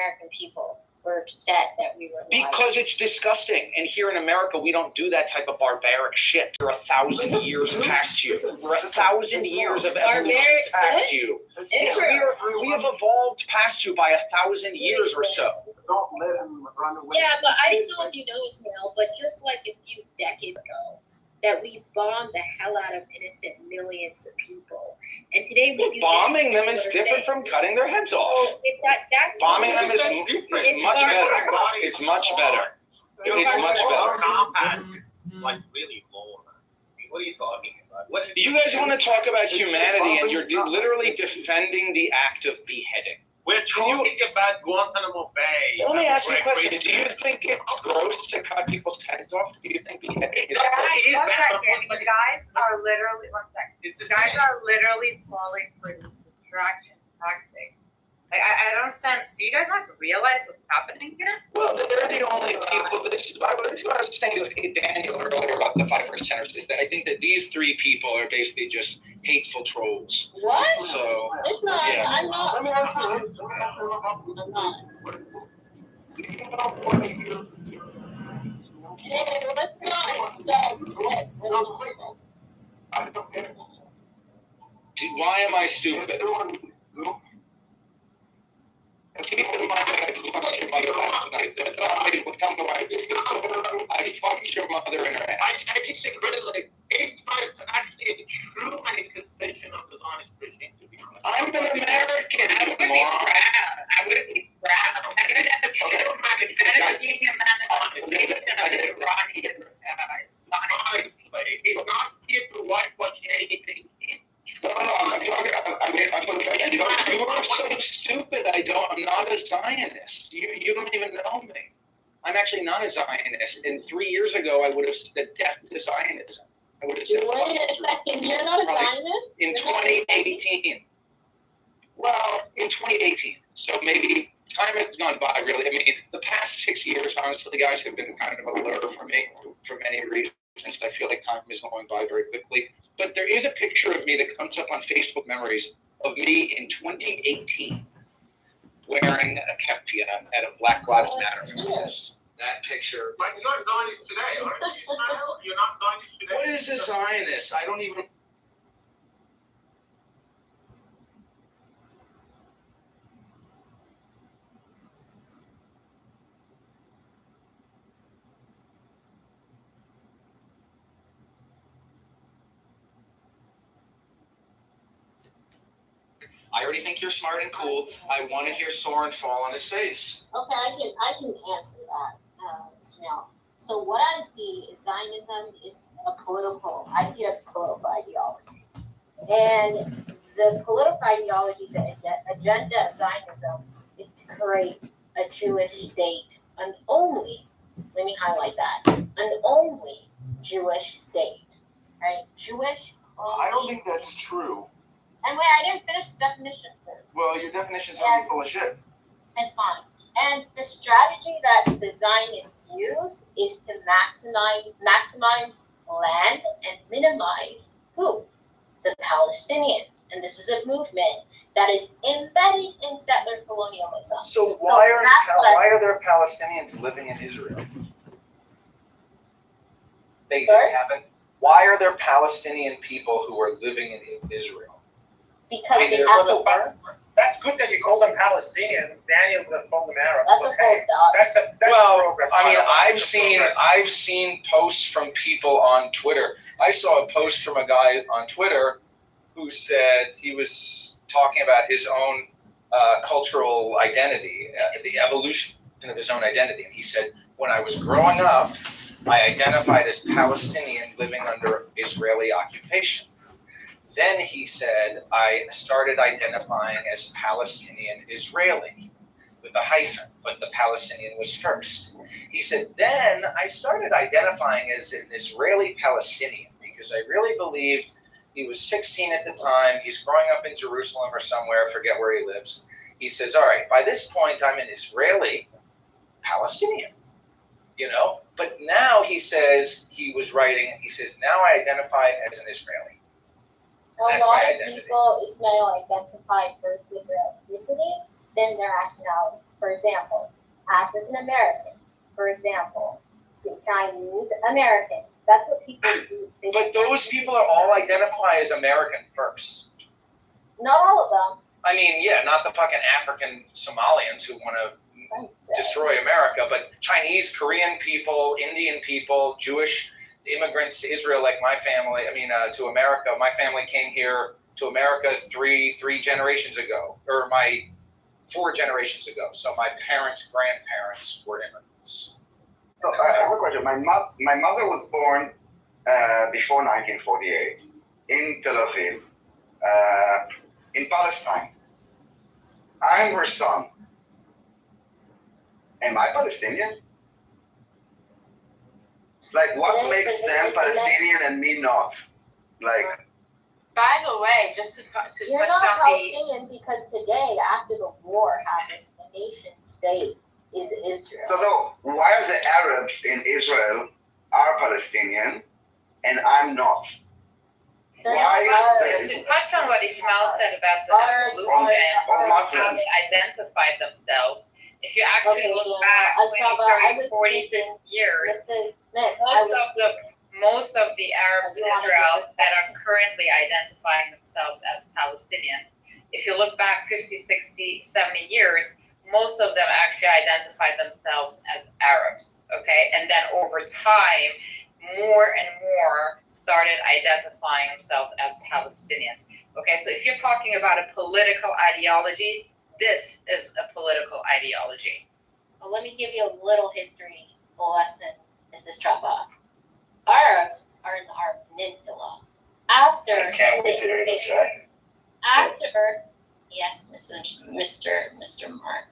American people were upset that we were lying. Because it's disgusting. And here in America, we don't do that type of barbaric shit. We're 1,000 years past you. We're 1,000 years of evolution past you. Yes, we have evolved past you by 1,000 years or so. Don't let him run away. Yeah, but I don't know if you know, Ismail, but just like a few decades ago, that we bombed the hell out of innocent millions of people. And today we do bombing them is different from cutting their heads off. So if that's bombing them is much better. It's much better. It's much better. Like really low. What are you talking about? You guys want to talk about humanity, and you're literally defending the act of beheading. We're talking about Guantanamo Bay. Let me ask you a question. Do you think it's gross to cut people's heads off? Do you think beheading is gross? The guys are literally, one second. The guys are literally falling for this distraction tactic. Like, I don't understand. Do you guys not realize what's happening here? Well, they're the only people. This is what I was saying to Daniel earlier about the 5%ers, is that I think that these three people are basically just hateful trolls. What? So, It's not. yeah. I'm not. Let me ask you. I'm not. Hey, let's not. Why am I stupid? Keep in mind that I fucked your mother last night. I fucked your mother in her ass. I just think really it's actually a true manifestation of dishonest Christian, to be honest. I'm an American. I wouldn't be proud. I wouldn't be proud. I didn't have to kill It's not here to whitewash anything. You are so stupid. I'm not a Zionist. You don't even know me. I'm actually not a Zionist. And 3 years ago, I would have said death to Zionism. I would have said. Wait a second. You're not a Zionist? In 2018. Well, in 2018. So maybe time has gone by, really. I mean, the past 6 years, honestly, guys, have been kind of a blur for me for many reasons. I feel like time is going by very quickly. But there is a picture of me that comes up on Facebook Memories of me in 2018 wearing a keffiyeh at a Black Lives Matter protest. That picture. But you're not Zionist today, aren't you? You're not Zionist today. What is a Zionist? I don't even. I already think you're smart and cool. I want to hear Soren fall on his face. Okay, I can answer that, Ismail. So what I see is Zionism is I see it as political ideology. And the political ideology, the agenda of Zionism is to create a Jewish state, an only, let me highlight that, an only Jewish state, right? Jewish only. I don't think that's true. And wait, I didn't finish the definition first. Well, your definition's already full of shit. It's fine. And the strategy that the Zionists use is to maximize land and minimize who? The Palestinians. And this is a movement that is embedded in settler colonialism. So why are there Palestinians living in Israel? They just haven't. Why are there Palestinian people who are living in Israel? Because they have to work. That's good that you call them Palestinian. Daniel would have called them Arabs. That's a full stop. That's Well, I mean, I've seen posts from people on Twitter. I saw a post from a guy on Twitter who said he was talking about his own cultural identity, the evolution of his own identity. And he said, when I was growing up, I identified as Palestinian living under Israeli occupation. Then he said, I started identifying as Palestinian Israeli with a hyphen, but the Palestinian was first. He said, then I started identifying as an Israeli Palestinian because I really believed he was 16 at the time. He's growing up in Jerusalem or somewhere, I forget where he lives. He says, all right, by this point, I'm an Israeli Palestinian, But now he says, now I identify as an Israeli. A lot of people, Ismail, identify first with their ethnicity, then their nationality. for example, African American, for example, Chinese American. That's what people do. But those people are all identify as American first. Not all of them. I mean, yeah, not the fucking African Somalians who want to destroy America, but Chinese, Korean people, Indian people, Jewish immigrants to Israel, like my family. I mean, to America. My family came here to America three generations ago, or 4 generations ago. So my parents' grandparents were immigrants. So I have a question. My mother was born before 1948 in Tel Aviv, in Palestine. I'm her son. Am I Palestinian? Like, what makes them Palestinian and me not? Like, By the way, just to You're touch not on the, Palestinian because today, after the war happened, the nation state is Israel. so no, why are the Arabs in Israel are Palestinian and I'm not? They're why not there Arabs. to touch on what Ishmael said about the Arabs evolution and or how Muslims. they identified themselves, if you actually Okay, look so, back Ashraba, 20, 30, 40, 50 years, most of the Arabs in Israel that are currently identifying themselves as Palestinians, if you look back 50, 60, 70 years, most of them actually identified themselves as Arabs, okay? And then over time, more and more started identifying themselves as Palestinians, okay? So if you're talking about a political ideology, this is a political ideology. Well, let me give you a little history lesson, Mrs. Trapa. Arabs are in the Arab Peninsula. After I can't wait to hear you say. After, yes, Mr. Mark.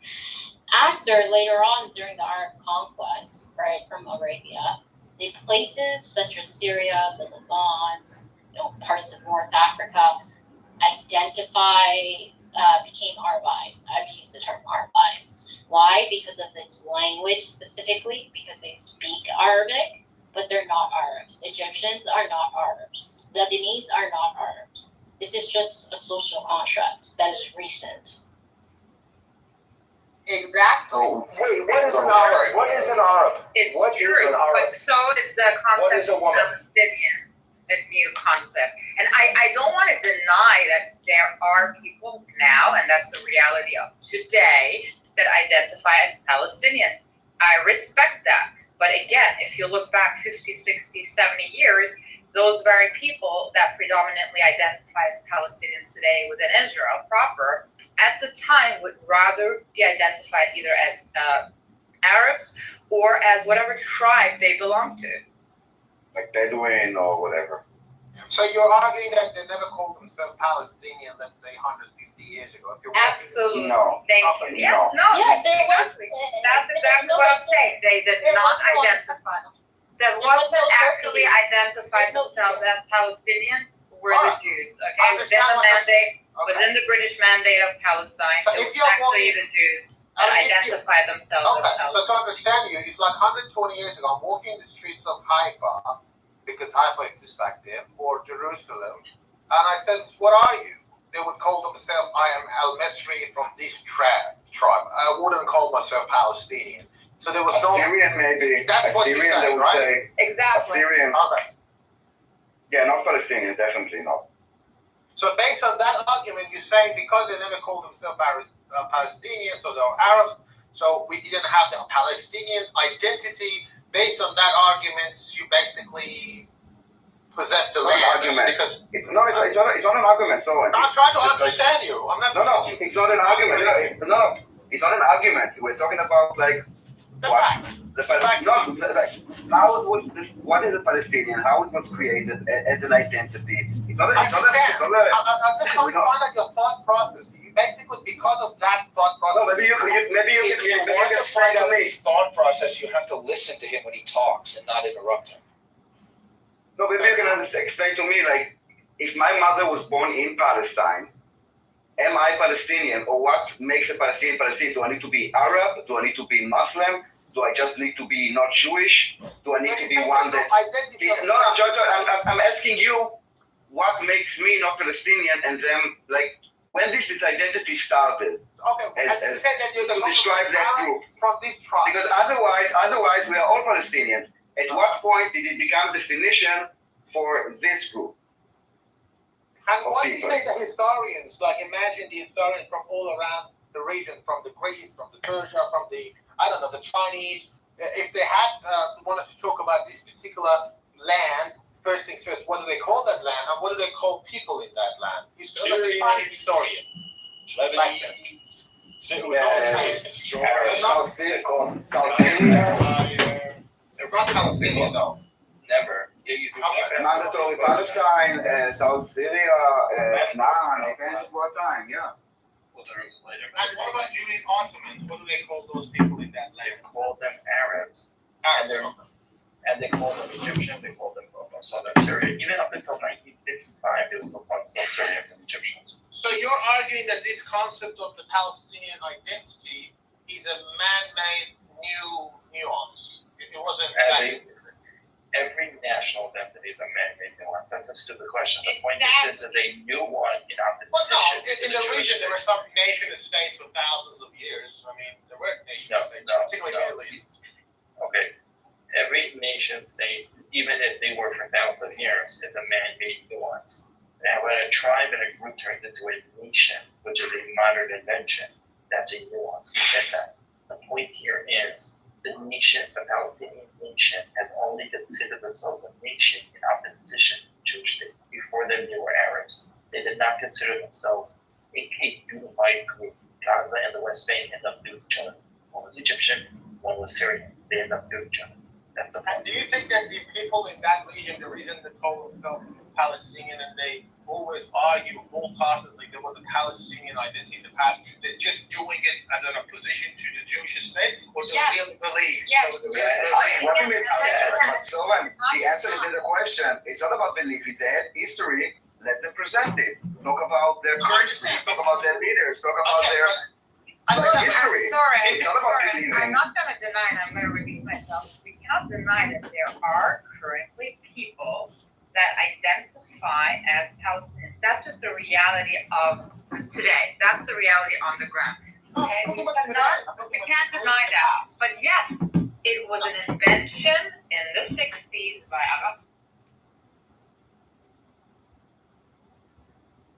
After, later on, during the Arab conquest, right, from Arabia, the places such as Syria, the Levant, parts of North Africa, became Arabized. I've used the term Arabized. Why? Because of its language specifically, because they speak Arabic, but they're not Arabs. Egyptians are not Arabs. Lebanese are not Arabs. This is just a social contract that is recent. Exactly. Oh, Wait, what is an Arab? What is an Arab? It's What true, is an Arab? but so is the concept What is a woman? of Palestinian, a new concept. And I don't want to deny that there are people now, and that's the reality of today, that identify as Palestinians. I respect that. But again, if you look back 50, 60, 70 years, those very people that predominantly identify as Palestinians today within Israel proper, at the time would rather be identified either as Arabs or as whatever tribe they belong to. like Bedouin or whatever. So you're arguing that they never called themselves Palestinian, let's say 150 years ago? If you're Absolutely. No. Thank Okay, you. Yes, no, Yes, there was. exactly. That's exactly what I'm saying. They did not identify. That wasn't actually identified themselves as Palestinians were the Jews, okay? Within the mandate, within the British mandate of Palestine, So it if was you're actually walking- the Jews that identified themselves as Okay, so Palestinians. to understand you, it's like 120 years ago, I'm walking the streets of Haifa, because Haifa exists back there, or Jerusalem, and I said, what are you? They would call themselves, I am Al-Misri from this tribe. I wouldn't call myself Palestinian. So there was no... Assyrian maybe. That's what you're Assyrian, they saying, would right? say. Exactly. Assyrian. Okay. Yeah, not Palestinian, definitely not. So based on that argument, you're saying because they never called themselves Palestinians, so they're Arabs, so we didn't have the Palestinian identity. Based on that argument, you basically possess the It's not an land. argument. Because It's not an argument. So I'm trying to understand you. I'm not. No, it's not an argument. No, it's not an argument. We're talking about like The what fact. the how it was this. What is a Palestinian? How it was created as an identity. It's not I'm just a trying to find out your thought process. You basically, because of that thought No, process. maybe you If you want to find out his thought process, you have to listen to him when he talks and not interrupt him. No, maybe you can explain to me, like, if my mother was born in Palestine, am I Palestinian, or what makes a Palestinian Palestinian? Do I need to be Arab? Do I need to be Muslim? Do I just need to be not Jewish? Do I need to be one that... No, I'm asking you, what makes me not Palestinian and them, like, when this identity started, Okay, As- as you said that you're the to describe that group. from this tribe. because otherwise we are all Palestinians. At what point did it become definition for this group? And of what do you people. think the historians, like imagine the historians from all around the region, from the Greece, from the Persia, from the, I don't know, the Chinese, if they had wanted to talk about this particular land, first things first, what do they call that land and what do they call people in that land? He's like a Chinese historian. Lebanese. South Syria, They're not Palestinian though. Never. You do Okay. mandatory Palestine, South Syria, Lebanon, depends what time, yeah. And what about Jewish Ottomans? What do they call those people in that They land? call them Arabs, Arabs. and they call them Egyptian, they call them Southern Syria. Even up until 1955, they were still called Syrians and Egyptians. So you're arguing that this concept of the Palestinian identity is a man-made new nuance. It wasn't As every national identity is a man-made nuance. That's a stupid question. The point is, this is a new one in opposition. Well, no, to in the Jewish region there were state. some nation-states for thousands of years. I mean, there were nation-states, particularly Middle East. Okay, every nation state, even if they were for thousands of years, is a man-made nuance. Now, when a tribe and a group turns into a nation, which is a modern invention, that's a nuance. We get that. The point here is the nation, the Palestinian nation, has only considered themselves a nation in opposition to the Jewish state. Before them, they were Arabs. They did not consider themselves a unified group. Gaza and the West Bank end up doing each other. One was Egyptian, one was Syrian. They end up doing each other. That's the And point. do you think that the people in that region, the reason they call themselves Palestinian and they always argue wholeheartedly there was a Palestinian identity in the past, they're just doing it as an opposition to the Jewish state, or do they Yes. really believe? Yes. So do they What do you believe? mean? So the answer is in the question. It's not about belief. If they had history, let them present it. Talk about their currency. Talk about their leaders. Talk about Okay, their I know that. history. I'm sorry, It's not about believing. I'm not gonna deny, and I'm gonna repeat myself, we cannot deny that there are currently people that identify as Palestinians. That's just the reality of today. That's the reality on the ground. Okay, we can't deny that. But yes, it was an invention in the 60s by Arab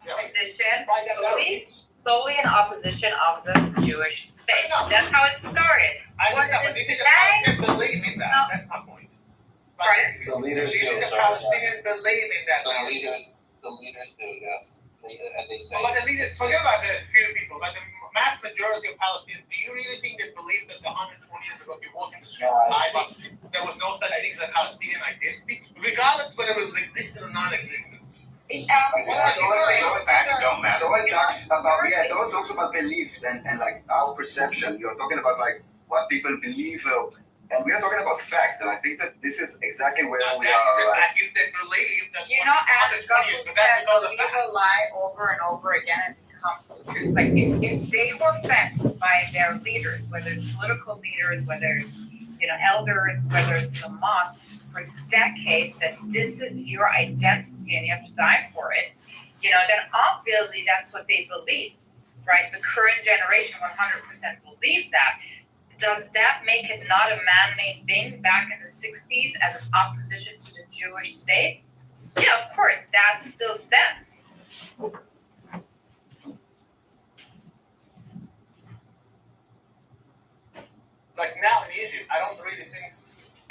position, solely in opposition of the Jewish state. That's how it started. I What understand, but is these it are today? the believe in that. No. That's my point. Right. The leaders do, The sorry. Palestinians believe in that. The leaders do, yes. And they say. But the leaders, forget about the few people, like the mass majority of Palestinians, do you really think they believe that 120 years ago, if you walk in the street of Haifa, there was no such thing as a Palestinian identity, regardless whether it was existent or non-existent? Facts don't matter. So it talks about don't talk about beliefs and like our perception. You're talking about like what people believe, and we are talking about facts. And I think that this is exactly where we are. If they believe that You know, as Gabby said, believe a lie over and over again and it becomes the truth. Like, if they were fed by their leaders, whether it's political leaders, whether it's, elders, whether it's the mosque, for decades, that this is your identity and you have to die for it, then obviously that's what they believe, right? The current generation 100% believes that. Does that make it not a man-made thing back in the 60s as an opposition to the Jewish state? Yeah, of course, that still stands. like now in Egypt, I don't really think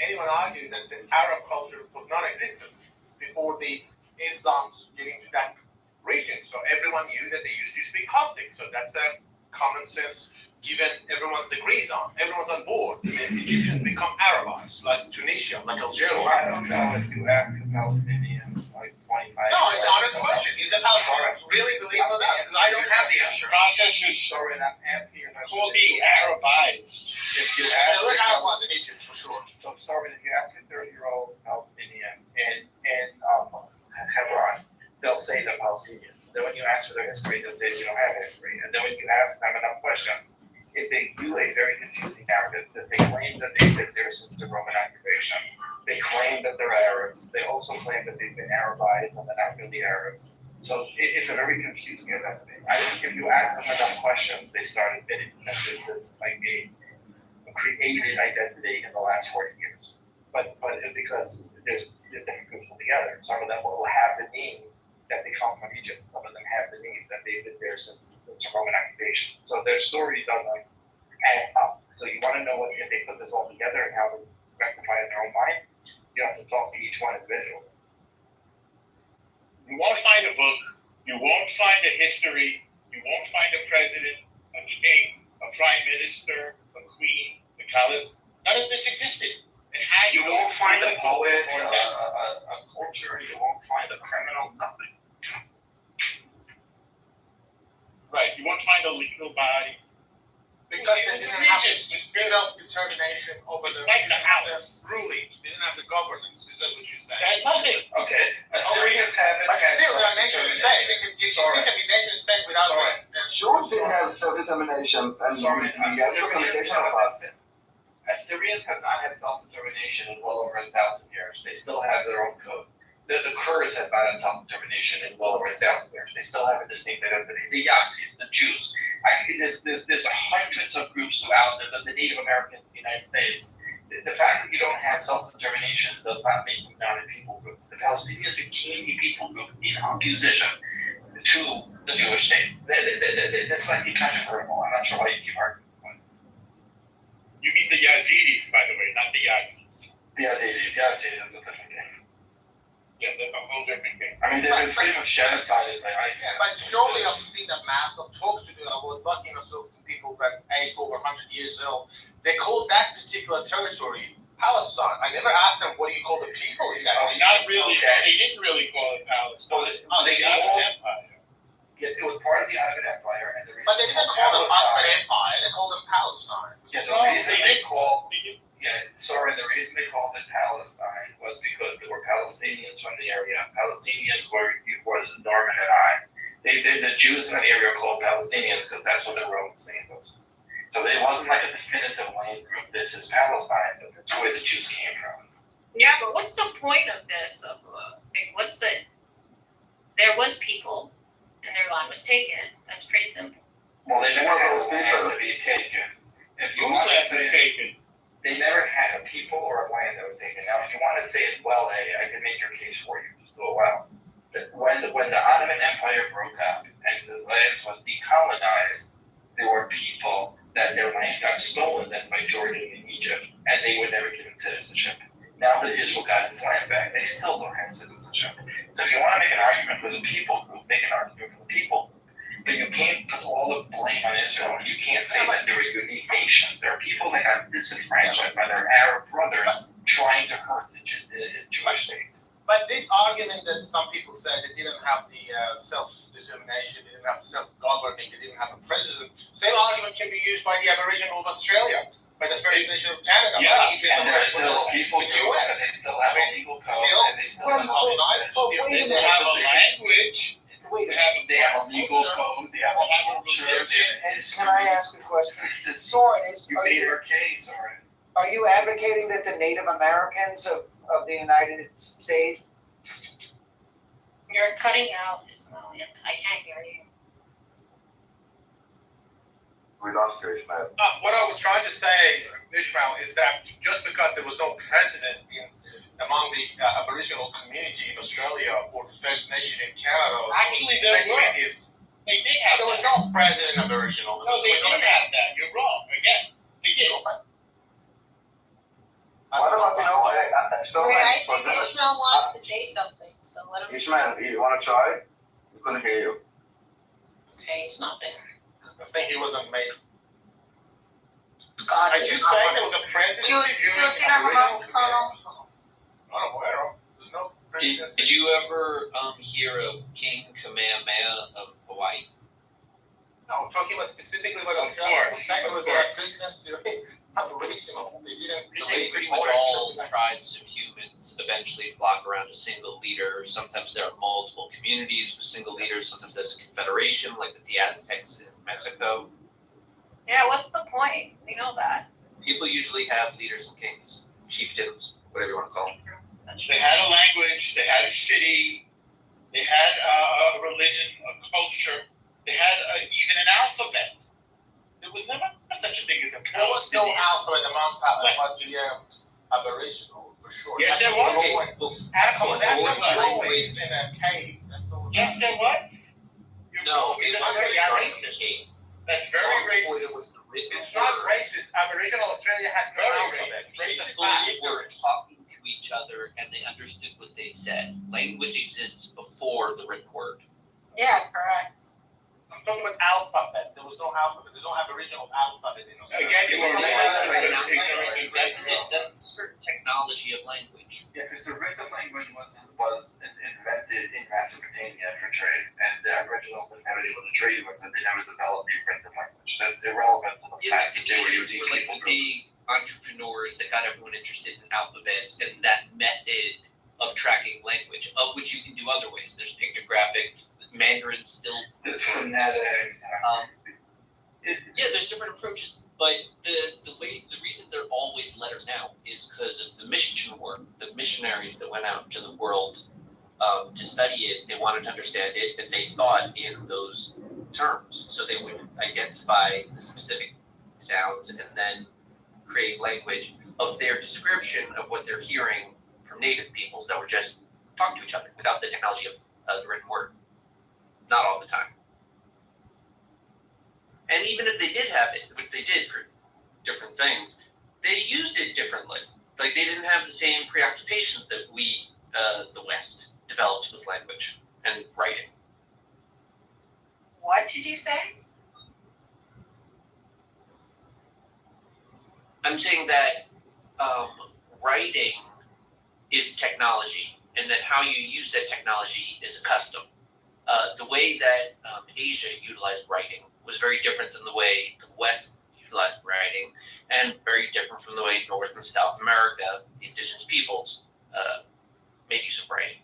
anyone argues that the Arab culture was non-existent before the Islam's getting to that region. So everyone knew that they used to speak Coptic. So that's a common sense given everyone agrees on. Everyone's on board. The Egyptians become Arabized, like Tunisia, like Algeria. I don't know if you ask a Palestinian like 25 No, it's an honest question. Is the Palestinians really believe in that? Because I don't have the answer. Process is Sorry, I'm asking you. called being Arabized. If you Yeah, ask, look, Arabized in Egypt for sure. so sorry, if you ask a 30-year-old Palestinian in Hebron, they'll say they're Palestinian. Then when you ask for their history, they'll say you don't have history. And then when you ask them enough questions, if they do a very confusing narrative that they claim that they've been there since the Roman occupation, they claim that they're Arabs. They also claim that they've been Arabized and they're not really Arabs. So it's a very confusing identity. I think if you ask them enough questions, they start admitting that this is like a created identity in the last 40 years. But because there's different groups altogether. Some of them will have the name that they come from Egypt. Some of them have the name that they've been there since Roman occupation. So their story doesn't add up. So you want to know if they put this all together and how they rectify it in their own mind, you have to talk to each one individually. You won't find a book, you won't find a history, you won't find a president, a king, a prime minister, a queen, the palace. None of this existed. And how You won't find a poet, a culture, you won't find a criminal, nothing. Right, you won't find a legal body. Because It they was a didn't have region the self-determination over the like the Alice. ruling. They didn't have the governance. Is that what you're saying? Had nothing. Okay, Assyrians haven't But still, they're a nation state. You can be nation state without that. Jews didn't have self-determination, and we have documentation of us. Assyrians have not had self-determination in well over 1,000 years. They still have their own code. The Kurds have not had self-determination in well over 1,000 years. They still have a distinct identity. The Yazidis, the Jews. There's hundreds of groups throughout the Native Americans in the United States. The fact that you don't have self-determination does not make you not a people group. The Palestinians became a people group in opposition to the Jewish state. That's like incontrovertible. I'm not sure why you keep arguing. You mean the Yazidis, by the way, not the Yazidis. The Yazidis is a different game. Yeah, that's a whole different thing. I mean, they've been pretty much genocided by ISIS. Yeah, but surely I've seen the maps. I've talked to them. I was lucky enough to people that age over 100 years old. They called that particular territory Palestine. I never asked them, what do you call the people in that region? Not really. They didn't really call it Palestine. They The called Ottoman Empire. it was part of the Ottoman Empire, and the reason But they didn't call them Ottoman Empire. They called them Palestine. Yeah, No, the reason they they didn't. called They didn't. the reason they called it Palestine was because there were Palestinians from the area. Palestinians was Norman and I. The Jews in that area are called Palestinians because that's what the Romans named us. So it wasn't like a definitive land group. This is Palestine, but that's where the Jews came from. Yeah, but what's the point of this? There was people, and their land was taken. That's pretty simple. Well, they never Well, had those land people. to be taken. If you Whose want to land was say taken? they never had a people or a land that was taken. Now, if you want to say it well, I can make your case for you. Just go well. When the Ottoman Empire broke up and the lands was decolonized, there were people that their land got stolen then by Jordan and Egypt, and they were never given citizenship. Now that Israel got its land back, they still don't have citizenship. So if you want to make an argument for the people group, make an argument for the people group. But you can't put all the blame on Israel. You can't say that they're a unique nation. There are people that got disenfranchised by their Arab brothers trying to hurt the Jewish states. But this argument that some people said they didn't have the self-determination, they didn't have self-governing, they didn't have a president, same argument can be used by the Aboriginal of Australia, by the First Nation of Canada, Yeah, by Egypt, And they're still people the group US. because they still have a legal code Still, and they still well, have colonized, But wait a They minute. have a language. Wait a they have a legal code, they have a culture. And can I ask a question? This is Soren, you made your case, or are you advocating that the Native Americans of the United States? You're cutting out, Ismail. I can't hear you. We lost you, Ismail. What I was trying to say, Ishmael, is that just because there was no president among the Aboriginal community in Australia or the First Nation in Canada, Actually, there many were. natives, They did have there was that. no president Aboriginal. No, they didn't have that. You're wrong. Again, they did. What about, so Wait, I for think the- Ishmael wanted to say something, so let him. Ismail, you want to try? We couldn't hear you. Okay, it's not there. I think he wasn't made. God, Are you saying there was a president You during can have a Aboriginal Colonel. community? I'm aware of. There's no president. Did you ever hear of King Kamehameha of Hawaii? No, I'm talking about specifically about Of Australia. course, Saying there of was a course. business Aboriginal. They didn't. I think pretty much all tribes of humans eventually flock around a single leader. Sometimes there are multiple communities with single leaders. Sometimes there's a confederation, like the Aztecs in Mexico. Yeah, what's the point? We know that. People usually have leaders and kings, chieftains, whatever you want to call them. They had a language. They had a city. They had a religion, a culture. They had even an alphabet. There was never such a thing as a There was no Palestinian. alphabet among but the Aboriginal, for sure. Yes, there was. Always in caves. That's all. Yes, there was. No, it That's very racist. That's very racist. It's not racist. Aboriginal Australia had no alphabet. People were talking to each other and they understood what they said. Language exists before the written word. Yeah, correct. I'm talking about alphabet. There was no alphabet. There's no Aboriginal alphabet in Australia. Again, you were That's certain technology of language. Yeah, because the written language was invented in Mesopotamia for trade, and the Aboriginals had never been able to trade with, so they never developed the written language. That's irrelevant to the fact that they were using like the big entrepreneurs that got everyone interested in alphabets and that method of tracking language, of which you can do other ways. There's pictographic, Mandarin still. It's phonetic. Yeah, there's different approaches, but the reason they're always letters now is because of the mission work. The missionaries that went out into the world to study it, they wanted to understand it, and they thought in those terms. So they would identify the specific sounds and then create language of their description of what they're hearing from native peoples that were just talking to each other without the technology of the written word. Not all the time. And even if they did have it, which they did for different things, they used it differently. Like they didn't have the same preoccupations that we, the West, developed with language and writing. What did you say? I'm saying that writing is technology, and that how you use that technology is a custom. The way that Asia utilized writing was very different than the way the West utilized writing, and very different from the way North and South America, the indigenous peoples, made use of writing.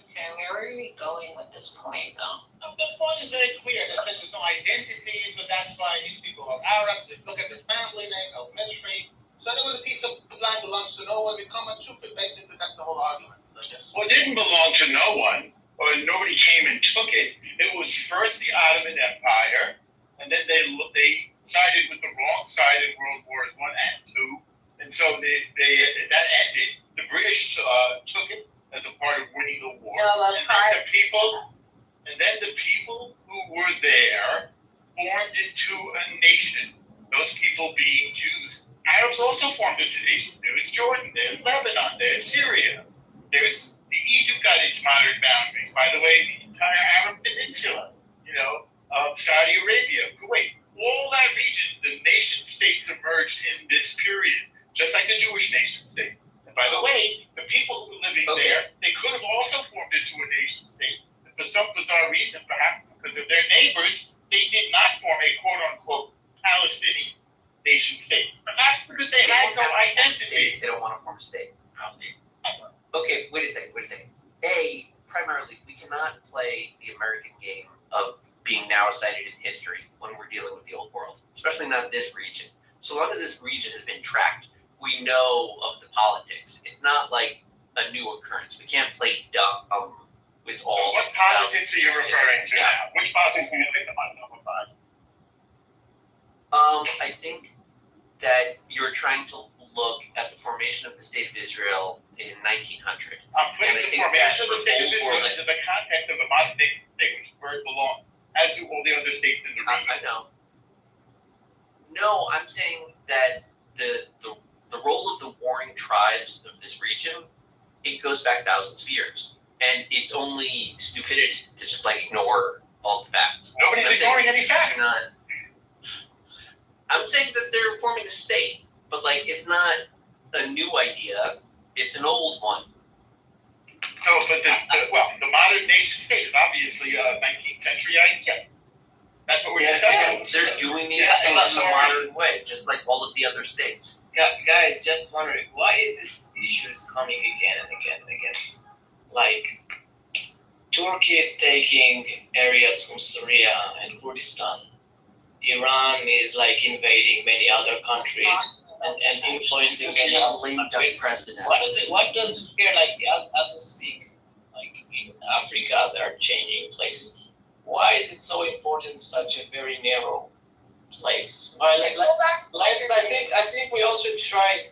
Okay, where are we going with this point, though? The point is very clear. They said there's no identity, so that's why these people are Arabs. They look at their family name, no mystery. So there was a piece of land belongs to no one. We come and took it. Basically, that's the whole argument. So Well, it didn't belong to no one, or nobody came and took it. It was first the Ottoman Empire, and then they sided with the wrong side in World Wars I and II, and so that ended. The British took it as a part of winning the war, and then the people who were there formed into a nation. Those people being Jews. Arabs also formed into nations. There's Jordan, there's Lebanon, there's Syria, there's Egypt got its modern boundaries. By the way, the entire Arab Peninsula, Saudi Arabia, Kuwait, all that region, the nation states emerged in this period, just like the Jewish nation state. And by the way, the people who were living there, they could have also formed into a nation state. And for some bizarre reason, perhaps because of their neighbors, they did not form a quote-unquote Palestinian nation state. Perhaps because they had no identity. They don't want to form a state. Okay, wait a second. Primarily, we cannot play the American game of being now cited in history when we're dealing with the old world, especially not this region. So long as this region has been tracked, we know of the politics. It's not like a new occurrence. We can't play dumb with all. What politics are you referring to now? Which politics are you thinking about? I think that you're trying to look at the formation of the State of Israel in 1900. I'm putting the formation of the State of Israel into the context of a modern day state, which is where it belongs, as do all the other states in the region. I know. No, I'm saying that the role of the warring tribes of this region, it goes back thousands of years. And it's only stupidity to just ignore all the facts. Nobody's ignoring any facts. I'm saying that they're forming a state, but it's not a new idea. It's an old one. No, but the modern nation state is obviously a 19th century idea. That's what we're discussing. They're doing it in a modern way, just like all of the other states. Guys, just wondering, why is this issue coming again and again and again? Turkey is taking areas from Syria and Kurdistan. Iran is invading many other countries. and influencing the president. What does it feel like as we speak? Like in Africa, they are changing places. Why is it so important? Such a very narrow place. All right, let's. I think we also try to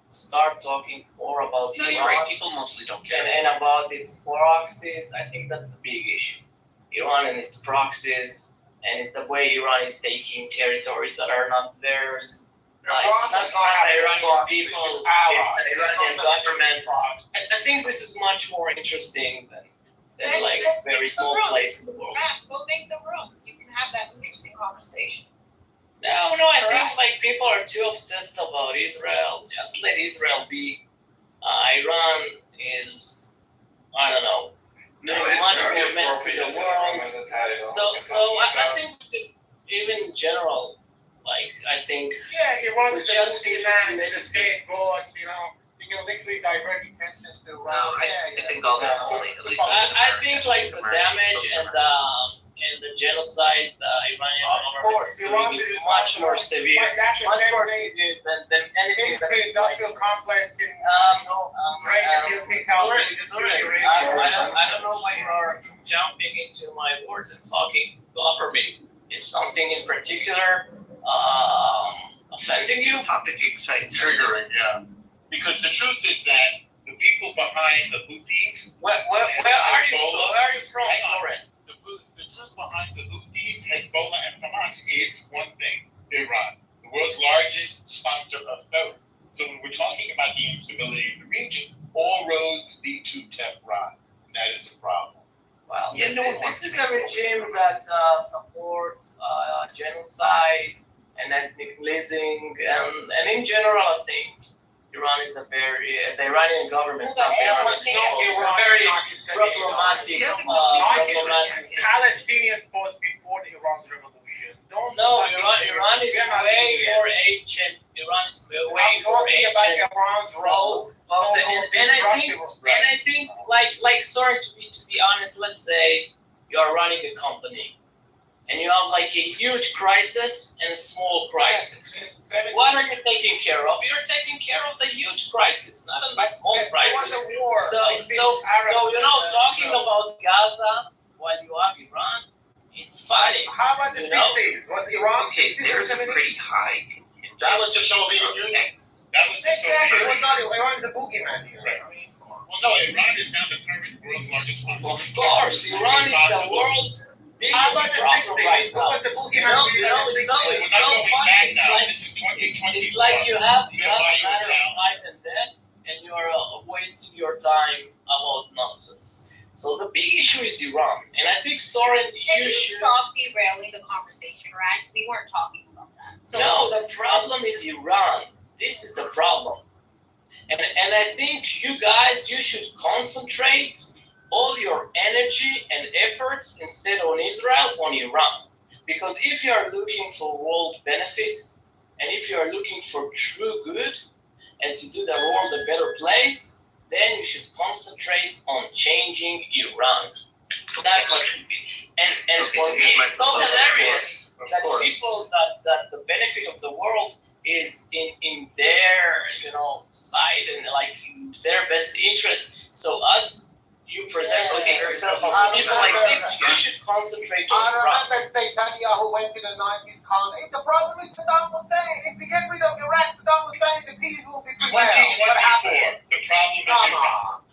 start talking more about No, you're right. People mostly don't care. and about its proxies. I think that's a big issue. Iran and its proxies, and it's the way Iran is taking territories that are not theirs. It's not the Iranian people, it's the Iranian government. I think this is much more interesting than like a very small place in the world. Go make the room. You can have that interesting conversation. No, I think like people are too obsessed about Israel. Just let Israel be. Iran is, I don't know, doing much more mess to the world. So I think even in general, like I think Iran we is just the man, the scapegoat, you can literally divert attentions to Iran. I think all that's at least. I think like the damage and the genocide the Iranian government is doing is much more severe, much more severe than anything that industrial complex can, I don't know why you are jumping into my words and talking over me. Is something in particular offending you? This topic excites me. Triggering, yeah. Because the truth is that the people behind the Houthis, Where are you from, Soren? the truth behind the Houthis, Hezbollah, and Hamas is one thing: Iran, the world's largest sponsor of both. So when we're talking about the instability of the region, all roads lead to Tehran. That is a problem. Well, Yeah, no one wants this is to a regime that supports genocide and ethnic cleansing, and in general, I think Iran is the Iranian government. It's a very problematic. Palestinian post before the Iran's revolution. Iran is way more ancient. Iran is way more ancient. Iran's role. And I think, like, sorry to be honest, let's say you are running a company and you have like a huge crisis and a small crisis. What are you taking care of? You're taking care of the huge crisis, not the small crisis. So talking about Gaza while you have Iran, it's funny. How about the 60s? Was Iran 60s or There's a 70s? pretty high. That was the Soviet Union. That was the Exactly. Soviet Union. Iran is a boogeyman here. Right. I mean, come on. Well, no, Iran is now the current world's largest sponsor. Of course, Iran is the world's biggest How about the problem 60s? right Who now. was the boogeyman? We're not going back now. This is 2020. It's like you have a matter of life and death, and you are wasting your time about nonsense. So the big issue is Iran, and I think Soren, Can you should. stop derailing the conversation, right? We weren't talking about that. So No, the problem is Iran. This is the problem, and I think you guys, you should concentrate all your energy and efforts instead on Israel, on Iran, because if you are looking for world benefit, and if you are looking for true good, and to do the world a better place, then you should concentrate on changing Iran. That's what should be. And for me, it's so hilarious that people that the benefit of the world is in their side and like their best interest. So you present yourself as people like this, you should concentrate on I Iran. remember Netanyahu went to the 90s calling, hey, the problem is Saddam Hussein. If we get rid of Iraq, Saddam Hussein, the peace will be prevailed. 2024. The problem is Come Iran. on.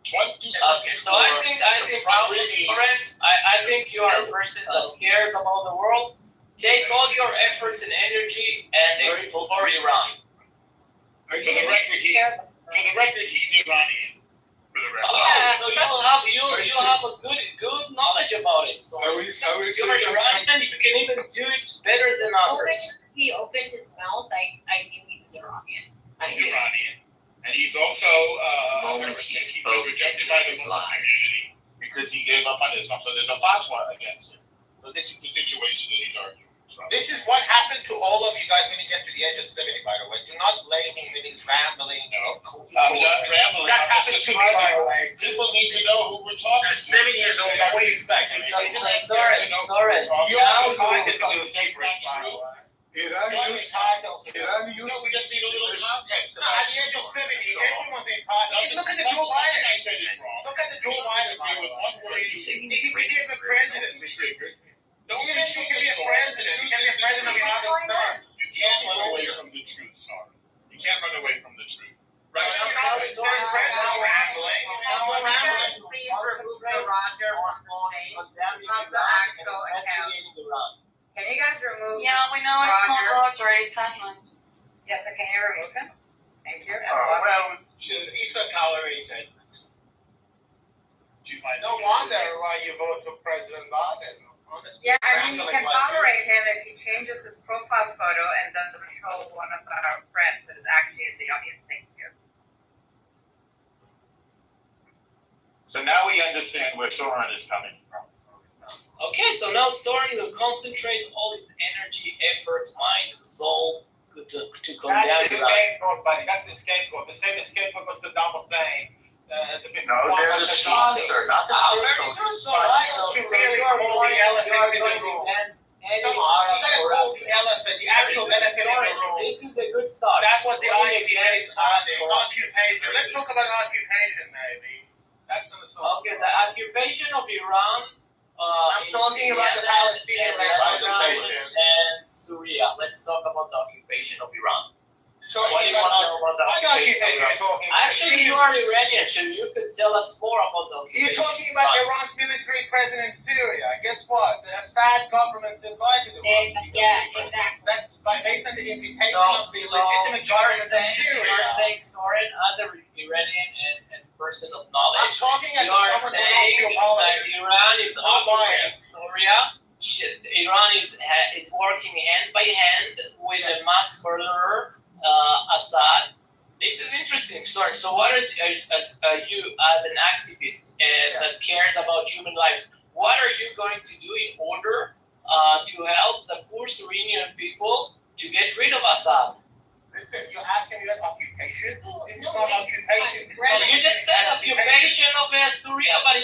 2024. Okay, so I think you are a person that cares about the world. Take all your efforts and energy and explore Iran. For the record, he's Iranian. For the record. Oh, so you'll have a good knowledge about it. So you're Iranian, you can even do it better than others. he opened his mouth, I knew he was Iranian. He's Iranian. And he's also he's been rejected by the Muslim community because he gave up on Islam. So there's a fatwa against him. So this is the situation that he's arguing from. This is what happened to all of you guys when you get to the age of 70, by the way. Do not blame him when he's rambling. No, I'm not rambling. That happened to me, by the way. People need to know who we're talking to. 7 years old, now what do you expect? Sorry. You have to find it to do the safe It's Iran used we just need a little context. Here's your everyone's entitled. Look at the Joe Biden. I said it's wrong. Look at the Joe Biden. He could be a president. Don't Even if he could be a president, he can be a president of the United States. You can't run away from the truth, sorry. You can't run away from the truth. Right? Now we're rambling. Please remove the Roger from the stage. It's not the actual account. Can you guys remove? Yeah, we know it's not Roger, it's Edmund. Yes, so can you remove him? Thank you. Well, Issa tolerates it. Do you find No wonder why you vote for President Biden. Honestly. Yeah, I mean, you can tolerate him if he changes his profile photo and doesn't show one of our friends that is actually in the audience. Thank you. So now we understand where Soren is coming from. Okay, so now Soren will concentrate all his energy, effort, mind, and soul to condemn That's the Iran. scapegoat, buddy. That's the scapegoat. The same scapegoat was Saddam Hussein. No, they're the sponsor, not the scapegoat. So why don't you really hold the elephant in the room? Come on, you gotta hold the elephant, the actual elephant in the room. This is a good start. That was the IDA's occupation. Let's talk about occupation, maybe. That's gonna solve Okay, it. the occupation of Iran. I'm talking about the Palestinian Lebanon occupation. and Syria. Let's talk about the occupation of Iran. So What do you want to know about the what occupation of occupation Iran? you're talking about? Actually, you are Iranian, so you could tell us more about the You're occupation. talking about Iran's military presence in Syria. Guess what? The Assad government survived it. Yeah, exactly. That's based on the implication So, of the legitimate government of Syria. you're saying, Soren, as an Iranian and person of I'm knowledge, talking as you are someone who saying knows that geopolitics. Iran is No occupying bias. Syria. Iran is working hand by hand with a mass murderer, Assad. This is interesting. Sorry. So, what is you as an activist that cares about human lives? What are you going to do in order to help the poor Syrian people to get rid of Assad? Listen, you're asking me that occupation? It's No, not wait, occupation. It's So not you just said occupation of Syria, but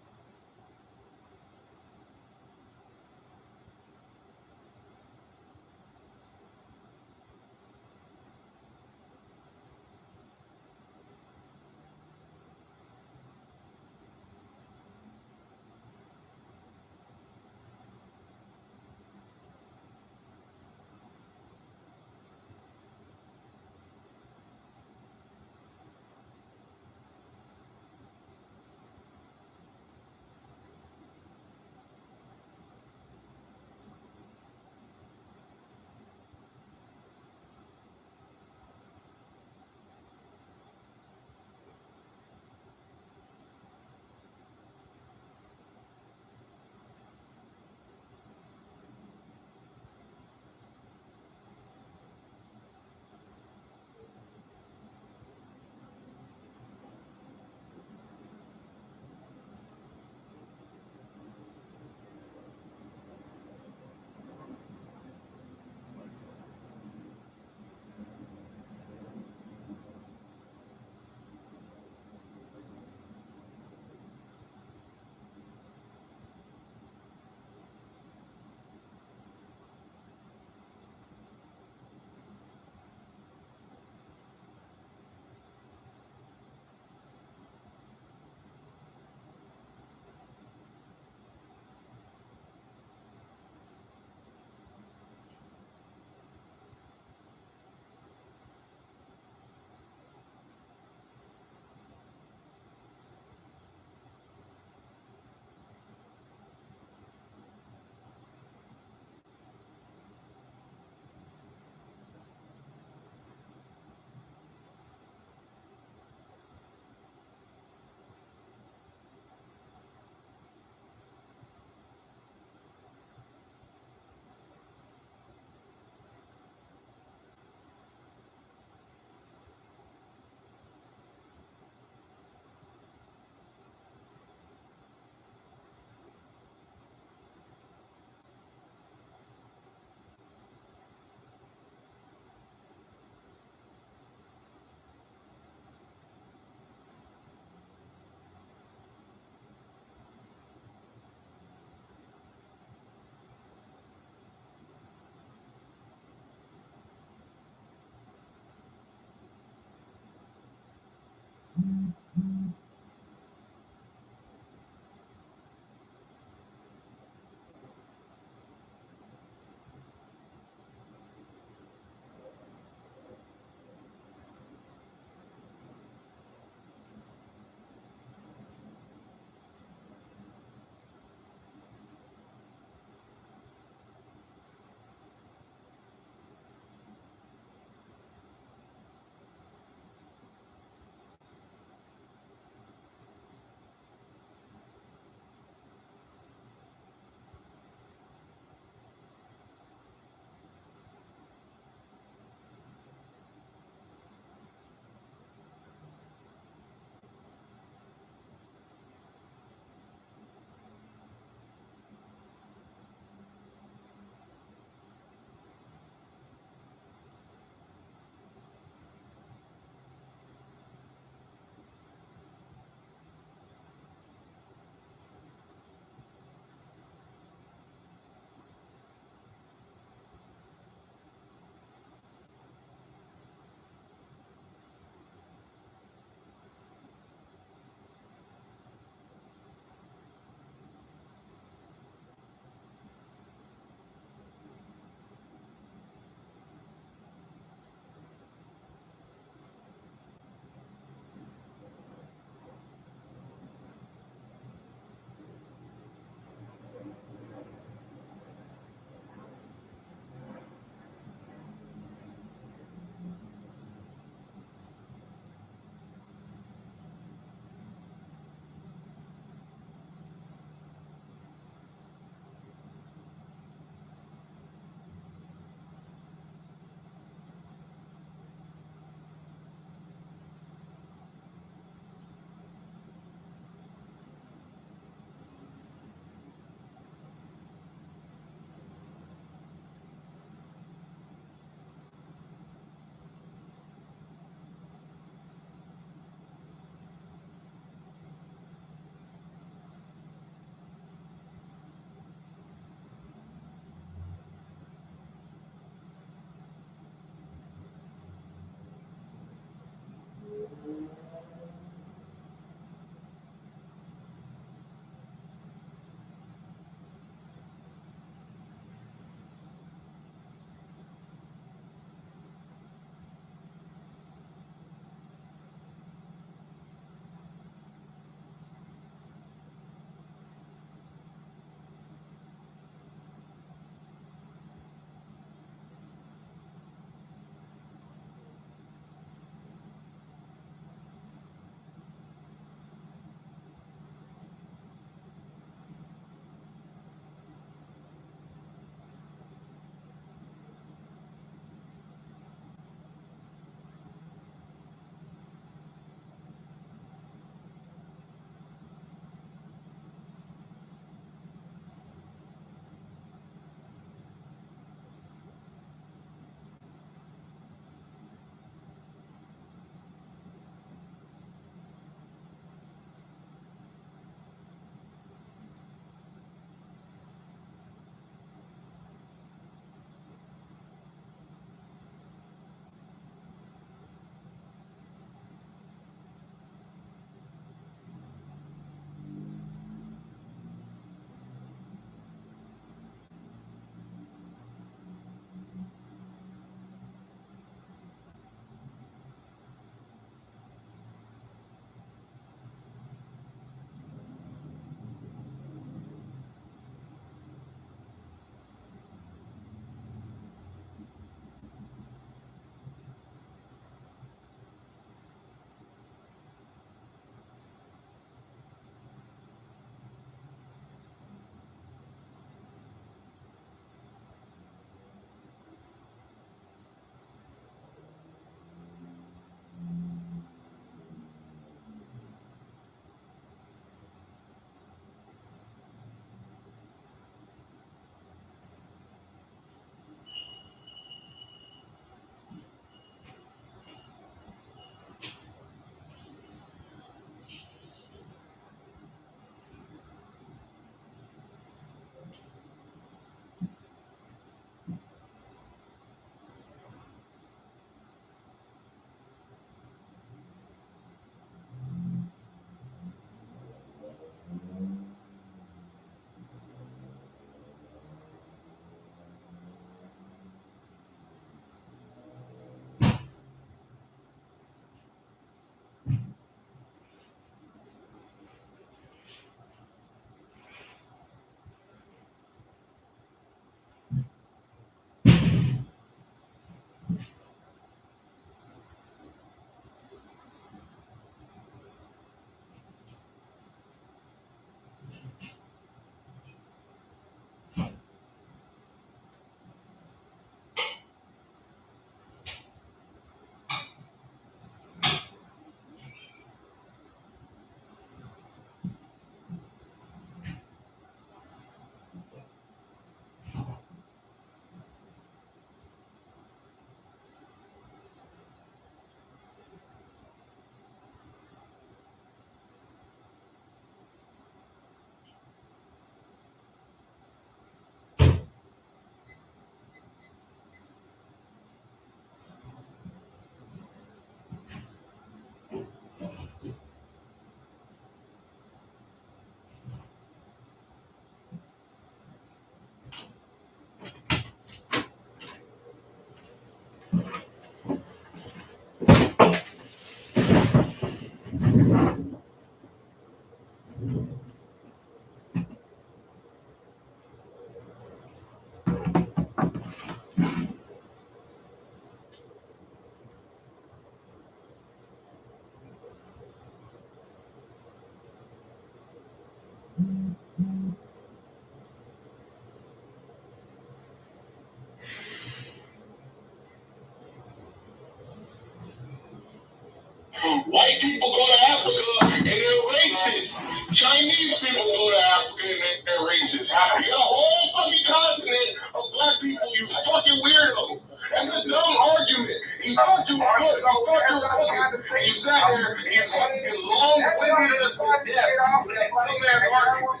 White people go to Africa and they're racist. Chinese people go to Africa and they're racist. You got a whole fucking continent of black people, you fucking weirdo. That's a dumb argument. You thought you were good. You thought you were good. You sat there and you fucking long-winded us to death with that dumbass argument.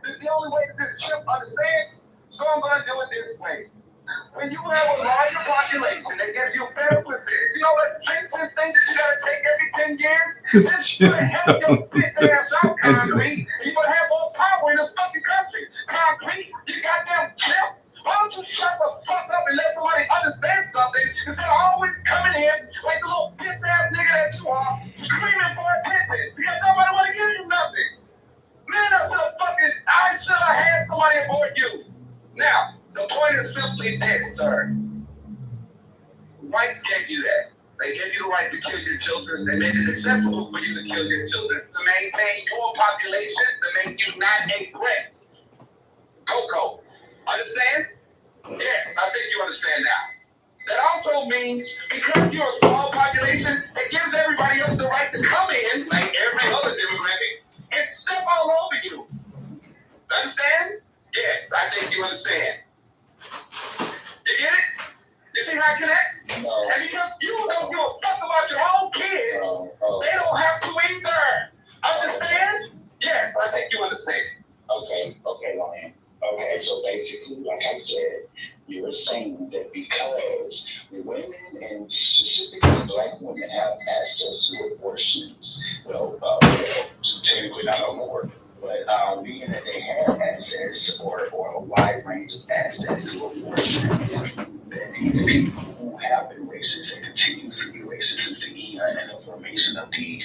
This is the only way that this chip understands, so I'm going to do it this way. When you have a larger population that gives you better percentage, you know that census thing that you got to take every 10 years? This is going to help your bitch ass out, concrete. You're going to have more power in this fucking country. Concrete, you goddamn chip. Why don't you shut the fuck up and let somebody understand something instead of always coming in like the little bitch ass nigga that you are, screaming for attention because nobody want to give you nothing. Man, I should have had somebody aboard you. Now, the point is simply this, sir. Whites gave you that. They gave you the right to kill your children. They made it accessible for you to kill your children to maintain your population, to make you not a threat. Coco, understand? Yes, I think you understand now. That also means because you're a small population, it gives everybody else the right to come in, like every other demographic, and step all over you. Understand? Yes, I think you understand. You get it? You see how it connects? No. And because you don't give a fuck about your own kids, they don't have to either. Understand? Yes, I think you understand. Okay, Lion. Okay, so basically, like I said, you were saying that because women and specifically black women have access to abortions, technically not no more, but being that they have access or a wide range of access to abortions, that these people who have been racist and continue to be racist since the eon and the formation of the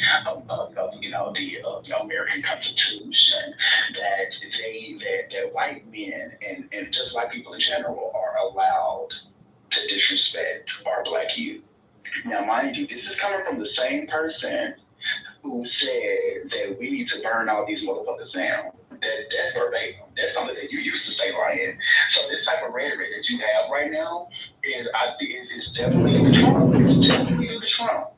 American Constitution, that white men and just white people in general are allowed to disrespect our black youth. Now, mind you, this is coming from the same person who said that we need to burn all these motherfuckers down. That's verbatim. That's something that you used to say, Ryan. So this type of rhetoric that you have right now is definitely the Trump. It's definitely the Trump.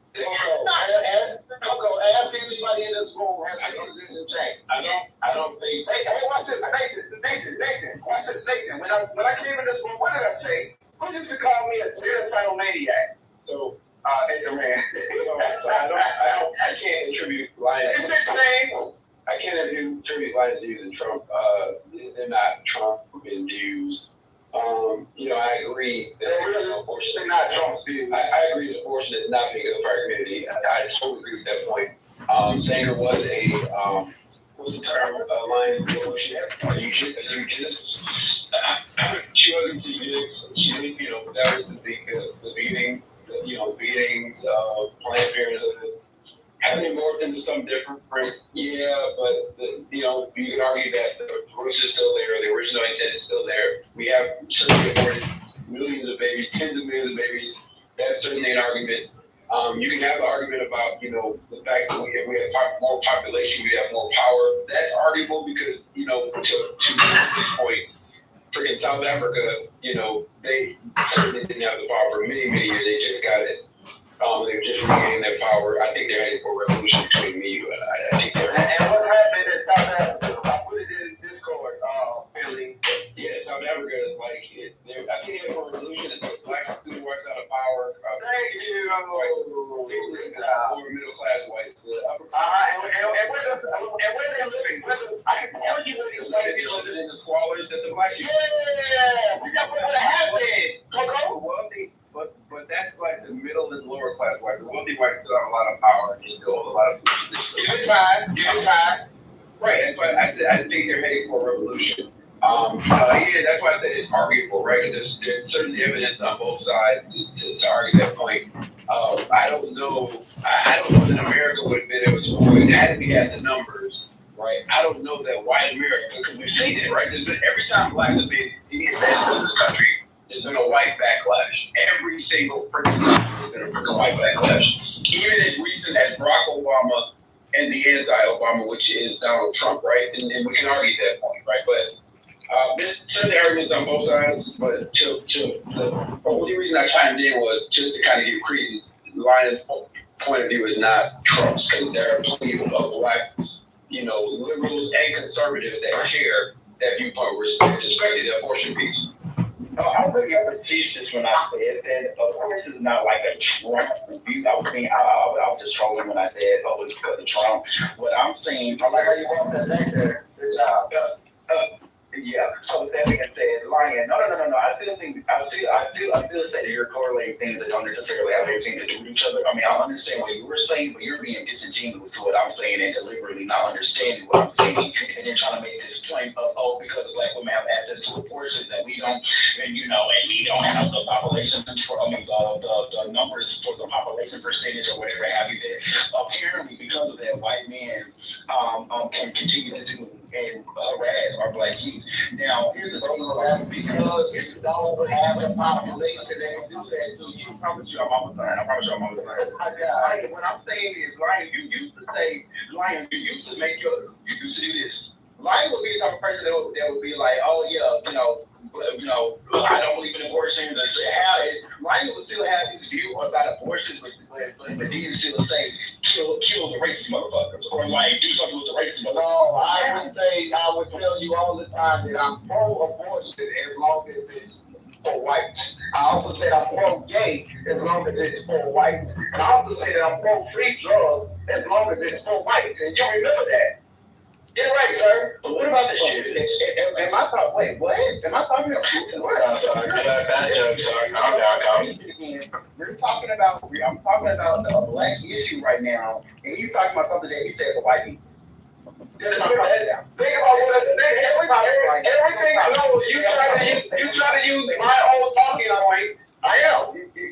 Coco, ask anybody in this room has a position change. I don't think. Hey, watch this. Nathan. Watch this, Nathan. When I came in this room, what did I say? Who used to call me a genocidal maniac? So, Nathan, man. I can't attribute Lions. Is it thing? I can't attribute Lions to using Trump. They're not Trump views. I agree that abortion. They're not Trump's views. I agree that abortion is not being good for our community. I totally agree with that point. Sanger was a what's the term? Lion eugenist. She wasn't a eugenist. She, that was the beating. Beatings, Planned Parenthood, having morphed into something different. Yeah, but you can argue that the roots is still there, the original intent is still there. We have certainly aborted millions of babies, tens of millions of babies. That's certainly an argument. You can have an argument about, the fact that if we have more population, we have more power. That's arguable because, to this point, freaking South Africa, they certainly didn't have the power for many, many years. They just got it. They were just regaining their power. I think they're heading for a revolution between me and you. I think they're. And what's happening in South Africa? I put it in Discord, Billy. Yeah, South Africa is like it. I think they're for a revolution. It's the black student works out of power. Thank you. Or middle class whites. The upper And where they're living. I can tell you where they're living in the squalors that the black people. Yeah, we got what happened. Coco? But that's like the middle and lower class whites. The wealthy whites still have a lot of power and still hold a lot of positions. Give it time. Right, that's why I said I think they're heading for a revolution. That's why I said it's arguable, right? Because there's certainly evidence on both sides to argue that point. I don't know that America would have been able to avoid had we had the numbers, right? I don't know that white America, because we've seen it, right? There's been every time blacks have been advanced in this country, there's been a white backlash. Every single freaking time there's been a freaking white backlash. Even as recent as Barack Obama and the anti-Obama, which is Donald Trump, right? And we can argue that point, right? But there's certainly arguments on both sides, but the only reason I chimed in was just to kind of give credence. Lions point of view is not Trump's, because there are plenty of black, liberals and conservatives that share that viewpoint respect, especially the abortion piece. I was really facetious when I said that. Of course, it's not like a Trump review. I was just trolling when I said, it's because of Trump. What I'm saying, I like how you walked that back there. Good job. Yeah. So with that being said, lying. No. I still say that you're correlating things that don't necessarily have anything to do with each other. I mean, I understand what you were saying, but you're being disingenuous to what I'm saying and deliberately not understanding what I'm saying, and then trying to make this point of because black women have access to abortions that we don't, and we don't have the population control. I mean, the numbers for the population percentage or whatever have you. That apparently because of that, white men can continue to do and harass our black youth. Now, here's the problem, because if you don't have a population that can do that to you, I promise you I'm almost done. What I'm saying is, Lion, you used to do this. Lion would be the type of person that would be like, oh yeah, I don't believe in abortions. Lion would still have this view about abortions, but then still say, kill the racist motherfuckers, or like do something with the racist motherfuckers. No, I would tell you all the time that I'm pro-abortion as long as it's for whites. I also say I'm pro-gay as long as it's for whites. And I also say that I'm pro-free drugs as long as it's for whites. And you remember that. Yeah, right, sir. But what about the shit? Am I talking? Wait, what? Am I talking about shit? What? I'm sorry. I'm sorry. Calm down. I'm talking about the black issue right now, and he's talking about something that he said for white people. Think about what everything I know. You try to use my own talking points. I am.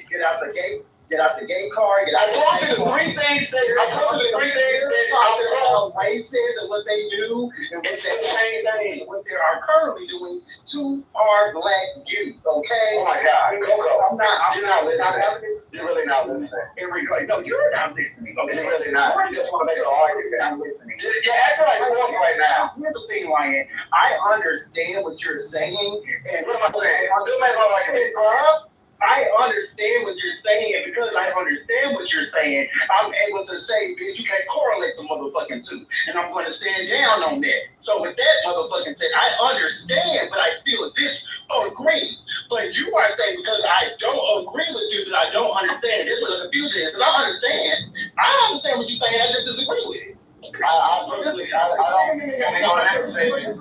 Get out the gate. Get out the gay car. I told you the three things that talking about races and what they do and what they change, what they are currently doing to our black youth. Okay. Oh my God, Coco. You're not listening. You're really not listening. No, you're not listening. Okay, you're really not. You just want to make an argument. I'm listening. You're acting like you're walking right now. Here's the thing, Lion. I understand what you're saying, and what am I saying? I'm still making like a big I understand what you're saying, and because I understand what you're saying, I'm able to say, bitch, you can't correlate the motherfucking two. And I'm going to stand down on that. So with that motherfucking said, I understand, but I still disagree. But you are saying because I don't agree with you that I don't understand. This is what the confusion is. Because I understand what you're saying, I just disagree with it. I don't say this.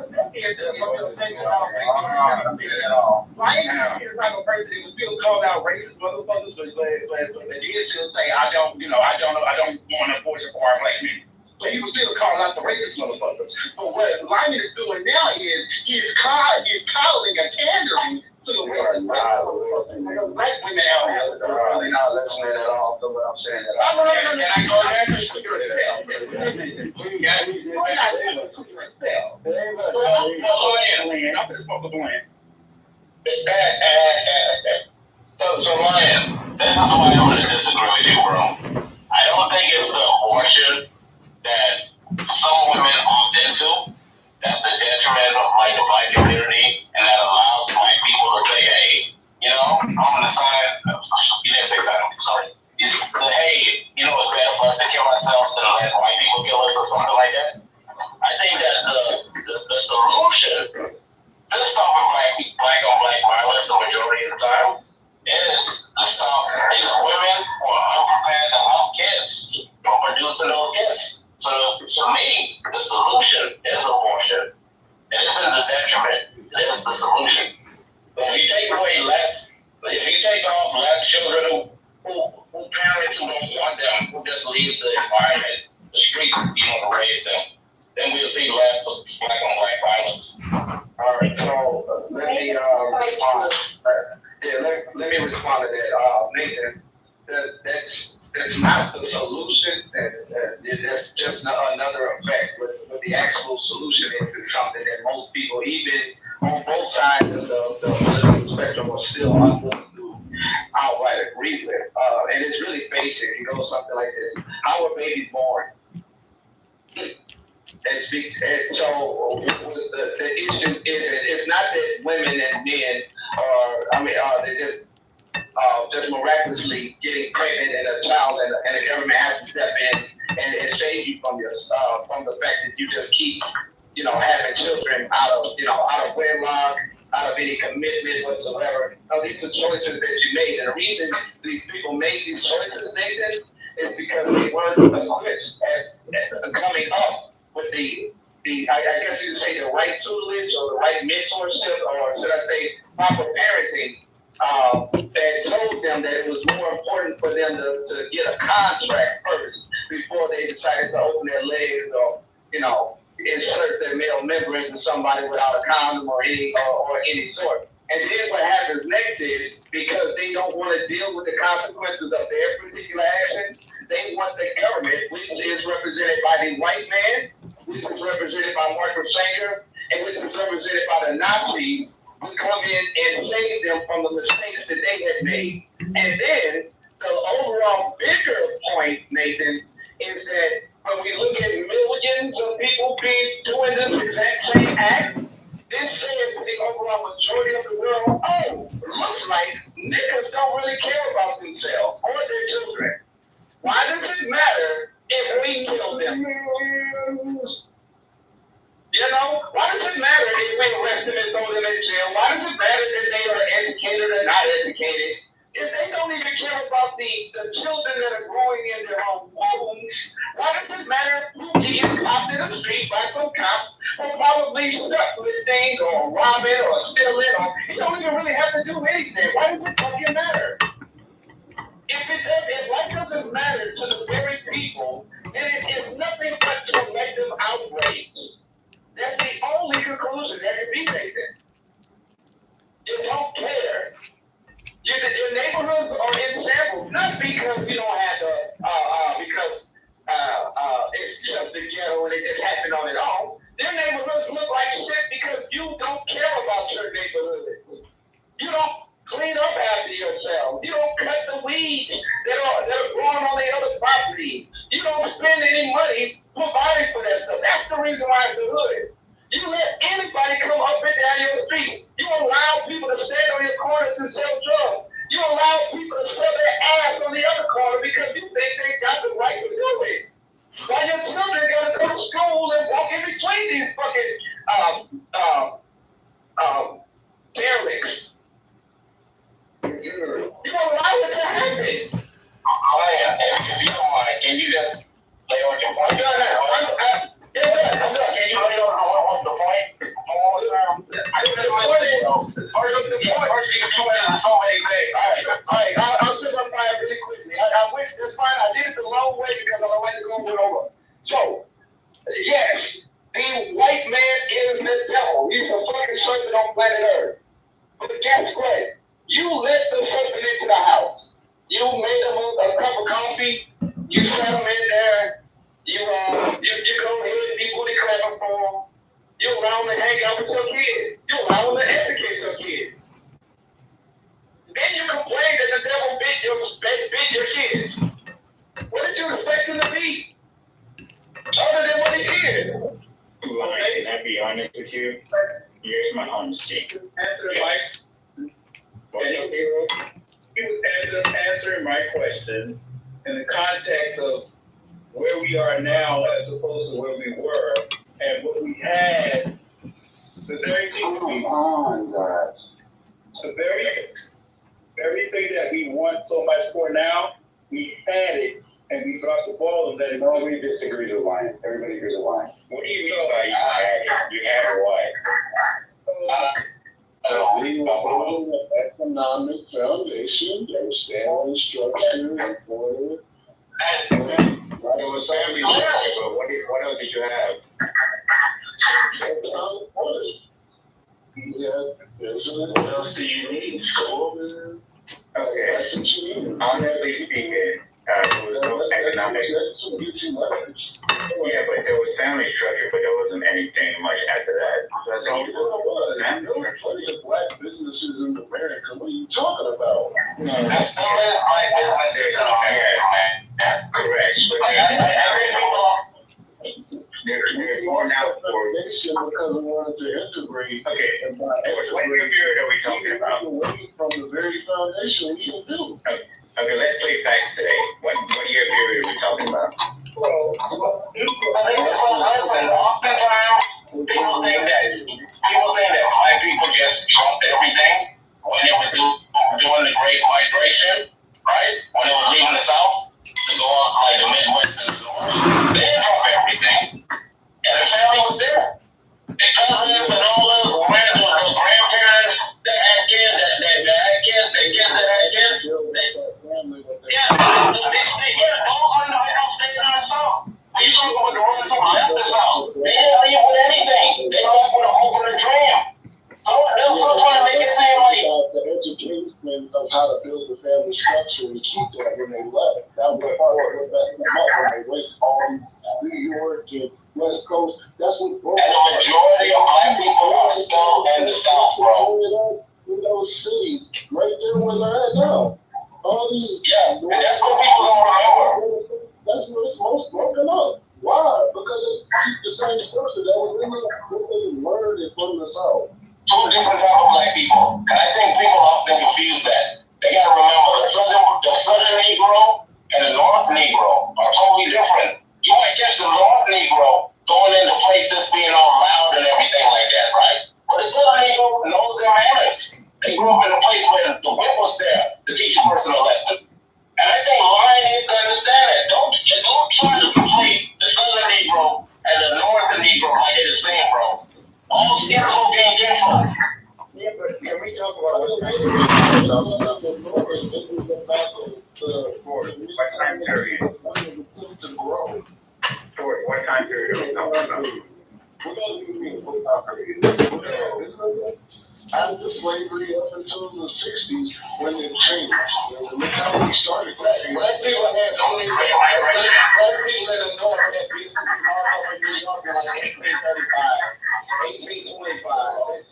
Right now, you're not a person who still called out racist motherfuckers, but they did still say, I don't want an abortion for our black men. But he was still calling out the racist motherfuckers. But what Lyman is doing now is he's calling and pandering to the women. Black women out here are really not listening at all to what I'm saying. Can I go there? I'm just supposed to win. So Ryan, this is why I'm going to disagree with you, bro. I don't think it's the abortion that some women opt into. That's the detriment of like the black community, and that allows black people to say, hey, I'm going to sign. You didn't say that. I'm sorry. Hey, it's better for us to kill ourselves than let white people kill us or something like that. I think that the solution to stopping black on black violence the majority of the time is to stop these women who are unprepared to have kids from producing those kids. So to me, the solution is abortion. It isn't the detriment, it is the solution. So if you take away if you take off less children who parents who don't want them, who just leave the environment, the streets, to raise them, then we'll see less of black on black violence. All right, so let me respond to that, Nathan. That's not the solution. That's just another effect. But the actual solution is something that most people, even on both sides of the political spectrum, are still unwilling to outright agree with. And it's really basic. It goes something like this: how are babies born? So the issue is, it's not that women and men they're just just miraculously getting pregnant and a child, and the government has to step in and save you from from the fact that you just keep, having children out of wedlock, out of any commitment whatsoever. No, these are choices that you made, and the reason these people made these choices, Nathan, is because they weren't equipped at coming up with the I guess you could say the right tutelage or the right mentorship, or should I say proper parenting, that told them that it was more important for them to get a contract first before they decided to open their legs or, insert their male member into somebody without a condom or any sort. And then what happens next is, because they don't want to deal with the consequences of their particular actions, they want the government, which is represented by the white man, which is represented by Martin Sanger, and which is represented by the Nazis, to come in and save them from the mistakes that they had made. And then the overall bigger point, Nathan, is that when we look at millions of people doing this exact same act, then saying to the overall majority of the world, oh, looks like niggas don't really care about themselves or their children. Why does it matter if we kill them? Why does it matter if we arrest them and throw them in jail? Why does it matter if they are educated or not educated? If they don't even care about the children that are growing in their own wombs, why does it matter who gets popped in the street by some cop or probably shoplifting or robbing or stealing? He don't even really have to do anything. Why does it fucking matter? If life doesn't matter to the very people, then it is nothing but selective outrage. That's the only conclusion that can be taken. You don't care. Your neighborhoods are in shambles, not because we don't have because it's just the ghetto and it just happened on its own. Their neighborhoods look like shit because you don't care about your neighborhoods. You don't clean up after yourself. You don't cut the weeds that are growing on the other properties. You don't spend any money providing for that stuff. That's the reason why it's the hood. You let anybody come up and down your streets. You allow people to stand on your corners and sell drugs. You allow people to sell their ass on the other corner because you think they got the right to do it. While your children gotta go to school and walk in between these fucking derelicts. You allow it to happen. If you don't mind, can you just lay on your point? I'm done. Can you lay on what's the point? I didn't know what it is. First you can do it in so many days. All right. I'll simplify it really quickly. I went this fine. I did it the long way because I don't like to go over. So, yes, the white man is the devil. He's a fucking serpent on planet Earth. But guess what? You let the serpent into the house. You made him a cup of coffee. You set him in there. You go ahead and be booty clapping for him. You allow them to hang out with your kids. You allow them to educate your kids. Then you complain that the devil bit your kids. What did you expect him to be? Other than what he is. Can I be honest with you? Here's my honesty. Answer Mike. He was answering my question in the context of where we are now as opposed to where we were and what we had. The very thing the very thing that we want so much for now, we had it and we dropped the ball and let it go. Nobody disagrees with Lion. Everybody agrees with Lion. What do you mean by you had it? You had what? Economic foundation, there's family structure, employer. It was family structure, but what else did you have? You had business. What else do you need? So, Okay. that's what you need. Honestly speaking, there was no economic. That's what gives you leverage. Yeah, but there was family structure, but there wasn't anything much after that. So that's all. There are plenty of black businesses in America. What are you talking about? No, that's still my business. Correct. There's more now for segregation because we wanted to integrate. Okay, And by what year period are we talking about? away from the very foundation we can do. Okay, let's play facts today. What year period are we talking about? I think oftentimes people think that white people just trumped everything when they were doing the Great Migration, right? When they were leaving the South to go on like the Midwest and the North, they didn't trump everything, and the family was there. Their cousins and all those grandparents that had kids, their kids that had kids. Those individuals stayed in the South. You talking about the ones who left the South? They didn't leave with anything. They left with a hope and a dream. So they're still trying to make it seem like the education of how to build the family structure and keep that when they left. That was part of what messed them up when they went all these New York and West Coast. That's what broke. And the majority of black people are still in the South, bro. In those cities, right there where they're at now. All these. Yeah, and that's what people don't remember. That's where it's most broken up. Why? Because they keep the same structure that was in what they learned and put in the South. Two different type of black people. And I think people often confuse that. They gotta remember the southern Negro and the North Negro are totally different. You might catch the North Negro going into places being all loud and everything like that, right? But the southern Negro knows their manners. They grew up in a place where the whip was there to teach a person a lesson. And I think Ryan needs to understand that. Don't try to conflate the southern Negro and the northern Negro like they're the same, bro. All skin folk ain't kinfolk. Yeah, but can we talk about what time period? To grow. For what time period are we talking about? What do you mean? What time period? After slavery up until the 60s when it changed. Look how we started. Black people had only black people in the North had people in New York in like 1835, 1825.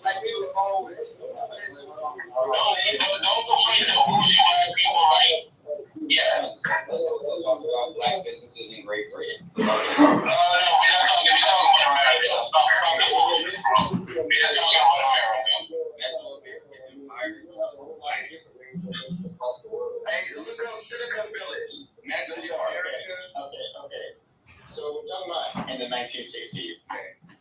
Black people old. Don't conflate the bougie black people, right? Yeah. Let's talk about black businesses in Great Britain. No, we're not talking about America. Stop the bullshit, bro. We're not talking about America. Hey, look up Silicon Village. That's New York. Okay. So we're talking about in the 1960s.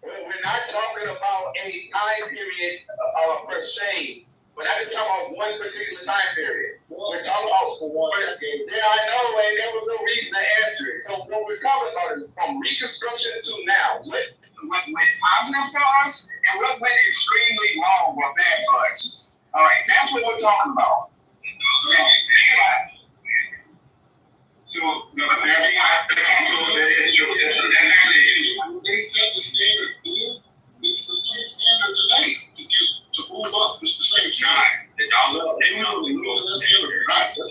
We're not talking about any time period per se. We're not just talking about one particular time period. We're talking about yeah, I know, and there was no reason to answer it. So what we're talking about is from Reconstruction to now. What went positive for us and what went extremely wrong or bad for us. All right, that's what we're talking about. So, they set the standard. It's the same standard today to move up. It's the same standard. The dollar is taking off the gold standard. Right. The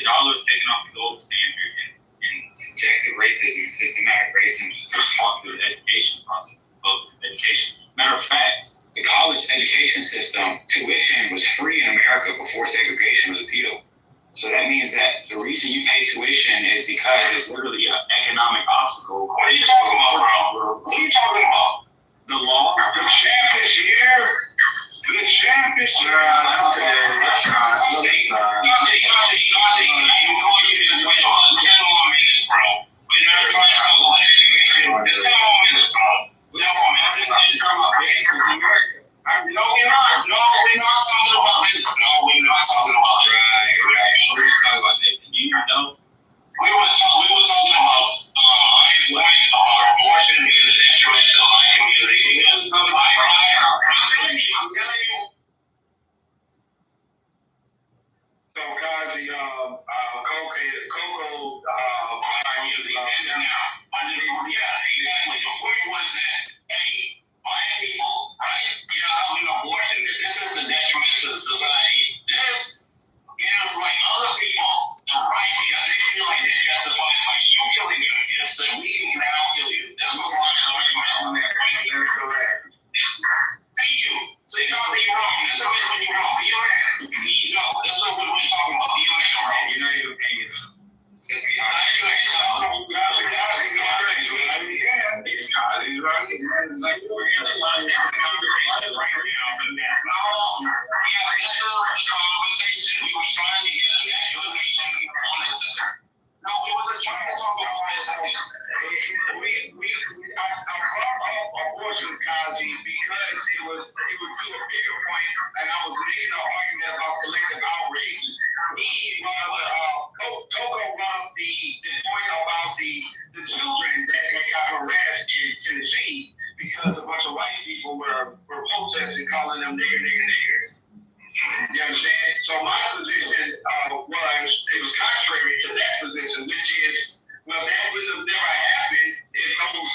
dollar is taking off the gold standard and subjective racism and systematic racism is just talking to the education concept of education. Matter of fact, the college education system, tuition was free in America before segregation was repealed. So that means that the reason you pay tuition is because it's literally an economic obstacle. What are you talking about, bro? What are you talking about? The law? The champ is here. The champ is here. That's good. That's good. 10 more minutes, bro. We're not trying to talk about education. Just 10 more minutes, bro. We don't want to talk about race in America. No, we're not. No, we're not talking about it. No, we're not talking about it. Right. We're talking about it. You know? We were talking about abortion being a detriment to the black community. I'm telling you. So, Kaji, Coco, yeah, exactly. The point was that, hey, black people, right? Get out of abortion. This is the detriment to the society. This questions, Kaji, because it was to a bigger point, and I was making an argument about selective outrage. He brought up Coco brought up the point about the children that got harassed in Tennessee because a bunch of white people were protesting, calling them niggers. You understand? So my position was, it was contrary to that position, which is, well, that would have never happened if those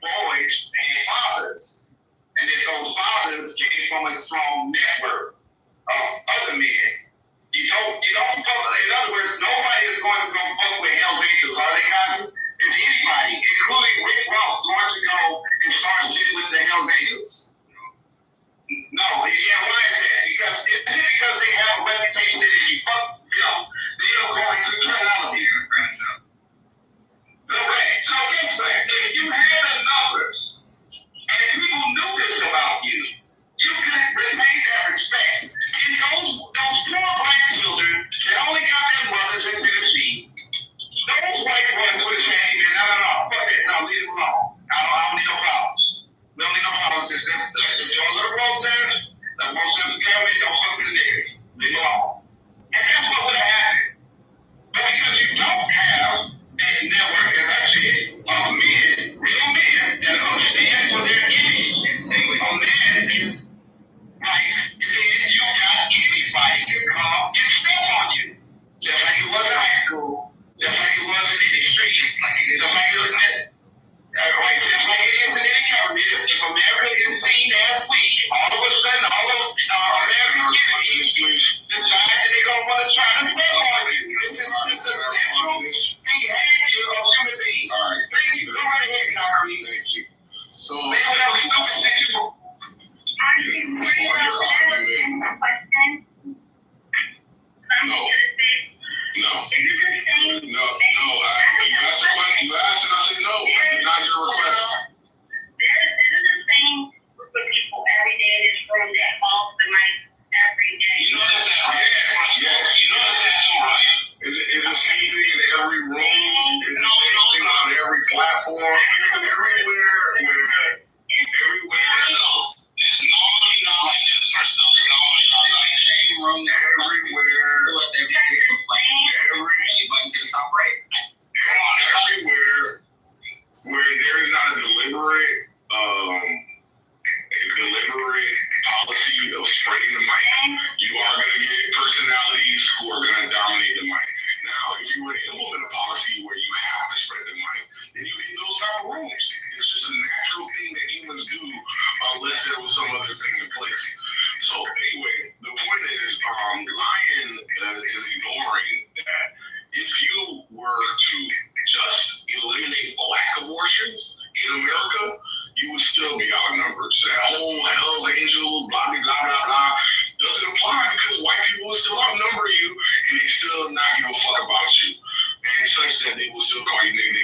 boys had fathers. And if those fathers came from a strong network of other men. You don't fuck, in other words, nobody is going to go fuck with Hell's Angels, are they, guys? If anybody, including Rick Ross, going to go and start shit with the Hell's Angels. No, yeah, why is that? Because they have a reputation that if you fuck them, they are going to kill all of you. Okay, so guess what? If you had the numbers and people knew this about you, you could retain that respect. And those poor black children that only got their mothers in Tennessee, those white ones would have said, hey man, no, fuck this, I'll leave it alone. I don't need no problems. We don't need no problems. Let's just do a little protest. Let's protest the government. Don't fuck with the niggas. Leave it alone. And that's what would have happened. But because you don't have that network, as I said, of men, real men, that understand for their image and say, oh man, right, and then you got anybody can come and step on you. Just like it was in high school, just like it was in the streets, just like it was right, just like it is in any government. If America is seen as weak, all of a sudden, all of American enemies decide that they're going to want to try to step on you. This is the natural behavior of human beings. All right. Thank you. Go right ahead, Kyrie. Thank you. So, man, without stupid shit, you You asked and I said no. Not your request. This is the same group of people every day in this room that falls the mic every day. You notice that, right? Yes. You notice that too, right? Is it the same thing in every room? Is it the same thing on every platform? Everywhere. It's normally not like this for some. It's normally not like the same room everywhere. Everywhere where there is not a deliberate policy of spreading the mic, you are going to get personalities who are going to dominate the mic. Now, if you were to implement a policy where you have to spread the mic, then you get those type of rooms. It's just a natural thing that humans do unless there was some other thing in place. So anyway, the point is, Lion is ignoring that if you were to just eliminate black abortions in America, you would still be outnumbered. So that whole Hell's Angel, blah, blah, blah, blah, blah, doesn't apply because white people will still outnumber you and they still not give a fuck about you. And such that they will still call you nigga,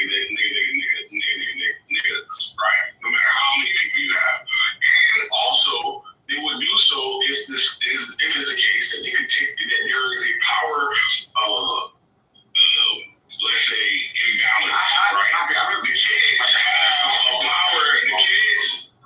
right? No matter how many people you have. And also, they would do so if it's the case that they could take that there is a power, let's say, imbalance, right? The kids have a power, the kids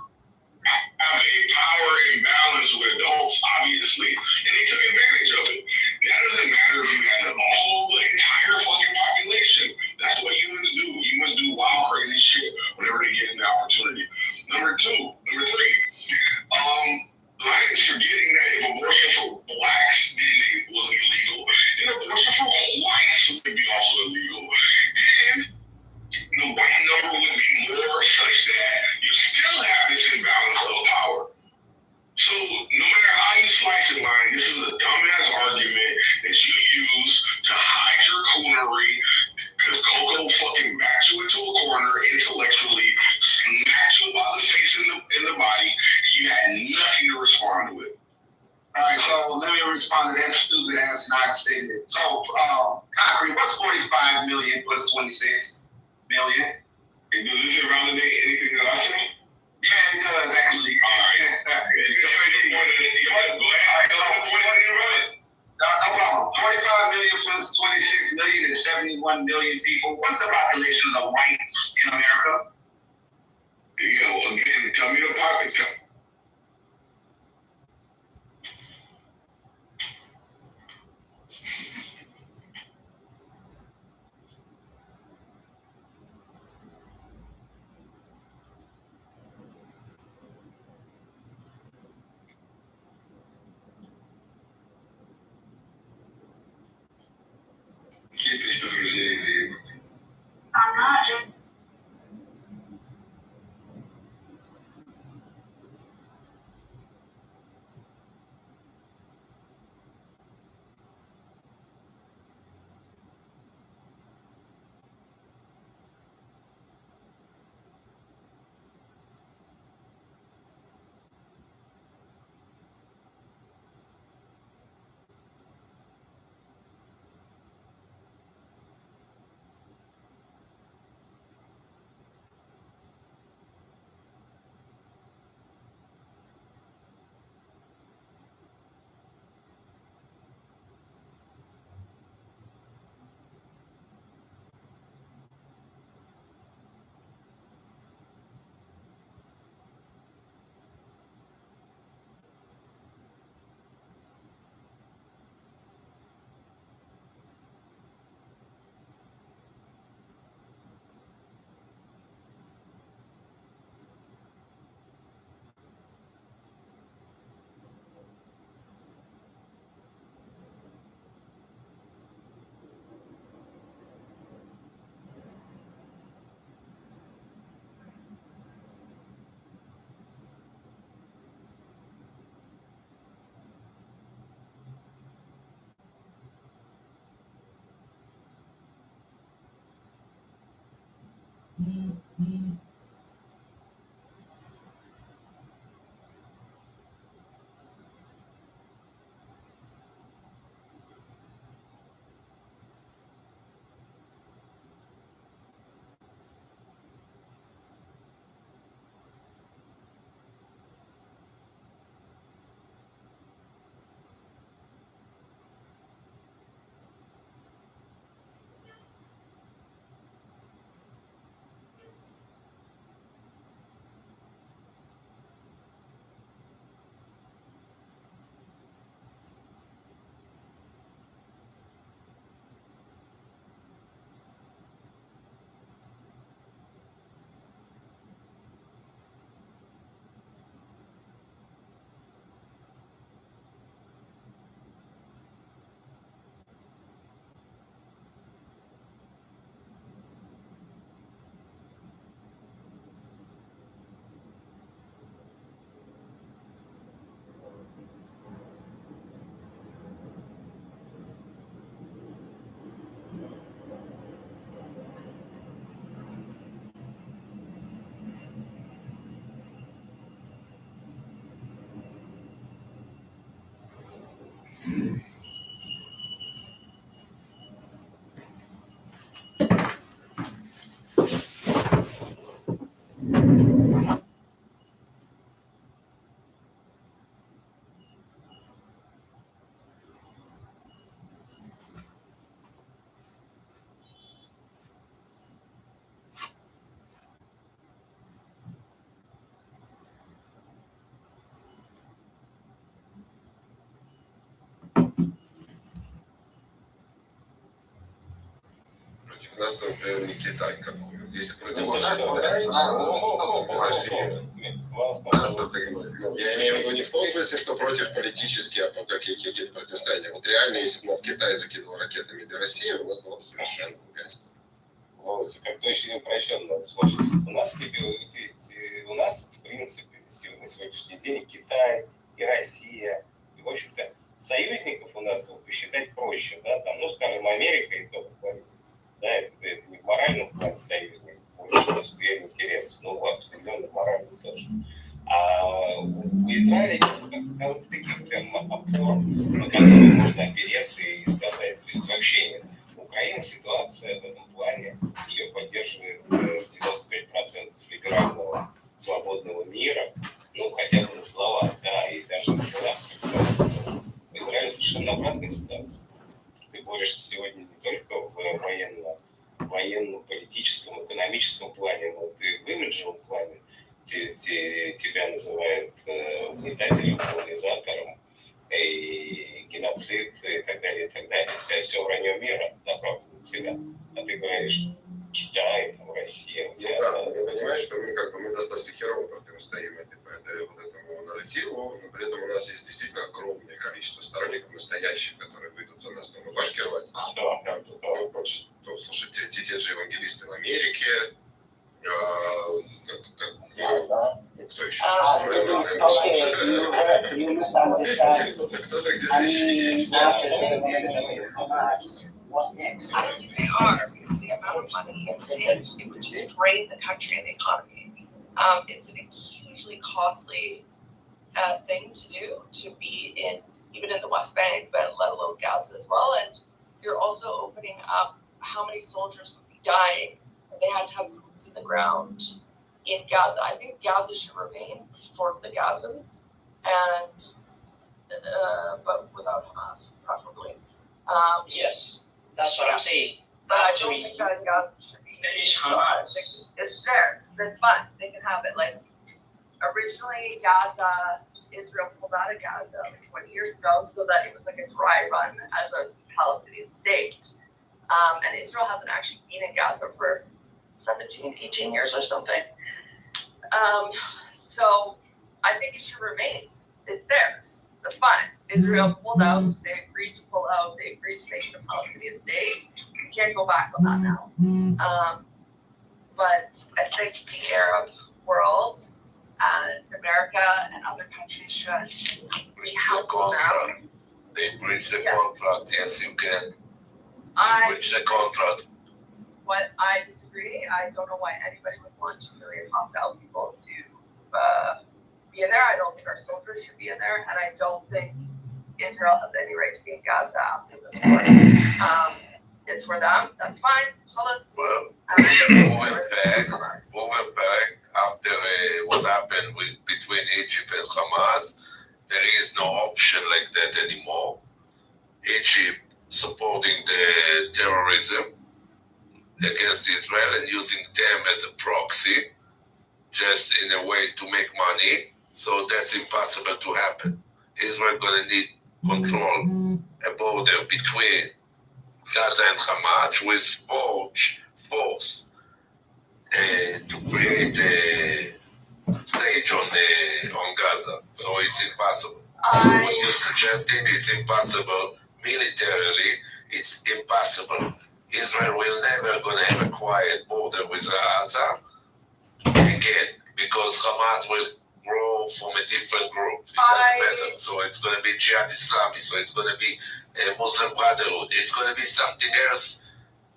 have a power imbalance with adults, obviously, and they took advantage of it. That doesn't matter if you had the entire fucking population. That's what humans do. Humans do wild, crazy shit whenever they get an opportunity. Number three, Lions forgetting that if abortion for blacks was illegal, then abortion for whites would be also illegal. And the white number would be more such that you still have this imbalance of power. So no matter how you slice it, Lion, this is a dumbass argument that you use to hide your coonery because Coco fucking backed you into a corner intellectually, smacked you about the face in the body, and you had nothing to respond with. All right, so let me respond to that stupid ass non-statement. So, Concrete, what's 45 million plus 26 million? And does this validate anything that I said? Yeah, it does actually. All right. No problem. 45 million plus 26 million is 71 million people. What's the population of whites in America? Again, tell me the нас, например, не Китай какой-нибудь. Если против я имею в виду не в том смысле, что против политически, а по какие-то противостояния. Вот реально, если бы нас Китай закидывал ракетами для России, у нас было бы совершенно другая история. Ну, как-то очень упрощенно надо смотреть. У нас, в принципе, на сегодняшний день Китай и Россия, и, в общем-то, союзников у нас посчитать проще, да, там, ну, скажем, Америка и то, да, это не в моральном плане союзник, больше сфере интересов, ну, определенно морально тоже. А у Израиля нет таких прям опор, на которые можно опереться и сказать, то есть вообще нет. Украина ситуация в этом плане, ее поддерживает 95% либерального свободного мира, ну, хотя бы на словах, да, и даже на словах. В Израиле совершенно обратная ситуация. Ты борешься сегодня не только в военном, политическом, экономическом плане, но и в имиджевом плане. Тебя называют угнетателем, колонизатором, и геноцид, и так далее, и так далее. Все вранье мира направлено на тебя. А ты говоришь, Китай, там, Россия, у тебя... Да, ты понимаешь, что мы достаточно херово противостоим этому нарративу, но при этом у нас есть действительно огромное количество сторонников настоящих, которые выйдут за нас на рубашке рвать. Ну, слушайте, те же евангелисты в Америке, кто еще? Кто-то где-то есть. I don't think they are, because the amount of money it would take, it would just drain the country and the economy. It's a hugely costly thing to do, to be even in the West Bank, but let alone Gaza as well. And you're also opening up how many soldiers would be dying if they had to have boots in the ground in Gaza. I think Gaza should remain for the Gazans, and but without Hamas, preferably. Yes, that's what I'm saying. But I don't think that Gaza should be. Hamas. It's theirs. That's fine. They can have it. Like, originally, Gaza, Israel pulled out of Gaza like 20 years ago, so that it was like a dry run as a Palestinian state. And Israel hasn't actually been in Gaza for 17, 18 years or something. So I think it should remain. It's theirs. That's fine. Israel pulled out. They agreed to pull out. They agreed to make it a Palestinian state. You can't go back on that now. But I think the Arab world and America and other countries should be helping them. They breach the contract. Yes, you can. Breach the contract. What I disagree. I don't know why anybody would want 2 million hostile people to be in there. I don't think our soldiers should be in there, and I don't think Israel has any right to be in Gaza after this war. It's for them. That's fine. Well, moving back after what happened between Egypt and Hamas, there is no option like that anymore. Egypt supporting the terrorism against Israel and using them as a proxy, just in a way to make money. So that's impossible to happen. Israel gonna need control a border between Gaza and Hamas with force to create a siege on Gaza. So it's impossible. What you're suggesting is impossible militarily. It's impossible. Israel will never gonna have a quiet border with Gaza again, because Hamas will grow from a different group. It doesn't matter. So it's gonna be Jihad Islami. So it's gonna be a Muslim Brotherhood. It's gonna be something else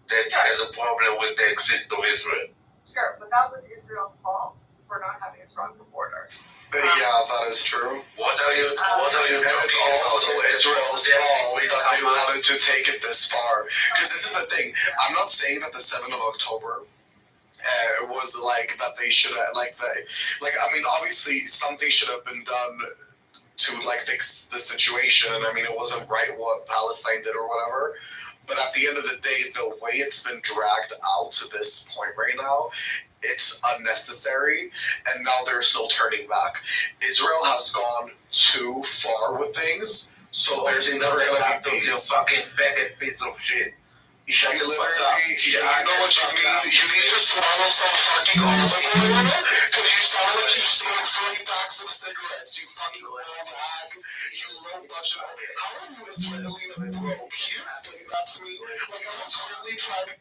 that has a problem with the existence of Israel. Sure, but that was Israel's fault for not having a stronger border. Yeah, that is true. What are you And it's also Israel's fault that they wanted to take it this far. Because this is the thing. I'm not saying that the 7th of October was like that they should have, I mean, obviously something should have been done to fix the situation. I mean, it wasn't right what Palestine did or whatever. But at the end of the day, the way it's been dragged out to this point right now, it's unnecessary, and now there's no turning back. Israel has gone too far with things, so there's never going to be peace. You fucking faggot piece of shit. Yeah, you literally, I know what you mean. You need to swallow some fucking olive oil, because you sound like you smoked 3 packs of cigarettes. You fucking old hag. You low budget. How are you Israeli and broke? Can you explain that to me? Like, I was really trying to.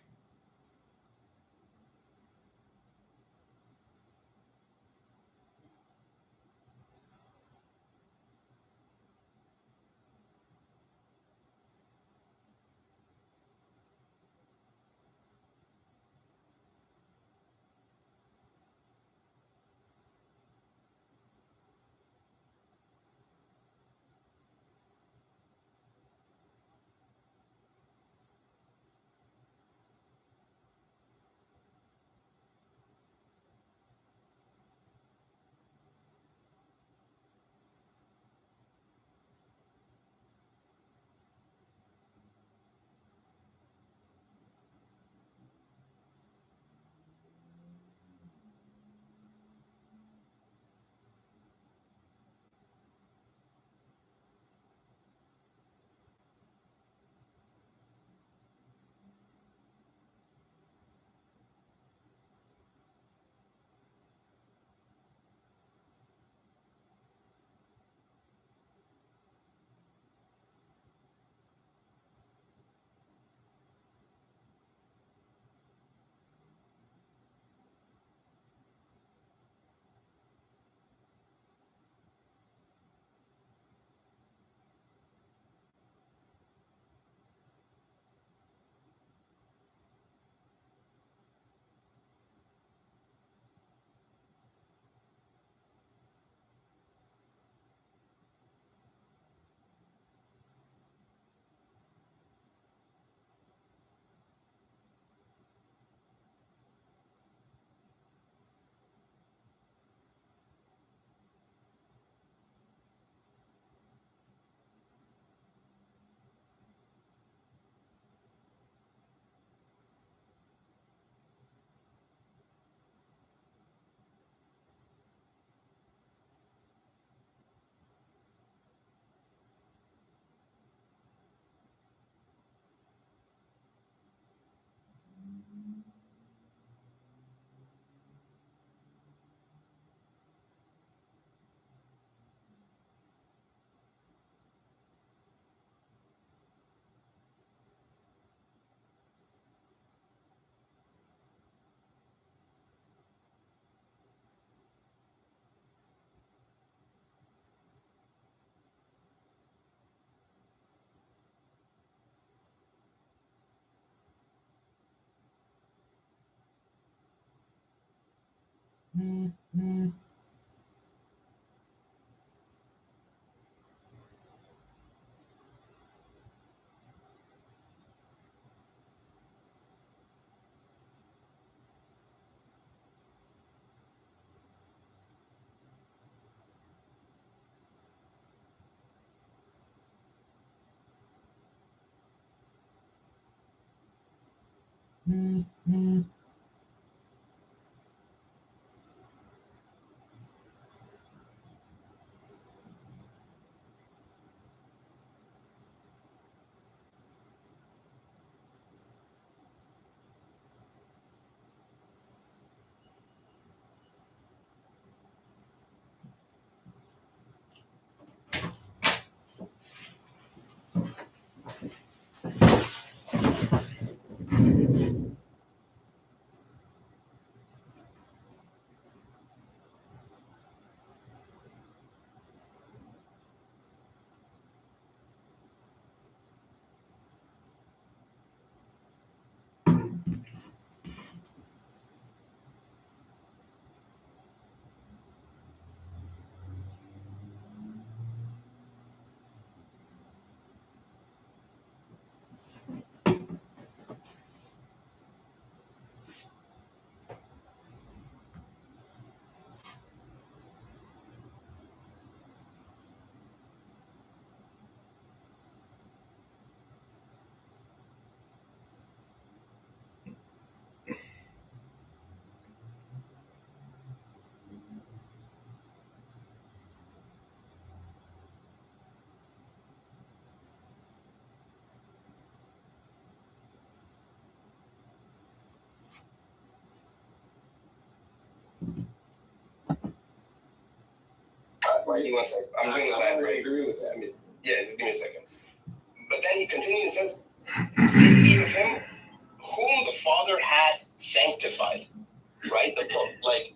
Right? One second. I'm just gonna land, right? Agree with that. Yeah, just give me a second. But then he continues and says, "Say ye of him whom the Father had sanctified." Right? Like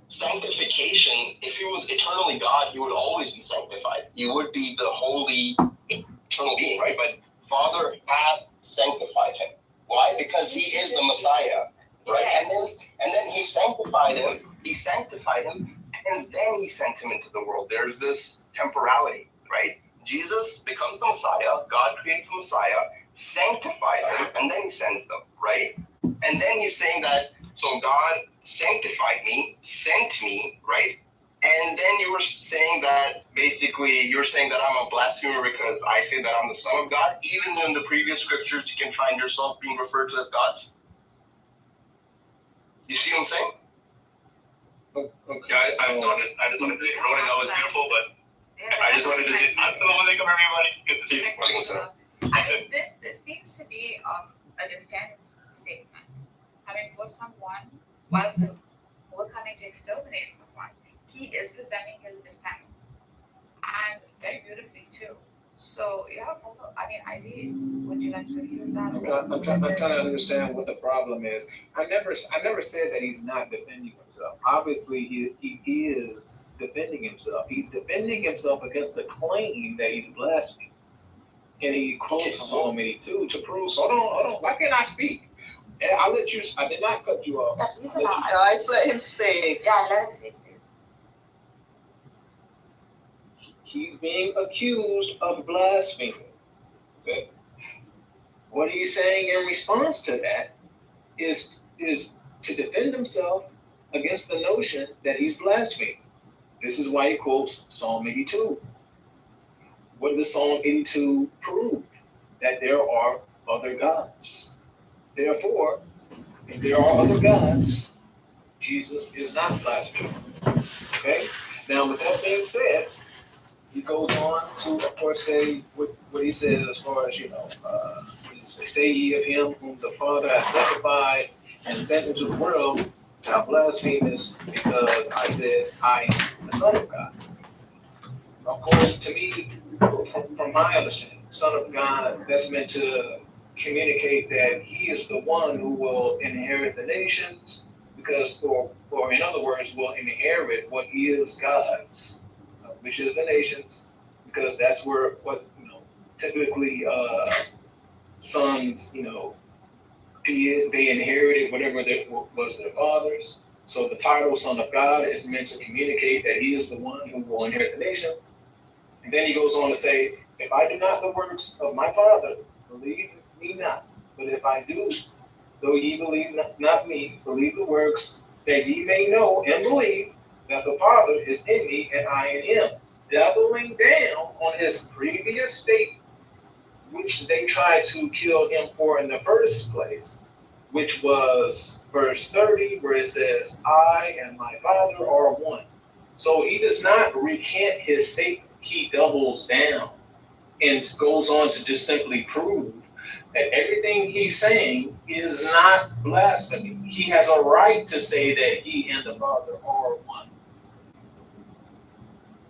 sanctification. If he was eternally God, he would always be sanctified. He would be the holy eternal being, right? But Father has sanctified him. Why? Because he is the Messiah, right? And then he sanctified him. He sanctified him, and then he sent him into the world. There's this temporality, right? Jesus becomes the Messiah. God creates the Messiah, sanctifies him, and then he sends them, right? And then he's saying that, so God sanctified me, sent me, right? And then you were saying that, basically, you're saying that I'm a blasphemer because I say that I'm the Son of God, even though in the previous scriptures you can find yourself being referred to as gods. You see what I'm saying? Okay. Yeah, I just wanted to, Ronan, that was beautiful, but I just wanted to say, Assalamu alaikum, everybody. Good to see you. This seems to be a defense statement. I mean, for someone, whilst we're coming to exterminate someone, he is presenting his defense, and very beautifully too. So yeah, I mean, Isaiah, would you like to refute that? I'm trying to understand what the problem is. I never said that he's not defending himself. Obviously, he is defending himself. He's defending himself against the claim that he's blaspheming. And he quotes Psalm 82 to prove. Hold on. Why can't I speak? And I'll let you. I did not cut you off. Guys, let him speak. Yeah, let him speak, please. He's being accused of blaspheming. Okay? What he's saying in response to that is to defend himself against the notion that he's blaspheming. This is why he quotes Psalm 82. What does Psalm 82 prove? That there are other gods. Therefore, if there are other gods, Jesus is not blaspheming. Okay? Now, with that being said, he goes on to, of course, say what he says as far as, say ye of him whom the Father hath sanctified and sent into the world, thou blasphemest, because I said, I am the Son of God. Of course, to me, from my understanding, Son of God, that's meant to communicate that he is the one who will inherit the nations, because, or in other words, will inherit what is God's, which is the nations, because that's where typically sons, they inherited whatever was their fathers. So the title Son of God is meant to communicate that he is the one who will inherit the nations. And then he goes on to say, if I do not the works of my Father, believe me not. But if I do, though ye believe not me, believe the works, that ye may know and believe that the Father is in me and I in him. Doubling down on his previous statement, which they tried to kill him for in the first place, which was verse 30, where it says, I and my Father are one. So he does not recant his statement. He doubles down and goes on to just simply prove that everything he's saying is not blasphemy. He has a right to say that he and the Father are one.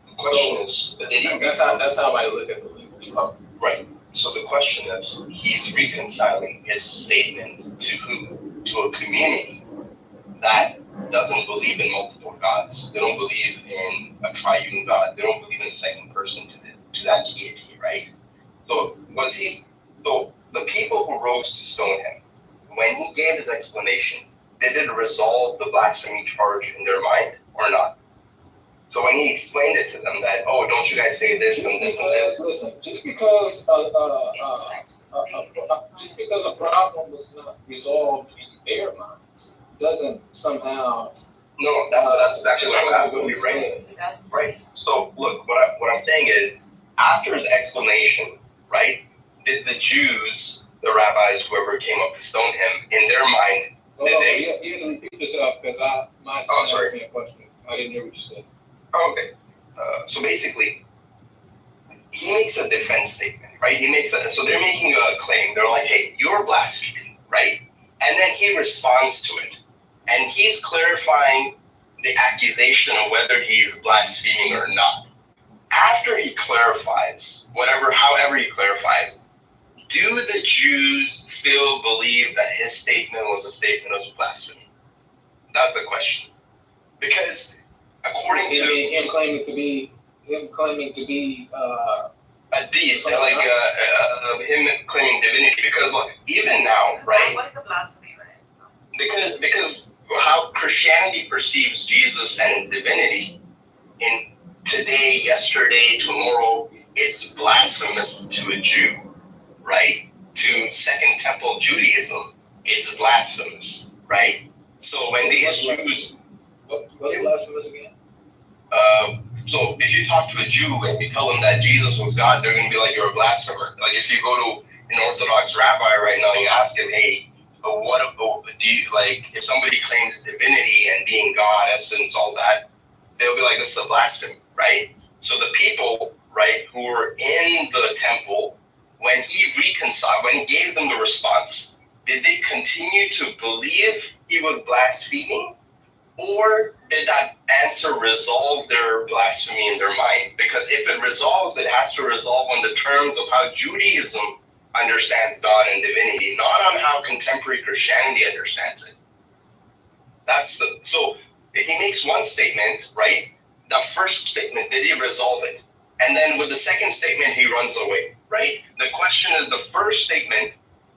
The question is, that's how I look at the language. Right. So the question is, he's reconciling his statement to who? To a community that doesn't believe in multiple gods. They don't believe in a triune God. They don't believe in a second person to that deity, right? So the people who rose to stone him, when he gave his explanation, did it resolve the blasphemy charge in their mind or not? So when he explained it to them that, oh, don't you guys say this and this and this? Listen, just because a problem was not resolved in their minds doesn't somehow. No, that's exactly what I'm absolutely right. Right. So look, what I'm saying is, after his explanation, right, did the Jews, the rabbis, whoever came up to stone him, in their mind, did they? You can repeat this up because my son asked me a question. I didn't hear what you said. Oh, okay. So basically, he makes a defense statement, right? So they're making a claim. They're like, hey, you're blaspheming, right? And then he responds to it. And he's clarifying the accusation of whether he's blaspheming or not. after he clarifies, however he clarifies, do the Jews still believe that his statement was a statement of blasphemy? That's the question. Because according to him claiming to be a deity, like him claiming divinity, because like, even now, right? What's the blasphemy, right? Because how Christianity perceives Jesus and divinity in today, yesterday, tomorrow, it's blasphemous to a Jew, right? To Second Temple Judaism, it's blasphemous, right? So when these Jews, what's blasphemous again? So if you talk to a Jew and you tell them that Jesus was God, they're gonna be like, you're a blasphemer. Like if you go to an Orthodox rabbi right now and you ask him, hey, do you like if somebody claims divinity and being God, essence, all that, they'll be like, this is a blasphemy, right? So the people, right, who were in the temple, when he gave them the response, did they continue to believe he was blaspheming? Or did that answer resolve their blasphemy in their mind? Because if it resolves, it has to resolve on the terms of how Judaism understands God and divinity, not on how contemporary Christianity understands it. So if he makes one statement, right? The first statement, did he resolve it? And then with the second statement, he runs away, right? The question is, the first statement,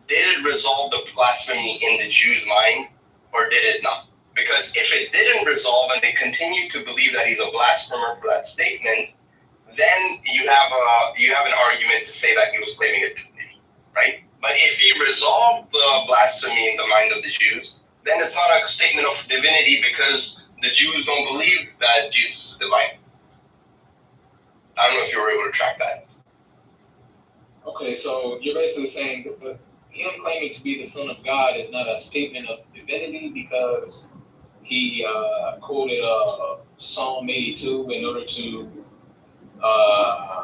did it resolve the blasphemy in the Jew's mind, or did it not? Because if it didn't resolve and they continue to believe that he's a blasphemer for that statement, then you have an argument to say that he was claiming a divinity, right? But if he resolved the blasphemy in the mind of the Jews, then it's not a statement of divinity because the Jews don't believe that Jesus is divine. I don't know if you were able to track that. Okay, so you're basically saying that him claiming to be the Son of God is not a statement of divinity because he quoted Psalm 82 in order to.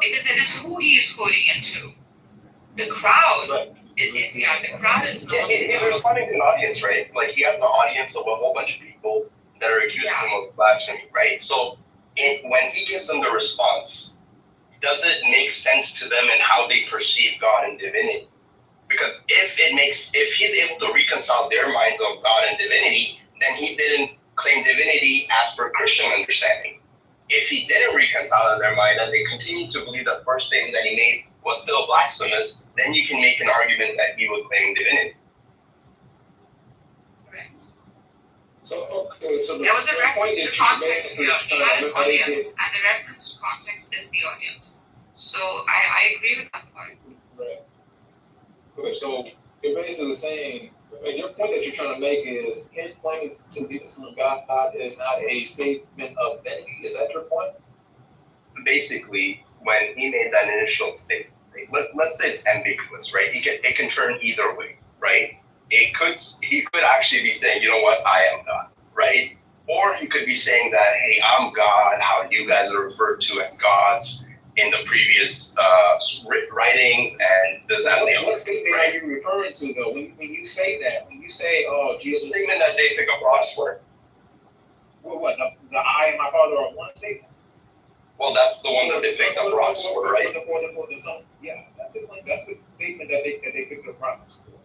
Because it is who he is quoting it to. The crowd the crowd is not. He's responding to an audience, right? Like he has an audience of a whole bunch of people that are accusing him of blasphemy, right? So when he gives them the response, does it make sense to them in how they perceive God and divinity? Because if he's able to reconcile their minds of God and divinity, then he didn't claim divinity as per Christian understanding. If he didn't reconcile in their mind and they continue to believe the first statement that he made was still blasphemous, then you can make an argument that he was claiming divinity. Correct. So there was a reference to context here. He had an audience, and the reference to context is the audience. So I agree with that point. Right. Okay, so you're basically saying, your point that you're trying to make is his claiming to be the Son of God is not a statement of divinity. Is that your point? Basically, when he made that initial statement, let's say it's ambiguous, right? It can turn either way, right? He could actually be saying, you know what, I am God, right? Or he could be saying that, hey, I'm God, how you guys are referred to as gods in the previous writings, and does that mean what statement are you referring to though? When you say that, when you say, oh, Jesus, the statement that they pick up rocks for. Well, what? The I and my Father are one statement. Well, that's the one that they picked up rocks for, right? Yeah, that's the statement that they picked up rocks for.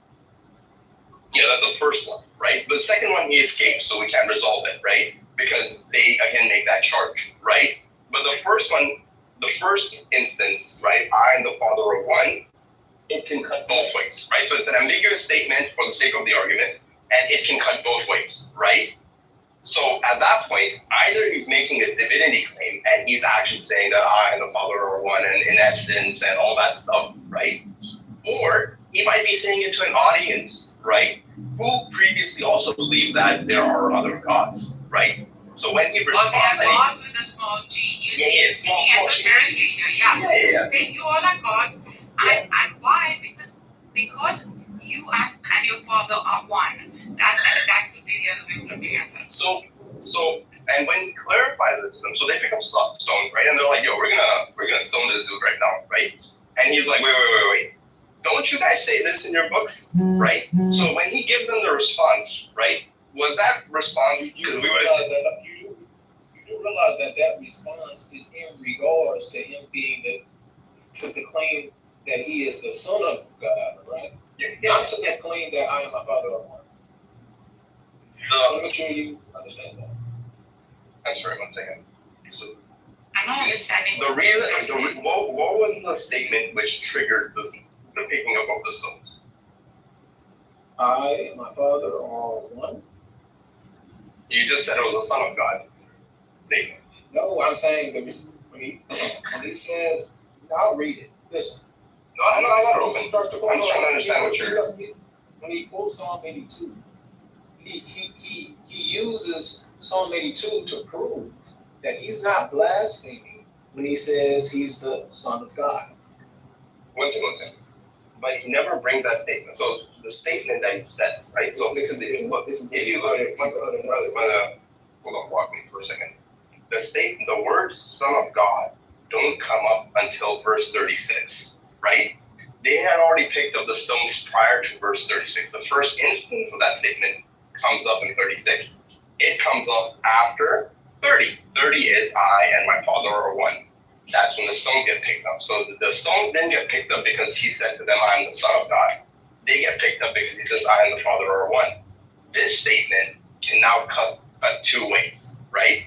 Yeah, that's the first one, right? But the second one, he escapes, so we can't resolve it, right? Because they, again, make that charge, right? But the first one, the first instance, right, I and the Father are one, it can cut both ways, right? So it's an ambiguous statement for the sake of the argument, and it can cut both ways, right? So at that point, either he's making a divinity claim, and he's actually saying that I and the Father are one, and in essence, and all that stuff, right? Or he might be saying it to an audience, right, who previously also believed that there are other gods, right? So when he responds, they are gods with a small g. Small esoterically here. Yeah. Saying you all are gods, and why? Because you and your Father are one. That could be the other way of looking at that. So, and when he clarifies it to them, so they pick up stone, right, and they're like, "Yo, we're gonna stone this dude right now, right?" And he's like, "Wait. Don't you guys say this in your books, right?" So when he gives them the response, right, was that response because we would have said realize that that response is in regards to him being to the claim that he is the Son of God, right? Not to the claim that I am my Father of one. Let me make sure you understand that. I'm sorry, 1 second. So I'm not understanding. the reason, what was the statement which triggered the picking up of the stones? I and my Father are one. You just said it was the Son of God statement. No, I'm saying that when he says, I'll read it. Listen. No, I got it open. I'm just trying to understand what you're. When he quotes Psalm 82, he uses Psalm 82 to prove that he's not blaspheming when he says he's the Son of God. One second. But he never brings that statement. So the statement that he says, right? So because if you look, hold on, walk me for a second. The words Son of God don't come up until verse 36, right? They had already picked up the stones prior to verse 36. The first instance of that statement comes up in 36. It comes up after 30. 30 is I and my Father are one. That's when the stones get picked up. So the stones didn't get picked up because he said to them, I am the Son of God. They get picked up because he says, I and the Father are one. This statement can now cut 2 ways, right?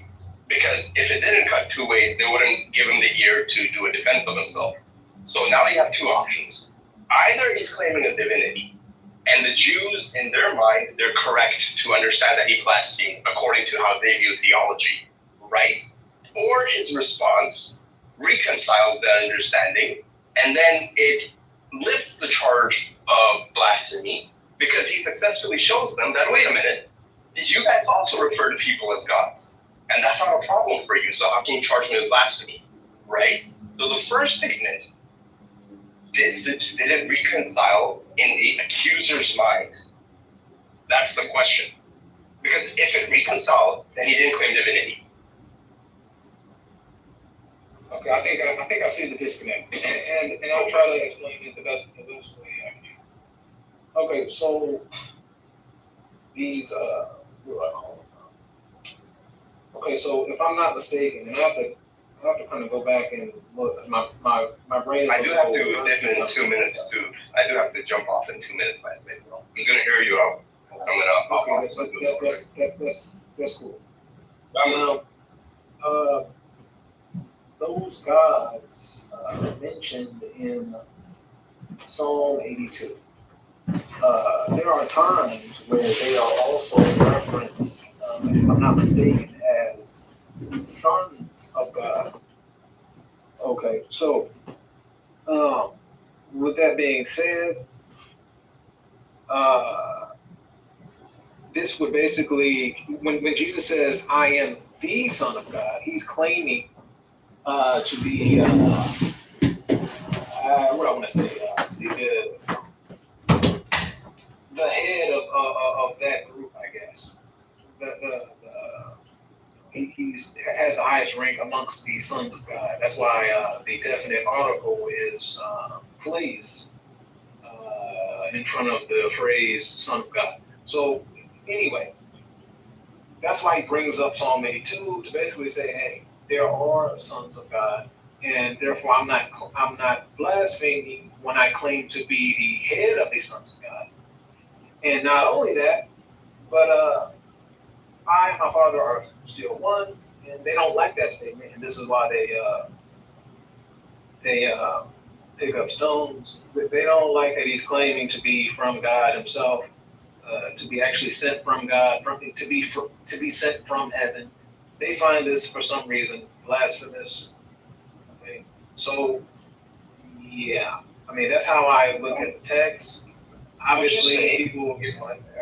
Because if it didn't cut 2 ways, they wouldn't give him the ear to do a defense of himself. So now you have 2 options. Either he's claiming a divinity, and the Jews, in their mind, they're correct to understand that he blasphemed according to how they view theology, right? Or his response reconciles that understanding, and then it lifts the charge of blasphemy because he successfully shows them that, wait a minute, you guys also refer to people as gods, and that's not a problem for you, so how can you charge me with blasphemy, right? So the first statement, did it reconcile in the accuser's mind? That's the question. Because if it reconciled, then he didn't claim divinity. Okay, I think I see the disconnect, and I'll try to explain it the best way I can. Okay, so these what do I call them? Okay, so if I'm not mistaken, and I have to kind of go back and look. My brain. I do have to dip in 2 minutes too. I do have to jump off in 2 minutes, by the way. So I'm gonna hear you out. Okay, that's cool. Those gods mentioned in Psalm 82. There are times where they are also referenced, if I'm not mistaken, as sons of God. Okay, so with that being said, this would basically, when Jesus says, I am the Son of God, he's claiming to be, what do I want to say, the head of that group, I guess. He has the highest rank amongst the sons of God. That's why the definite article is placed in front of the phrase Son of God. So anyway, that's why he brings up Psalm 82 to basically say, hey, there are sons of God, and therefore I'm not blaspheming when I claim to be the head of the sons of God. And not only that, but I and my Father are still one, and they don't like that statement, and this is why they pick up stones. They don't like that he's claiming to be from God himself, to be actually sent from God, to be sent from heaven. They find this for some reason blasphemous. Okay, so yeah, I mean that's how I look at the text. Obviously, people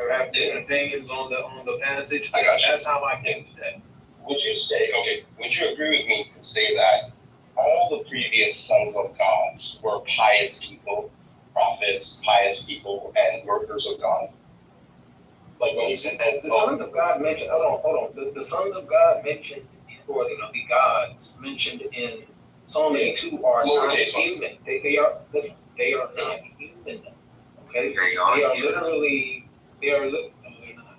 have different opinions on the passage. I got you. That's how I came to text. Would you agree with me to say that all the previous sons of gods were pious people, prophets, pious people, and workers of God? Like when he said the sons of God mentioned, hold on. The sons of God mentioned, or the gods mentioned in Psalm 82 are not human. They are not human. Okay, they are literally. No, they're not.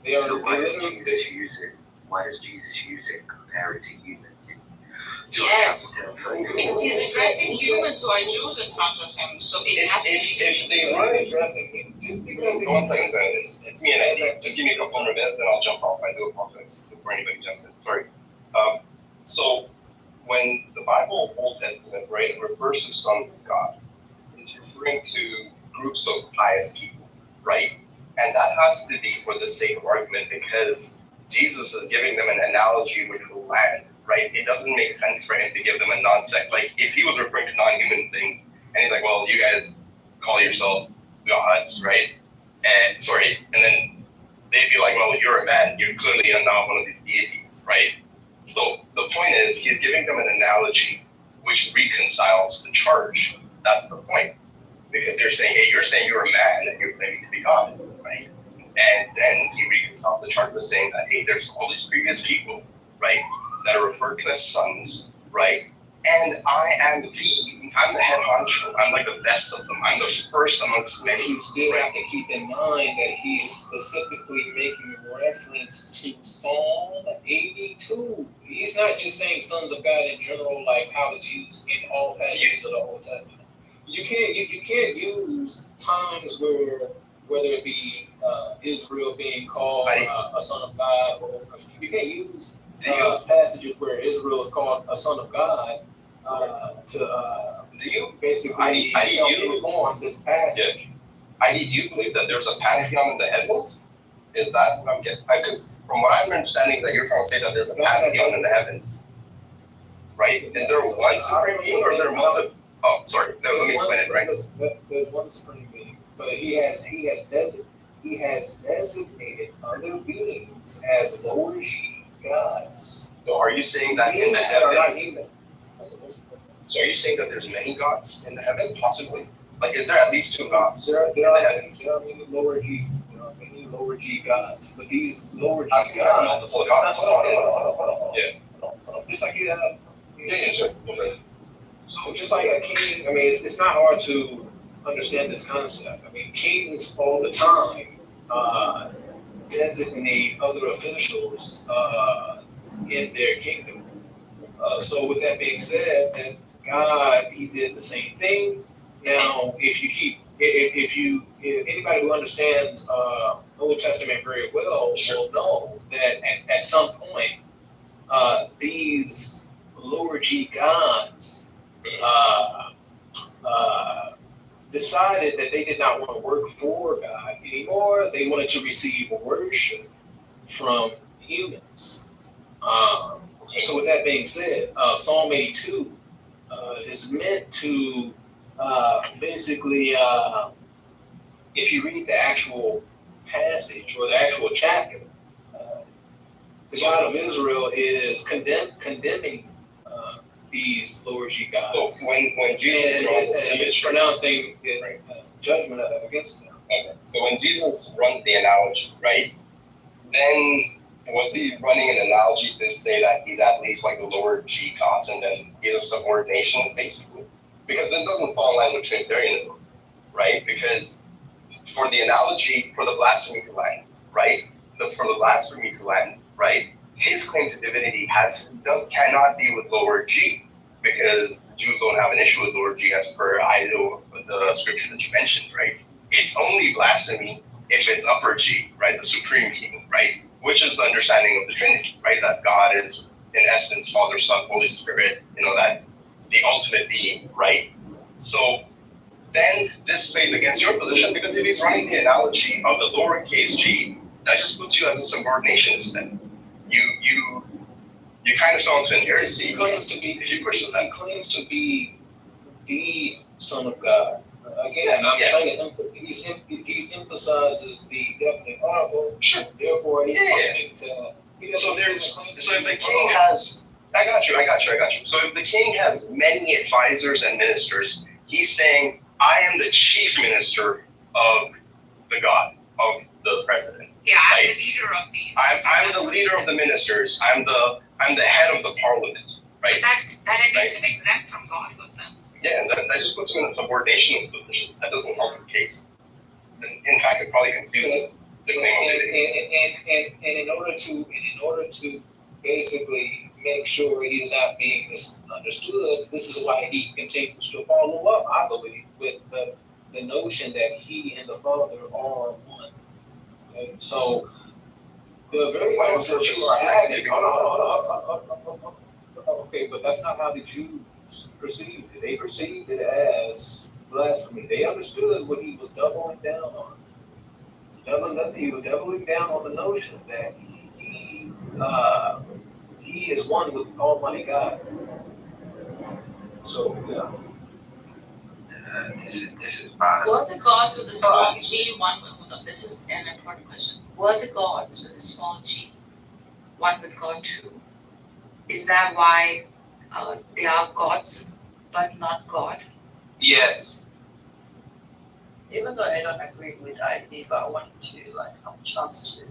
They are. So why does Jesus use it? Why does Jesus use it compared to humans. Yes, because he's addressing humans who are Jews in front of him, so it has to be. If they were addressing him, just because. 1 second, it's me and Eddie. Just give me a couple more minutes, then I'll jump off. I do apologize before anybody jumps in. Sorry. So when the Bible Old Testament, right, refers to sons of God, it's referring to groups of pious people, right? And that has to be for the sake of argument because Jesus is giving them an analogy with the land, right? It doesn't make sense for him to give them a non-sect. Like, if he was referring to non-human things, and he's like, well, you guys call yourself gods, right? And then they'd be like, well, you're a man. You're clearly not one of these deities, right? So the point is, he's giving them an analogy which reconciles the charge. That's the point. Because they're saying, hey, you're saying you're a man and you're claiming to be God, right? And then he reconciled the charge by saying that, hey, there's all these previous people, right, that are referred to as sons, right? And I'm the head honcho. I'm like the best of them. I'm the first amongst many. You still have to keep in mind that he is specifically making reference to Psalm 82. He's not just saying sons of God in general, like how it's used in all passages of the Old Testament. You can't use times whether it be Israel being called a son of God, or you can't use passages where Israel is called a son of God to basically inform this passage. Do you believe that there's a pantheon in the heavens? Is that what I'm getting? Because from what I'm understanding, that you're trying to say that there's a pantheon in the heavens, right? Is there one supreme being, or is there multiple? Oh, sorry. No, let me explain it, right? There's one supreme being, but he has designated other beings as lower G gods. So are you saying that in the Beings that are not heavens? human. So are you saying that there's many gods in the heaven, possibly? Like, is there at least 2 gods There in the are heavens? many lower G. Many lower G gods, but these lower G There are gods. multiple gods. Hold on. Yeah. Just like you have. Yeah, sure. Okay. So just like a king, I mean, it's not hard to understand this concept. I mean, kings all the time designate other officials in their kingdom. So with that being said, that God, he did the same thing. Now, if anybody who understands Old Testament very well will know that at some point, these lower G gods decided that they did not want to work for God anymore. They wanted to receive worship from humans. So with that being said, Psalm 82 is meant to basically, if you read the actual passage or the actual chapter, the God of Israel is condemning these lower G gods. So when Jesus is pronouncing judgment against them. Okay. So when Jesus runs the analogy, right, then was he running an analogy to say that he's at least like the lower G gods and then he's a subordinationist, basically? Because this doesn't fall in line with Trinitarianism, right? Because for the analogy, for the blasphemy to land, right? For the blasphemy to land, right? His claim to divinity cannot be with lower G, because Jews don't have an issue with lower G as per the scripture that you mentioned, right? It's only blasphemy if it's upper G, right? The supreme being, right? Which is the understanding of the Trinity, right? That God is in essence Father, Son, Holy Spirit, that the ultimate being, right? So then this plays against your position, because if he's running the analogy of the lowercase g, that just puts you as a subordinationist then. You kind of fell into an heresy. He claims to be. If you push that. He claims to be the Son of God. Again, I'm trying to. He emphasizes the definite article. Sure. Therefore, he's claiming to. So if the king has, I got you. So if the king has many advisors and ministers, he's saying, I am the chief minister of the God, of the president. Yeah, I'm right? the leader of the. I'm the leader of the ministers. I'm the head of the parliament, right? That makes him exempt from God with them. Yeah, and that just puts him in a subordinationist position. That doesn't help the case. In fact, it probably confuses the claim of divinity. And in order to basically make sure he's not being misunderstood. This is why he continues to follow up, I believe, with the notion that he and the Father are one. Okay? So the very ones that you are having, okay, but that's not how the Jews perceived it. They perceived it as blasphemy. They understood what he was doubling down on. He was doubling down on the notion that he is one with Almighty God. So, yeah. This is bad. Were the gods with the small g one with, hold on, this is an important question. Were the gods with a small g one with God too? Is that why they are gods but not God? Yes. Even though I don't agree with ID, but I want to have a chance to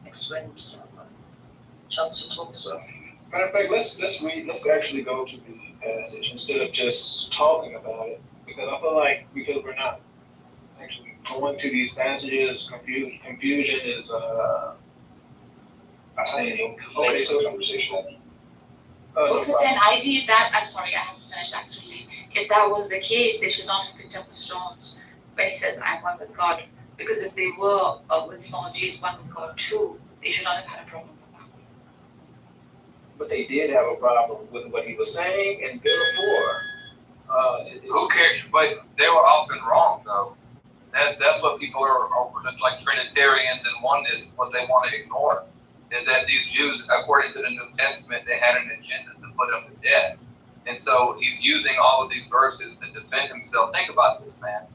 explain himself, chance to talk. So, matter of fact, let's actually go to the passage instead of just talking about it, because I feel like because we're not actually going to these passages, confusion is okay. So conversation. Okay, then ID that I'm sorry, I haven't finished actually. If that was the case, they should not have picked up the stones when he says I'm one with God, because if they were with small g's one with God too, they should not have had a problem with that. But they did have a problem with what he was saying, and therefore, who cares? But they were often wrong, though. That's what people are like Trinitarians and oneness. What they want to ignore is that these Jews, according to the New Testament, they had an agenda to put him to death, and so he's using all of these verses to defend himself. Think about this, man.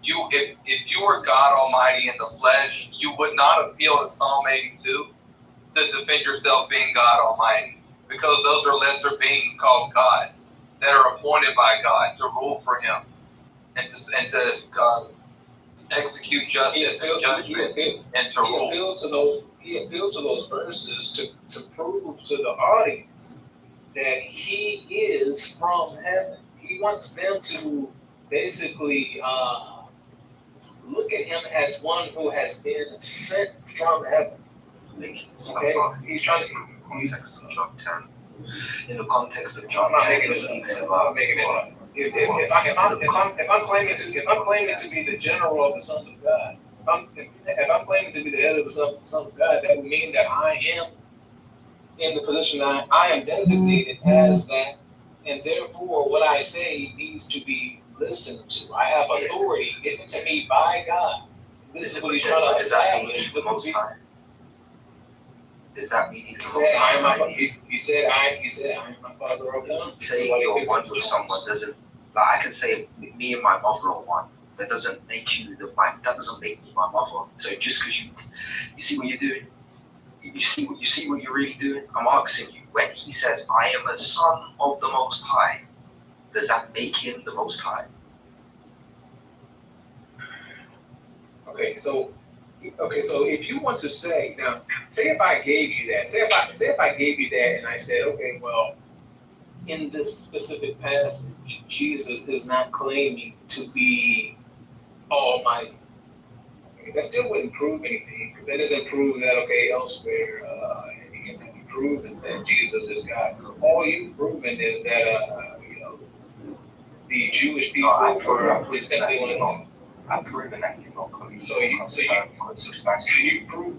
If you were God Almighty in the flesh, you would not appeal to Psalm 82 to defend yourself being God Almighty, because those are lesser beings called gods that are appointed by God to rule for Him and to execute justice and judgment and to rule. He appealed to those verses to prove to the audience that he is from heaven. He wants them to basically look at him as one who has been sent from heaven. Okay, he's trying to. In the context of John, I'm not making it up. If I'm claiming to be the general of the Son of God, if I'm claiming to be the head of the Son of God, that would mean that I am in the position that I am designated as that, and therefore what I say needs to be listened to. I have authority given to me by God. This is what he's trying to establish with the people. Does that mean he said, I am my Father of one? Saying you're one with someone doesn't, like I can say me and my mother are one. That doesn't make you that doesn't make me my mother. So just because you see what you're doing, you see what you're really doing. I'm asking you, when he says I am a son of the Most High, does that make him the Most High? Okay, so if you want to say now, say if I gave you that, and I said, okay, well, in this specific passage, Jesus is not claiming to be Almighty. Okay, that still wouldn't prove anything, because that doesn't prove that elsewhere it can be proven that Jesus is God. All you've proven is that the Jewish people simply wanted to. I've proven that he's not coming. So you prove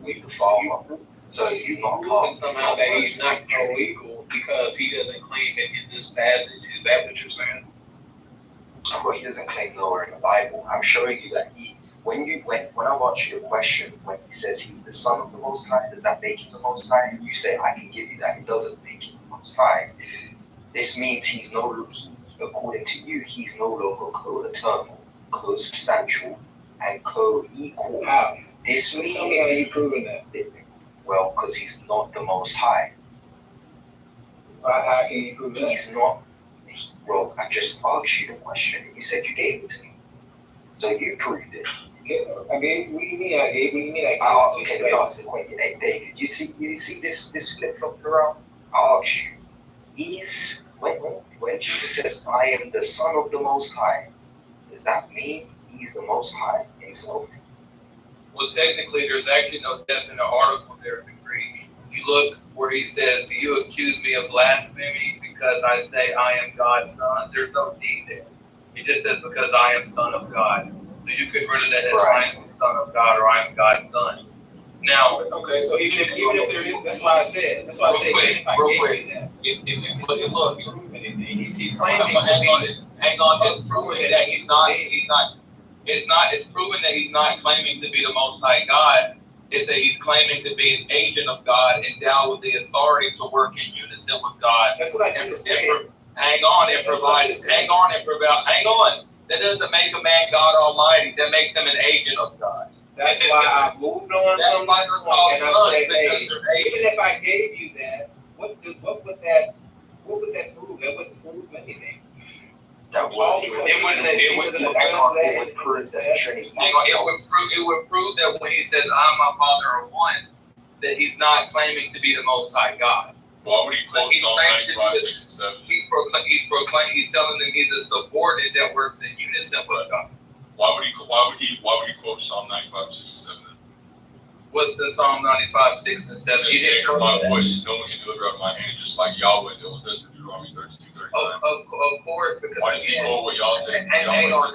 somehow that he's not co-equal because he doesn't claim it in this passage. Is that what you're saying? Well, he doesn't claim nowhere in the Bible. I'm showing you that when I ask you a question, when he says he's the Son of the Most High, does that make him the Most High? And you say I can give you that. It doesn't make him the Most High. This means according to you, he's no longer co-eternal, co-substantial, and co-equal. How? This means, tell me how you proving that. Well, because he's not the Most High. How can you prove that? He's not. Well, I just asked you the question, and you said you gave it to me. So you proved it. I gave. What do you mean? I gave. What do you mean? Okay, let me ask the question. Hey, David, you see this flip flop around? I asked you. When Jesus says, "I am the Son of the Most High," does that mean he's the Most High himself? Well, technically, there's actually no death in the article there in the Greek. If you look where he says, "Do you accuse me of blasphemy because I say I am God's son?" There's no D there. He just says, "Because I am son of God." So you could read it as I am the son of God or I am God's son. Now, okay, so even if there is, that's why I said, even if I gave you that, if you look, he's claiming hang on, it's proven that he's not, it's proven that he's not claiming to be the Most High God. It's that he's claiming to be an agent of God, endowed with the authority to work in unison with God. That's what I just said. Hang on. That doesn't make a man God Almighty. That makes him an agent of God. That's why I moved on from my point, and I said, hey, even if I gave you that, what would that prove? That wouldn't prove anything. It would prove that when he says, "I and my Father are one," that he's not claiming to be the Most High God. Why would he quote Psalm 95, 6, and 7? He's telling them he's a subordinate that works in unison with God. Why would he quote Psalm 95, 6, and 7? What's the Psalm 95, 6, and 7? You didn't hear my voice. No one can deliver out of my hand, just like Yahweh in the Old Testament, Deuteronomy 32, 39. Of course, because why does he quote what y'all think? Hang on real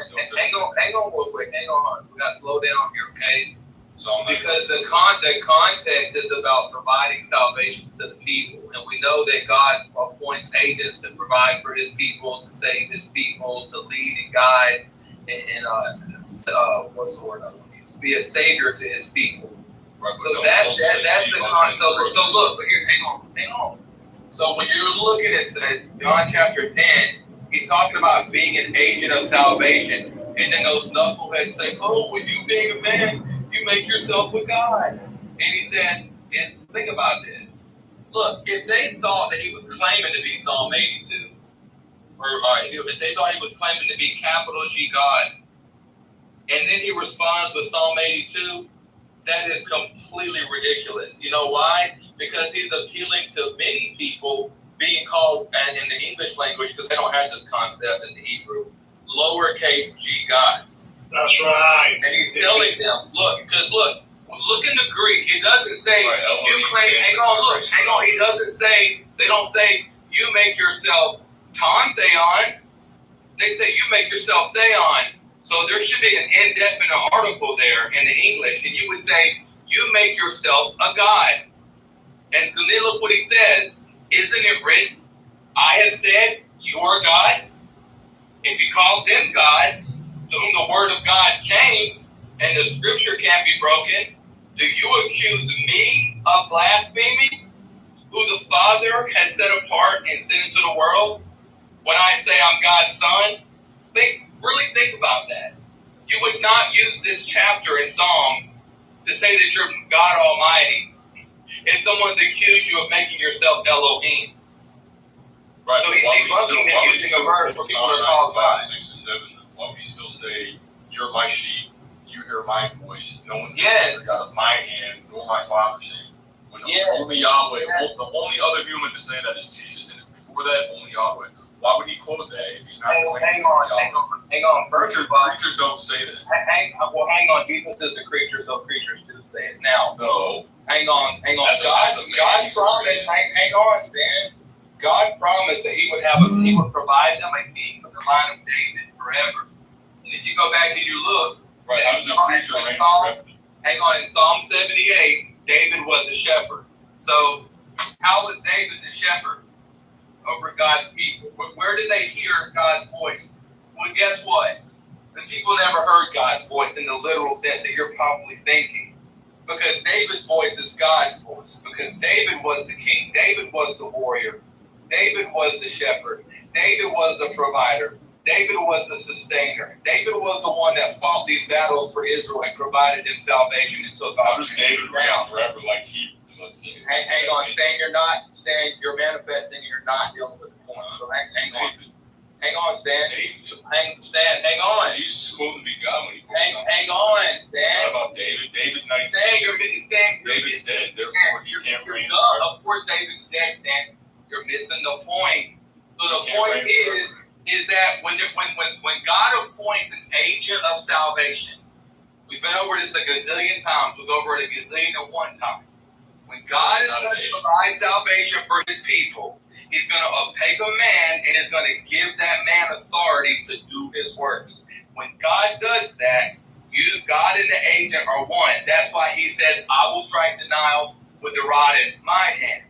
quick. Hang on. We gotta slow down here, okay? Because the context is about providing salvation to the people, and we know that God appoints agents to provide for His people, to save His people, to lead and guide, and what's the word I want to use? Be a savior to His people. Right, so that's the context. So look, but here, hang on. So when you're looking at John chapter 10, he's talking about being an agent of salvation, and then those knuckleheads say, "Oh, when you being a man, you make yourself a God." And he says, and think about this. Look, if they thought that he was claiming to be Psalm 82, or if they thought he was claiming to be capital G God, and then he responds with Psalm 82, that is completely ridiculous. You know why? Because he's appealing to many people being called, and in the English language, because they don't have this concept in the Hebrew, lowercase g gods. That's right. And he's telling them, look in the Greek. It doesn't say you claim. Hang on. He doesn't say. They don't say you make yourself Theon. They say you make yourself Theon. So there should be an indefinite article there in the English, and you would say you make yourself a god. And then look what he says. Isn't it written? I have said you are gods. If you call them gods, to whom the word of God came, and the scripture can't be broken, do you accuse me of blasphemy, who the Father has set apart and sent into the world? When I say I'm God's son, really think about that. You would not use this chapter in Psalms to say that you're God Almighty if someone's accused you of making yourself Elohim. Right. So he's debunking and using a verse for people to call God. 6 to 7. Why would he still say, "You're my sheep, you hear my voice, no one's ever got my hand, nor my Father's hand"? When only Yahweh, the only other human to say that is Jesus, and before that, only Yahweh. Why would he quote that if he's not claiming Hang on. Creatures don't say that. Hang on. Jesus is a creature, so creatures do say it. Now, no. Hang on. God promised. Hang on, Stan. God promised that He would provide them a king from the line of David forever. And if you go back and you look, right? How's the creature made forever? Hang on. In Psalm 78, David was a shepherd. So, how was David the shepherd over God's people? Where did they hear God's voice? Well, guess what? The people never heard God's voice in the literal sense that you're probably thinking. Because David's voice is God's voice. Because David was the king. David was the warrior. David was the shepherd. David was the provider. David was the sustainer. David was the one that fought these battles for Israel and provided them salvation and took off. How does David reign forever like he? Hang on, Stan, you're manifesting and you're not dealing with the point. So hang on. Hang on, Stan. Hang on. Jesus is going to be God when he comes. Hang on, Stan. It's not about David. David's not even Stan, David's dead, therefore he can't reign. Of course David's dead, Stan. You're missing the point. So the point is that when God appoints an agent of salvation, we've been over this a gazillion times, we'll go over it a gazillion and one time. When God is going to provide salvation for his people, he's going to take a man and is going to give that man authority to do his works. When God does that, God and the agent are one. That's why he said, I will strike the Nile with the rod in my hand.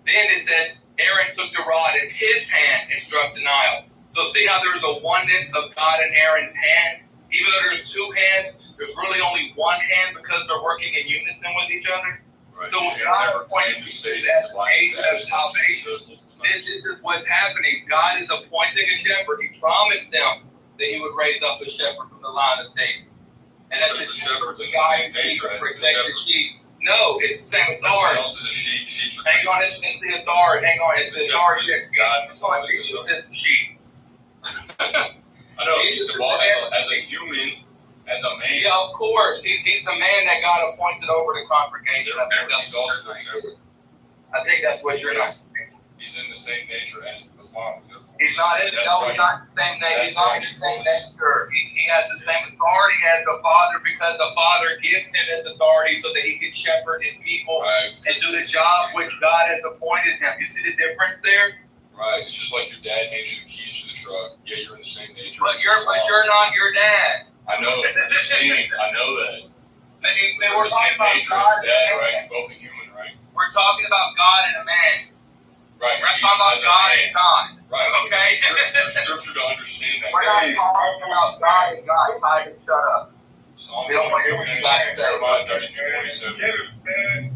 Then it said, Aaron took the rod in his hand and struck the Nile. So see how there's a oneness of God and Aaron's hand? Even though there's two hands, there's really only one hand because they're working in unison with each other. Right. So when God appointed you as agent of salvation, this is what's happening. God is appointing a shepherd. He promised them that he would raise up a shepherd from the line of David. And that the shepherd's a guy who protects the sheep. No, it's the same authority. Hang on, it's the authority. Hang on, it's the authority that God Jesus is the sheep. I know, he's the as a human, as a man. Yeah, of course. He's the man that God appointed over the congregation. I think that's what you're not. He's in the same nature as the Father. He's not in he's not the same nature. He's not in the same nature. He has the same authority as the Father because the Father gives him his authority so that he can shepherd his people and do the job which God has appointed him. You see the difference there? Right. It's just like your dad hands you the keys to the truck. Yeah, you're in the same nature. But you're not your dad. I know. I know that. And we're talking about God and dad, right? You're both a human, right? We're talking about God and a man. Right. We're not talking about God and God. Right. Okay. There's scripture to understand that. We're not talking about God and God. Titus, shut up. They don't want to hear what you got to say. Jeremiah 32:47.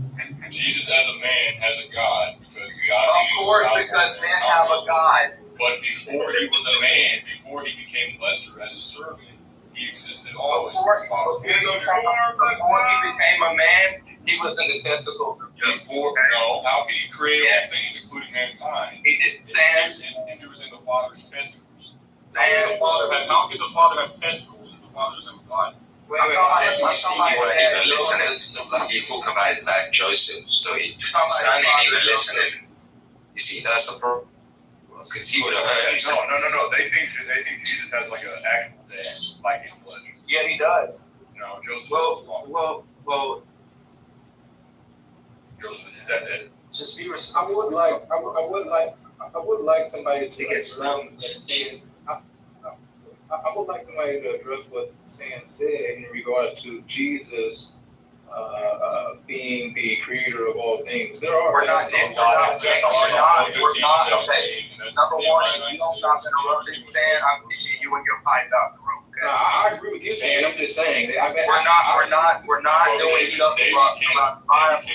Jesus as a man has a God because God. Of course, because men have a God. But before he was a man, before he became lesser as a servant, he existed always. Before he became a man, he was in the testicles of Before, no, how could he create all things, including mankind? He didn't stand. If he was in the Father's testicles. How could the Father have testicles if the Father's in the body? You see, you weren't even listening. He's talking about his dad Joseph, so he ain't even listening. You see, that's the problem. Because he would have heard you. No. They think Jesus has like an actual dad, like in flesh. Yeah, he does. No, Joseph. Well. Joseph is that. Just be responsible. I would like somebody to address what Stan. I would like somebody to address what Stan said in regards to Jesus being the creator of all things. There are. We're not. Okay. Number one, if you don't stop interrupting, Stan, I'm kicking you and your pipe out the room. Okay? I agree with you, Stan. I'm just saying. We're not doing stuff around the Bible.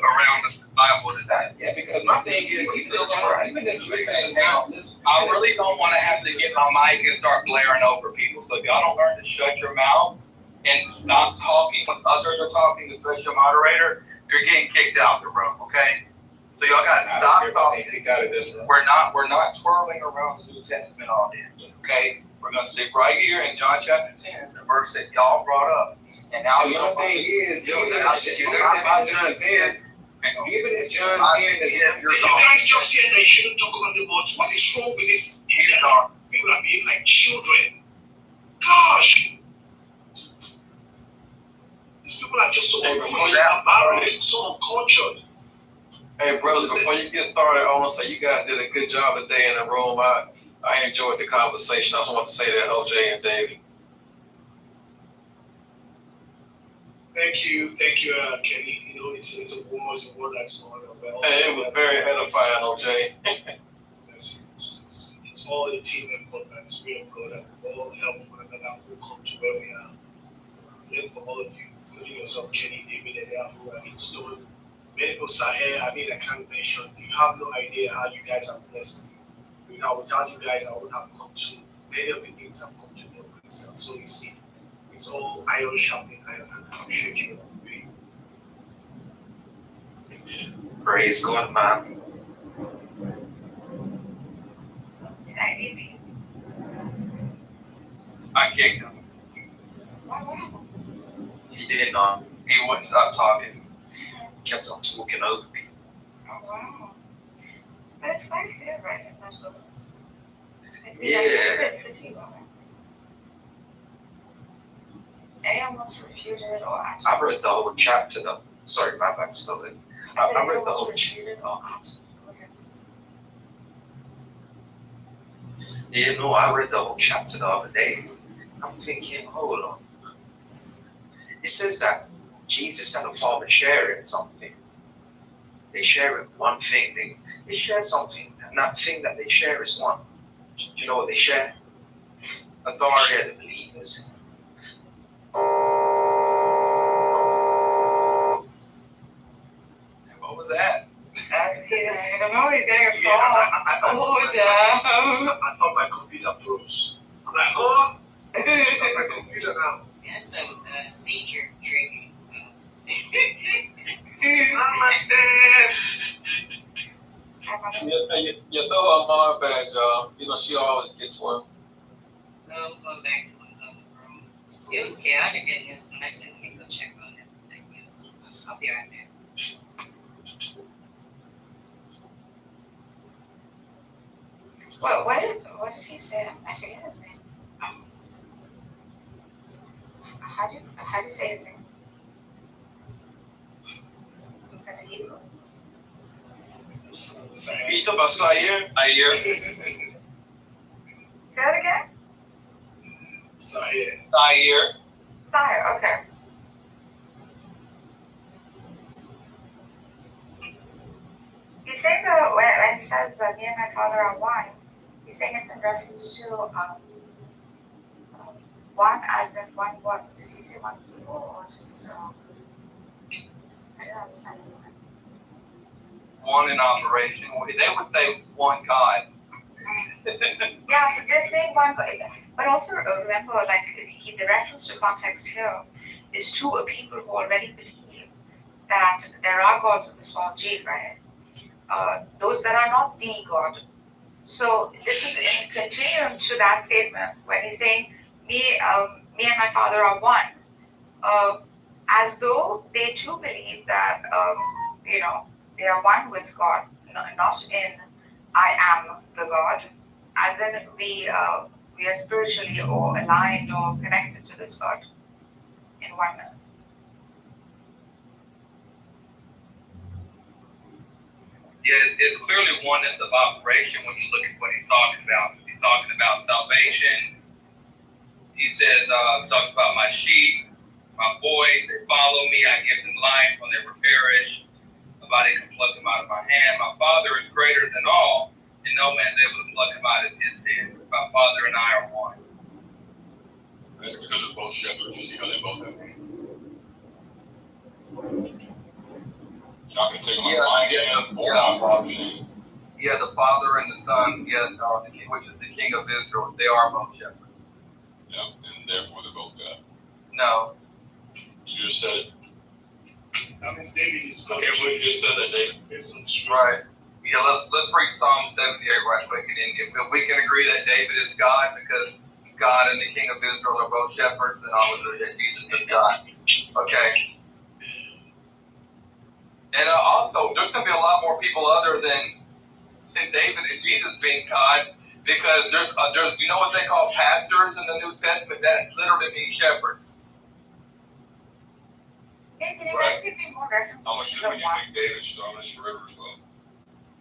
Around the Bible today. Yeah, because my thing is, he's still trying. Even if Jesus is not. I really don't want to have to get my mic and start blaring over people. So if y'all don't learn to shut your mouth and stop talking when others are talking, especially your moderator, you're getting kicked out the room. Okay? So y'all gotta stop talking. We're not twirling around the New Testament all day. Okay? We're gonna stick right here in John chapter 10, the verse that y'all brought up. And now my thing is, even in John 10, you guys just said that you shouldn't talk about the words. What is wrong with this? People are being like children. Gosh! These people are just so uncultured, so uncultured. Hey, brothers, before you get started, I want to say you guys did a good job today in the room. I enjoyed the conversation. I just want to say that, OJ and David. Thank you, Kenny. You know, it's a word that's not well. Hey, it was very edifying, OJ. It's all a team effort, man. It's real good, and we all help one another. We'll come to where we are. Learn from all of you, including yourself, Kenny, David, and Yahoo. I mean, Stone, Medical Sahel. I mean, I can't mention. You have no idea how you guys have blessed me. Now, without you guys, I would have come to many of the things I've come to know myself. So you see, it's all iron sharpening iron, and I appreciate you. Praise God, man. I kicked him. He did not. He wouldn't stop talking. Kept on talking over me. Oh, wow. But it's quite good, right? Yeah. Anyone wants to refute it or answer? I read the whole chapter though. Sorry, my bad, Sully. I read the whole refute it or answer. Yeah, no, I read the whole chapter the other day. I'm thinking, hold on. It says that Jesus and the Father sharing something. They share one thing. They share something, and that thing that they share is one. Do you know what they share? Authority. They share the believers. What was that? I don't know, he's getting a Yeah, call. I thought my computer froze. I'm like, oh, it's not my computer now. Yeah, some seizure triggering. You throw her mom back, y'all. You know, she always gets one. No, go back to another room. It was chaotic in here, so I said, okay, go check on it. I'll be right there. Well, what did he say? I forget his name. How do you say his name? In Hebrew? You talk about Sayer? Ayer? Say it again? Sayer. Fire, okay. He's saying that when he says, me and my Father are one, he's saying it's in reference to one as in one what? Does he say one people or just, I don't understand his name. One in operation. They would say one God. Yeah, so they're saying one, but also remember, like, the reference to context here is to a people who already believe that there are gods with a small g, right? Those that are not the God. So this is in continuum to that statement when he's saying, me and my Father are one, as though they too believe that, they are one with God, not in I am the God, as in we are spiritually or aligned or connected to this God in oneness. Yeah, it's clearly oneness of operation when you look at what he's talking about. He's talking about salvation. He says, he talks about my sheep, my boys, they follow me, I give them life when they were perish. Nobody can pluck them out of my hand. My Father is greater than all, and no man's able to pluck him out of his hand. My Father and I are one. That's because of both shepherds. You see how they both have them. You're not going to take them out of my hand or my Father's hand. Yeah, the Father and the Son, the King, which is the King of Israel, they are both shepherds. Yep, and therefore they're both God. No. You just said. That means David is God. Okay, well, you just said that, David. Right. Yeah, let's read Psalm 78 right quick, and if we can agree that David is God because God and the King of Israel are both shepherds, then I'll agree that Jesus is God. Okay. And also, there's going to be a lot more people other than David and Jesus being God, because there's you know what they call pastors in the New Testament? That literally means shepherds. Hey, can you guys give me more references How much to is the when you one? make David's promise forever as well?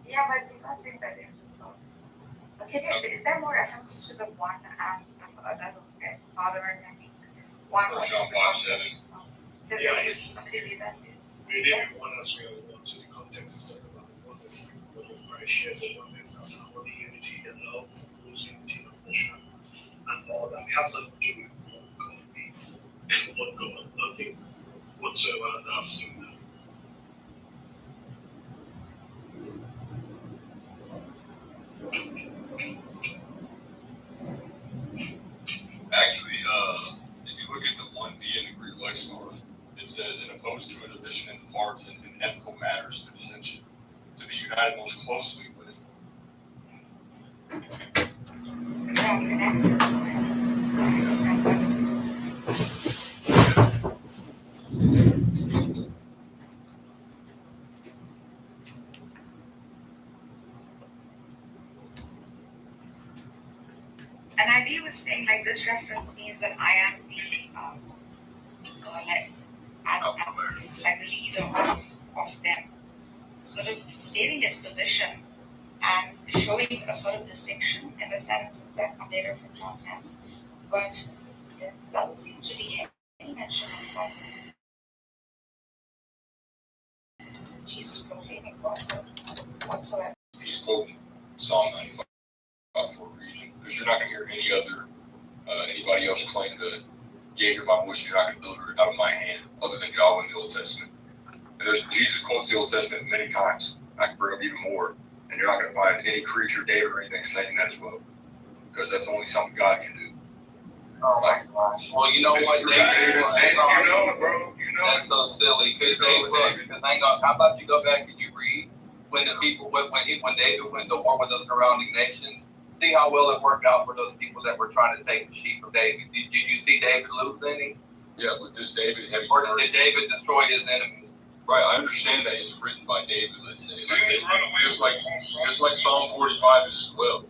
Yeah, but he's not saying that David is God. Okay, is there more references to the one and the Father and Heavenly? One. John 5:7. So Yeah, somebody read that, please. We didn't want us to go to the context is talking about the oneness, like what Christ shares the oneness, that's how the unity and love, whose unity and worship, and all that has nothing to do with what God being, what God, nothing whatsoever that has to do with that. Actually, if you look at the 1B in the Greek lexicon, it says, in opposed to a division in parts and in ethical matters to dissension, to be united most closely with. And I was saying, like, this reference means that I am like the leader of them, sort of stating his position and showing a sort of distinction in the sentences that come later from John 10. But there doesn't seem to be any mention of Jesus proclaiming Godhood whatsoever. He's quoting Psalm 95 for a reason, because you're not going to hear anybody else claim to, yeah, you're my voice, you're not going to deliver it out of my hand, other than Yahweh in the Old Testament. And Jesus quotes the Old Testament many times. I can bring up even more, and you're not going to find any creature, David, or anything saying that as well, because that's only something God can do. Oh my gosh. Well, you know what? You know it, bro. You know that's so silly. Because hang on. How about you go back and you read when the people when David went to war with the surrounding nations? See how well it worked out for those people that were trying to take the sheep of David. Did you see David lose any? Yeah, but this David had. Or did David destroy his enemies? Right, I understand that it's written by David. Let's say, just like Psalm 45 is as well.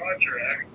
Roger, actually.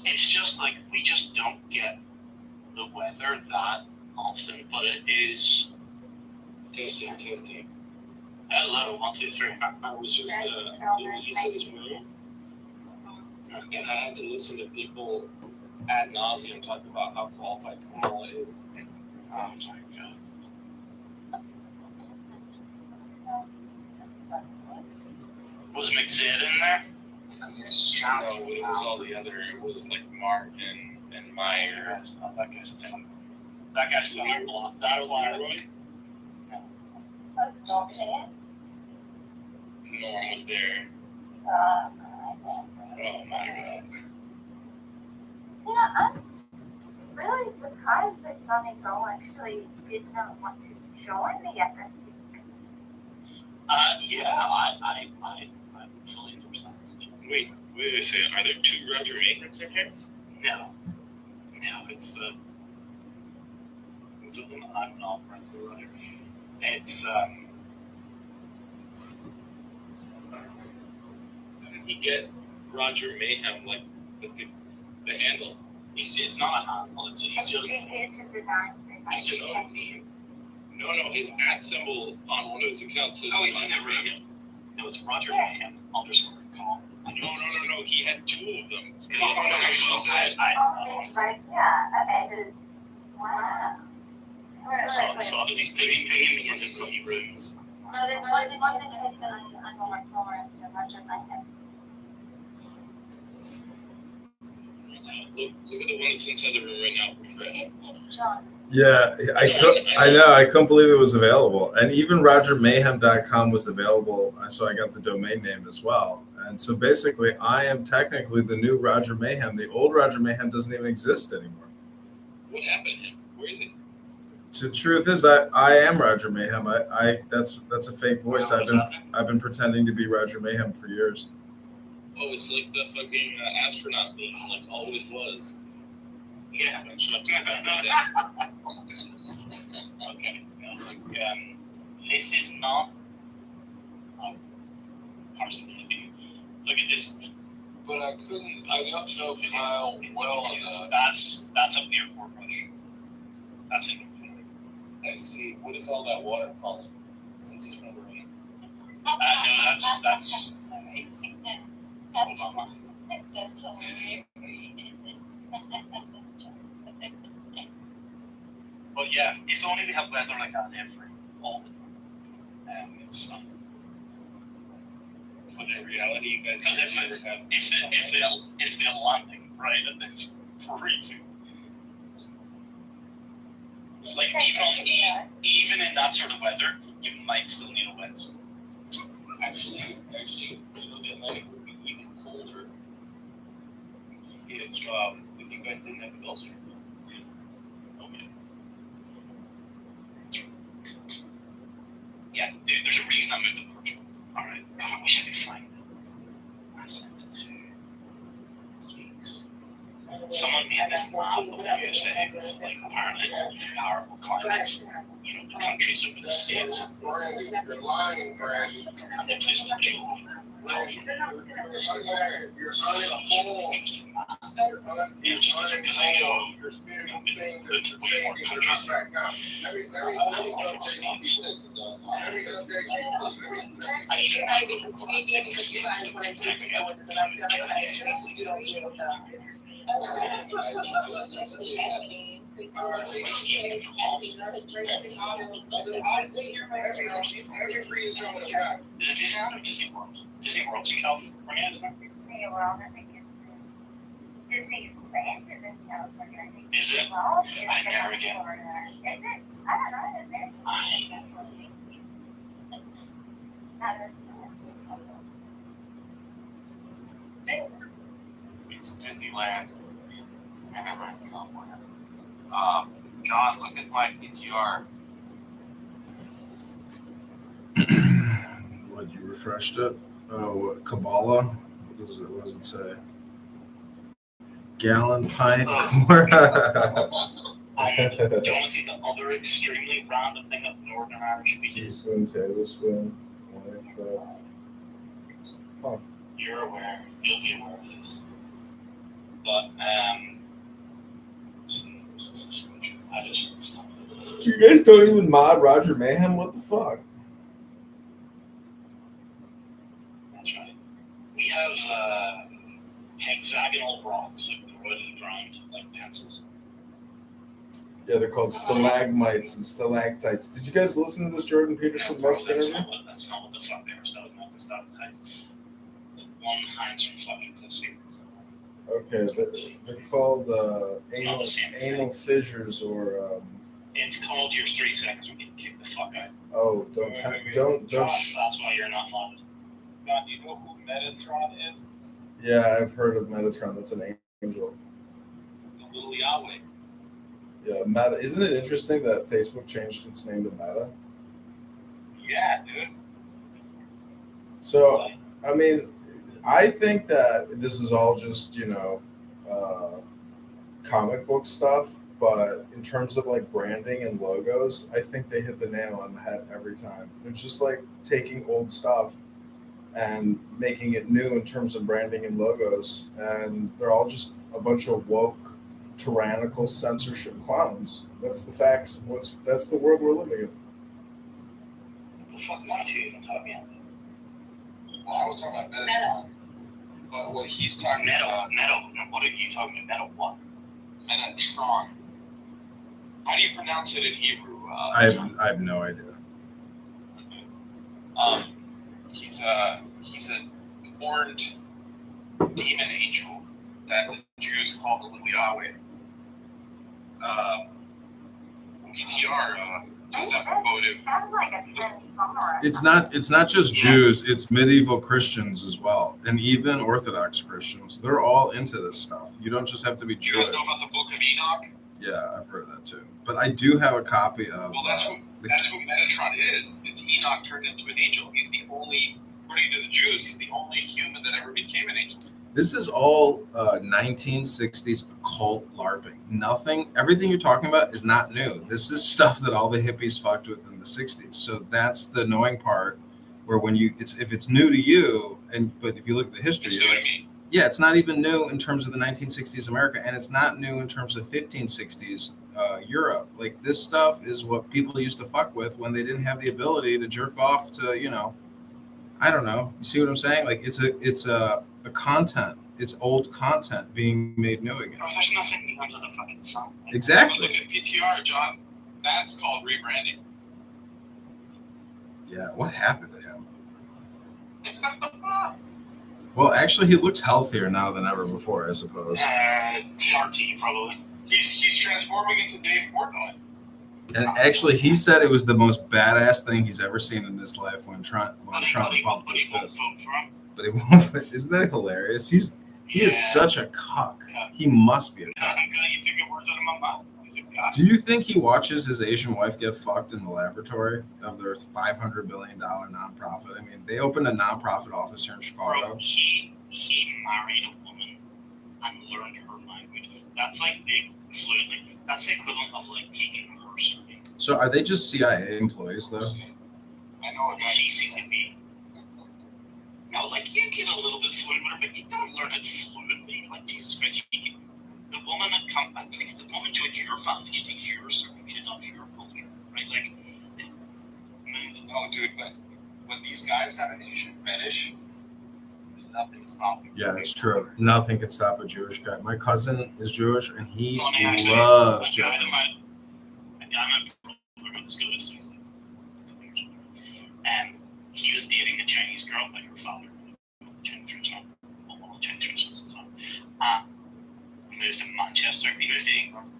It's just like we just don't get the weather that often, but it is. Testing. Hello, 1, 2, 3. I was just in Lisa's room, and I had to listen to people ad nauseum talk about how qualified Kamala is. Oh my god. Was McZid in there? Yes. No, it was all the other. It was like Mark and Meyer. That guy's being blocked. That's why. Norm was there. Oh my god. You know, I'm really surprised that Johnny Gold actually did not want to join the FSC. Yeah, I fully endorse that. Wait a second. Are there 2 Roger Mayhems in here? No, it's I'm not friends with Roger. It's how did he get Roger Mayhem like the handle? It's not a handle. He's just a name. He's just a name. No, his @ symbol on one of his accounts says. Oh, he's in there right. No, it's Roger Mayhem _com. No. He had 2 of them. Okay. Wow. So he's busy pinging me into cookie rooms. No, there's one thing I feel like I'm more into Roger Mayhem. Look at the one that's inside the room right now. Refresh. It's John. Yeah, I know. I couldn't believe it was available. And even RogerMayhem.com was available. So I got the domain name as well. And so basically, I am technically the new Roger Mayhem. The old Roger Mayhem doesn't even exist anymore. What happened to him? Where is he? So the truth is, I am Roger Mayhem. That's a fake voice. I've been pretending to be Roger Mayhem for years. Oh, it's like the fucking astronaut meme, like always was. Yeah. Okay. This is not. Look at this. But I don't know Kyle well enough. That's up near Fort Rush. That's it. I see. What is all that water falling? Is it just from the rain? No, that's. Obama. But yeah, if only we have weather like that all the time. It's but in reality, you guys never have. If they're landing right, and then it's freezing. Like even in that sort of weather, you might still need a wetsuit. Actually, the Atlantic would be even colder if you guys didn't have the Gulf Stream. Okay. Yeah, dude, there's a reason I moved to Portugal. Alright, God, I wish I could find it. I sent it to Geeks. someone made this map of the USA with like apparently powerful climates, you know, the countries over the states, and they placed the Jew. You know, just as because I know the way more countries are different states. Is it Disneyland or Disney World? Disney World's in California, isn't it? Disney World, I think it's Disneyland is in California, I think. Is it? World is I never get. Florida. Is it? I don't know. Is it? It's Disneyland. I never in California. John, look at my PTR. What, you refreshed it? Oh, what, Kabbalah? What does it say? Gallon pint. I don't want to see the other extremely random thing that Northern Irish people do. Teaspoon, tablespoon. Huh. You're aware. You'll be aware of this. But I just stopped. You guys don't even mod Roger Mayhem? What the fuck? That's right. We have hexagonal rocks that grow out of the ground like pencils. Yeah, they're called stalagmites and stalactites. Did you guys listen to this Jordan Peterson Musk interview? That's not what the fuck they were. That was not the stalactites. The one hangs from fucking cliff savers. Okay, they're called anal fissures or. It's called your 3 seconds when you kick the fuck out. Oh, don't. That's why you're not modded. God, do you know who Metatron is? Yeah, I've heard of Metatron. That's an angel. The little Yahweh. Yeah, Meta. Isn't it interesting that Facebook changed its name to Meta? Yeah, dude. So, I mean, I think that this is all just, comic book stuff. But in terms of like branding and logos, I think they hit the nail on the head every time. They're just like taking old stuff and making it new in terms of branding and logos. And they're all just a bunch of woke, tyrannical censorship clowns. That's the facts. That's the world we're living in. What the fuck am I even talking about? Well, I was talking about Metatron. But what he's talking about. Metal. What are you talking about? Metal what? Metatron. How do you pronounce it in Hebrew? I have no idea. He's a horned demon angel that the Jews call the little Yahweh. PTR just as a motive. Sounds like a transformer. It's not just Jews, it's medieval Christians as well. And even Orthodox Christians. They're all into this stuff. You don't just have to be You Jewish. guys know about the Book of Enoch? Yeah, I've heard of that too. But I do have a copy of. Well, that's who Metatron is. It's Enoch turned into an angel. He's the only, according to the Jews, he's the only human that ever became an angel. This is all 1960s occult LARPing. Everything you're talking about is not new. This is stuff that all the hippies fucked with in the 60s. So that's the annoying part, where when if it's new to you, but if you look at the history, yeah, it's not even new in terms of the 1960s America, and it's not new in terms of 1560s Europe. Like, this stuff is what people used to fuck with when they didn't have the ability to jerk off to, I don't know. You see what I'm saying? Like, it's a content. It's old content being made new again. Oh, there's nothing new under the fucking sun. Exactly. Look at PTR, John. That's called rebranding. Yeah, what happened to him? Well, actually, he looks healthier now than ever before, I suppose. TRT, probably. He's transforming into Dave Portnoy. And actually, he said it was the most badass thing he's ever seen in his life when Trump bumped his fist. But it won't. Isn't that hilarious? He is such a cock. He must be a cock. Do you think he watches his Asian wife get fucked in the laboratory of their $500 billion nonprofit? I mean, they opened a nonprofit office here in Chicago. Bro, he married a woman and learned her language. That's like fluently. That's the equivalent of like taking her surname. So are they just CIA employees though? I know she's CCP. No, like you get a little bit fluent, but you don't learn it fluently. Like Jesus Christ, the woman that takes the woman joins your family, she takes your surname, she adopts your culture, right? Like, No, dude, but when these guys have an Asian fetish, nothing stops them. Yeah, it's true. Nothing can stop a Jewish guy. My cousin is Jewish, and he loves Japanese. A guy my brother went to school with, and he was dating a Chinese girl, like her father, Chinese restaurant, Chinese restaurants at the time. Moved to Manchester, he moved to England,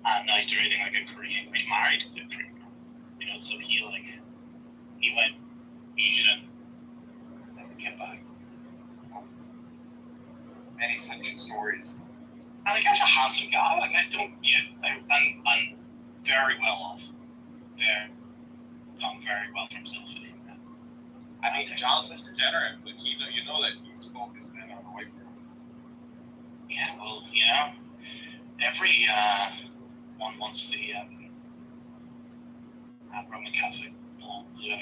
and now he's dating like a Korean. He's married to a Korean girl, you know. So he went Asian, and came back. Many such stories. And the guy's a handsome guy. Like I don't get, I'm very well off. Done very well for himself. I mean, John's Mr. Degenerate, but you know that he's focused in on the white girls. Yeah, well, you know, every one wants the Roman Catholic blue.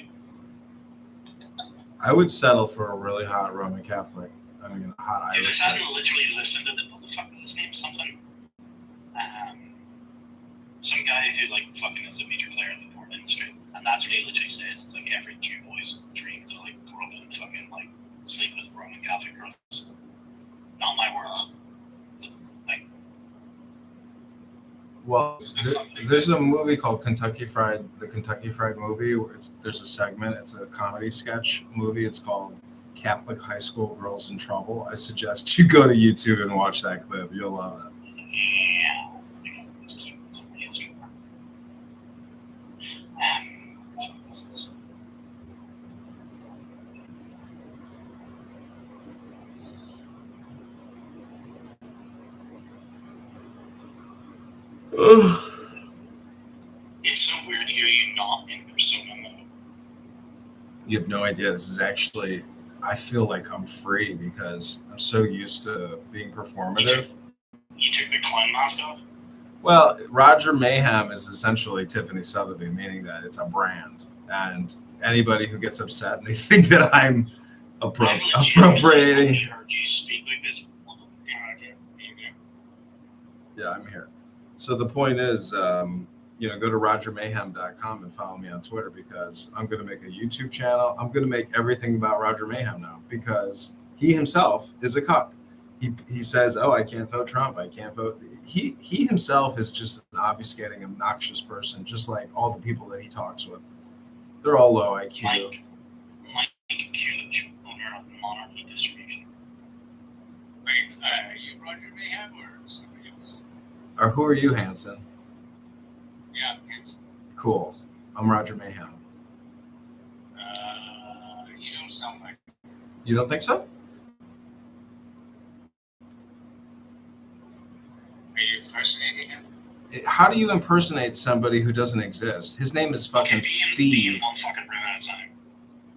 I would settle for a really hot Roman Catholic. I mean, a hot Dude, I Irish. sat and literally listened to what the fuck was his name? Something. Some guy who like fucking is a major player in the porn industry, and that's what he literally says. It's like every Jew boy's dream to like grow up and fucking like sleep with Roman Catholic girls. Not my words. Like, Well, there's a movie called Kentucky Fried, the Kentucky Fried Movie. Where there's a segment. It's a comedy sketch movie. It's called Catholic High School Girls in Trouble. I suggest you go to YouTube and watch that clip. You'll love it. yeah. It's so weird to hear you not in persona mode. You have no idea. This is actually, I feel like I'm free because I'm so used to being performative. You took the clown mask off? Well, Roger Mayhem is essentially Tiffany Sotheby, meaning that it's a brand. And anybody who gets upset and they think that I'm appropriating. I heard you speak like this. Yeah, I'm here. So the point is, go to rogermayhem.com and follow me on Twitter because I'm going to make a YouTube channel. I'm going to make everything about Roger Mayhem now because he himself is a cuck. He says, "Oh, I can't vote Trump. I can't vote." He himself is just an obfuscating, obnoxious person, just like all the people that he talks with. They're all low IQ. Mike Kulich, owner of Monarchy Distribution. Wait, are you Roger Mayhem or somebody else? Or who are you, Hanson? Yeah, it's, Cool. I'm Roger Mayhem. you don't sound like. You don't think so? Are you impersonating him? How do you impersonate somebody who doesn't exist? His name is fucking Steve.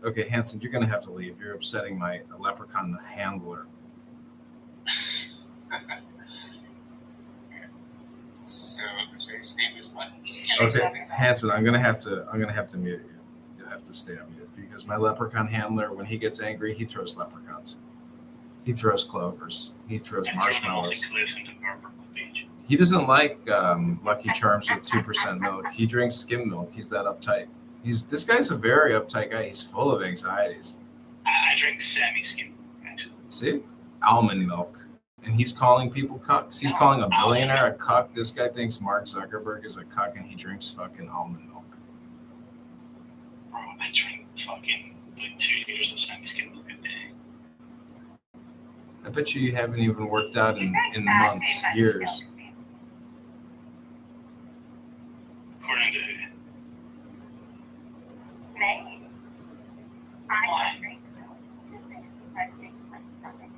Okay, Hanson, you're gonna have to leave. You're upsetting my leprechaun handler. So his name is what? Okay, Hanson, I'm gonna have to mute you. You'll have to stay on mute because my leprechaun handler, when he gets angry, he throws leprechauns. He throws clovers. He throws marshmallows. He doesn't like Lucky Charms with 2% milk. He drinks skim milk. He's that uptight. This guy's a very uptight guy. He's full of anxieties. I drink semi-skim milk. See? Almond milk. And he's calling people cucks. He's calling a billionaire a cuck. This guy thinks Mark Zuckerberg is a cuck and he drinks fucking almond milk. Bro, I drink fucking like 2 liters of semi-skim milk a day. I bet you haven't even worked out in months, years. According to May. why?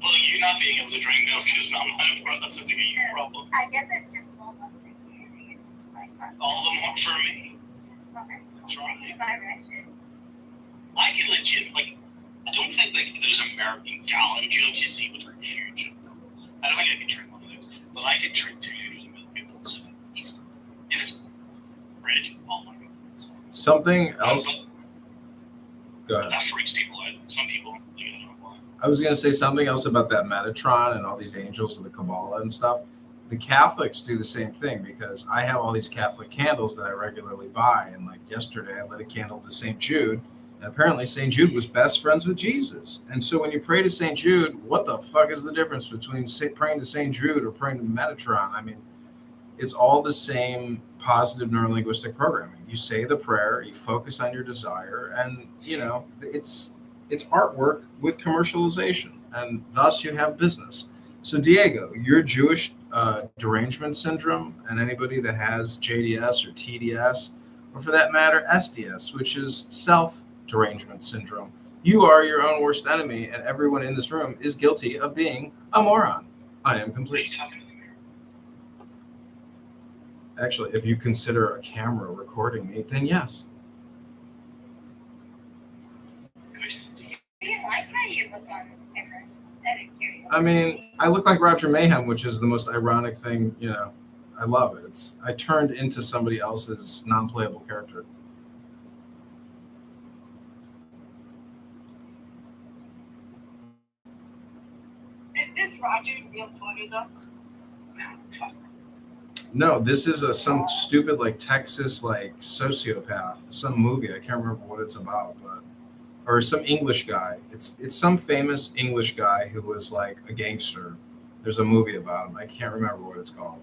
Well, you not being able to drink milk is not my problem. That's a you problem. I guess it's just more of the year. All the more for me. That's right. I can legit, like, I don't think, like, those American gallon jugs you see, which are huge. I don't think I can drink one of But I could drink 2 liters of milk at once. Easily. If it's bread, oh my god. Something else. Go ahead. That freaks people out. Some people, you know why. I was going to say something else about that Metatron and all these angels and the Kabbalah and stuff. The Catholics do the same thing because I have all these Catholic candles that I regularly buy. And like yesterday, I lit a candle to St. Jude. And apparently St. Jude was best friends with Jesus. And so when you pray to St. Jude, what the fuck is the difference between praying to St. Jude or praying to Metatron? I mean, it's all the same positive neurolinguistic programming. You say the prayer, you focus on your desire, and you know, it's artwork with commercialization, and thus you have business. So Diego, your Jewish derangement syndrome, and anybody that has JDS or TDS, or for that matter, SDS, which is self-derangement syndrome, you are your own worst enemy, and everyone in this room is guilty of being a moron. I am complete. Actually, if you consider a camera recording me, then yes. Do you like how you look on camera? I mean, I look like Roger Mayhem, which is the most ironic thing, you know. I love it. I turned into somebody else's non-playable character. Is this Roger's real photo though? No, this is some stupid like Texas like sociopath, some movie. I can't remember what it's about, but or some English guy. It's some famous English guy who was like a gangster. There's a movie about him. I can't remember what it's called.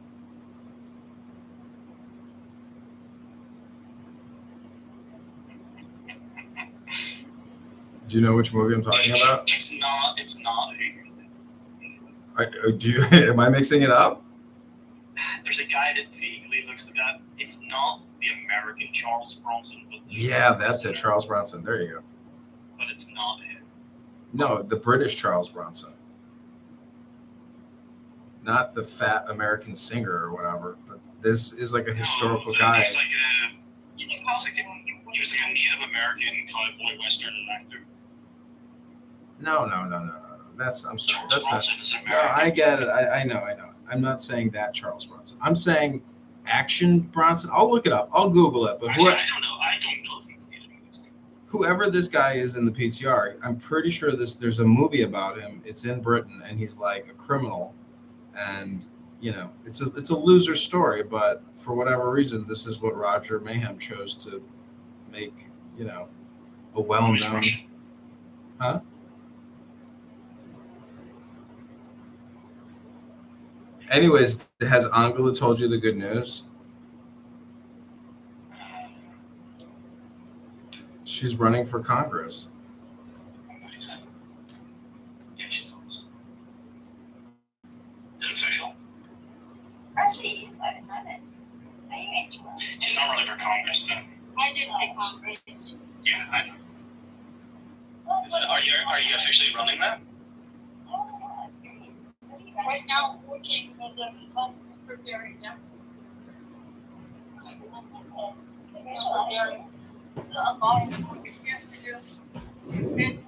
Do you know which movie I'm talking about? It's not. Do you? Am I mixing it up? There's a guy that vaguely looks like that. It's not the American Charles Bronson, but Yeah, that's it. Charles Bronson. There you go. but it's not him. No, the British Charles Bronson. Not the fat American singer or whatever, but this is like a historical guy. He's like he was like a Native American cowboy western actor. No. I'm sorry. Charles That's Bronson is not. No, American. I get it. I know. I'm not saying that Charles Bronson. I'm saying Action Bronson. I'll look it up. I'll Google it. But Actually, I don't know if he's Native American. whoever this guy is in the PTR, I'm pretty sure there's a movie about him. It's in Britain, and he's like a criminal, and you know, it's a loser story. But for whatever reason, this is what Roger Mayhem chose to make, you know, a well-known. Huh? Anyways, has Angela told you the good news? She's running for Congress. Yeah, she told us. Is it official? Actually, I didn't know that. I ain't Angela. She's not running for Congress, though. I did like Congress. Yeah, I know. Are you officially running that? Right now, I'm working for the result preparing now.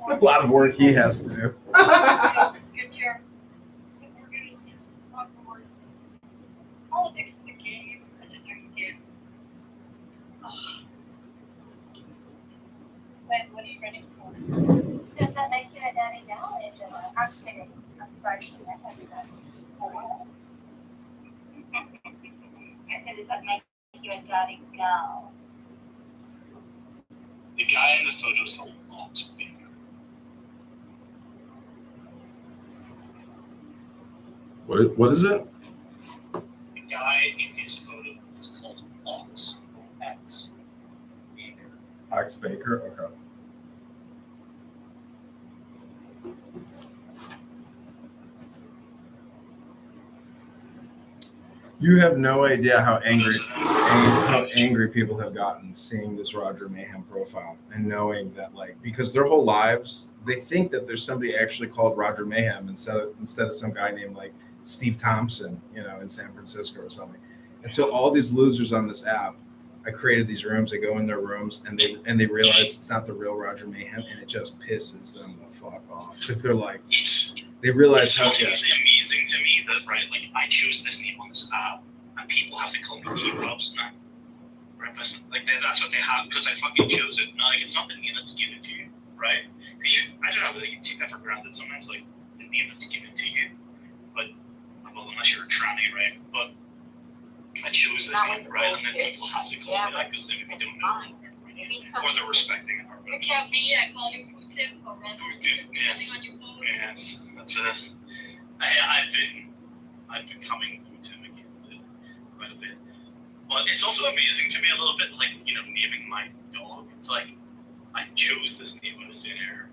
A lot of work he has to do. Get your supporters on board. Politics is a game, such a dirty game. When, what are you running for? Does that make you a daddy now, Angela? I'm kidding. I'm sorry, I have you done. I said, does that make you a daddy now? The guy in the photo is called Ox Baker. What is it? The guy in his photo is called Ox. X. Baker. Ox Baker? Okay. You have no idea how angry people have gotten seeing this Roger Mayhem profile and knowing that, like, because their whole lives they think that there's somebody actually called Roger Mayhem instead of some guy named like Steve Thompson, you know, in San Francisco or something. And so all these losers on this app, I created these rooms. They go in their rooms and they realize it's not the real Roger Mayhem, and it just pisses them the fuck off because they're like, they realize how. He's a amazing to me that, right, like, I choose this name on this app, and people have to call me T-Robs now. Right, like, that's what they have, because I fucking chose it. No, like, it's not the name that's given to you, right? Because I don't know, like, you take that for granted sometimes, like, the name that's given to you. But, well, unless you're a tranny, right? But I chose this name, right? And then people have to call me that because they maybe don't know it, or they're respecting it, or whatever. Except me, I call you Putin or Putin, yes. Yes, that's I've been coming Putin again quite a bit. But it's also amazing to me a little bit, like, naming my dog. It's like, I chose this name out of thin air.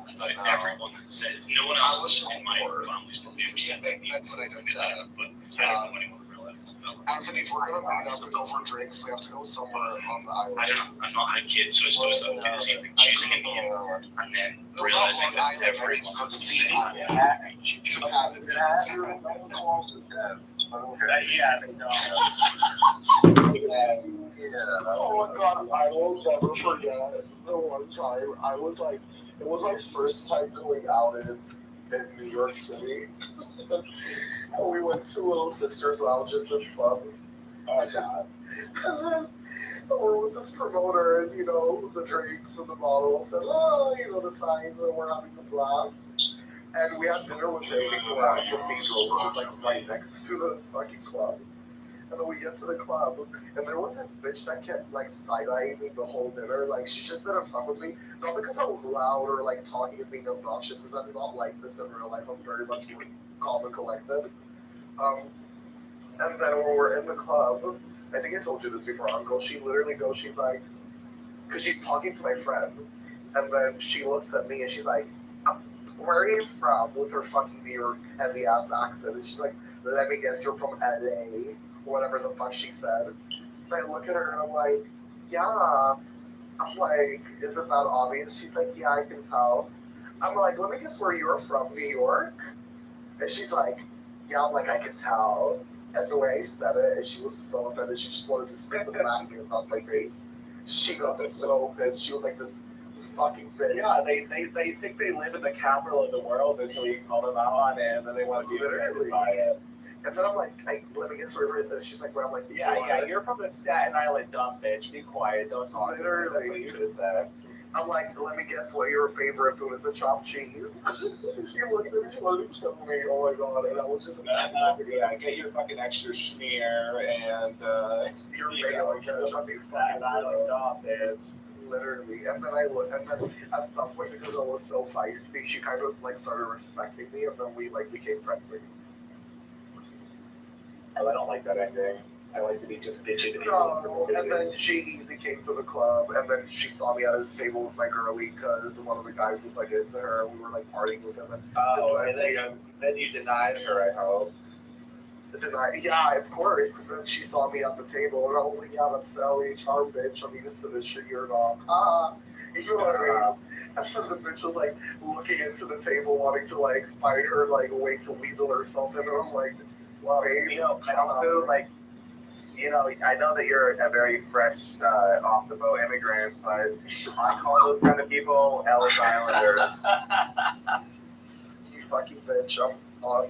I thought everyone said, no one else in my family's probably ever said that name. That's what I just said. But I don't know anyone in real life called that. Anthony, if we're going to go for drinks, we have to go somewhere on the island. I don't know. I'm not a kid, so I suppose that would be the same thing. Choosing a name and then realizing that everyone has the same Oh my god, I will never forget the one time I was like, it was my first time going out in New York City. And we went to Little Sisters Lounge, just this club. Oh god. And then we're with this promoter and, the drinks and the bottles and, the signs, and we're having a blast. And we had dinner with him before at Cathedral, which is like right next to the fucking club. And then we get to the club, and there was this bitch that kept like side-eyeing me the whole dinner. Like, she just didn't fuck with me. Not because I was loud or like talking and being obnoxious, because I'm not like this in real life. I'm very much calm and collected. And then when we're in the club, I think I told you this before, Uncle, she literally goes, she's like, because she's talking to my friend, and then she looks at me and she's like, where are you from? With her fucking New York heavy ass accent. And she's like, let me guess, you're from LA. Whatever the fuck she said. And I look at her and I'm like, yeah. I'm like, is it that obvious? She's like, yeah, I can tell. I'm like, let me guess where you're from, New York? And she's like, yeah, I'm like, I can tell. And the way I said it, and she was so offended, she just wanted to stick the back me across my face. She got so pissed. She was like, this fucking bitch. Yeah, they think they live in the capital of the world until you call them out on it, and then they want to be offended by it. And then I'm like, let me guess where it is. She's like, well, I'm like, yeah, you're from the Staten Island, dumb bitch. Be quiet, don't talk. Literally. That's what you should have said. I'm like, let me guess what your favorite food is, a chopped cheese. She looked at me, she wanted to kill me. Oh my god, and I was just yeah, get your fucking extra schmear and your regular ketchup, you Staten Island, dumb bitch. Literally. And then I looked, and then at some point, because I was so feisty, she kind of like started respecting me, and then we like became friendly. Oh, I don't like that ending. I like to be just bitching. No, and then she easily came to the club, and then she saw me at his table with my girlie because one of the guys was like into her, and we were like partying with him. And then you denied her, I hope. Yeah, of course, because then she saw me at the table, and I was like, yeah, that's the LHR bitch. I'm used to this shit, you're not. You know what I mean? And then the bitch was like looking into the table, wanting to like find her like a way to weasel herself in, and I'm like, well, I know that you're a very fresh, off the boat immigrant, but I call those kind of people Ellis Islanders. You fucking bitch!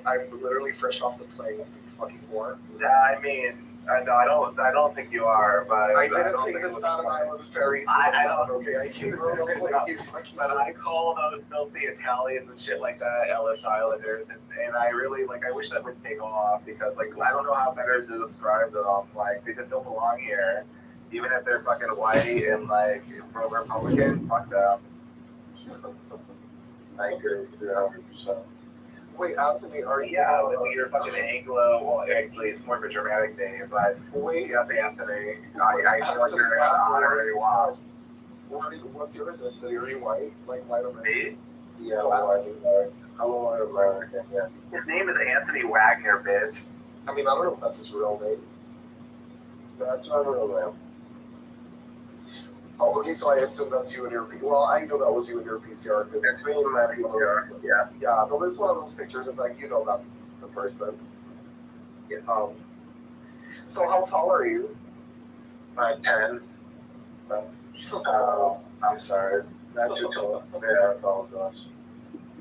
I'm literally fresh off the plane. You fucking whore. Yeah, I mean, I don't think you are, but I didn't take the Staten Island ferry. I don't. Okay, I came but I call those filthy Italians and shit like that Ellis Islanders, and I really I wish that would take off because I don't know how better to describe them. Like, they just don't belong here, even if they're fucking white and Republican. Fuck them. I agree 100%. Wait, Anthony, are you? Yeah, you're fucking Anglo. Well, actually, it's more of a dramatic name, but wait, yes, Anthony. I feel like you're an honorary wasp. What's your ethnicity? Are you white? Like white American? Me? Yeah, white American. I'm a white American, yeah. His name is Anthony Wagner, bitch. I mean, I don't know if that's his real name. That's not real name. Oh, okay, so I assume that's you and your PTR. Well, I know that was you and your PTR. It's me and my PTR, yeah. Yeah, but it's one of those pictures, it's like, that's the person. Yeah. So how tall are you? 10. I'm sorry. Not too tall. Yeah, I apologize.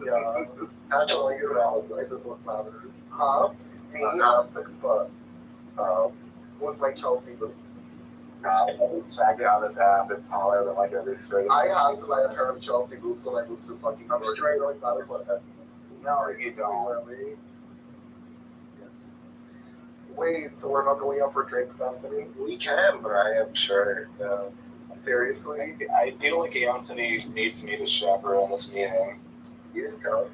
Yeah. Actually, your analysis is what matters. Huh? Me, I'm 6 foot. With my Chelsea boots. Second on this app is taller than like every straight. I have to buy a pair of Chelsea boots when I move to fucking New York. Like, that is what No, you don't. Really? Wait, so we're not going out for drinks, Anthony? We can, but I am sure. Seriously? I feel like Anthony needs me to chaperone this meeting. You can go.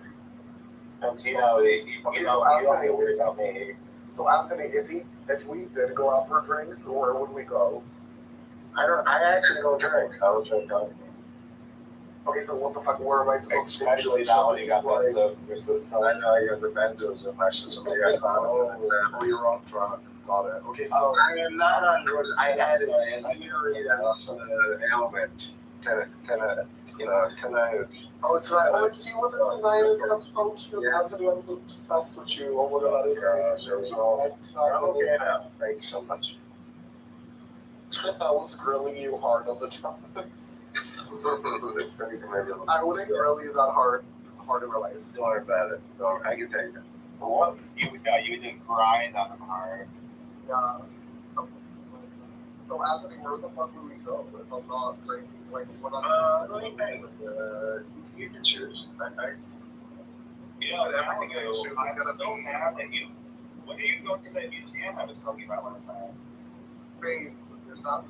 Because, you know, you don't have to worry about me. So Anthony, if we did go out for drinks, where would we go? I actually don't drink. I don't drink alcohol. Okay, so what the fuck, where am I supposed to Especially now when you got benzos in your system. I know you have the benzos in my system. Oh, you're on drugs. Got it. Okay, so I am not on drugs. I had it. I hear the ailment. Tonight. Oh, tonight. Oh, it's you with the tinnitus. That's so cute. Anthony, I'm obsessed with you. Oh my god, that is nice. I'm okay now. Thank you so much. I was grilling you hard on the drugs. I wouldn't grill you that hard in real life. Don't worry about it. So I can take it. What? You would just grind on them hard. Yeah. So Anthony, where the fuck would we go if I'm not drinking? Like, when I'm you can choose. You know, everything goes. I'm so mad that you. When are you going to that museum I was talking about last time? Babe, that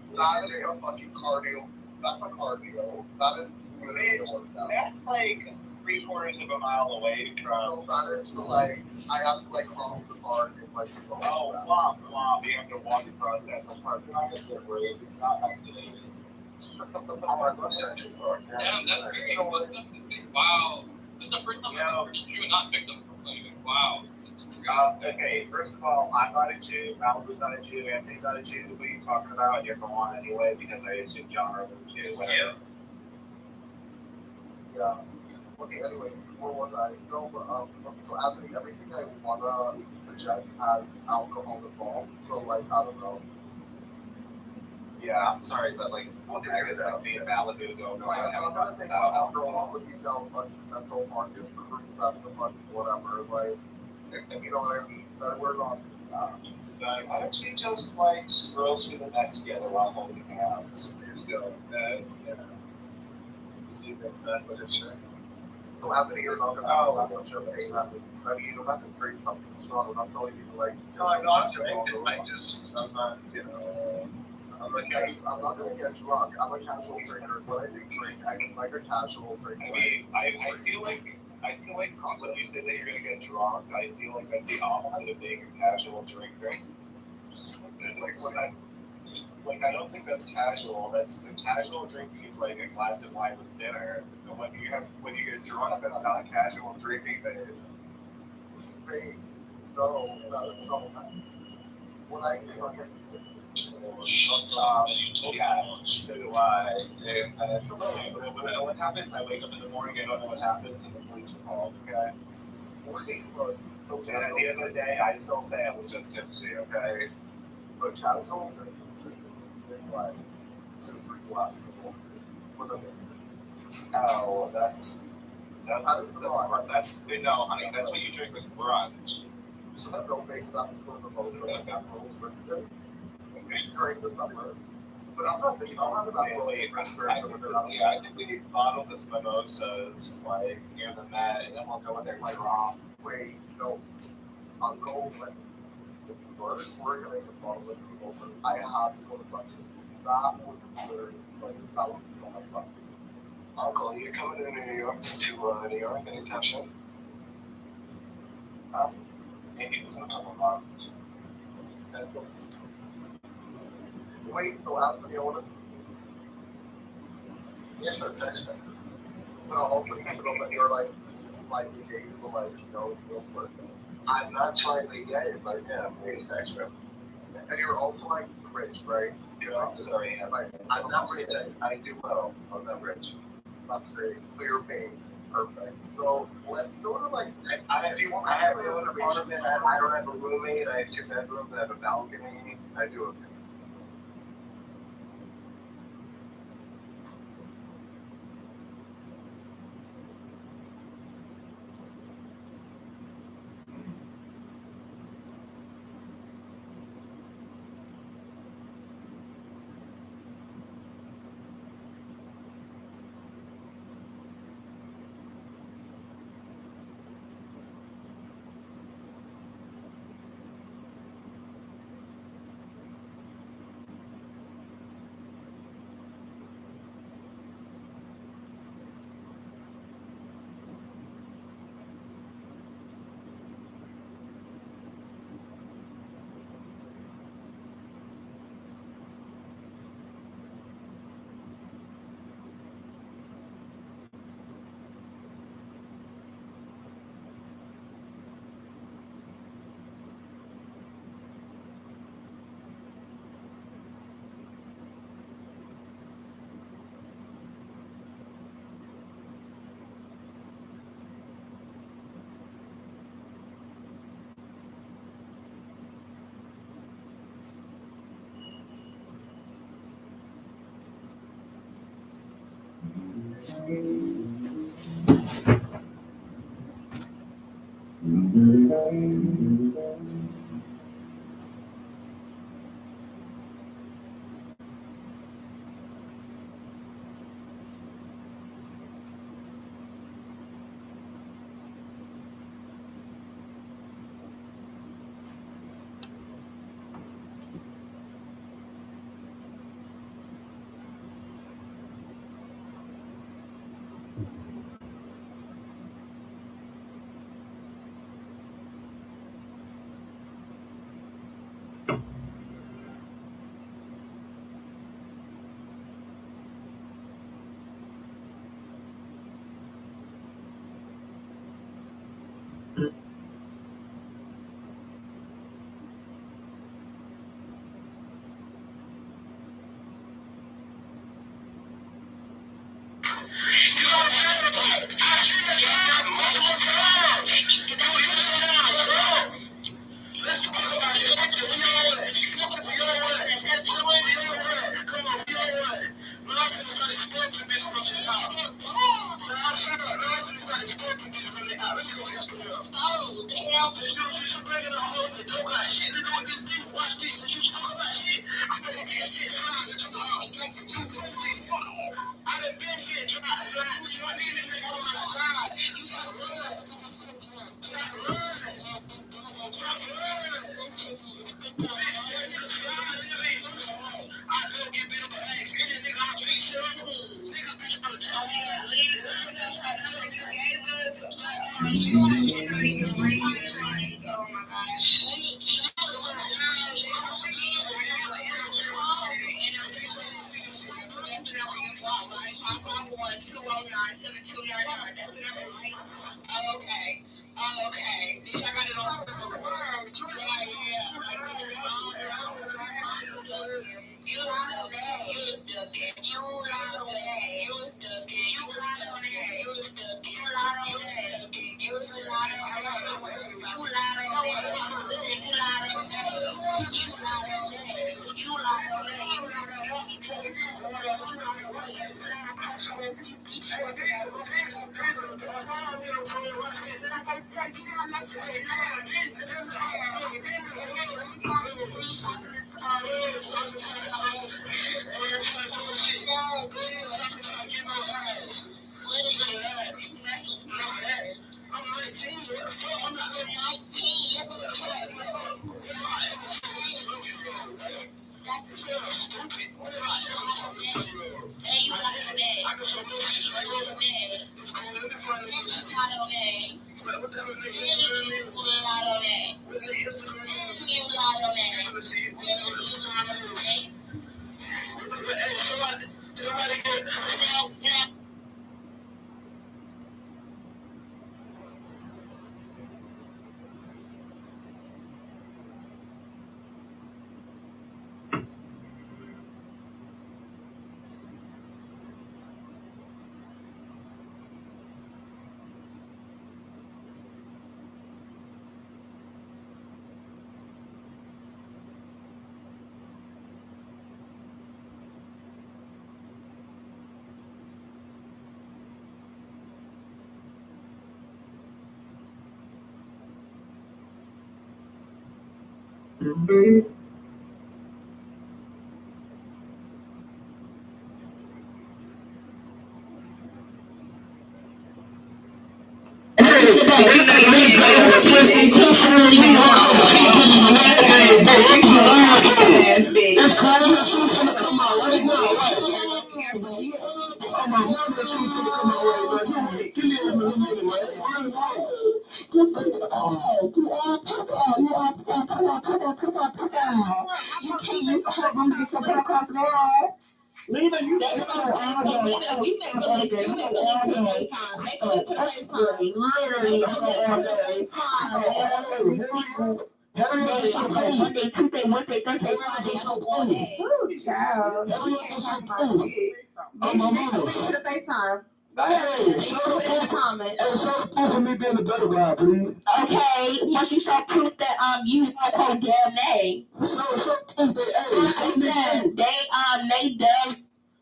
is a fucking cardio. That's a cardio. That is literally a workout. That's like 3/4 of a mile away from. No, that is like, I have to like cross the park and like go. Oh, flop. You have to walk across that park. You're not going to get raped. It's not vaccinated. Damn, that's very wow. This is the first time I've heard a Jew not victim proclaiming. Wow. Okay, first of all, I'm not a Jew, Malibu's not a Jew, Anthony's not a Jew. Who are you talking about? You're from one anyway, because I assume John are a Jew. Whatever. Yeah. Okay, anyways, where was I? No, but, so Anthony, everything I wanna suggest has alcohol involved. So, like, I don't know. Yeah, I'm sorry, but like, one thing I guess like me and Malibu go. Like, I'm gonna take my girl along with you down fucking Central Park and cruise out the fucking whatever. Like, you know what I mean? But we're not. Why don't you just like scroll through the net together while holding hands? There you go. Yeah. You think that would have said? So Anthony, you're not gonna have much of a I mean, you don't have to drink something strong. I'm telling you, like. No, I'm not drinking. I'm not, you know. I'm not gonna get drunk. I'm a casual drinker. So when I think drink, I mean like a casual drinker. I mean, I feel like when you say that you're gonna get drunk, I feel like that's the opposite of being a casual drinker. Like I don't think that's casual. That's the casual drinking is like a glass of wine with dinner. And when you get drunk, that's not a casual drinking phase. Wait, no, that is so bad. When I say okay. Yeah, so do I. And what happens, I wake up in the morning, I don't know what happens, and the police are called, okay? So and at the end of the day, I still say I was just tipsy, okay? But casual drinking is like 2-3 glasses of water with a minute. Oh, that's no, honey, that's what you drink with brunch. So that don't make sense for the most of the capitals, for instance. During the summer. But I'm not I think we need bottomless mimosas, like, near the Met, and then we'll go in there later on. Wait, no. I'll go when we're going to get bottomless mimosas. I have to go to Brexit. That would be hilarious. Like, that would be so much fun. Uncle, you're coming to New York anytime soon? Maybe within a couple months. Wait, so Anthony, I want to. Yes, sir, text me. But I'll also need to know that you're like slightly gay, so like, you know, deals with it. I'm not slightly gay, but yeah, I'm really extra. And you're also like rich, right? Yeah, I'm sorry. I'm not rich. I do well. I'm not rich. That's great. So you're paying. Perfect. So let's go to like. I have my own apartment. I don't have a roommate. I have 2 bedrooms. I have a balcony. I do it.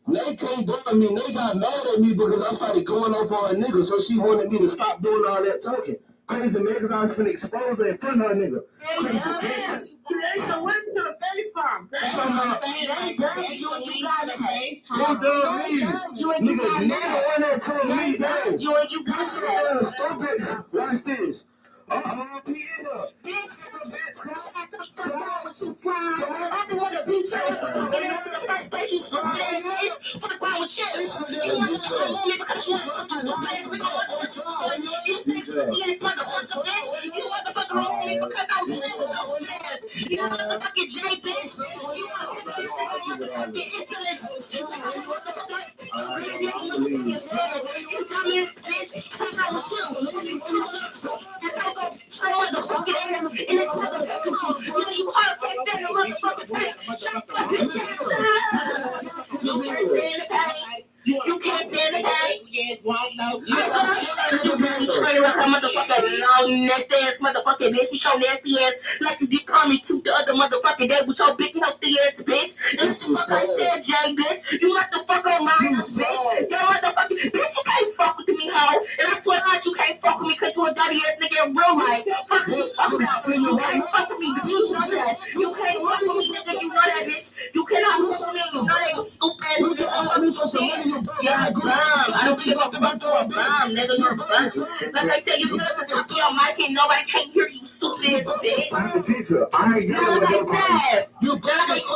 Nay came down to me. Nay got mad at me because I started going off on her nigga, so she wanted me to stop doing all that talking. Crazy man, because I was finna expose her in front of her nigga. Crazy bitch. You know what to the face from? That's what I'm saying. You got it. Who done me? Nigga, never one that told me that. You got it. Stupid. Watch this. Peter. Come on, with you fly. I don't want to be so stupid. That's the first place you stupid ass bitch. For the ground with shit. You want to come on me because you want to fuck stupid ass. We gonna work with you. You think this motherfucker bitch. You motherfucker on me because I was in this with your stupid ass. You motherfucking J bitch. You motherfucking insolent. You motherfucker. You dumbass bitch. Come on with you. Some motherfucking ass in this motherfucking shit. You are can't stand the motherfucking pain. Shut the bitch ass. You can't stand the pain. You can't stand the pain. You trying to like a motherfucking long nasty ass motherfucking bitch with your nasty ass like you did call me to the other motherfucking day with your big healthy ass bitch. And that's what I said, Jay bitch. You motherfucking minus bitch. You motherfucking bitch. You can't fuck with me, hoe. And I swear to God, you can't fuck with me because you a dirty ass nigga in real life. Fuck you, fuck about. You can't fuck with me, bitch. You know that. You can't fuck with me, nigga. You know that, bitch. You cannot fuck with me. You know that, you stupid ass nigga. You're a bum. I don't give a fuck. You're a bum, nigga. You're a bum. Like I said, you know the top of your mic and nobody can hear you, stupid ass bitch. Like I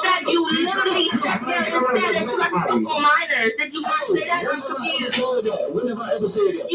said, you literally sat there and said that you like to fuck on minors. Did you not say that? I'm confused. When have I ever said that?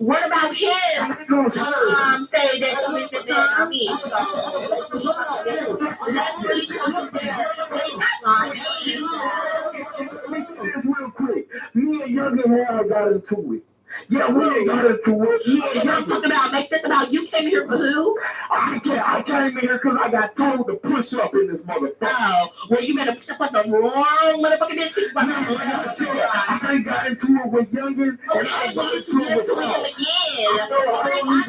What about him? Say that you missed it on me. So let's really come up there. Stop lying. Let me say this real quick. Me and Young and Harold got into it. Yeah, we ain't got into it. Make this about you came here for who? I came in here because I got told to push up in this motherfucker. Oh, well, you better push up on the wrong motherfucking bitch. No, like I said, I ain't got into it with Youngin. Okay, you get into him again.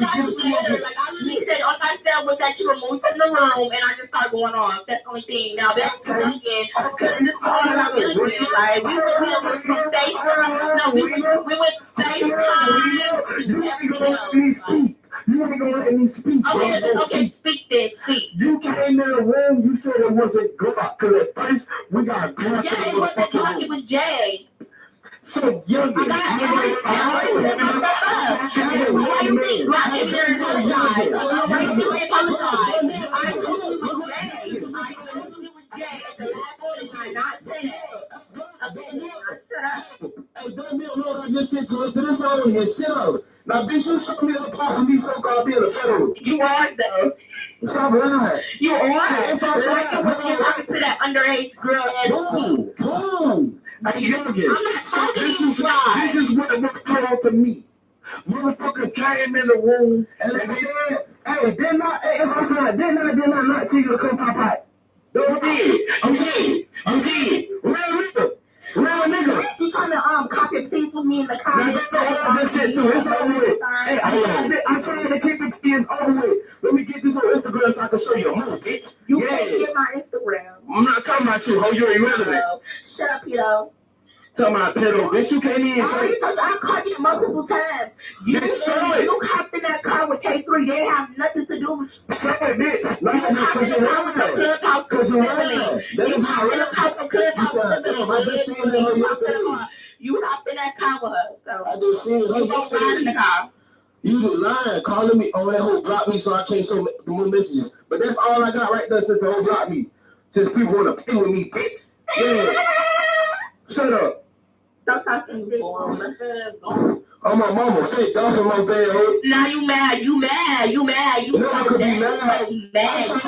I said, all I said was that you were moved from the room, and I just started going off. That's the only thing. Now, that's Youngin. Because this is all about really like, we went from FaceTime. No, we went FaceTime. You ain't gonna let me speak. You ain't gonna let me speak. Okay, speak this, speak. You came in the room, you said it wasn't Glock, because at first we got Glock. Yeah, it wasn't Glock, it was Jay. So Young, why you think Glock came there and apologized? Why you think they apologized? I told you it was Jay. At the last point, I not say that. Shut up. Hey, don't be alone. I just said to her, this on here. Shut up. Now, bitch, you show me up off of me so-called being a federal. You are, though. Stop lying. You are. Like you're talking to that underage girl. Boom. Hey, Youngin. I'm not talking to you. This is what it was told to me. Motherfuckers came in the room and they said, hey, if I said, did I not see you to come pop out? No, I'm dead. Real nigga. You trying to copy and paste with me in the comments? No, I just said too. It's over with. Hey, I tried to keep it. It's over with. Let me get this on Instagram so I can show you a move, bitch. You can't get my Instagram. I'm not talking about you. You're irrelevant. Shut up, Tito. Talking about pedo, bitch. You can't even say. I called you multiple times. You hopped in that car with K3. They have nothing to do with. Say it, bitch. Because you're lying. Because you're lying. That is not real. I just seen her yesterday. You hopped in that car with her. So I just seen her yesterday. In the car. You just lying, calling me. Oh, that hoe blocked me, so I can't show more messages. But that's all I got right there since the hoe blocked me. Since people want to play with me, bitch. Yeah. Shut up. Don't talk to me, bitch. Oh, my mama, fake off in my van. Now you mad. You no, I could be mad. You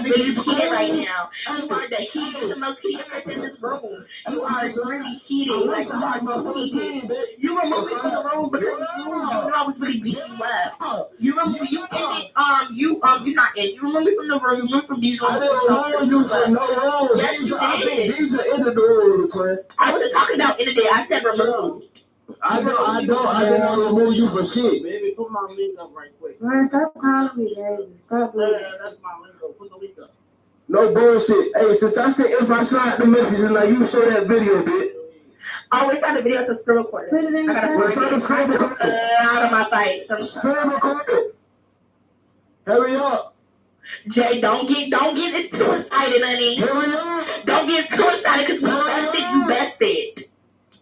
really heated right now. You are the most heated person in this room. You are really heated. Like, you removed me from the room because you knew I was really beating you up. You removed me from the room. You removed from these rooms. I didn't remove you from no room. Yes, you did. These are in the room, twin. I wasn't talking about in the day. I said removed. I did not remove you for shit. Baby, put my link up right quick. Man, stop calling me, baby. Stop doing that. That's my link up. Put the link up. No bullshit. Hey, since I said if I slide the messages, now you show that video, bitch. I always have the video as a screen recorder. Put it in the screen recorder. Out of my fight. Screen recorder. Hurry up. Jay, don't get it too excited, honey. Hurry up. Don't get too excited because you bested.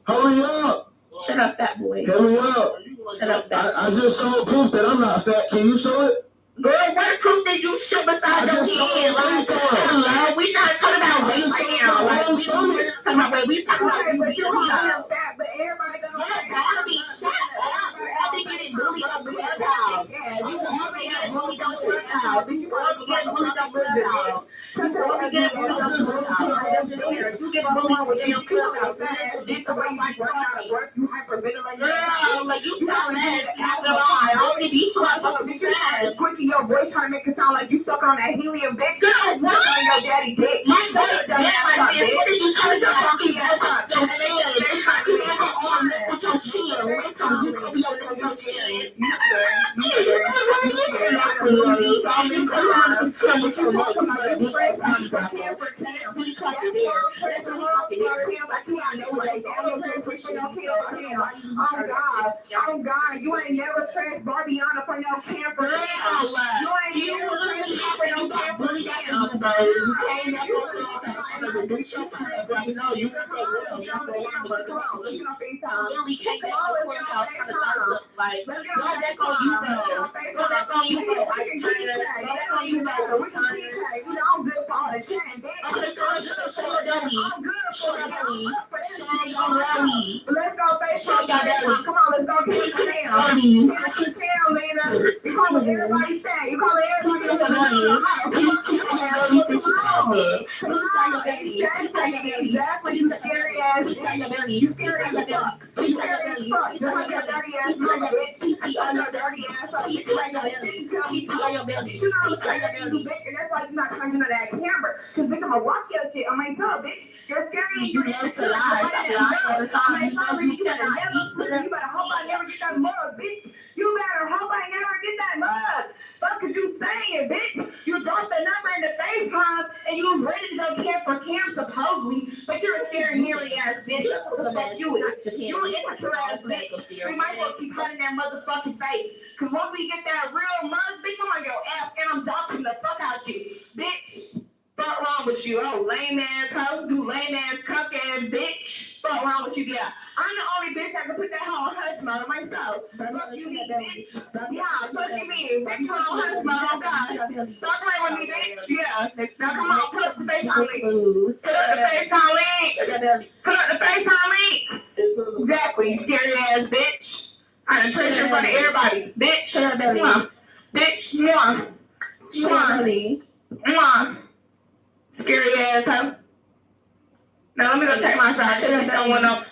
Hurry up. Shut up, fat boy. Hurry up. Shut up, fat boy. I just showed proof that I'm not fat. Can you show it? Girl, what proof did you show besides your head? Like, hello, we not talking about weight right now. Like, we not talking about weight. We talking about you fat, but everybody gonna be shut up. Everybody getting bullied on the clubhouse. Yeah, you already get bullied on the clubhouse. You already get bullied on the clubhouse. You already get bullied on the clubhouse. You get bullied on the clubhouse. This the way you work out of work. You hyperventilating. Girl, like you sound mad. I already beat you up on the clubhouse. Your voice trying to make it sound like you stuck on that helium dick. Girl, what? On your daddy dick. My voice sound like this. What did you tell me about? Your chin. You never on lip with your chin. Wait till you can be on lip with your chin. Oh God, you ain't never trashed Barbiana for no camper. You literally got bullied out of the bird. You came up with a show. No, you literally came up with a house like, go back on you, though. Go back on you, though. I can turn it up. Go back on you, though. You know, I'm good for all the time. Okay, girl, show your belly. Show your belly. Show your belly. Let's go, baby. Show your belly. Come on, let's go to the town. Lena. You call everybody fat. You call everybody exactly. You scary ass. You scary as fuck. You scary as fuck. Just like your dirty ass mother, bitch. On your dirty ass. You like your shit. You know what I'm saying? You bitch. And that's why you're not coming to that camera. Cause bitch, I'm gonna walk your shit on my toe, bitch. You're scary. You love to lie. Stop lying all the time. You better hope I never get that mug, bitch. You better hope I never get that mug. Fuck is you saying, bitch? You dropped the number in the FaceTime and you was ready to go camp for camp supposedly, but you're a scary nearly ass bitch. Fuck you. You an immature ass bitch. We might as well keep running that motherfucking face. Cause once we get that real mug, bitch, I'm on your ass and I'm dropping the fuck out you, bitch. Fuck wrong with you? Oh, lame ass hoe, do lame ass cuck ass bitch. Fuck wrong with you? Yeah, I'm the only bitch that can put that hoe on hush mode on myself. Fuck you, bitch. Yeah, fuck you, bitch. Bitch, put on hush mode on God. Stop playing with me, bitch. Yeah, now come on, put up the FaceTime link. Put up the FaceTime link. Put up the FaceTime link. Exactly, you scary ass bitch. I done put it in front of everybody, bitch. Bitch, mwah. Scary ass hoe. Now let me go take my shot. You don't want no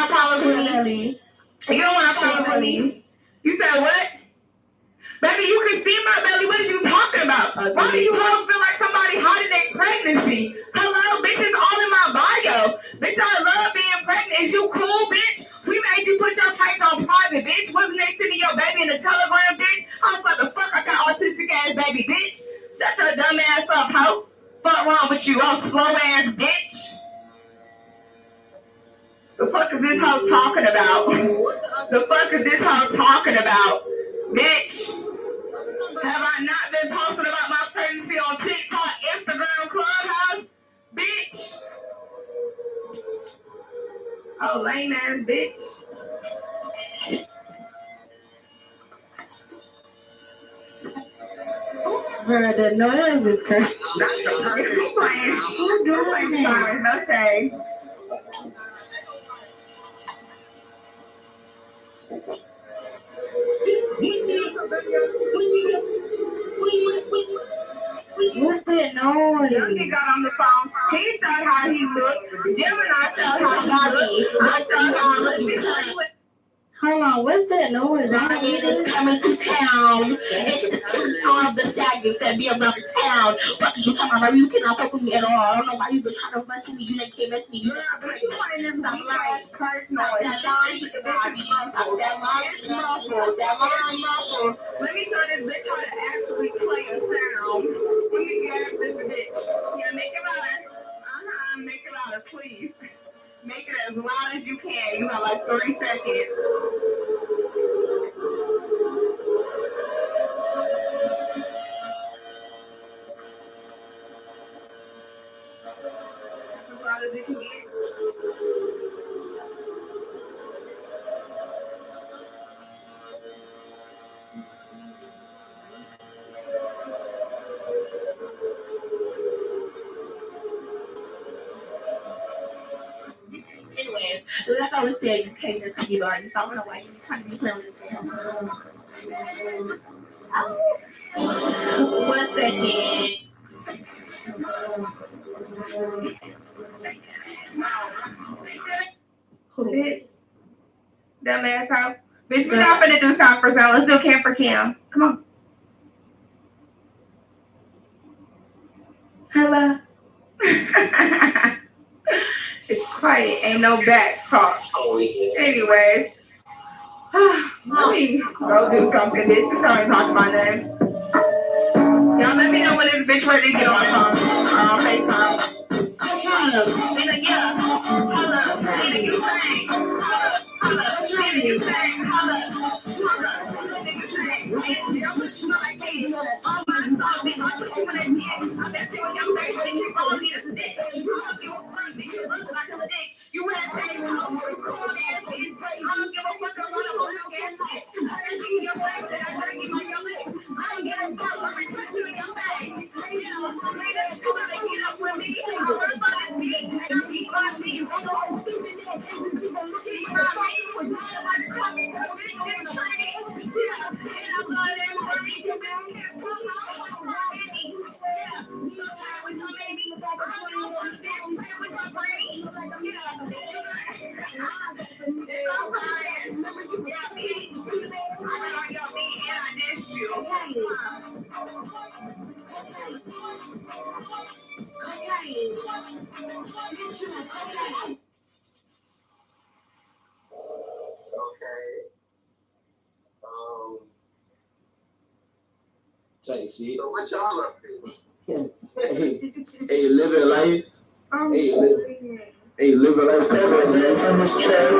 problems with me. You don't want no problems with me. You said what? Baby, you can see my belly. What are you talking about? Why do you hoes feel like somebody hot in their pregnancy? Hello, bitch, it's all in my bio. Bitch, I love being pregnant. Is you cool, bitch? We made you put your place on private, bitch. Wasn't they sending your baby in the telegram, bitch? I was like, the fuck, I got autistic ass baby, bitch. Shut your dumb ass up, hoe. Fuck wrong with you, oh slow ass bitch. The fuck is this hoe talking about? The fuck is this hoe talking about? Bitch. Have I not been posting about my pregnancy on TikTok, Instagram, Clubhouse? Bitch. Oh, lame ass bitch. Bro, the noise is crazy. Who's playing sirens? No shade. What's that noise? Youngin got on the phone. He showed how he looked. Gemini showed how he looked. I showed how I looked. Hold on, what's that noise? I mean, it's coming to town. It's the two of the saggers that be around town. Fuck is you talking about? You cannot fuck with me at all. I don't know why you been trying to mess with me. You can't mess with me. You not pregnant. Stop lying. Stop that lying. Stop that lying. Let me turn this bitch on to actually play a sound. Let me grab this bitch. Yeah, make it louder. Make it louder, please. Make it as loud as you can. You got like 30 seconds. As loud as you can get. Anyways, like I was saying, you can't just keep on. So I don't know why you're trying to be playing with this. 1 second. Bitch. Dumbass house. Bitch, we're not finna do time for sound. Let's do cam for cam. Come on. Hello. It's quiet. Ain't no back talk. Anyways. Let me go do something, bitch. You started talking my name. Y'all let me know when this bitch ready to get on the phone. FaceTime. Nigga, yeah. Holla. Nigga, you sang. Holla. Nigga, you sang. Holla. Nigga, you sang. Bitch, you don't smell like me. All my songs, bitch, I put you in that dick. I bet you in your face, bitch, you gon' need a stick. I don't give a fuck, bitch, you look like a dick. You wear a tank top, you cool ass bitch. I don't give a fuck, I want a whole ass bitch. I can see your face and I try to get on your lips. I don't give a fuck, I'm gonna put you in your face. Yeah, later, you gotta get up with me. I run by this bitch, and I beat my beat. Beat my beat. Type shit. So what y'all up to? Hey, living life. Hey, living life. So much true.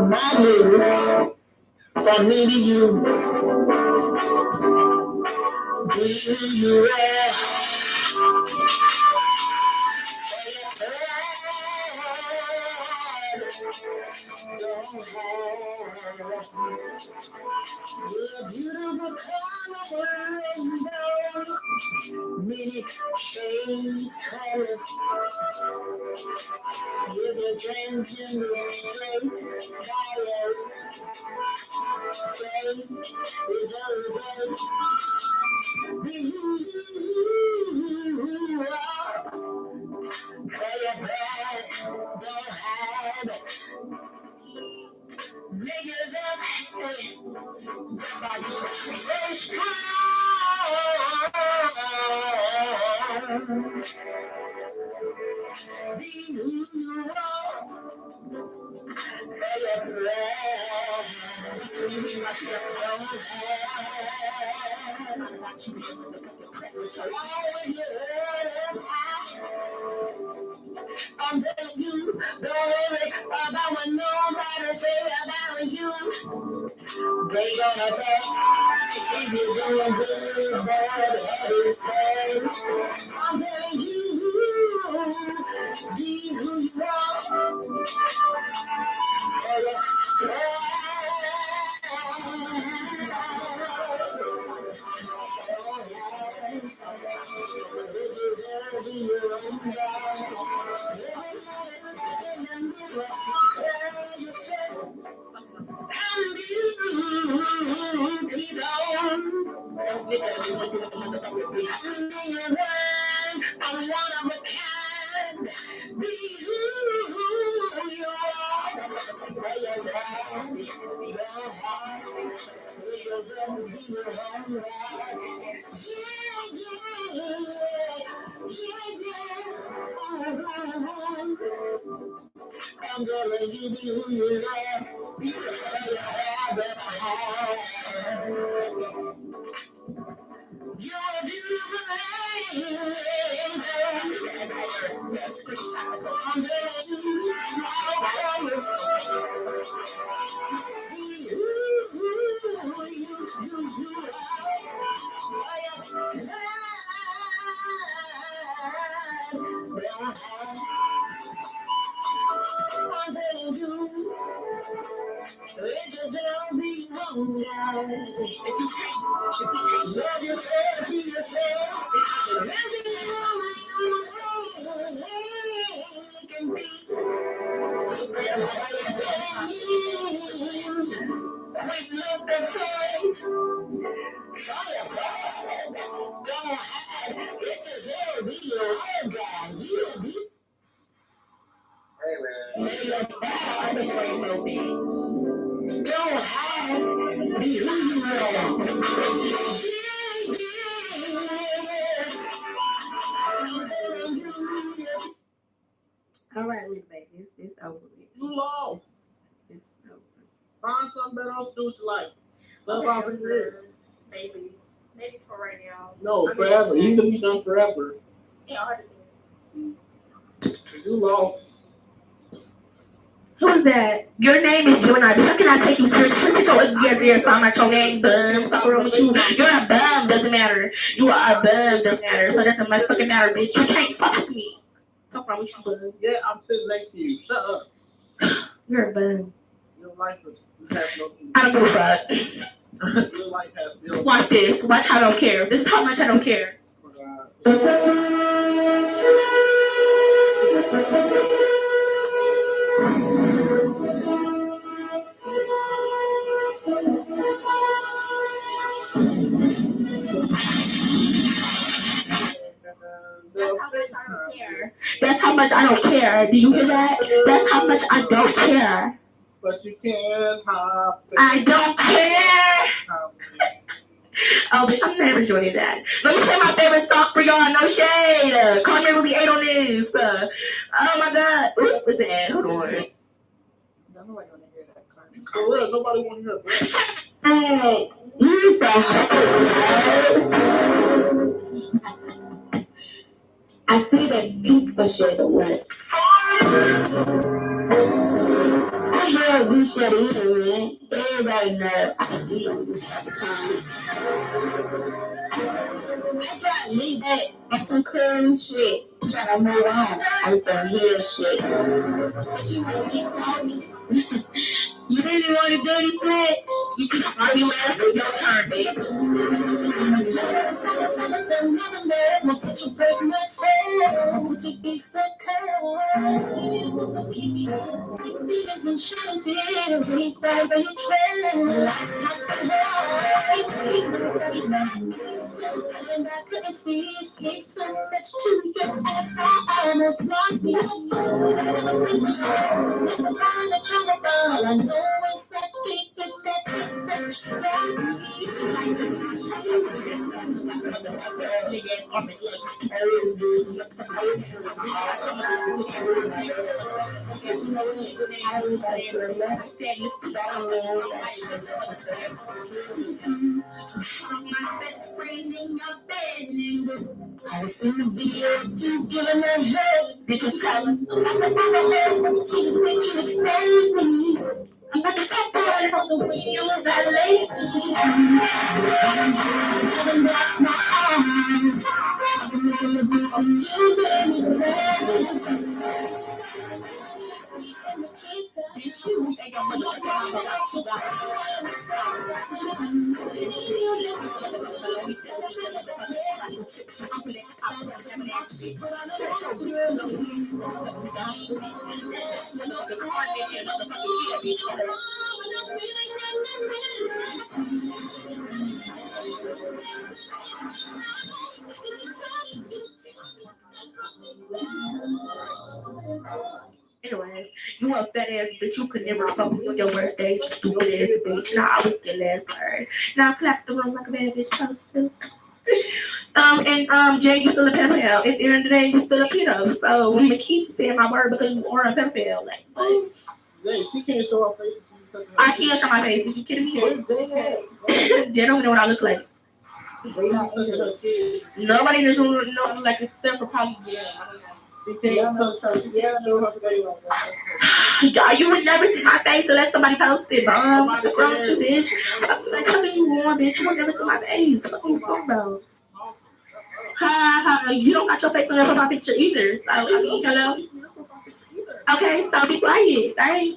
My lyrics from me to you. Do you You're beautiful color rainbow, many shades color. You're the transgender straight fire. Day is over. Say it back, don't hide. Niggas up, stay strong. Be who you are. Say a prayer. So long with your head up high. I'm telling you, don't worry about what nobody say about you. They gonna talk if you're doing good, bad, happy, sad. I'm telling you, be who you are. I'm one of a kind. Be who you are. I'm gonna give you who you are. You're a beautiful lady. I'm telling you, I promise. I'm telling you, it just don't be wrong now. Love yourself, be yourself. Every woman you can be. With love that says, fire, don't hide. It just don't be your own guy. You be. Don't hide, be who you are. All right, Rick, baby, it's over with. You lost. It's over. Find something better else to do with your life. Love off and live. Maybe for right now. No, forever. You can be done forever. Yeah, hard to do. You lost. Who is that? Your name is Gemini, bitch. How can I take you seriously? Sit your ugly ass down at your name, bum. What's wrong with you? You're a bum, doesn't matter. You are a bum, doesn't matter. So that doesn't motherfucking matter, bitch. You can't fuck with me. What's wrong with you, bum? Yeah, I'm sitting next to you. Shut up. You're a bum. Your life is has no. I don't give a fuck. Your life has zero. Watch this. Watch how I don't care. This is how much I don't care. how much I don't care. Do you hear that? That's how much I don't care. But you can't have I don't care. Oh, bitch, I'm never joining that. Let me say my favorite song for y'all. No shade. Carmen really ate on this. Oh my god. Ooh, what's that? Hold on. Nobody want to hear that, Carmen. For real, nobody want to hear that. Hey, you say I see that peaceful shit at work. I hear we should eat it, man. Everybody know I eat on this type of time. I try to leave that on some cool shit. Try to move on on some real shit. But you want to keep calling me? You really want to do this, man? You can argue last, it's your turn, bitch. Would you break my soul? Would you be so kind? Demons and chanting, we cry when you tremble. Life's got to and I couldn't see it. Gave so much to your ass, I almost lost me. It's the kind of trouble, I know it's that big, that my best friend in your bed. I was in the video of you giving her head. Did you tell her about the other Did you expose me? I'm not the couple on the wheel of that lady. And that's my eyes. I'm looking at this and you made me cry. Bitch, you think I'm gonna look out about you. Anyway, you a fat ass bitch. You could never fuck me on your worst days, you stupid ass bitch. Now I was the last word. Now clap the room like a bad bitch supposed to. Jay, you still a pedophile. At the end of the day, you still a pedo. So I'm gonna keep saying my word because you are a pedophile. Like she can't show her face. I can't show my face. Is you kidding me? Jen don't know what I look like. Nobody in this room knows like except for probably Jen. You would never see my face unless somebody posts it, bro. What's wrong with you, bitch? Like something you want, bitch. You would never see my face. What you talking about? You don't got your face on your profile picture either. So, I mean, hello? Okay, so be quiet, alright?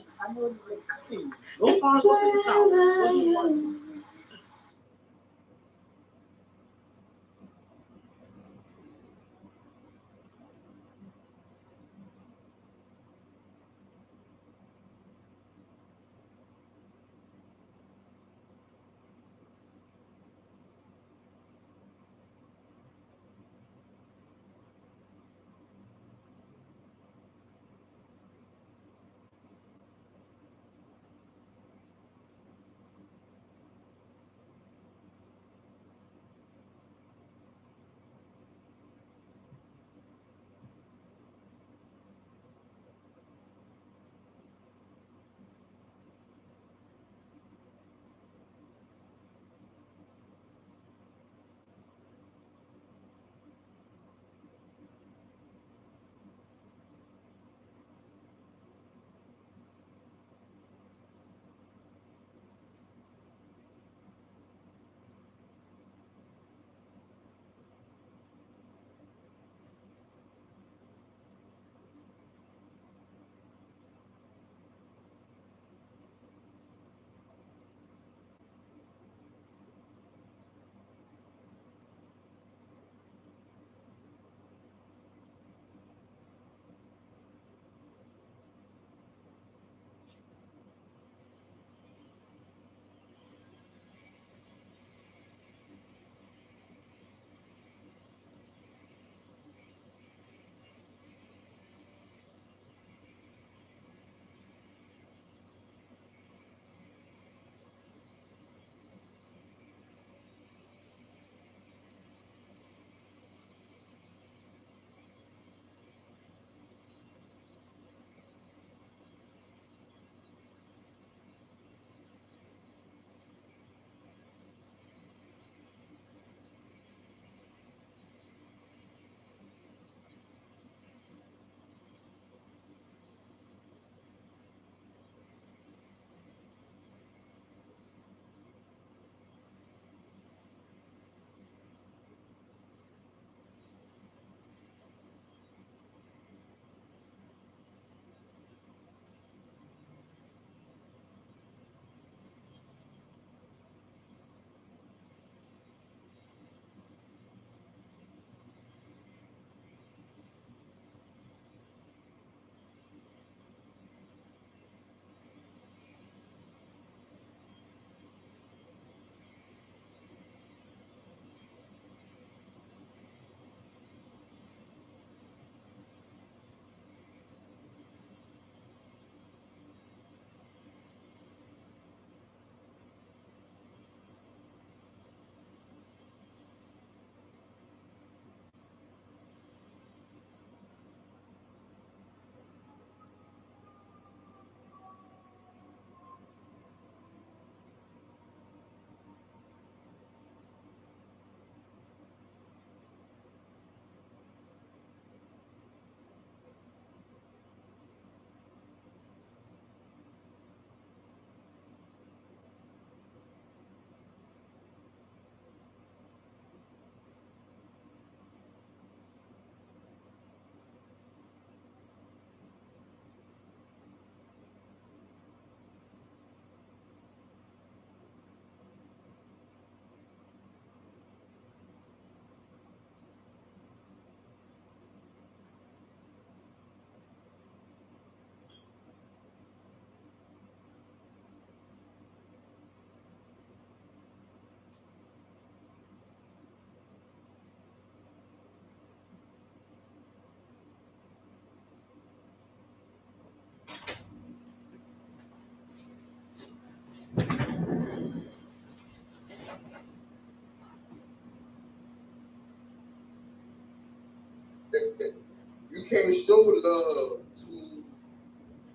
can't show love to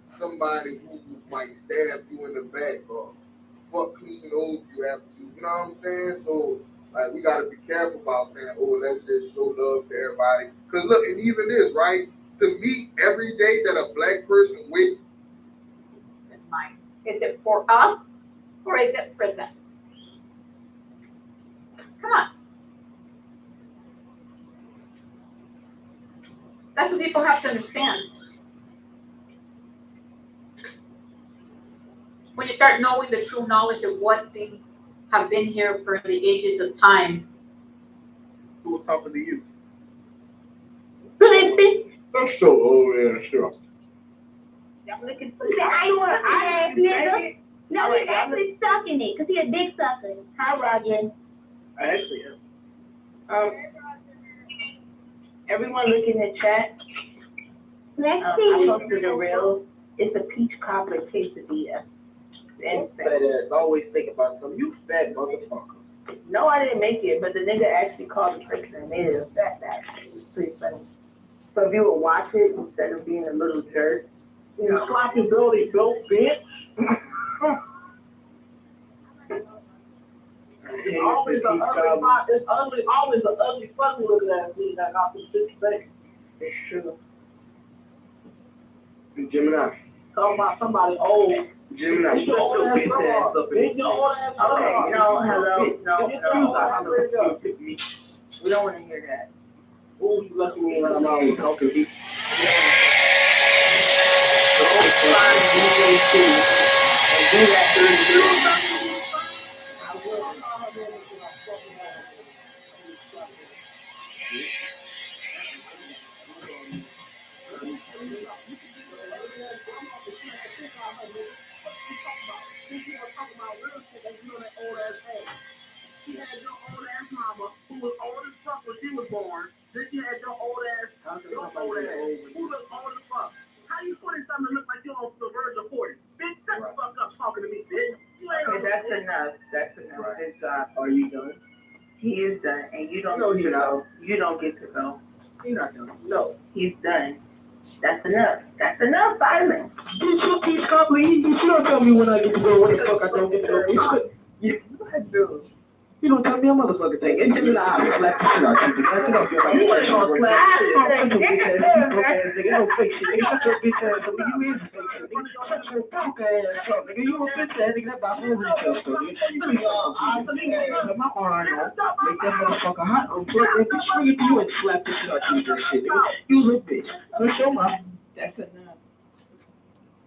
somebody who might stab you in the back or fuck clean over you after you. You know what I'm saying? So like we gotta be careful about saying, oh, let's just show love to everybody. Cause look, and even this, right? To me, every day that a black person with mine. Is it for us or is it for them? Come on. That's what people have to understand. When you start knowing the true knowledge of what things have been here for the ages of time. Who's talking to you? That's so old ass stuff. Y'all looking for I nigga. No, he's actually sucking it because he's a big sucker. Hi, Roger. I actually am. Everyone look in the chat. Let's see. I posted a reel. It's a peach cobbler quesadilla. And always think about something. You fat motherfucker. no, I didn't make it, but the nigga actually called the person and made it a fat bag. It's pretty funny. So if you would watch it instead of being a little jerk, You sloppy bloody dope bitch. Always an ugly, it's ugly, always an ugly fucking looking ass nigga that got this shit thing. it's true. Gemini. Talking about somebody old. Gemini, shut your bitch ass up. Okay, no, hello, no. We don't want to hear that. Ooh, you lucky me when I'm always talking to you. She had your old ass mama, who was old as fuck when she was born. Then she had your old ass, who looked old as fuck. How you 20 something look like you're on the verge of 40? Bitch, shut the fuck up talking to me, bitch. Okay, that's enough. That's enough. Good job. Are you done? He is done, and you don't No, get to you're go. You don't get to go. You're not done. No. He's done. That's enough. That's enough, Simon. Bitch, you keep calling me. You don't tell me when I get to go. When the fuck I don't get to go. You don't tell me a motherfucking thing. It's just like I slap the shit out of you. I think I'll feel like you want to slap the shit. Shut your bitch ass. You broke ass nigga. Don't fake shit. Shut your bitch ass up. You is fake shit. Shut your punk ass up, nigga. You a bitch ass nigga. That about to retail store, nigga. Let my arm on. Make that motherfucker hot. Unplug that bitch. Bring it to you and slap the shit out of you, shit, nigga. You a bitch. Let's show my. That's enough.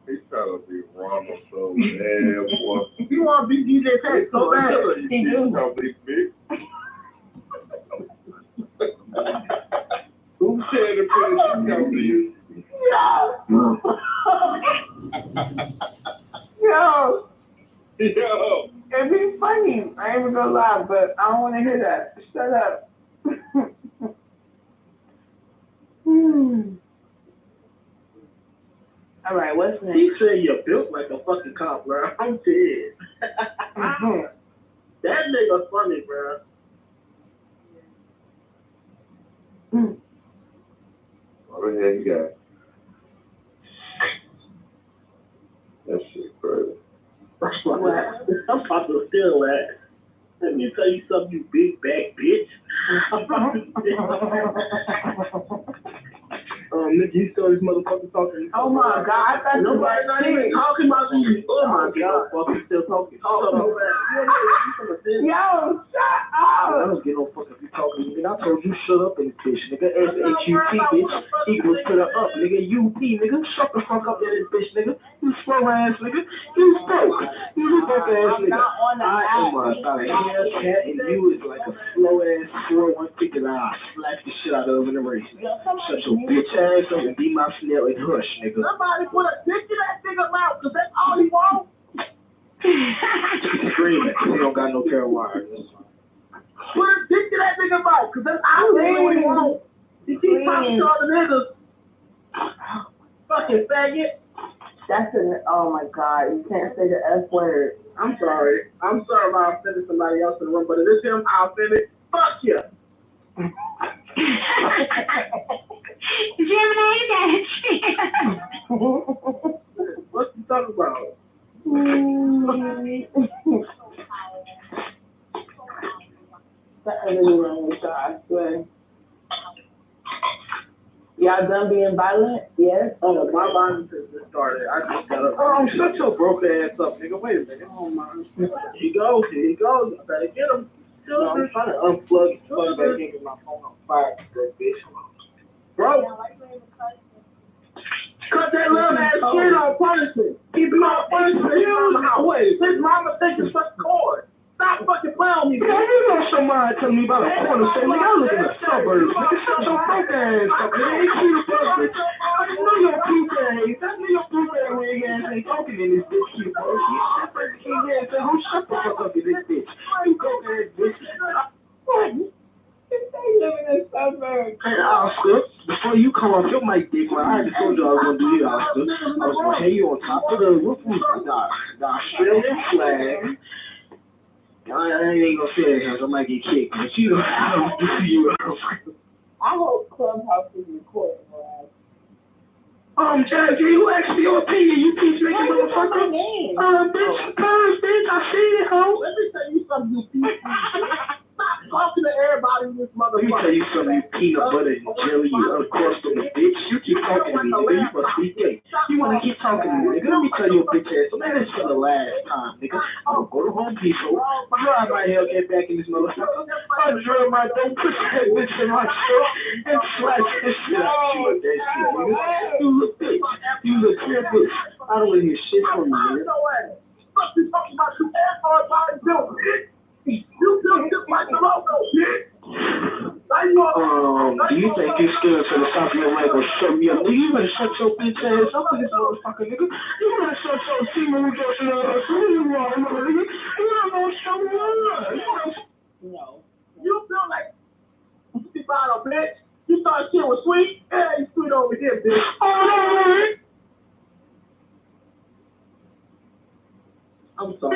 He's trying to be Ronald so bad, boy. You want to be DJ Tech so bad. He do. Trying to be big. Who said the person come to you? Yo. Yo. It'd be funny. I ain't even gonna lie, but I don't want to hear that. Shut up. All right, what's next? He said you're built like a fucking cop, bro. I'm dead. That nigga funny, bro. What the hell you got? That shit crazy. I'm about to steal that. Let me tell you something, you big back bitch. Nigga, you saw this motherfucker talking. Oh my God, I thought nobody not even talking about you. Oh my God, fuck, he's still talking. Yo, shut I up. don't get no fuck if you talking, nigga. I told you shut up in this bitch, nigga. S-H-U-T, bitch, equals to the up, nigga. U-P, nigga. Shut the fuck up in this bitch, nigga. You slow ass, nigga. You spoke. You a broke ass nigga. I am a Hellcat, and you is like a slow ass 4-150 that I'll slap the shit out of in the race. Shut your bitch ass up and be my snail and hush, nigga. Somebody put a dick in that nigga mouth, cause that's all he wants. Screaming, he don't got no pair of wires. Put a dick in that nigga mouth, cause that's all he wants. He keep talking to other niggas. Fucking faggot. That's an, oh my God, you can't say the F word. I'm sorry if I offended somebody else in the room, but if it's him, I'll offend it. Fuck you. Gemini, you got What you talking about? That really wrong with y'all, I swear. Y'all done being violent? Yes. Oh, my violence has just started. I just got up. Oh, shut your broke ass up, nigga. Wait a minute. Oh, man. Here he goes. Here he goes. I better get him. No, I'm trying to unplug it. Plug back in because my phone on fire, bitch. Bro. Cut that little ass shit on punishment. Keep it on punishment. Wait, his mama thinking such cord. Stop fucking playing with me, man. You know somebody telling me about a corner store. Nigga, I live in the suburbs. Nigga, shut your broke ass up, man. You see the fuck, bitch. I know your poop ass. I know your poop ass wig ass ain't talking in this bitch, you bro. You shut the fuck ass up. Who shut the fuck up in this bitch? You broke ass bitch. What? Hey, Oscar, before you come off your mic, dick, well, I already told you I was going to do you, Oscar. I was going to hang you on top of the roof with the Australian flag. I ain't gonna say it because I might get kicked, but you know, I don't see you. I hope Clubhouse is recording, right? Jazzy, who asked your opinion? You keep making motherfucker. Bitch, I see it, ho. Let me tell you something, you piece. Stop talking to everybody in this motherfucker. Let me tell you something, you peanut butter and jelly, you uncrustable bitch. You keep talking to me, nigga. You must be gay. You wanna keep talking to me, nigga? Let me tell you a bitch ass. So maybe this for the last time, nigga. I'm gonna go to Home Depot, drive my Hellcat back in this motherfucker. I'll drive my dope, put that bitch in my shirt, and slash this shit out. You look that shit, nigga. You look bitch. You look clear bitch. I don't want to hear shit from you, nigga. Fuck you talking about you asshole body built, bitch. You built just like the logo, bitch. Do you think you're scared for the top of your leg or shut me up? Nigga, you better shut your bitch ass up in this motherfucker, nigga. You better shut your team when we go to the other city, you want, nigga. You don't know what show me on. No. You feel like you found a bitch. You thought shit was sweet. It ain't sweet over here, bitch. Alright. I'm sorry.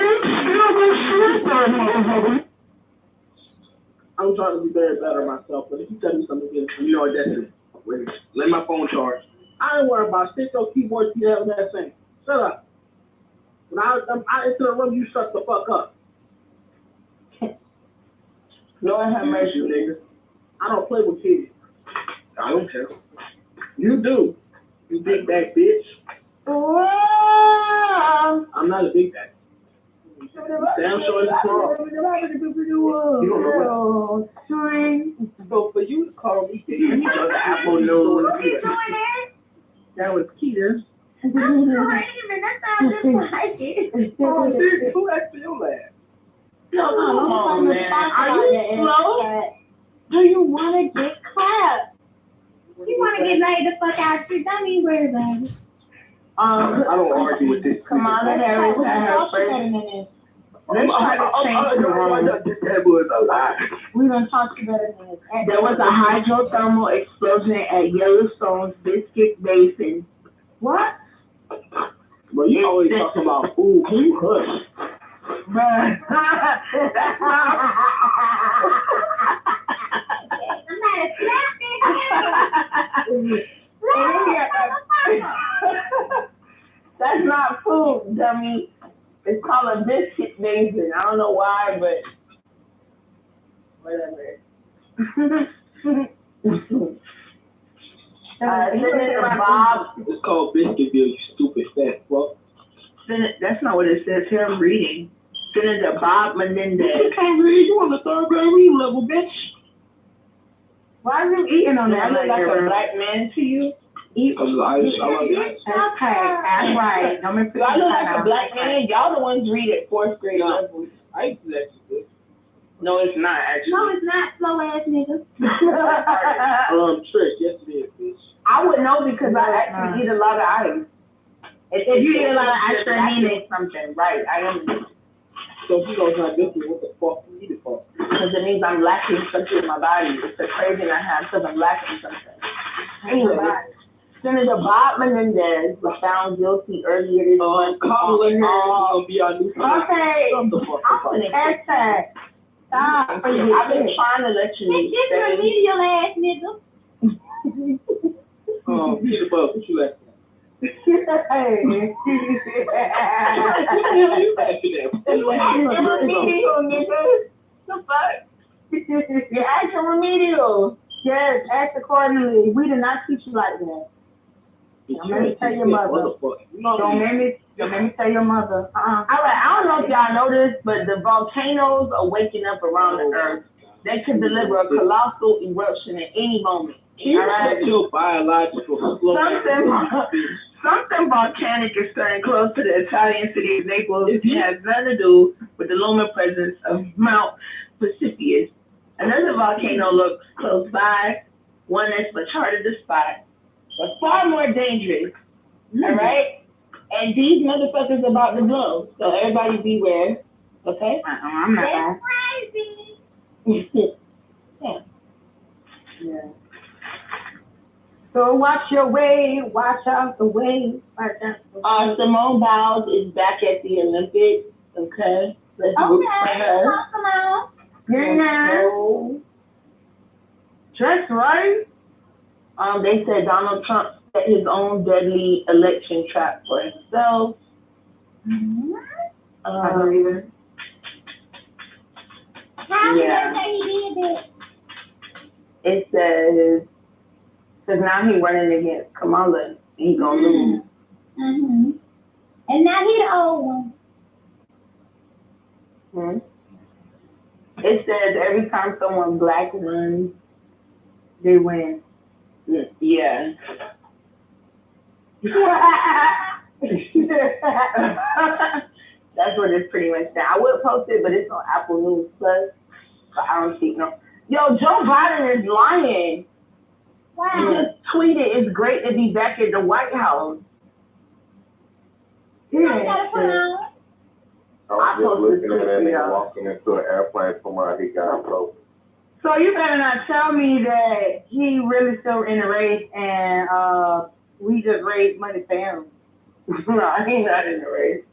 I'm trying to be very better myself, but if you tell me something again, you know what that is. Wait, let my phone charge. I ain't worried about shit. Your keyboard, you have that thing. Shut up. When I enter the room, you shut the fuck up. Lord have mercy, nigga. I don't play with kids. I don't care. You do. You big back bitch. I'm not a big back. Damn sure it's small. You don't know what. So for you to call me big, you know the apple nose. That was Keter. Who asked for your laugh? No, man. Are you slow? Do you want to get clapped? You want to get laid the fuck out too? Don't even worry about it. I don't argue with this. Kamala Harris had her first. Let's try to change the room. That was a lie. We done talked about it. There was a hydrothermal explosion at Yellowstone's Biscuit Basin. What? Well, you always talk about food. Can you hush? Bruh. That's not food, dummy. It's called a biscuit basin. I don't know why, but whatever. Senator Bob. It's called Biscuitville, you stupid fat fuck. That's not what it says here. I'm reading. Senator Bob Menendez. You can't read. You on the third grade reading level, bitch. Why are you eating on that? I look like a black man to you? Because I like that. Okay, that's right. Do I look like a black man? Y'all the ones read at fourth grade level. I used to actually do. No, it's not actually. No, it's not, slow ass nigga. Trish, yes it is, bitch. I would know because I actually eat a lot of ice. If you eat a lot of ice cream, it means something, right? I am. So if you don't have this, what the fuck you eat it for? Because it means I'm lacking something in my body. It's a craving I have because I'm lacking something. Anyway, Senator Bob Menendez was found guilty earlier this month. I'll be our new Okay, I'm gonna hashtag. Stop. I've been trying to let you know. Get your remedial ass, nigga. Kitover, what you laughing at? Hey. You laughing at? Remedial, nigga. The fuck? Action remedial. Yes, act accordingly. We did not teach you like that. Don't make me tell your mother. Don't make me tell your mother. I don't know if y'all know this, but the volcanoes are waking up around the earth. They could deliver a colossal eruption at any moment. Alright? Biological Something volcanic is stirring close to the Italian city of Naples. It has nothing to do with the lunar presence of Mount Vesuvius. Another volcano looks close by, one that's much harder to spot, but far more dangerous. All right? And these motherfuckers about to blow. So everybody beware. Okay? I'm not. That's crazy. Yeah. So watch your way, watch out the way. Simone Biles is back at the Olympics. Okay? Let's root for her. Simone. You're nice. Just right. They said Donald Trump set his own deadly election trap for himself. I believe it. Yeah. It says, because now he's running against Kamala, he's gonna lose. Mm-hmm. And now he the old one. It says every time someone black runs, they win. Yeah. That's what it's pretty much saying. I would post it, but it's on Apple News Plus, so I don't see no. Yo, Joe Biden is lying. Wow. He just tweeted, "It's great to be back at the White House." Yeah. I was just looking at that nigga walking into an airplane from where he got close. So you better not tell me that he really still in the race and we just raised money for him. No, he's not in the race.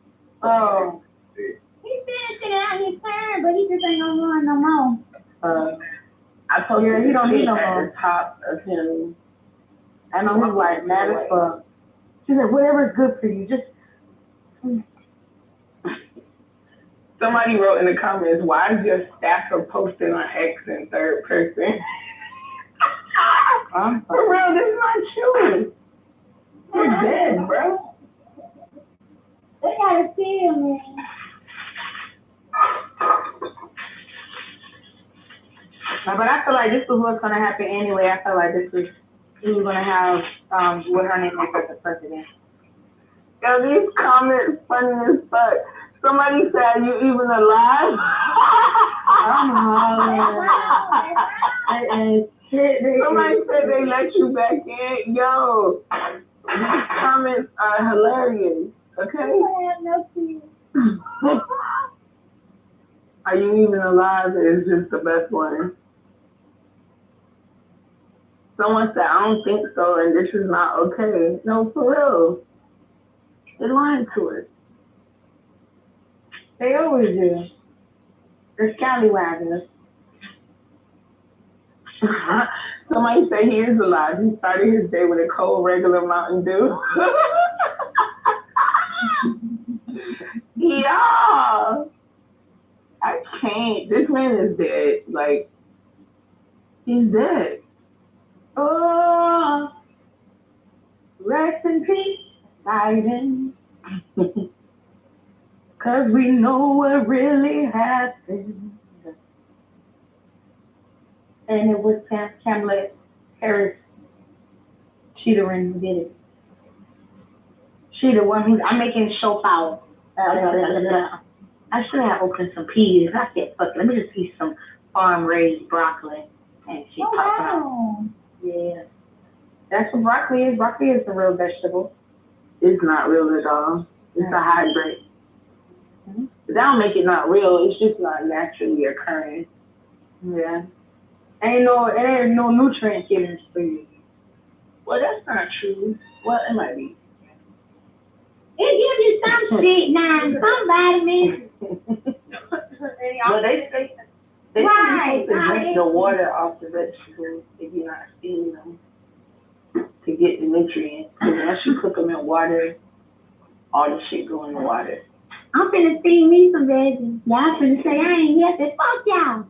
Oh. He's finishing out his term, but he just ain't gonna run no more. I told you he don't need no more. At the top of him. I know he's like mad as fuck. She said, whatever's good for you, just. Somebody wrote in the comments, why is your staffer posting on X in third person? For real, this is not true. You're dead, bro. They gotta see him, man. But I feel like this was what's gonna happen anyway. I feel like he was gonna have what her name is as the president. Yo, these comments funny as fuck. Somebody said, "Are you even alive?" Somebody said they let you back in. Yo, these comments are hilarious. Okay. Are you even alive? Is just the best one. Someone said, "I don't think so," and this is not okay. No, for real. They're lying to us. They always do. They're scallywaggers. Somebody said he is alive. He started his day with a cold, regular Mountain Dew. Yeah. I can't. This man is dead. Like, he's dead. Oh, rest in peace, Biden. Cause we know what really happened. And it was Kamala Harris. She the one who did it. She the one who, I'm making show power. I should have opened some peas. I said, fuck it, let me just eat some farm-raised broccoli. And she popping out. Yeah. That's what broccoli is. Broccoli is a real vegetable. It's not real at all. It's a hybrid. But that don't make it not real. It's just not naturally occurring. Yeah. Ain't no nutrient given for you. Well, that's not true. Well, it might be. It gives you some shit now, some vitamins. Well, they say you're supposed to drink the water off the vegetables if you're not stealing them. to get the nutrients. Because once you cook them in water, all the shit go in the water. I'm finna feed me some veggies. Y'all finna say I ain't healthy. Fuck y'all.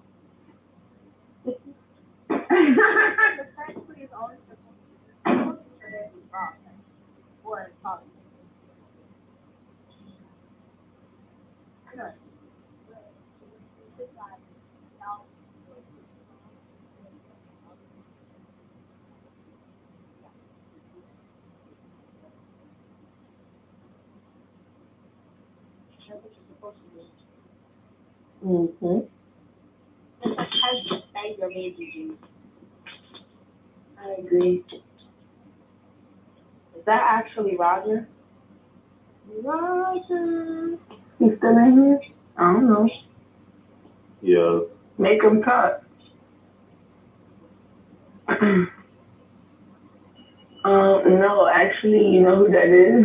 The French food is only supposed to be raw or poly. That's what you're supposed to do. Mm-hmm. It's like how you say your veggie juice. I agree. Is that actually Roger? Roger. He's still in here? I don't know. Yeah. Make him talk. No, actually, you know who that is?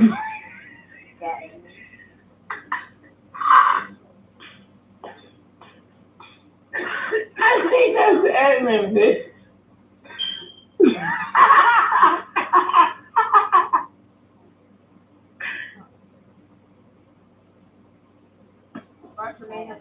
I think that's the admin, bitch. Roger Mayhem.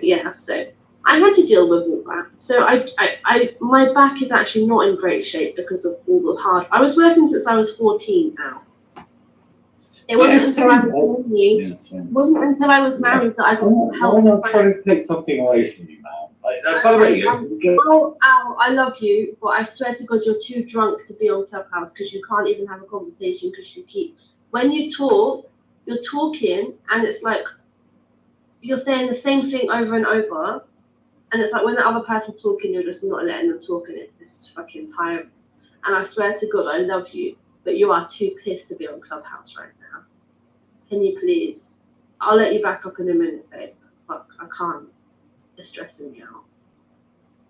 yeah, so I had to deal with all that. So my back is actually not in great shape because of all the hard. I was working since I was 14 now. It wasn't until I was married. Wasn't until I was married that I got some help. I'm not trying to take something away from you, man. By the way, Al, I love you, but I swear to God, you're too drunk to be on Clubhouse because you can't even have a conversation because you keep. When you talk, you're talking, and it's like you're saying the same thing over and over, and it's like when the other person's talking, you're just not letting them talk, and it's fucking tiring. And I swear to God, I love you, but you are too pissed to be on Clubhouse right now. Can you please? I'll let you back up in a minute, babe. Fuck, I can't. It's stressing me out.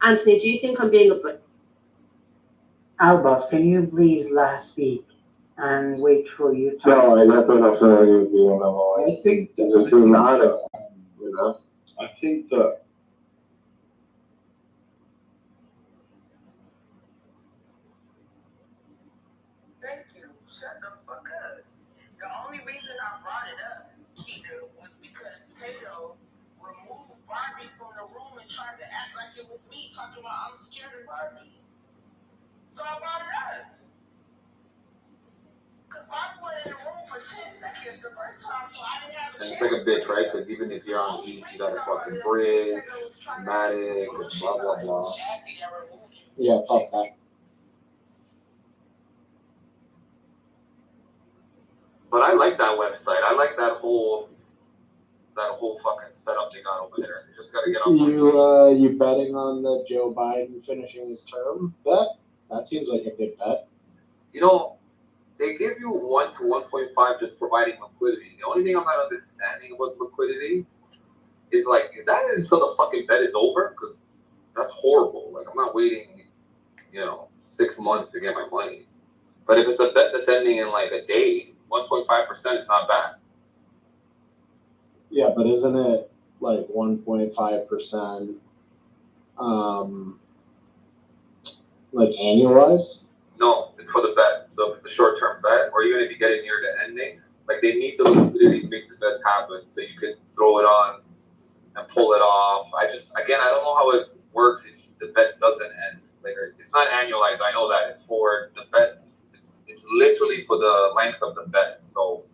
Anthony, do you think I'm being a bit? Albus, can you please last speak and wait for your turn? No, I definitely not saying anything. I think it's an honor, you know. I think that. Thank you. Shut the fuck up. The only reason I brought it up, Keita, was because Tato removed Barbie from the room and tried to act like it was me talking about I'm scared of Barbie. So I brought it up. Because Barbie was in the room for 10 seconds the first time, so I didn't have a And chance. it's like a bitch, right? Because even if you're on E, you got a fucking bridge, dramatic, blah, blah, blah. Yeah, fuck that. But I like that website. I like that whole fucking setup they got over there. You just gotta get on. You betting on the Joe Biden finishing his term bet? That seems like a good bet. You know, they give you 1 to 1.5 just providing liquidity. The only thing I'm not understanding about liquidity is like, is that until the fucking bet is over? Because that's horrible. Like, I'm not waiting, 6 months to get my money. But if it's a bet that's ending in like a day, 1.5% is not bad. Yeah, but isn't it like 1.5%, like annualized? No, it's for the bet. So if it's a short-term bet, or even if you get it near the ending, like they need the liquidity to make the bets happen, so you can throw it on and pull it off. I don't know how it works if the bet doesn't end. Like it's not annualized. I know that it's for the bet. It's literally for the length of the bet. So,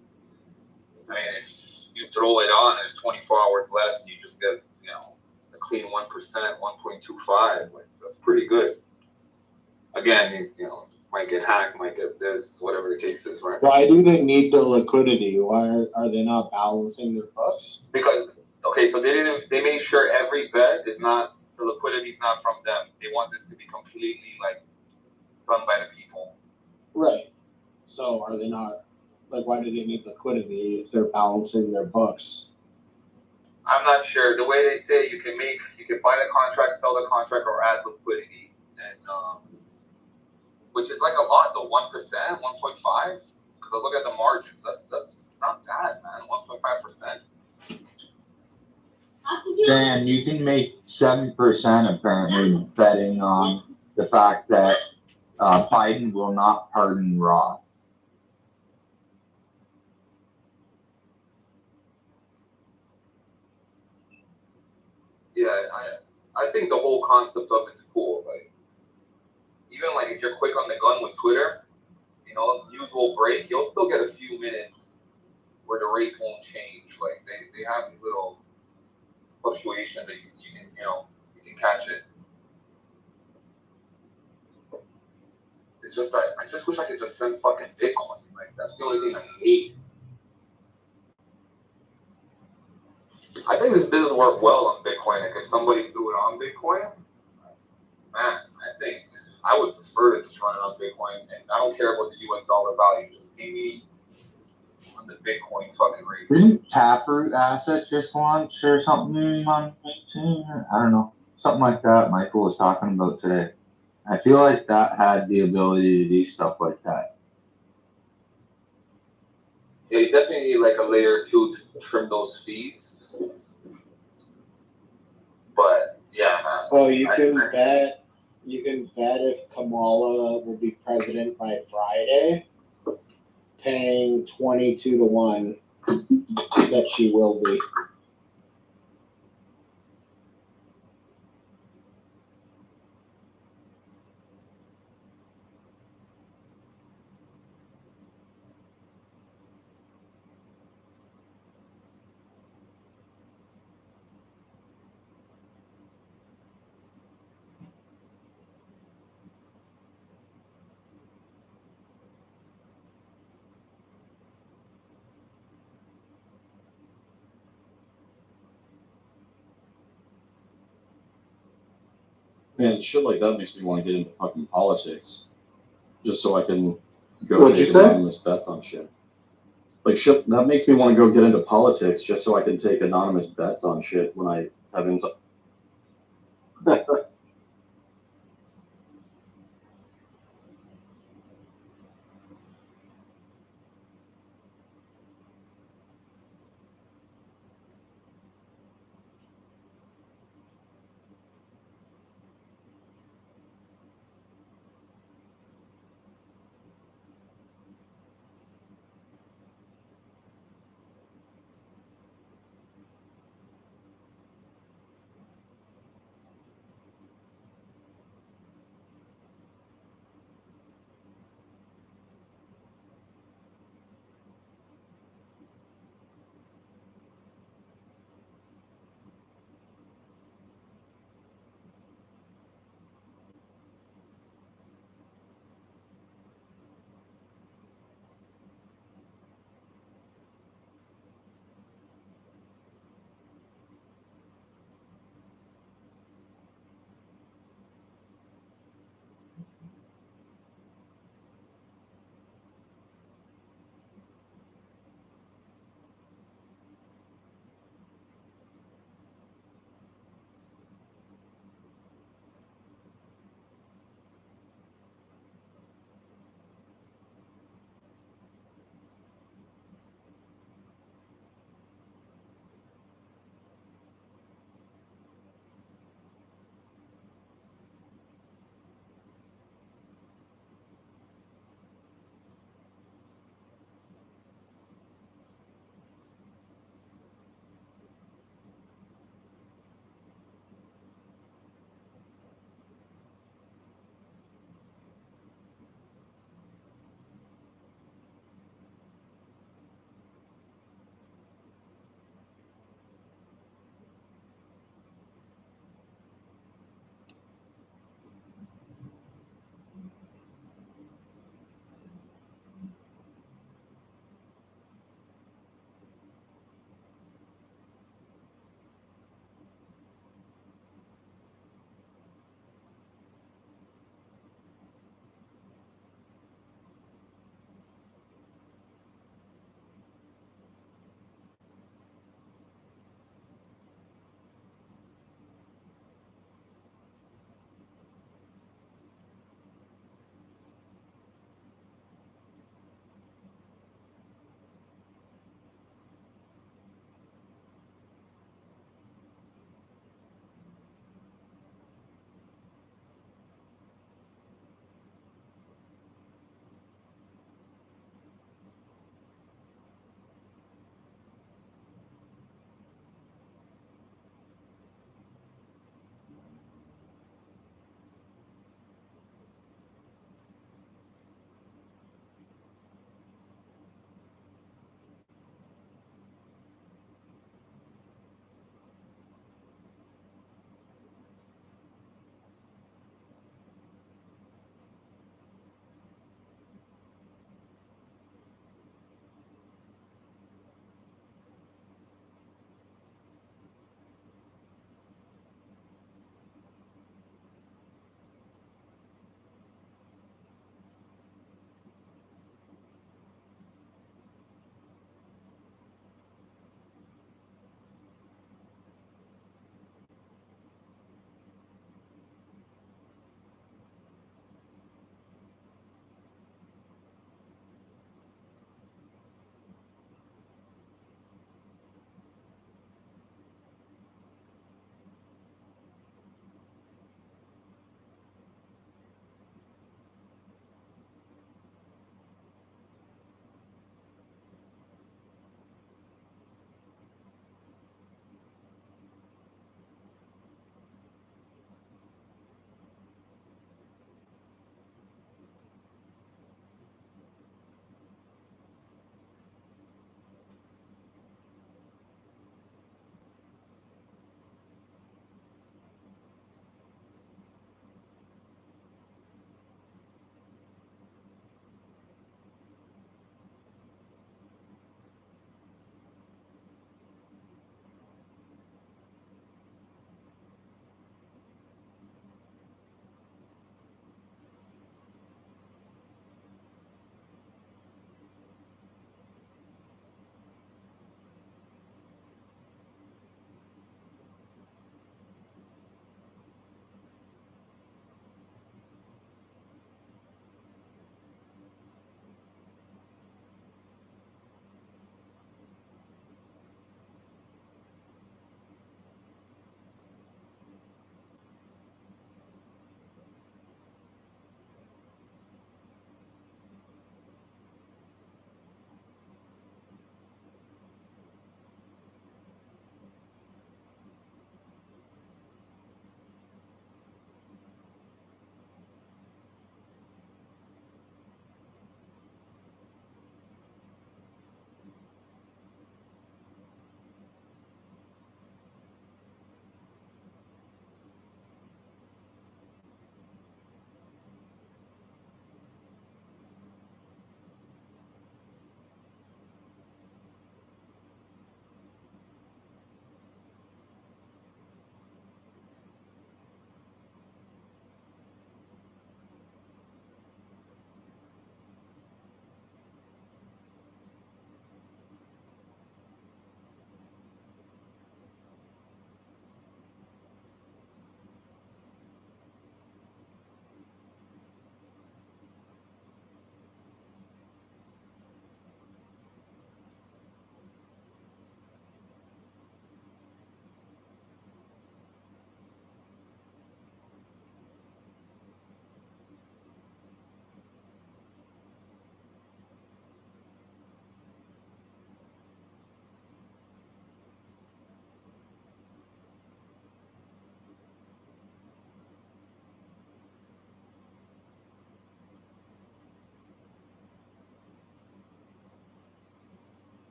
I mean, if you throw it on, there's 24 hours left, and you just get, a clean 1%, 1.25. Like that's pretty good. Again, might get hacked, might get this, whatever the case is, right? Why do they need the liquidity? Why are they not balancing their books? Because so they made sure every bet is not, the liquidity is not from them. They want this to be completely like done by the people. Right. So are they not, like, why do they need liquidity if they're balancing their books? I'm not sure. The way they say you can buy the contract, sell the contract, or add liquidity, and which is like a lot, though. 1%, 1.5. Because I look at the margins. That's not bad, man. 1.5%. Dan, you can make 7% apparently betting on the fact that Biden will not pardon Roth. Yeah, I think the whole concept of it is cool. Like, even like if you're quick on the gun with Twitter, news will break. You'll still get a few minutes where the race won't change. Like they have these little fluctuations that you can catch it. It's just that I just wish I could just send fucking Bitcoin. Like that's the only thing I hate. I think this business worked well on Bitcoin. Like if somebody threw it on Bitcoin, man, I think I would prefer to just run it on Bitcoin. And I don't care about the US dollar value. Just pay me on the Bitcoin fucking rate. Didn't Taproot Assets just launch or something on LinkedIn? I don't know. Something like that Michael was talking about today. I feel like that had the ability to do stuff like that. Yeah, you definitely need like a layer or two to trim those fees. But yeah, man. Well, you can bet if Kamala will be president by Friday, paying 22 to 1 that she will be. And shit like that makes me want to get into fucking politics, just so I can go What'd you take say? anonymous bets on shit. Like shit, that makes me want to go get into politics, just so I can take anonymous bets on shit when I have insight.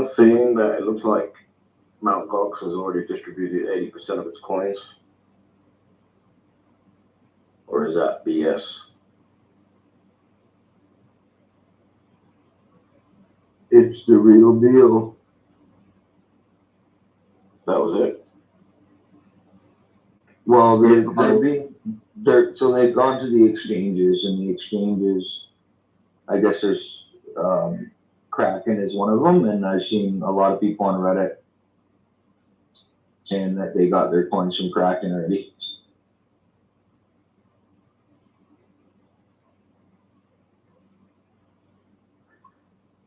just seeing that it looks like Mt. Gox has already distributed 80% of its coins? Or is that BS? It's the real deal. That was it? Well, so they've gone to the exchanges, and the exchanges, I guess there's Kraken is one of them, and I've seen a lot of people on Reddit saying that they got their coins from Kraken already.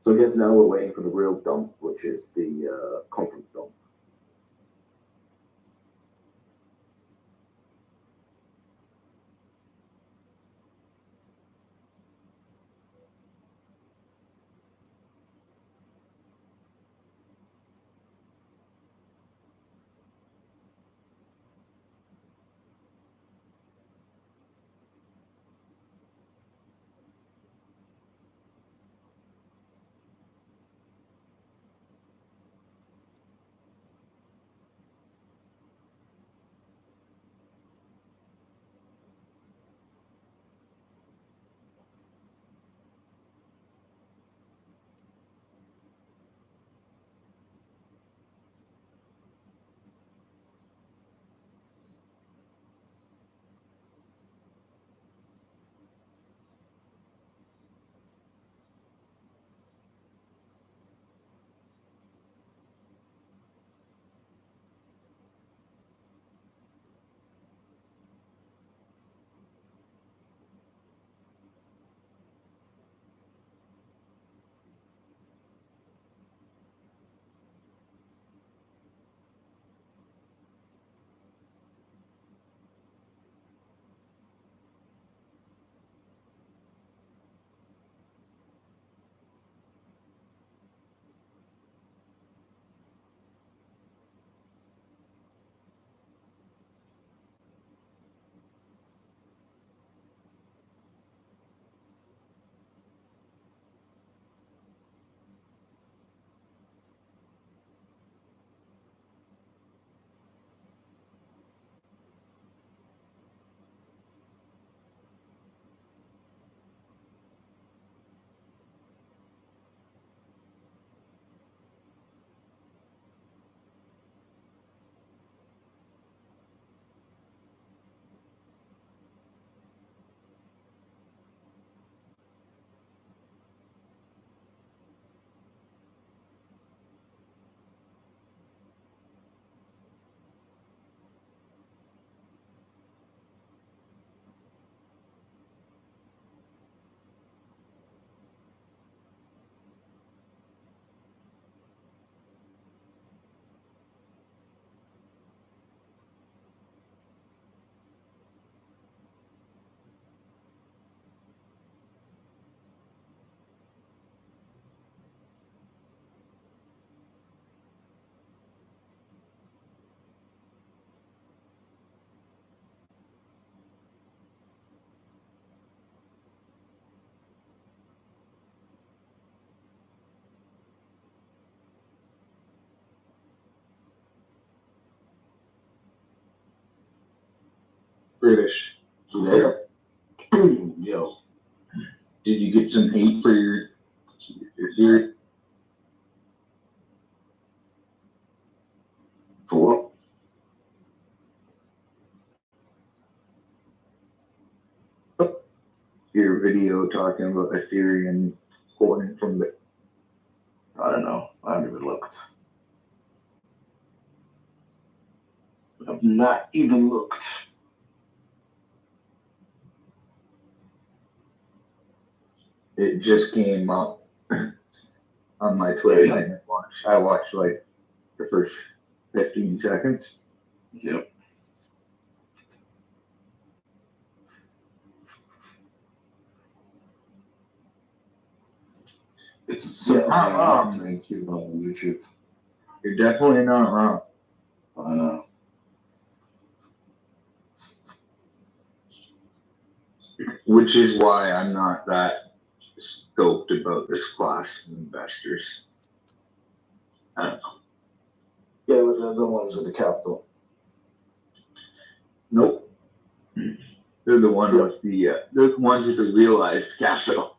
So I guess now we're waiting for the real dump, which is the conference dump. British. You there? Yo. Did you get some hate for your for what? Your video talking about Ethereum hoarding from the. I don't know. I haven't even looked. I've not even looked. It just came up on my Twitter thing. I watched like the first 15 seconds. Yep. It's You're not wrong. on YouTube. You're definitely not wrong. I know. Which is why I'm not that stoked about this class of investors. Yeah, but they're the ones with the capital. Nope. They're the one with they're the ones with the realized capital.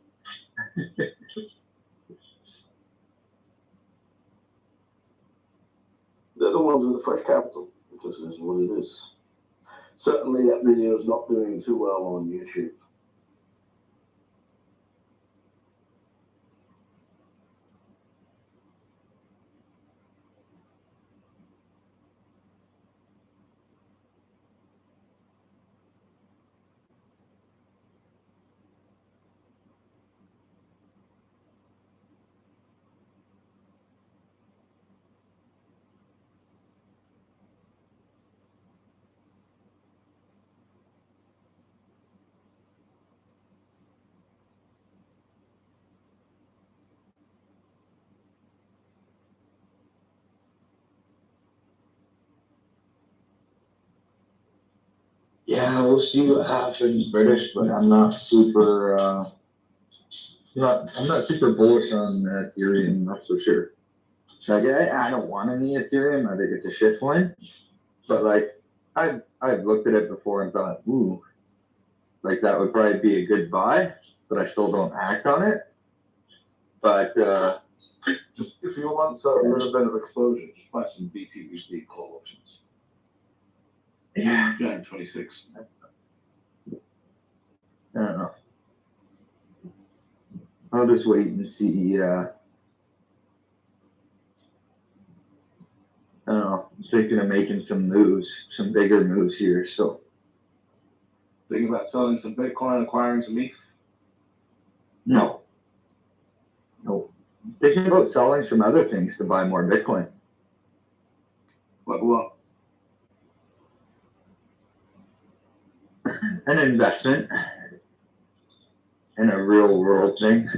They're the ones with the fresh capital, because it is what it is. Certainly that video is not doing too well on YouTube. Yeah, we'll see what happens, British, but I'm not super, I'm not super bullish on Ethereum, that's for sure. Like, I don't want any Ethereum, I think it's a shit coin, but like, I've looked at it before and thought, ooh, like that would probably be a good buy, but I still don't act on it. But, just if you want an event of explosion, just buy some BTBC call options. Yeah. Jan 26. I don't know. I'll just wait and see, I don't know, I'm thinking of making some moves, some bigger moves here, so. Thinking about selling some Bitcoin, acquiring some ETH? No. Thinking about selling some other things to buy more Bitcoin. Like what? An investment in a real world thing.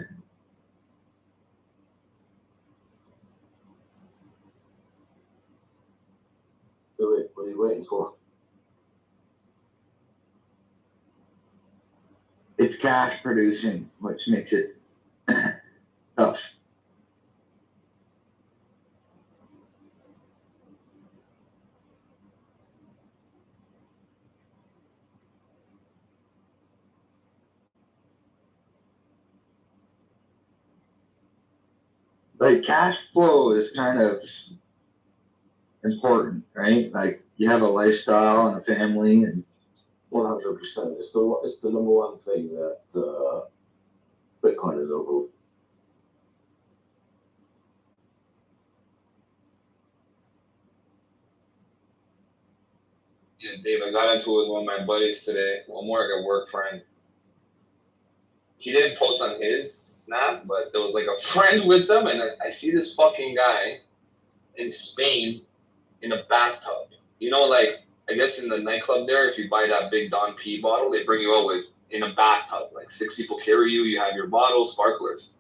Do it. What are you waiting for? It's cash producing, which makes it tough. Like cash flow is kind of important, right? Like you have a lifestyle and a family, and 100%. It's the number one thing that Bitcoin is over. Yeah, Dave, I got into it with one of my buddies today. Well, more like a work friend. He didn't post on his Snap, but there was like a friend with them, and I see this fucking guy in Spain in a bathtub. You know, like, I guess in the nightclub there, if you buy that big Don P bottle, they bring you out with in a bathtub. Like 6 people carry you, you have your bottle, sparklers.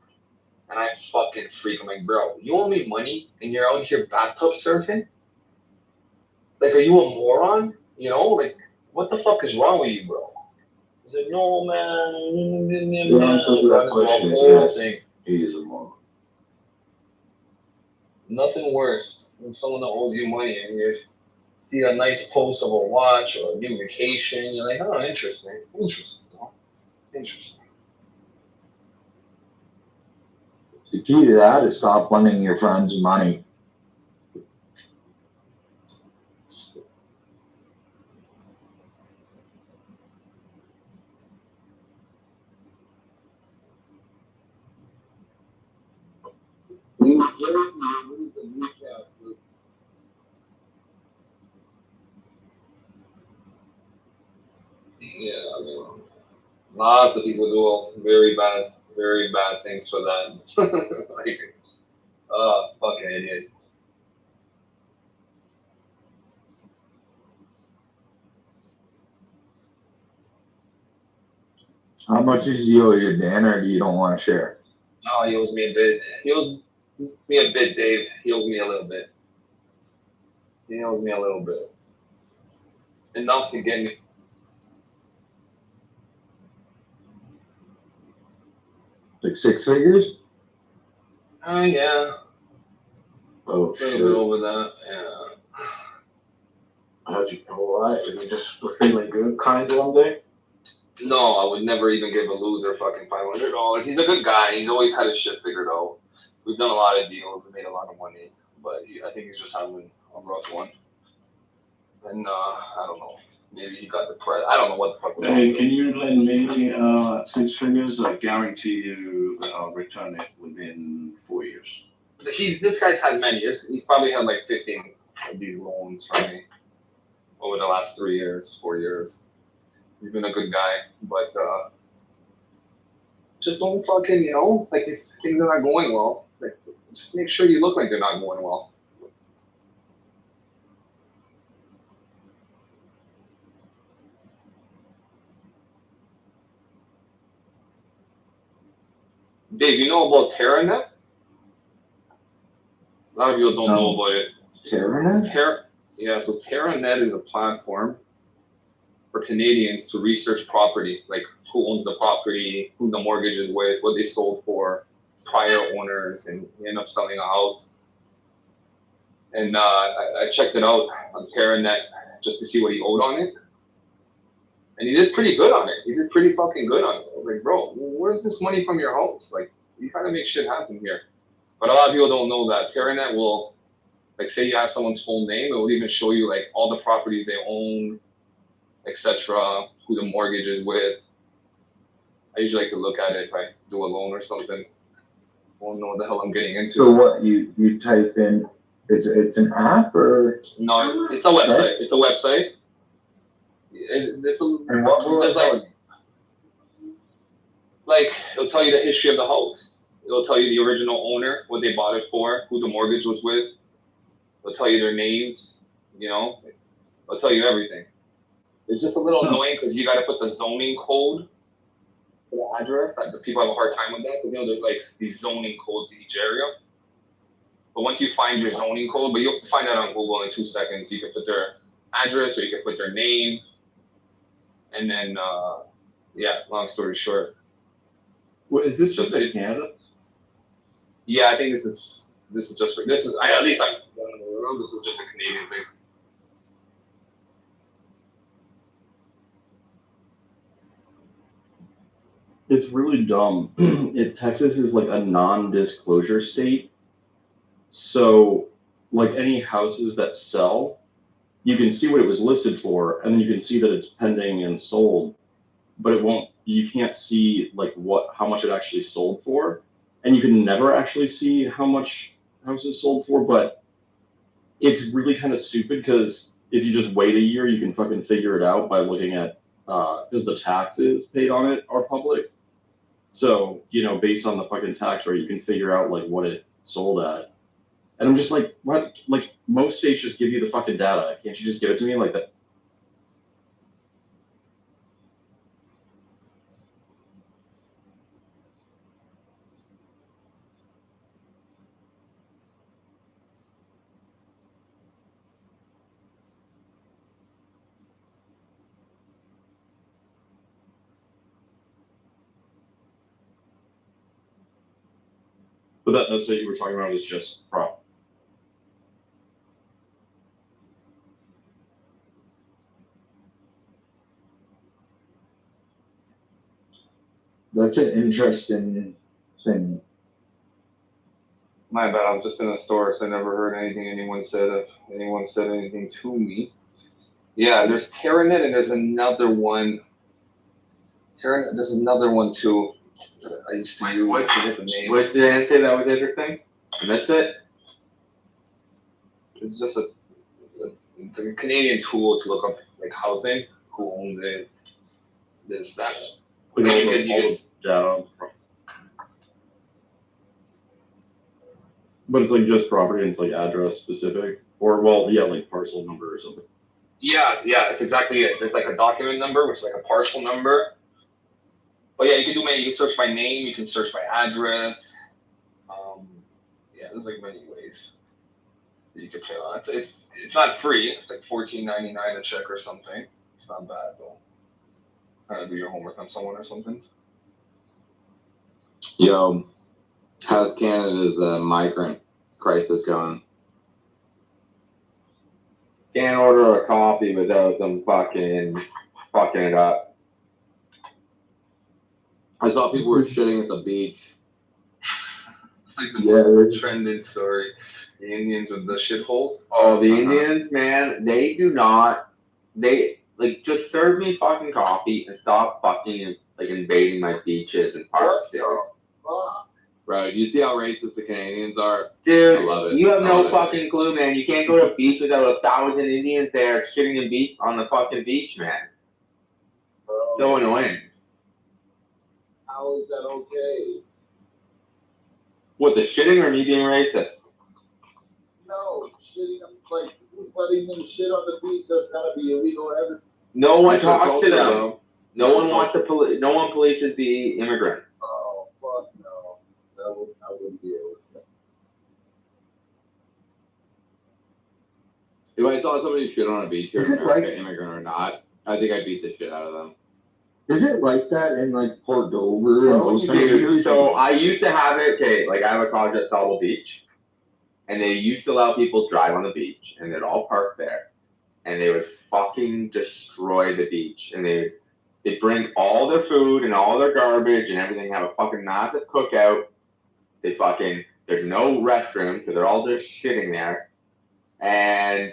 And I fucking freak. I'm like, bro, you owe me money and you're out here bathtub surfing? Like, are you a moron? You know, like, what the fuck is wrong with you, bro? He's like, no, man. The answer to that question is yes, he is a moron. Nothing worse than someone that owes you money and you see a nice post of a watch or a new vacation. You're like, oh, interesting. Interesting. The key to that is stop lending your friends money. Yeah, I mean, lots of people do very bad things for that. Like, oh, fucking idiot. How much is he owe you, Dan, or do you don't want to share? Oh, he owes me a bit. He owes me a bit, Dave. He owes me a little bit. Enough to get me. Like 6 figures? Yeah. Oh, A little shit. bit over that. Yeah. How'd you know why? Did you just were feeling good kind one day? No, I would never even give a loser fucking $500. He's a good guy. He's always had his shit figured out. We've done a lot of deals. We made a lot of money, but I think he's just having a rough one. And I don't know. Maybe he got depressed. I don't know what the fuck. Hey, can you lend me 6 figures? I guarantee you that I'll return it within 4 years. This guy's had many. He's probably had like 15 of these loans from me over the last 3 years, 4 years. He's been a good guy, but just don't fucking, like if things are not going well, like just make sure you look like they're not going well. Dave, you know about TerraNet? A lot of people don't know about it. TerraNet? Yeah, so TerraNet is a platform for Canadians to research property, like who owns the property, who the mortgage is with, what they sold for, prior owners, and you end up selling a house. And I checked it out on TerraNet just to see what he owed on it. And he did pretty good on it. He did pretty fucking good on it. I was like, bro, where's this money from your house? Like, you gotta make shit happen here. But a lot of people don't know that. TerraNet will, like, say you have someone's full name, it will even show you, like, all the properties they own, etc., who the mortgage is with. I usually like to look at it if I do a loan or something. I won't know what the hell I'm getting into. So what, you type in, it's an app or? No, it's a website. It's a website. And what will there's like it'll tell you the history of the house. It'll tell you the original owner, what they bought it for, who the mortgage was with. It'll tell you their names. It'll tell you everything. It's just a little annoying because you got to put the zoning code for the address. Like, the people have a hard time with that because there's like these zoning codes in each area. But once you find your zoning code, but you'll find that on Google in 2 seconds. You can put their address or you can put their name. And then, long story short. What, is this just in Canada? Yeah, I think this is just for, at least I don't know, this is just a Canadian thing. It's really dumb. Texas is like a non-disclosure state. So, like any houses that sell, you can see what it was listed for, and then you can see that it's pending and sold, but you can't see like how much it actually sold for, and you can never actually see how much houses sold for, but it's really kind of stupid because if you just wait a year, you can fucking figure it out by looking at, because the taxes paid on it are public. So, based on the fucking tax rate, you can figure out like what it sold at. And I'm just like, what? Like, most states just give you the fucking data. Can't you just give it to me like that? But that's what you were talking about is just prop. That's an interesting thing. My bad, I was just in a store, so I never heard anything anyone said anything to me. Yeah, there's TerraNet and there's another one. There's another one too. I used to use. I forget the name. What did I say that was interesting? And that's it? It's just it's like a Canadian tool to look up like housing, who owns it, this, that. But you could use down. But it's like just property and it's like address specific, or like parcel number or something. Yeah, it's exactly it. There's like a document number, which is like a parcel number. But yeah, you can do many. You can search by name. You can search by address. There's like many ways that you can play on. It's not free. It's like $14.99 a check or something. It's not bad though. Kind of do your homework on someone or something. Yo, how's Canada's migrant crisis going? Can't order a coffee without them fucking it up. I saw people were shitting at the beach. It's like the most trending story. The Indians with the shitholes. Oh, the Indians, man, they do not. They like just serve me fucking coffee and stop fucking like invading my beaches and parks. Dude. Bro, do you see how racist the Canadians are? Dude, I love it. you have I no love it. fucking clue, man. You can't go to a beach without 1,000 Indians there shitting in beach on the fucking beach, man. So annoying. How is that okay? What, the shitting or me being racist? No, shitting, like, who's letting them shit on the beach? That's gotta be illegal. No one That's your talks to culture, them. bro. No one wants to no one polices the immigrants. Oh, fuck no. I wouldn't be able to say. If I saw somebody shit on a beach here Is in it America, like- immigrant or not, I think I'd beat the shit out of them. Is it like that in, like, Port Dover and those kind of Dude, areas? so I used to have it, okay, like I have a college at Sauble Beach, and they used to allow people to drive on the beach, and they'd all park there, and they would fucking destroy the beach, and they'd bring all their food and all their garbage and everything, have a fucking massive cookout. There's no restroom, so they're all just shitting there, and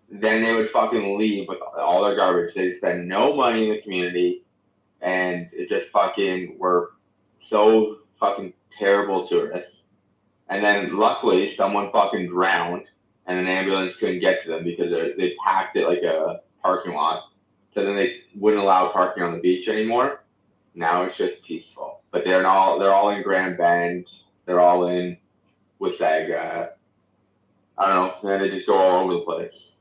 then they would fucking leave with all their garbage. They'd spend no money in the community, and it just fucking were so fucking terrible tourists. And then luckily someone fucking drowned and an ambulance couldn't get to them because they packed it like a parking lot. So then they wouldn't allow parking on the beach anymore. Now it's just peaceful. But they're all in Grand Bend. They're all in Wasaga. I don't know. And they just go all over the place.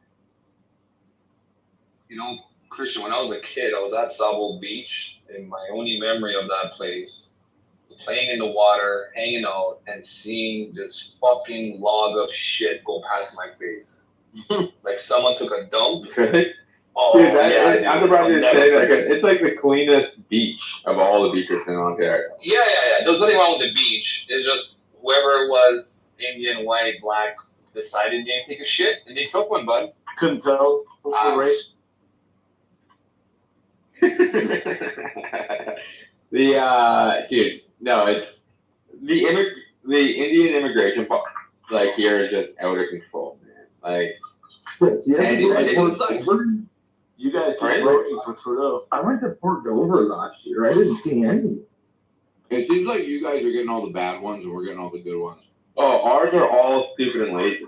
You know, Christian, when I was a kid, I was at Sauble Beach, and my only memory of that place was playing in the water, hanging out, and seeing this fucking log of shit go past my face. Like someone took a dump. Really? Oh, Dude, yeah, I'm dude. surprised you I'll didn't say never that. forget. It's like the cleanest beach of all the beaches in Ontario. Yeah. There's nothing wrong with the beach. It's just whoever was Indian, white, black decided they didn't take a shit, and they took one, bud. Couldn't tell the race. Dude, no, it's the Indian immigration part, like here is just out of control, man. Like, See, and it it's like, You guys keep Right? voting for Trudeau. I went to Port Dover last year. I didn't see any. It seems like you guys are getting all the bad ones and we're getting all the good ones. Oh, ours are all stupid and lazy.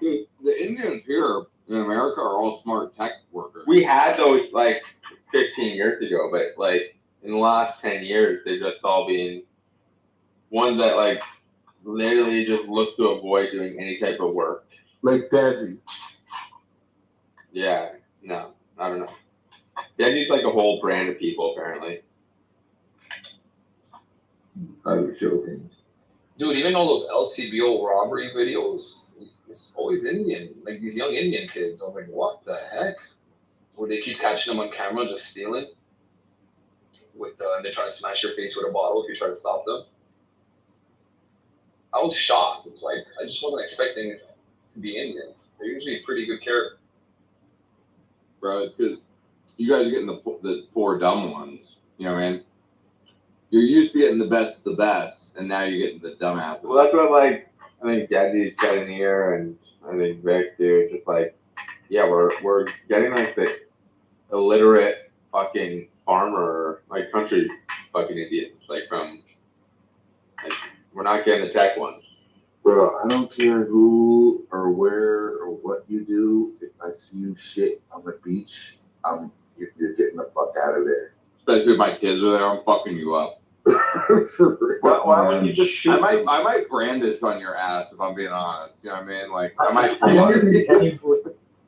Dude, the Indians here in America are all smart tech workers. We had those like 15 years ago, but like in the last 10 years, they've just all been ones that like literally just look to avoid doing any type of work. Like Desi. Yeah, no, I don't know. That needs like a whole brand of people, apparently. I was joking. Dude, even all those LCBO robbery videos, it's always Indian. Like these young Indian kids. I was like, what the heck? Where they keep catching them on camera just stealing. And they're trying to smash your face with a bottle if you try to stop them. I was shocked. It's like, I just wasn't expecting it to be Indians. They're usually pretty good character. Bro, it's because you guys are getting the poor dumb ones. You know what I mean? You're used to getting the best of the best, and now you're getting the dumbasses. Well, that's what like I think Daddy said in here, and I think Vic too. It's just like, yeah, we're getting like the illiterate fucking farmer, like country fucking Indians, like from. Like, we're not getting the tech ones. Bro, I don't care who or where or what you do. If I see you shit on the beach, you're getting the fuck out of there. Especially if my kids are there, I'm fucking you up. Why wouldn't you just shoot? I might brand this on your ass if I'm being honest. You know what I mean? Like I might.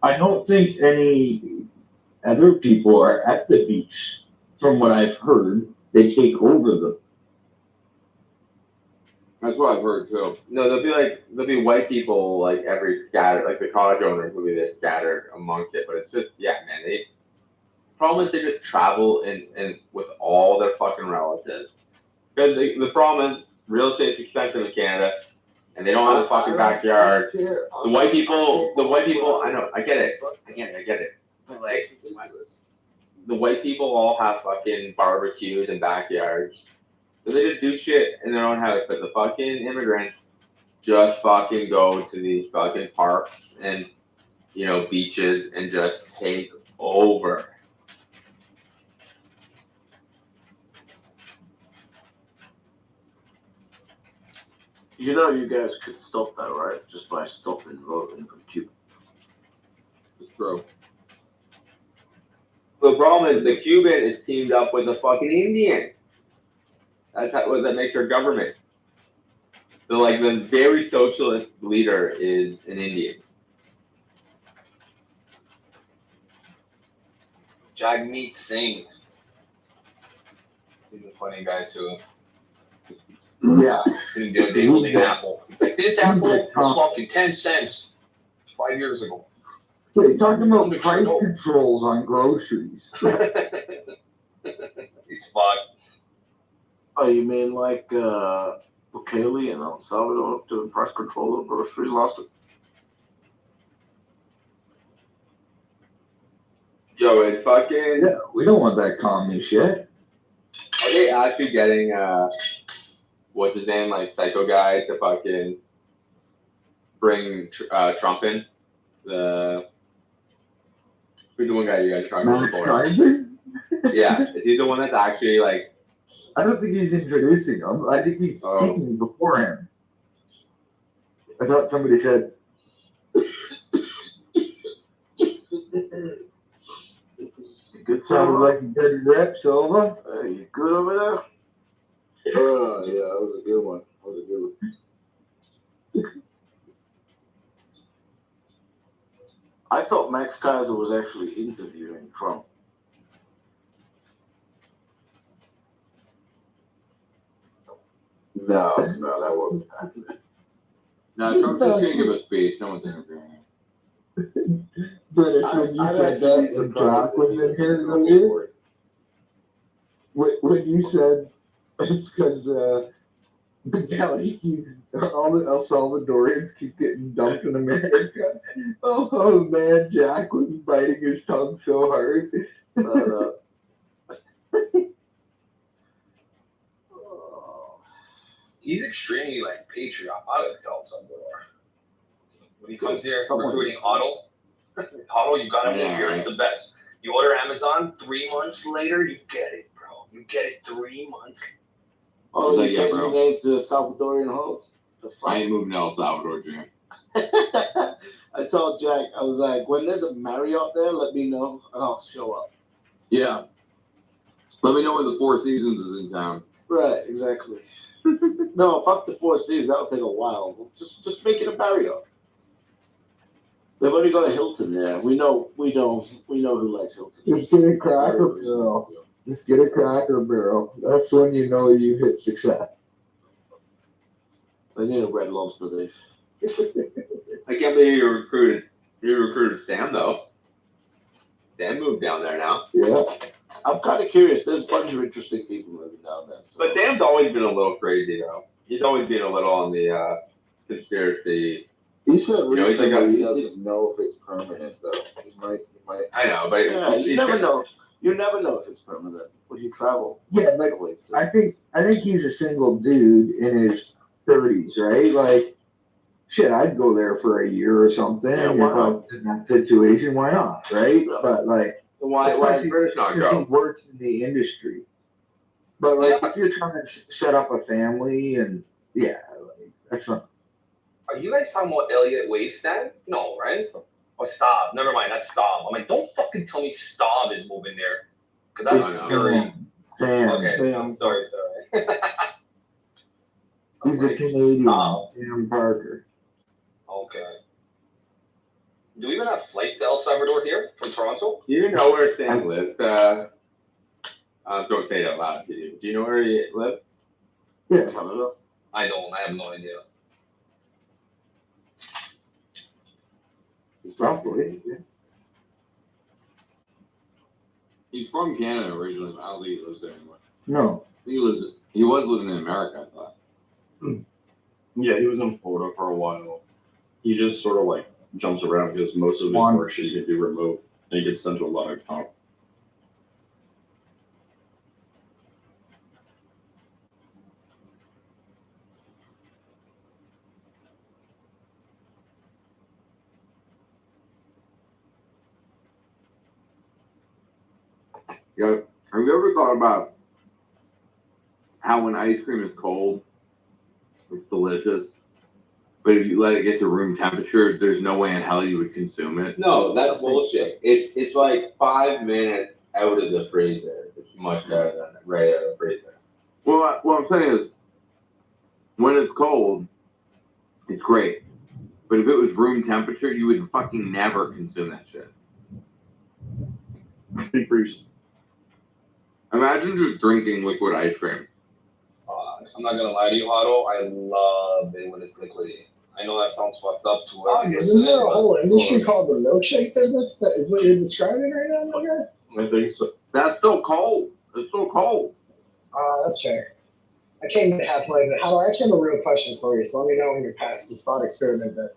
I don't think any other people are at the beach. From what I've heard, they take over them. That's what I've heard too. No, there'll be white people like every scattered, like the cottage owners will be there scattered amongst it, but it's just man. The problem is they just travel and with all their fucking relatives. Because the problem is real estate's expensive in Canada, and they don't have a fucking backyard. Care. The white people, I know, I get it. I get it. But like, the white people all have fucking barbecues and backyards. So they just do shit in their own house, but the fucking immigrants just fucking go to these fucking parks and, you know, beaches and just take over. You know, you guys could stop that, right? Just by stopping voting from Cuba. It's true. The problem is the Cuban is teamed up with the fucking Indian. That's what that makes our government. So like the very socialist leader is an Indian. Jagmeet Singh. He's a funny guy too. Yeah. He did they holding an apple. He's like, this apple was fucking 10 cents 5 years ago. Wait, talking about price controls on groceries. He's fucked. Oh, you mean like Bukele and El Salvador doing price control of groceries last week? Yo, it's fucking. Yeah, we don't want that commie shit. Are they actually getting what's his name, like psycho guy, to fucking bring Trump in? Who's the one guy you guys are talking about Max before? Kaiser? Yeah, is he the one that's actually like? I don't think he's introducing him. I think he's speaking before him. I thought somebody said. Good Sounded like a good rep, Silva. You good over there? Oh, yeah, that was a good one. That was a good one. I thought Max Kaiser was actually interviewing Trump. No, that wasn't happening. No, Trump's just gonna give a speech. No one's interviewing him. British, when you said that, when Jack was in here earlier, when you said it's because all the El Salvadorians keep getting dumped in America. Oh man, Jack was biting his tongue so hard. He's extremely like patriotic El Salvador. When he comes here recruiting Otto, you gotta move here. It's the best. You order Amazon, 3 months later, you get it, bro. You get it 3 months. Oh, like, you yeah, changing bro. your name to Salvadorian Hope? I ain't moving to El Salvador, Jim. I told Jack, I was like, when there's a Marriott there, let me know and I'll show up. Yeah. Let me know when the Four Seasons is in town. Right, exactly. No, fuck the Four Seasons. That'll take a while. Just make it a Marriott. They've already got a Hilton there. We know who likes Hilton. Just get a Cracker Barrel. Just get a Cracker Barrel. That's when you know you hit success. They need a Red Lobster, Dave. I can't believe you recruited Sam though. Sam moved down there now. Yeah. I'm kind of curious. There's a bunch of interesting people moving down there. So. But Sam's always been a little crazy though. He's always been a little on the conspiracy. He said You know, he's recently like he doesn't know if it's permanent though. He might. I know, but Yeah, you never know. You never know if it's permanent when you travel. Yeah, like I think he's a single dude in his 30s, right? Like, shit, I'd go there for a year or something. Yeah, If why I not? was in that situation, why not, right? Yeah. But like, why especially British not since he go? works in the industry. But like, if you're trying to set up a family and like, that's not. Are you guys talking about Elliot Wavestad? No, right? Or Staub. Never mind, that's Staub. I'm like, don't fucking tell me Staub is moving there. Because that's scary. Sam. Okay, Sam. sorry. He's a Canadian. Staub. Sam Parker. Okay. Do we even have flights to El Salvador here from Toronto? Do you know where Sam lives? Don't say it out loud. Do you know where he lives? Yeah. Canada. I don't. I have no idea. Roughly. Yeah. He's from Canada originally, but I don't think he lives there anymore. No. He was living in America, I thought. Yeah, he was in Florida for a while. He just sort of like jumps around because most of his work he can do remote, and he gets sent to a lot of comp. Yo, have you ever thought about how when ice cream is cold, it's delicious, but if you let it get to room temperature, there's no way in hell you would consume it? No, that's bullshit. It's like 5 minutes out of the freezer. It's much better than right out of the freezer. Well, what I'm saying is, when it's cold, it's great. But if it was room temperature, you would fucking never consume that shit. Deep freeze. Imagine just drinking liquid ice cream. I'm not gonna lie to you, Otto. I love it when it's liquidy. I know that sounds fucked up to whoever's Isn't there a listening, whole but- industry called the milkshake business? That is what you're describing right now, my guy? I think so. That's so cold. It's so cold. That's fair. I came to halfway, but how do I actually have a real question for you? So let me know when you're past this thought experiment that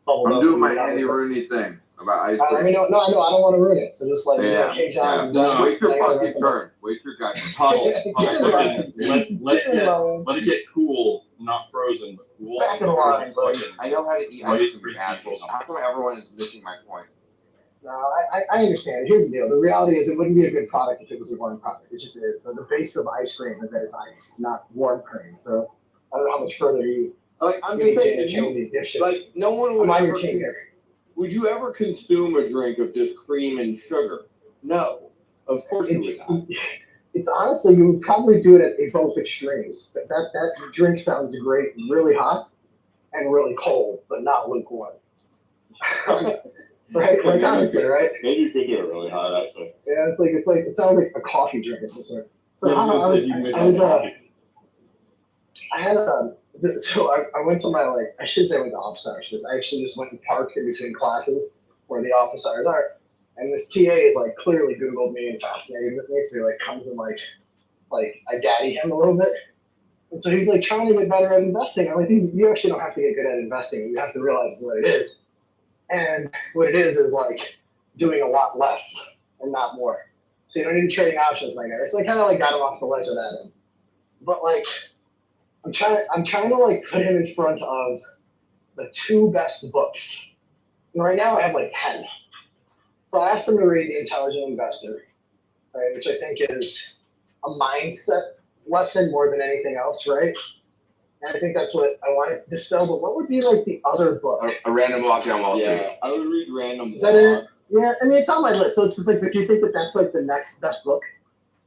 bubbled I'm up. doing my and Andy with us. Rooney thing about ice Let cream. me know. No, I know. I don't want to ruin it. So just like, Yeah, hey, John. yeah. Wait your I gotta fucking listen. turn. Wait your goddamn Huddle. Get in line. Let it get cool, not frozen, but cool. Back in the line, buddy. I know how to eat ice cream, assholes. How come everyone is missing my point? No, I understand. Here's the deal. The reality is it wouldn't be a good product if it was a warm product. It just is. So the base of ice cream is that it's ice, not warm cream. So I don't know how much further you. Like I'm you just saying, need if to change you these dishes. like, no one would I'm on ever. your team here. Would you ever consume a drink of just cream and sugar? No, of course you would not. It's honestly, you would probably do it at both extremes. That drink sounds great, really hot, and really cold, but not lukewarm. Right? Like honestly, right? Maybe you could do it really hot, actually. Yeah, it sounds like a coffee drink or some sort. So I went to my I should say I went to office hours. I actually just went and parked in between classes where the office hours are. And this TA is clearly Googled me and fascinated with me, so he comes and I daddy him a little bit. And so he's trying to get better at investing. I'm like, dude, you actually don't have to get good at investing. You have to realize what it is. And what it is doing a lot less and not more. So you don't need trading options like that. So I kind of got him off the ledge of that. But I'm trying to put him in front of the 2 best books. And right now I have 10. So I asked him to read The Intelligent Investor, right, which I think is a mindset lesson more than anything else, right? And I think that's what I wanted to distill. But what would be the other book? A Random Walk Down Wall Street. Yeah, I would read Random Walk. Is that it? Yeah, I mean it's on my list. So it's just but do you think that that's the next best book?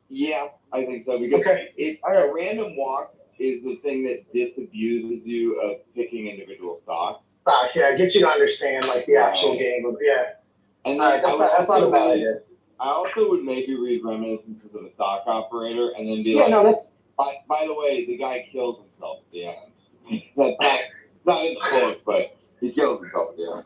Yeah, I think so because a Random Walk is the thing that disabuses you of picking individual stocks. Stocks, yeah, get you to understand the actual game of And then that's not a bad idea. I also would maybe read Reminiscences of a Stock Operator and then be that's. By the way, the guy kills himself at the end. That's not in the book, but he kills himself at the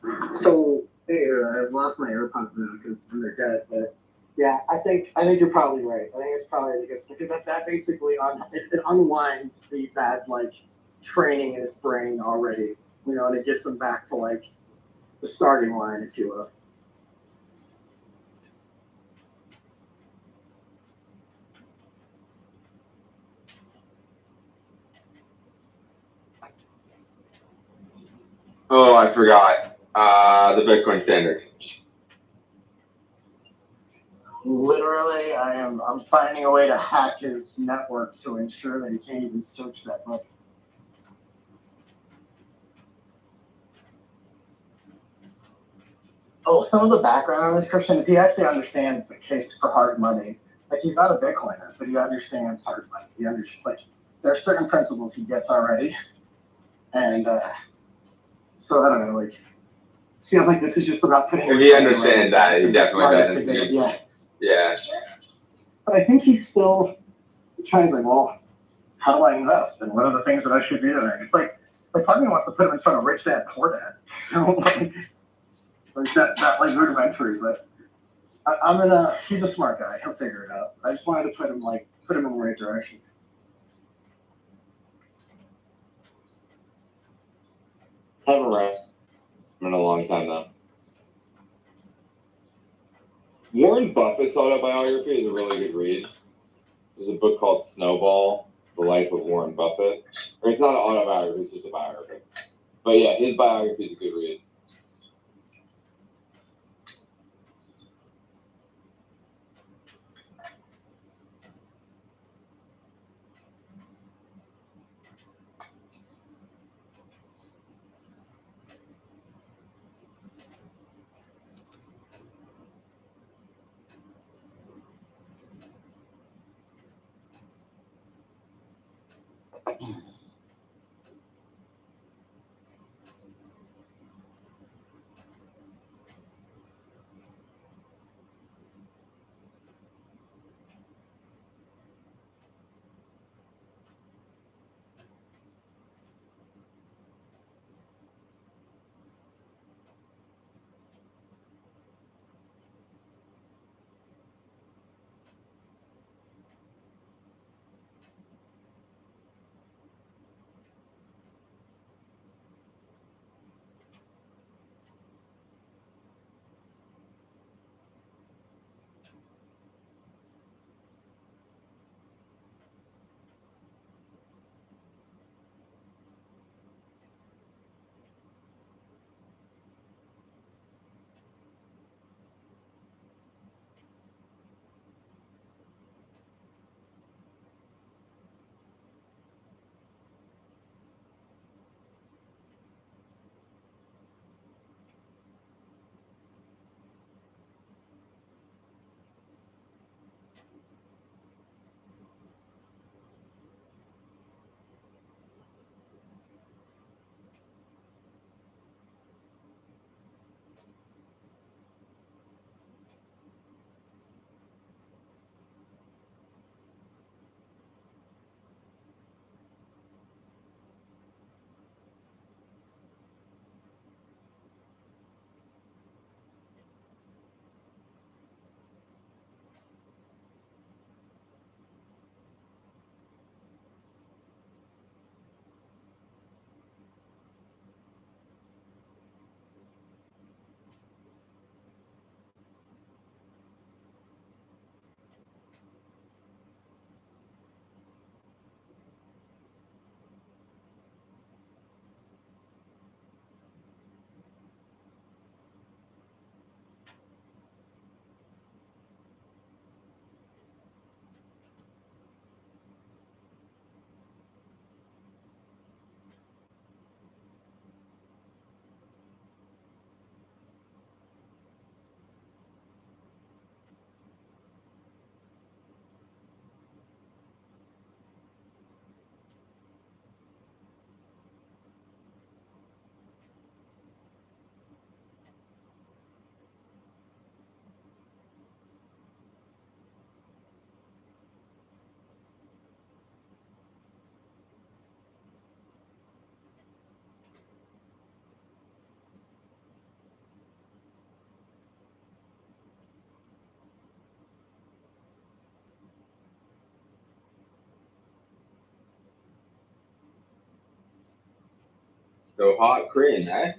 end. So I've lost my AirPods now because they're dead. But yeah, I think you're probably right. I think it's probably the good stuff because that basically it unwinds the bad training in his brain already, and it gets him back to the starting line, if you will. Oh, I forgot. The Bitcoin standard. Literally, I'm finding a way to hack his network to ensure that he can't even search that book. Oh, some of the background on this Christian is he actually understands the case for hard money. He's not a Bitcoiner, but he understands hard money. He understands there are certain principles he gets already, and so I don't know. Feels like this is just about putting. If he understands that, he definitely doesn't. Yeah. Yeah. But I think he's still trying well, how do I invest? And what are the things that I should be doing? It's part of me wants to put him in front of rich dad, poor dad. That rudimentary, but he's a smart guy. He'll figure it out. I just wanted to put him in the right direction. around in a long time though. Warren Buffett's autobiography is a really good read. There's a book called Snowball: The Life of Warren Buffett. Or it's not an autobiography, it's just a biography. But yeah, his biography is a good read. So hot Korean, eh?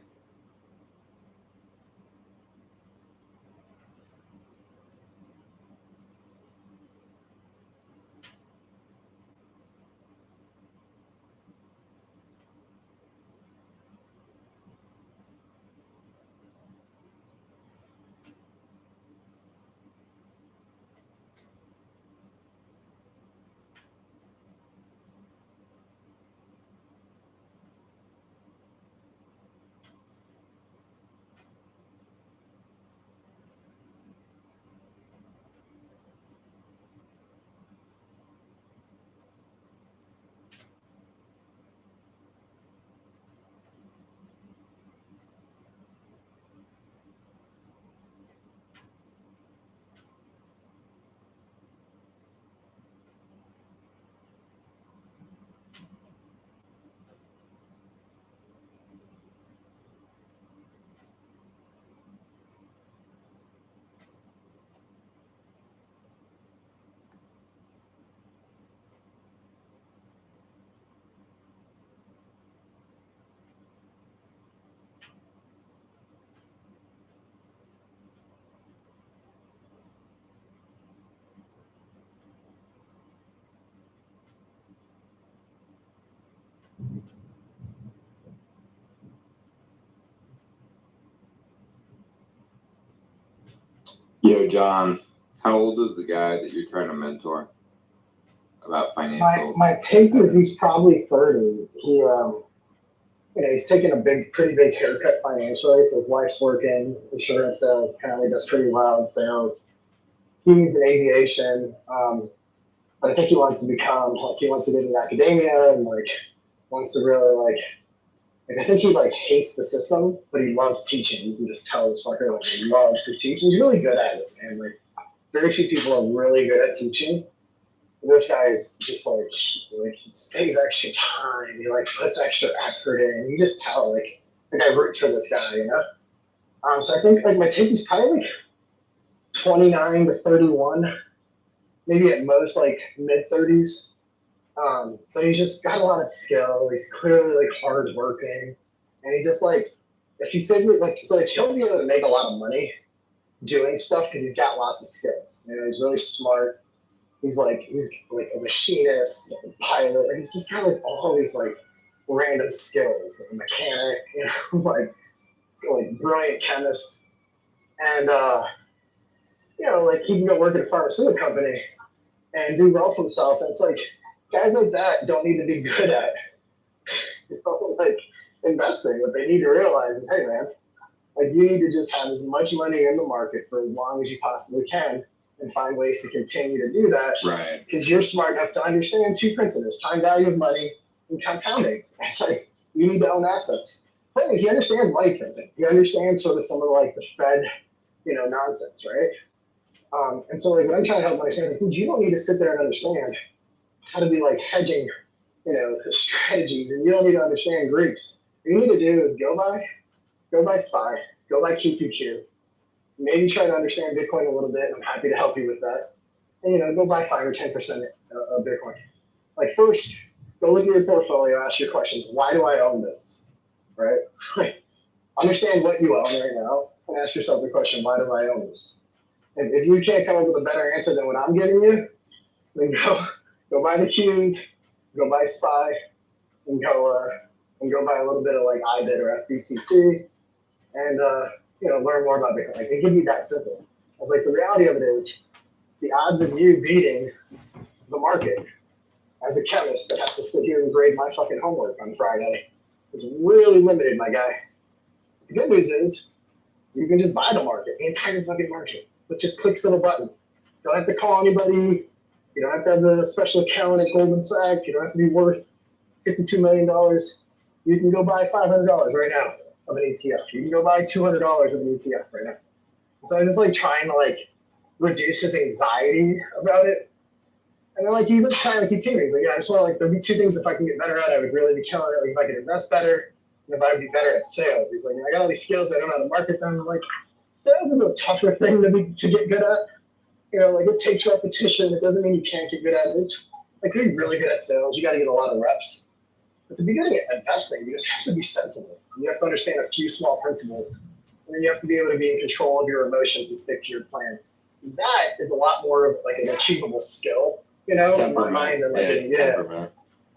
Yo, John, how old is the guy that you're trying to mentor about financial? My take is he's probably 30. He he's taking a pretty big haircut financially. So his wife's working insurance sales. Apparently does pretty well in sales. He's in aviation, but I think he wants to get into academia and wants to really I think he hates the system, but he loves teaching. You can just tell this fucker he loves to teach. He's really good at it, and very few people are really good at teaching. And this guy is just he takes extra time. He puts extra effort in. You just tell I root for this guy, you know. So I think my take is probably 29 to 31, maybe at most mid 30s. But he's just got a lot of skill. He's clearly hard working, and he just if you figure he'll be able to make a lot of money doing stuff because he's got lots of skills. You know, he's really smart. He's a machinist, a pilot. He's just got all these random skills, a mechanic, you know, brilliant chemist, and he can go work at a pharmaceutical company and do well for himself. And it's guys like that don't need to be good at investing. What they need to realize is, hey man, you need to just have as much money in the market for as long as you possibly can and find ways to continue to do that. Right. Because you're smart enough to understand two principles: time value of money and compounding. It's you need to own assets. But he understands money printing. He understands sort of some of the Fed, nonsense, right? And so what I'm trying to help him understand is, dude, you don't need to sit there and understand how to be hedging, strategies, and you don't need to understand Greeks. What you need to do is go buy SPY, go buy QQQ, maybe try to understand Bitcoin a little bit. I'm happy to help you with that. And go buy 5 or 10% of Bitcoin. First, go look at your portfolio, ask your questions. Why do I own this? Right? Understand what you own right now, and ask yourself the question: why do I own this? And if you can't come up with a better answer than what I'm giving you, then go buy the Qs, go buy SPY, and go buy a little bit of IBIT or FBTC, and learn more about Bitcoin. It can be that simple. I was the reality of it is, the odds of you beating the market as a chemist that has to sit here and grade my fucking homework on Friday is really limited, my guy. The good news is, you can just buy the market, the entire fucking market, with just clicks of a button. Don't have to call anybody. You don't have to have a special account at Goldman Sachs. You don't have to be worth $52 million. You can go buy $500 right now of an ETF. You can go buy $200 of an ETF right now. So I'm just trying to reduce his anxiety about it. And then he's trying to continue. He's I just want there'd be two things if I can get better at. I would really be killing it. If I could invest better, and if I would be better at sales. He's I got all these skills, but I don't know how to market them. I'm sales is a tougher thing to get good at. It takes repetition. It doesn't mean you can't get good at it. It's you're really good at sales. You got to get a lot of reps. But to be good at investing, you just have to be sensible. You have to understand a few small principles, and then you have to be able to be in control of your emotions and stick to your plan. That is a lot more of an achievable skill, in my mind. And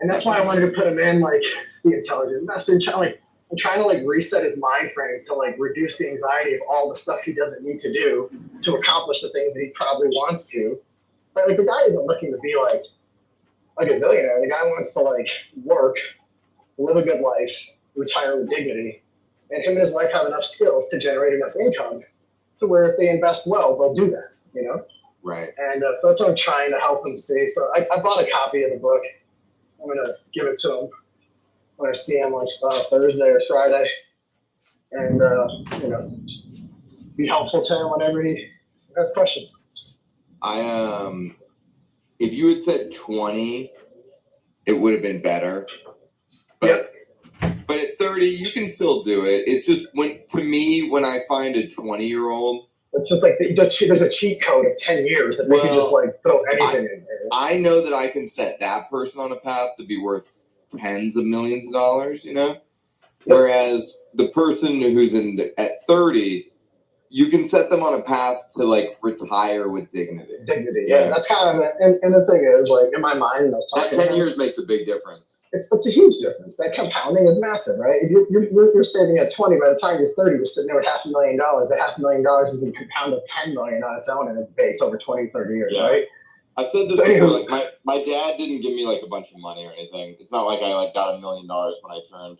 and that's why I wanted to put him in the intelligent investor. I'm trying to reset his mind frame to reduce the anxiety of all the stuff he doesn't need to do to accomplish the things that he probably wants to. But the guy isn't looking to be a gazillionaire. The guy wants to work, live a good life, retire with dignity, and him and his wife have enough skills to generate enough income to where if they invest well, they'll do that. Right. And so that's what I'm trying to help him see. So I bought a copy of the book. I'm gonna give it to him when I see him on Thursday or Friday, and just be helpful to him whenever he has questions. If you had said 20, it would have been better. But at 30, you can still do it. It's just when I find a 20-year-old, it's just there's a cheat code of 10 years that they can just throw anything in there. I know that I can set that person on a path to be worth tens of millions of dollars, Whereas the person who's at 30, you can set them on a path to like retire with dignity. Dignity, yeah. That's kind of, and the thing is, like in my mind, I was That talking 10 about, years makes a big difference. it's a huge difference. That compounding is massive, right? If you're saving at 20, by the time you're 30, you're sitting there with $500,000. That $500,000 is going to compound to $10 million on its own in its base over 20, 30 years, right? I've said this So before. anywho- Like my dad didn't give me like a bunch of money or anything. It's not like I like got $1 million when I turned,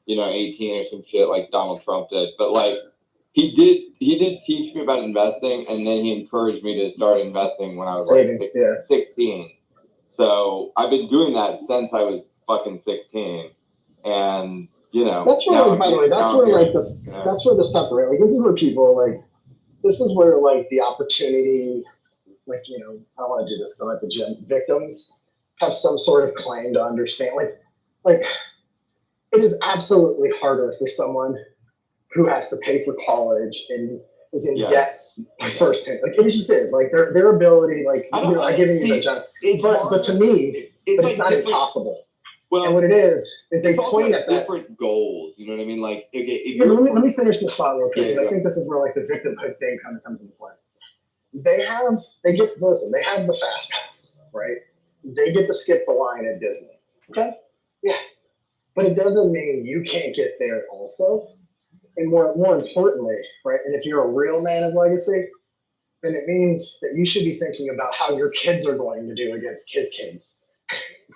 18 or some shit like Donald Trump did. But like he did teach me about investing, and then he encouraged me to start investing when I was Saving, like yeah. 16. So I've been doing that since I was fucking 16, and That's where, now like, I'm by the here- way, that's now where I'm like here. this, Yeah. that's where the separate. Like, this is where people like, this is where like the opportunity, like I don't want to do this because I'm at the gym. Victims have some sort of claim to understand. Like it is absolutely harder for someone who has to pay for college and is in debt firsthand. Like it just is. Like their ability, like I'm giving you the job. But to me, it's not impossible. Well, and what it is they it's also point at that. different goals. You know what I mean? Like, if Yeah, you're, let me finish this thought real quick, because Yeah, I yeah. think this is where like the victimhood thing kind of comes into play. They have the fast pass, right? They get to skip the line at Disney. Okay? Yeah. But it doesn't mean you can't get there also. And more importantly, right? And if you're a real man of legacy, then it means that you should be thinking about how your kids are going to do against his kids.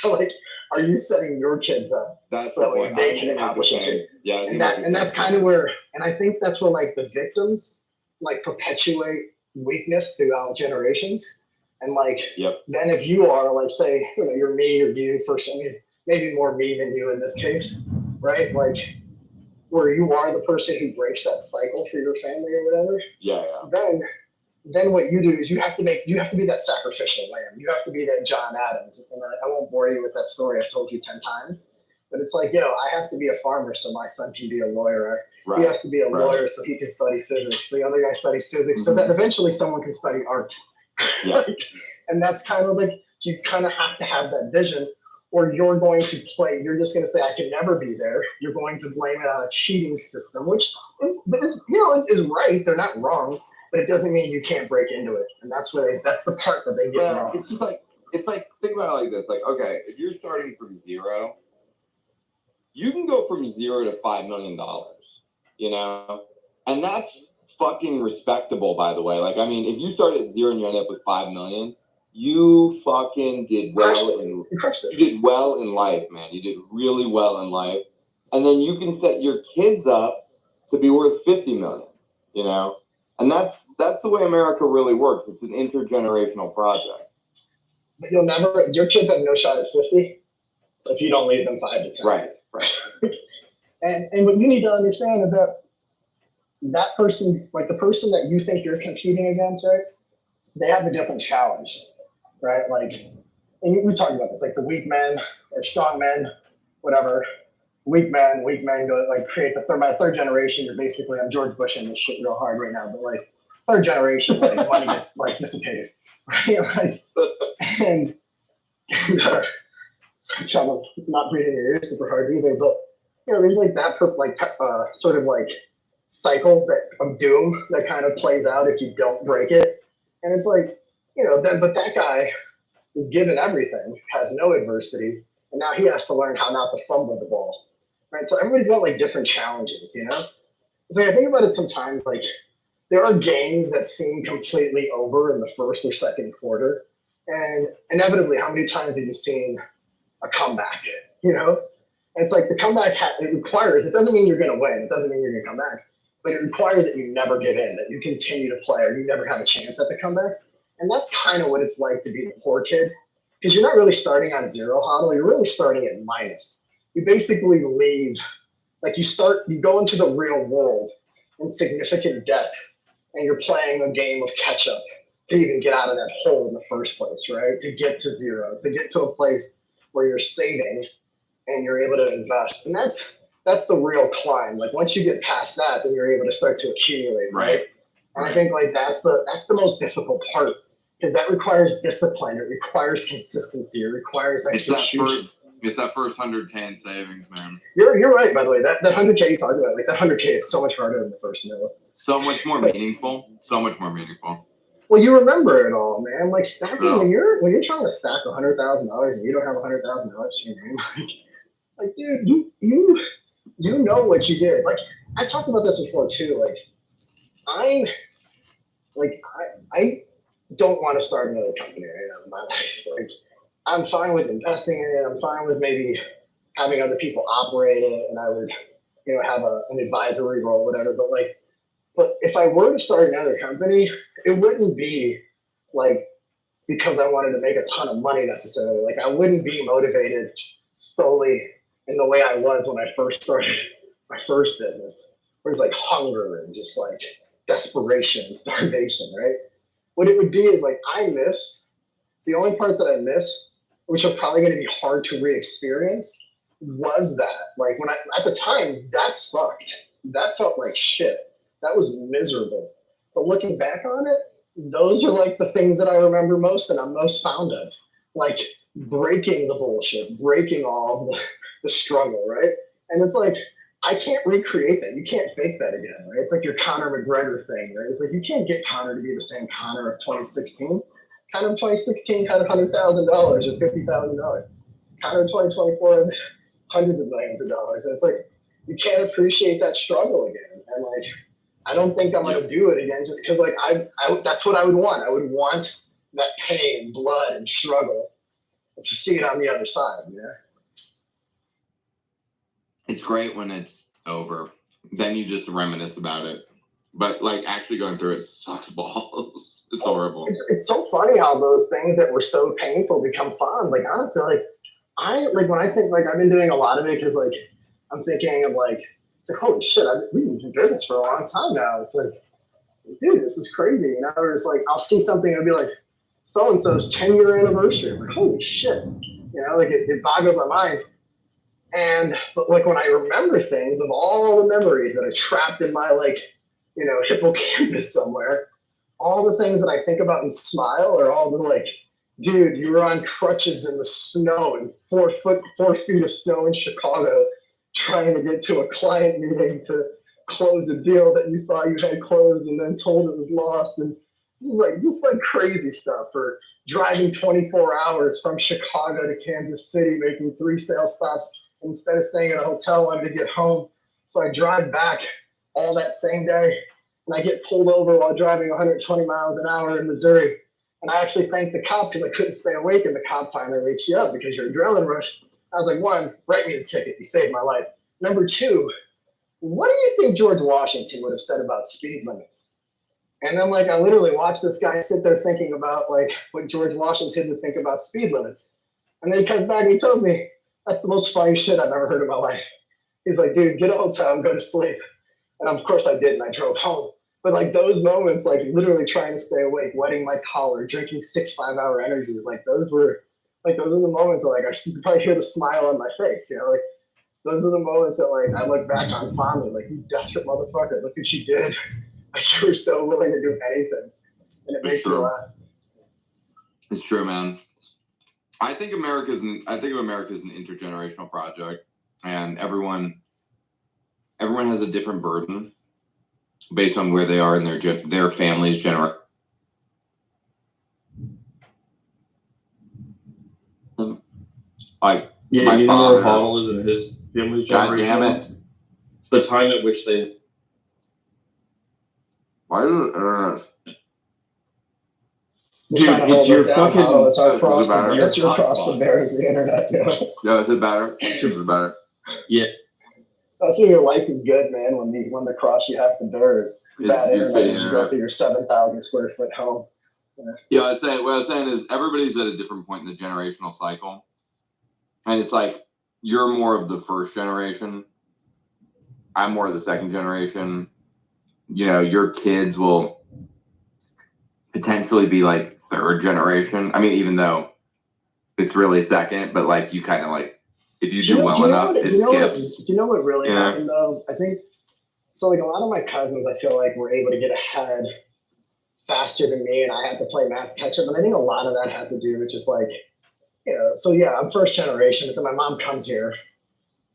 Like, are you setting your kids up That's so the that point. they I can was accomplish thinking it the too? same. Yeah, I was And thinking the that's same kind of where, and I think that's where like the victims like perpetuate weakness throughout generations. And like, then if you are like, say, you're me or you first, I mean, maybe more me than you in this case, right? Like, where you are the person who breaks that cycle for your family or whatever. Yeah. Then what you do is you have to be that sacrificial lamb. You have to be that John Adams. And I won't bore you with that story I've told you 10 times. But it's like, I have to be a farmer so my son can be a lawyer. Right. He has to be a lawyer so he can study physics. The other guy studies physics so that eventually someone can study art. Yeah. And that's kind of like, you kind of have to have that vision, or you're going to play, you're just going to say, I can never be there. You're going to blame it on a cheating system, which is right. They're not wrong, but it doesn't mean you can't break into it. And that's that's the part that they get wrong. It's just like, think about it like this. Like, okay, if you're starting from zero, you can go from zero to $5 million, and that's fucking respectable, by the way. Like, I mean, if you start at zero and you end up with 5 million, you fucking did well. You did well in life, man. You did really well in life. And then you can set your kids up to be worth 50 million, And that's the way America really works. It's an intergenerational project. But your kids have no shot at 50 if you don't leave them 5 to 10. Right. And what you need to understand is that person's, like the person that you think you're competing against, right? They have a different challenge, right? Like, and we talked about this, like the weak men or strong men, whatever. Weak men go like create by the third generation. You're basically, I'm George Bush in this shit real hard right now, but like third generation, like money gets like dissipated, right? Like, and I'm trying to not breathe in your ears super hard either, but there's like that sort of like cycle of doom that kind of plays out if you don't break it. And it's like, but that guy is given everything, has no adversity, and now he has to learn how not to fumble the ball, right? So everybody's got like different challenges, It's like I think about it sometimes, like there are games that seem completely over in the first or second quarter, and inevitably, how many times have you seen a comeback? It's like the comeback it doesn't mean you're going to win. It doesn't mean you're going to come back, but it requires that you never give in, that you continue to play, or you never have a chance at the comeback. And that's kind of what it's like to be a poor kid, because you're not really starting on zero, Hodl. You're really starting at minus. You basically leave, like you go into the real world in significant debt, and you're playing a game of catch up to even get out of that hole in the first place, right? To get to zero, to get to a place where you're saving and you're able to invest. And that's the real climb. Like once you get past that, then you're able to start to accumulate, right? And I think like that's the most difficult part, because that requires discipline. It requires consistency. It requires execution. It's that first 100K in savings, man. You're right, by the way. That 100K you talked about, like that 100K is so much harder than the first mil. So much more meaningful. So much more meaningful. Well, you remember it all, man. Like stacking No. when you're trying to stack $100,000 and you don't have $100,000 to your name, like dude, you know what you did. Like I talked about this before too. I don't want to start another company right now in my life. Like I'm fine with investing in it. I'm fine with maybe having other people operate it, and I would, have an advisory role, or whatever. But if I were to start another company, it wouldn't be like because I wanted to make a ton of money necessarily. Like I wouldn't be motivated solely in the way I was when I first started my first business, where it's like hunger and just like desperation and starvation, right? What it would be is like the only parts that I miss, which are probably going to be hard to re-experience, was that. Like at the time, that sucked. That felt like shit. That was miserable. But looking back on it, those are like the things that I remember most and I'm most fond of. Like breaking the bullshit, breaking all of the struggle, right? And it's like, I can't recreate that. You can't fake that again, right? It's like your Conor McGregor thing, right? It's like you can't get Conor to be the same Conor of 2016. Conor of 2016 had $100,000 or $50,000. Conor of 2024 has hundreds of millions of dollars. And it's like, you can't appreciate that struggle again. And like, I don't think I'm gonna do it again just because like I that's what I would want. I would want that pain, blood, and struggle to see it on the other side, It's great when it's over. Then you just reminisce about it. But like actually going through it sucks balls. It's horrible. It's so funny how those things that were so painful become fun. Like honestly, when I think like I've been doing a lot of it because like I'm thinking of like holy shit, we've been doing business for a long time now. It's like, dude, this is crazy. Or it's like I'll see something and be like, so and so's 10-year anniversary. I'm like, holy shit. Like it boggles my mind. But like when I remember things of all the memories that are trapped in my like, hippocampus somewhere, all the things that I think about and smile are all the like, dude, you were on crutches in the snow and 4 feet of snow in Chicago trying to get to a client meeting to close a deal that you thought you had closed and then told it was lost. And just like crazy stuff. Or driving 24 hours from Chicago to Kansas City, making 3 sales stops. Instead of staying at a hotel, I wanted to get home. So I drive back all that same day and I get pulled over while driving 120 miles an hour in Missouri. And I actually thanked the cop because I couldn't stay awake, and the cop finally wakes you up because your adrenaline rush. I was like, 1, write me the ticket. You saved my life. Number 2, what do you think George Washington would have said about speed limits? And I'm like, I literally watched this guy sit there thinking about like what George Washington would think about speed limits. And then he comes back and he told me, that's the most funny shit I've ever heard in my life. He's like, dude, get a hotel and go to sleep. And of course I did, and I drove home. But like those moments, like literally trying to stay awake, wetting my collar, drinking 6 5-hour energies, like those are the moments that like I could probably hear the smile on my face, like those are the moments that like I look back on fondly, like you desperate motherfucker, look what you did. Like you were so willing to do anything. And it makes me laugh. It's true, man. I think America's an intergenerational project, and everyone has a different burden based on where they are in their family's generation. Like yeah, you know where Paul is in his family's generation. God damn it! It's the time at which they. Why does it internet? Dude, it's your fucking. It's our cross. That's your cross the bear is the internet. Yeah, is it better? Is it better? Yeah. That's when your life is good, man. When the cross you have to bear is bad internet. You go through your 7,000 square foot home. Yeah, what I was saying is everybody's at a different point in the generational cycle, and it's like you're more of the first generation. I'm more of the second generation. Your kids will potentially be like third generation. I mean, even though it's really second, but like you kind of like if you do well enough, it skips. Do you know what really happened though? I think so. Like a lot of my cousins, I feel like were able to get ahead faster than me, and I had to play math catch up. And I think a lot of that had to do with just like, So yeah, I'm first generation, but then my mom comes here,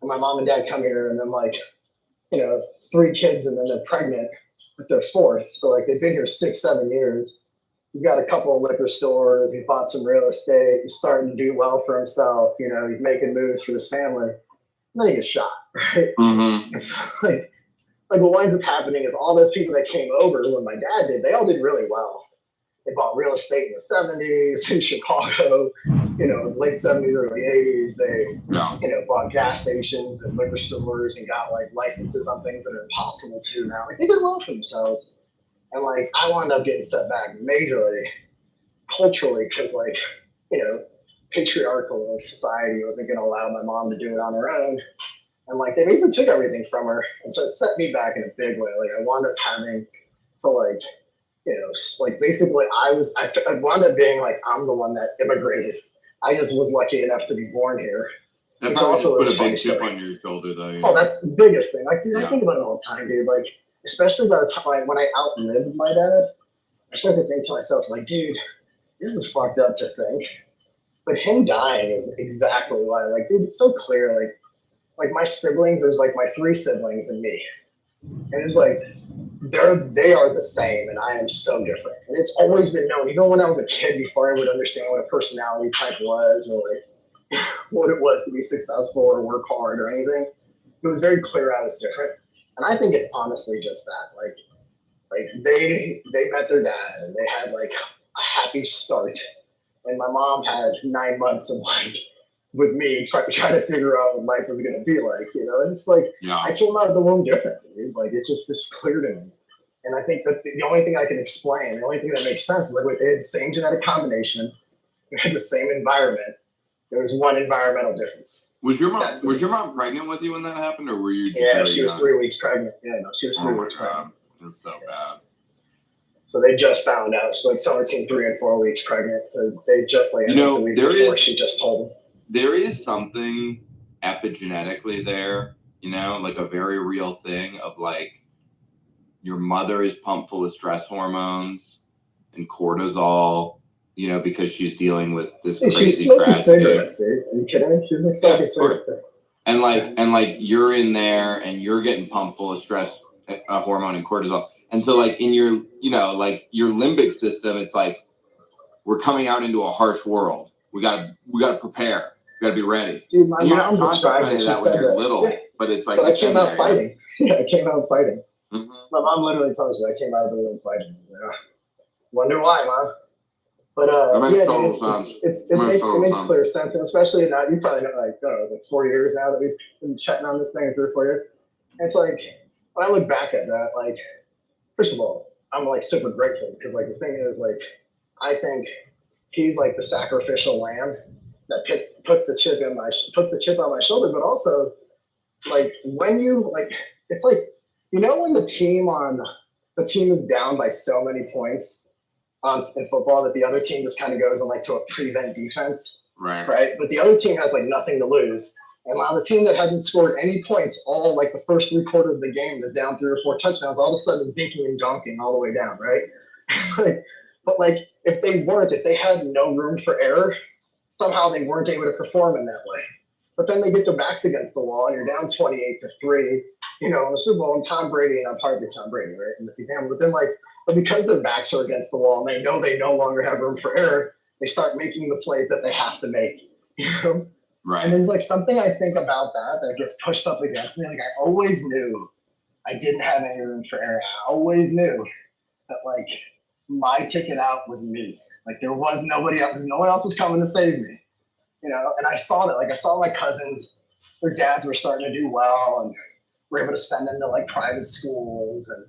and my mom and dad come here, and then like, 3 kids, and then they're pregnant. with their fourth. So like they've been here 6-7 years. He's got a couple of liquor stores. He bought some real estate. He's starting to do well for himself. You know, he's making moves for his family. And then he gets shot, right? Mm-hmm. And so like what winds up happening is all those people that came over when my dad did, they all did really well. They bought real estate in the 70s in Chicago, you know, late 70s, early 80s. They, you know, bought gas stations and liquor stores and got like licenses on things that are impossible to now. Like they did well for themselves. And like I wound up getting set back majorly culturally because like, you know, patriarchal society wasn't going to allow my mom to do it on her own. And like they basically took everything from her. And so it set me back in a big way. Like I wound up having to like, you know, like basically I wound up being like, I'm the one that immigrated. I just was lucky enough to be born here. That probably just put a big chip on your shoulder though. You know? Oh, that's the biggest thing. Like, dude, I think about it all the time, dude. Like, especially by the time like, when I outlived my dad, I started to think to myself, like, dude, this is fucked up to think. But him dying is exactly why. Like, dude, it's so clear. Like my siblings, there's like my 3 siblings and me. And it's like, they are the same and I am so different. And it's always been known, even when I was a kid, before I would understand what a personality type was or like what it was to be successful or work hard or anything. It was very clear I was different. And I think it's honestly just that. Like they met their dad and they had like a happy start. And my mom had 9 months of like with me trying to figure out what life was gonna be like, you know. And it's like I came out of the womb different, dude. Like it just is clear to me. And I think that the only thing I can explain, the only thing that makes sense is like they had the same genetic combination, they had the same environment. There was one environmental difference. Was your mom pregnant with you when that happened, or were you? Yeah, she was 3 weeks pregnant. Yeah, no, she was 3 weeks pregnant. That's so bad. So they just found out. So like some between 3 and 4 weeks pregnant. So they just like the week before she just told them. There is something epigenetically there, you know, like a very real thing of like your mother is pumped full of stress hormones and cortisol, you know, because she's dealing with this crazy She's smoking tragedy. cigarettes, dude. Are you kidding me? She's like smoking cigarettes. And like you're in there and you're getting pumped full of stress hormone and cortisol. And so like in your, you know, like your limbic system, it's like we're coming out into a harsh world. We gotta prepare. We gotta be ready. Dude, my and you're mom not described contemplating it. She that when said you're that. little, Yeah. but it's like. But I came out fighting. Yeah, I came out fighting. Mm-hmm. My mom literally told me I came out of the room fighting. I was like, wonder why, Mom. But yeah, it makes clear sense, and especially now you probably know, like, I don't know, it's like 4 years now that we've been chatting on this thing, 3 or 4 years. And it's like when I look back at that, like, first of all, I'm like super grateful because like the thing is like I think he's like the sacrificial lamb that puts the chip on my shoulder, but also like when you like it's like you know when the team is down by so many points in football that the other team just kind of goes on like to a prevent defense, right? But the other team has like nothing to lose, and while the team that hasn't scored any points all like the first 3 quarters of the game is down 3 or 4 touchdowns, all of a sudden is dinking and dunking all the way down, right? But like if they had no room for error, somehow they weren't able to perform in that way. But then they get their backs against the wall and you're down 28-3, you know, in the Super Bowl, and Tom Brady, and I'm part of Tom Brady, right, in this example. But then but because their backs are against the wall and they know they no longer have room for error, they start making the plays that they have to make, you know? Right. And there's like something I think about that gets pushed up against me. Like I always knew I didn't have any room for error. I always knew that like my ticket out was me. Like there was nobody else, no one else was coming to save me. You know, and I saw that. Like I saw my cousins, their dads were starting to do well and were able to send them to like private schools, and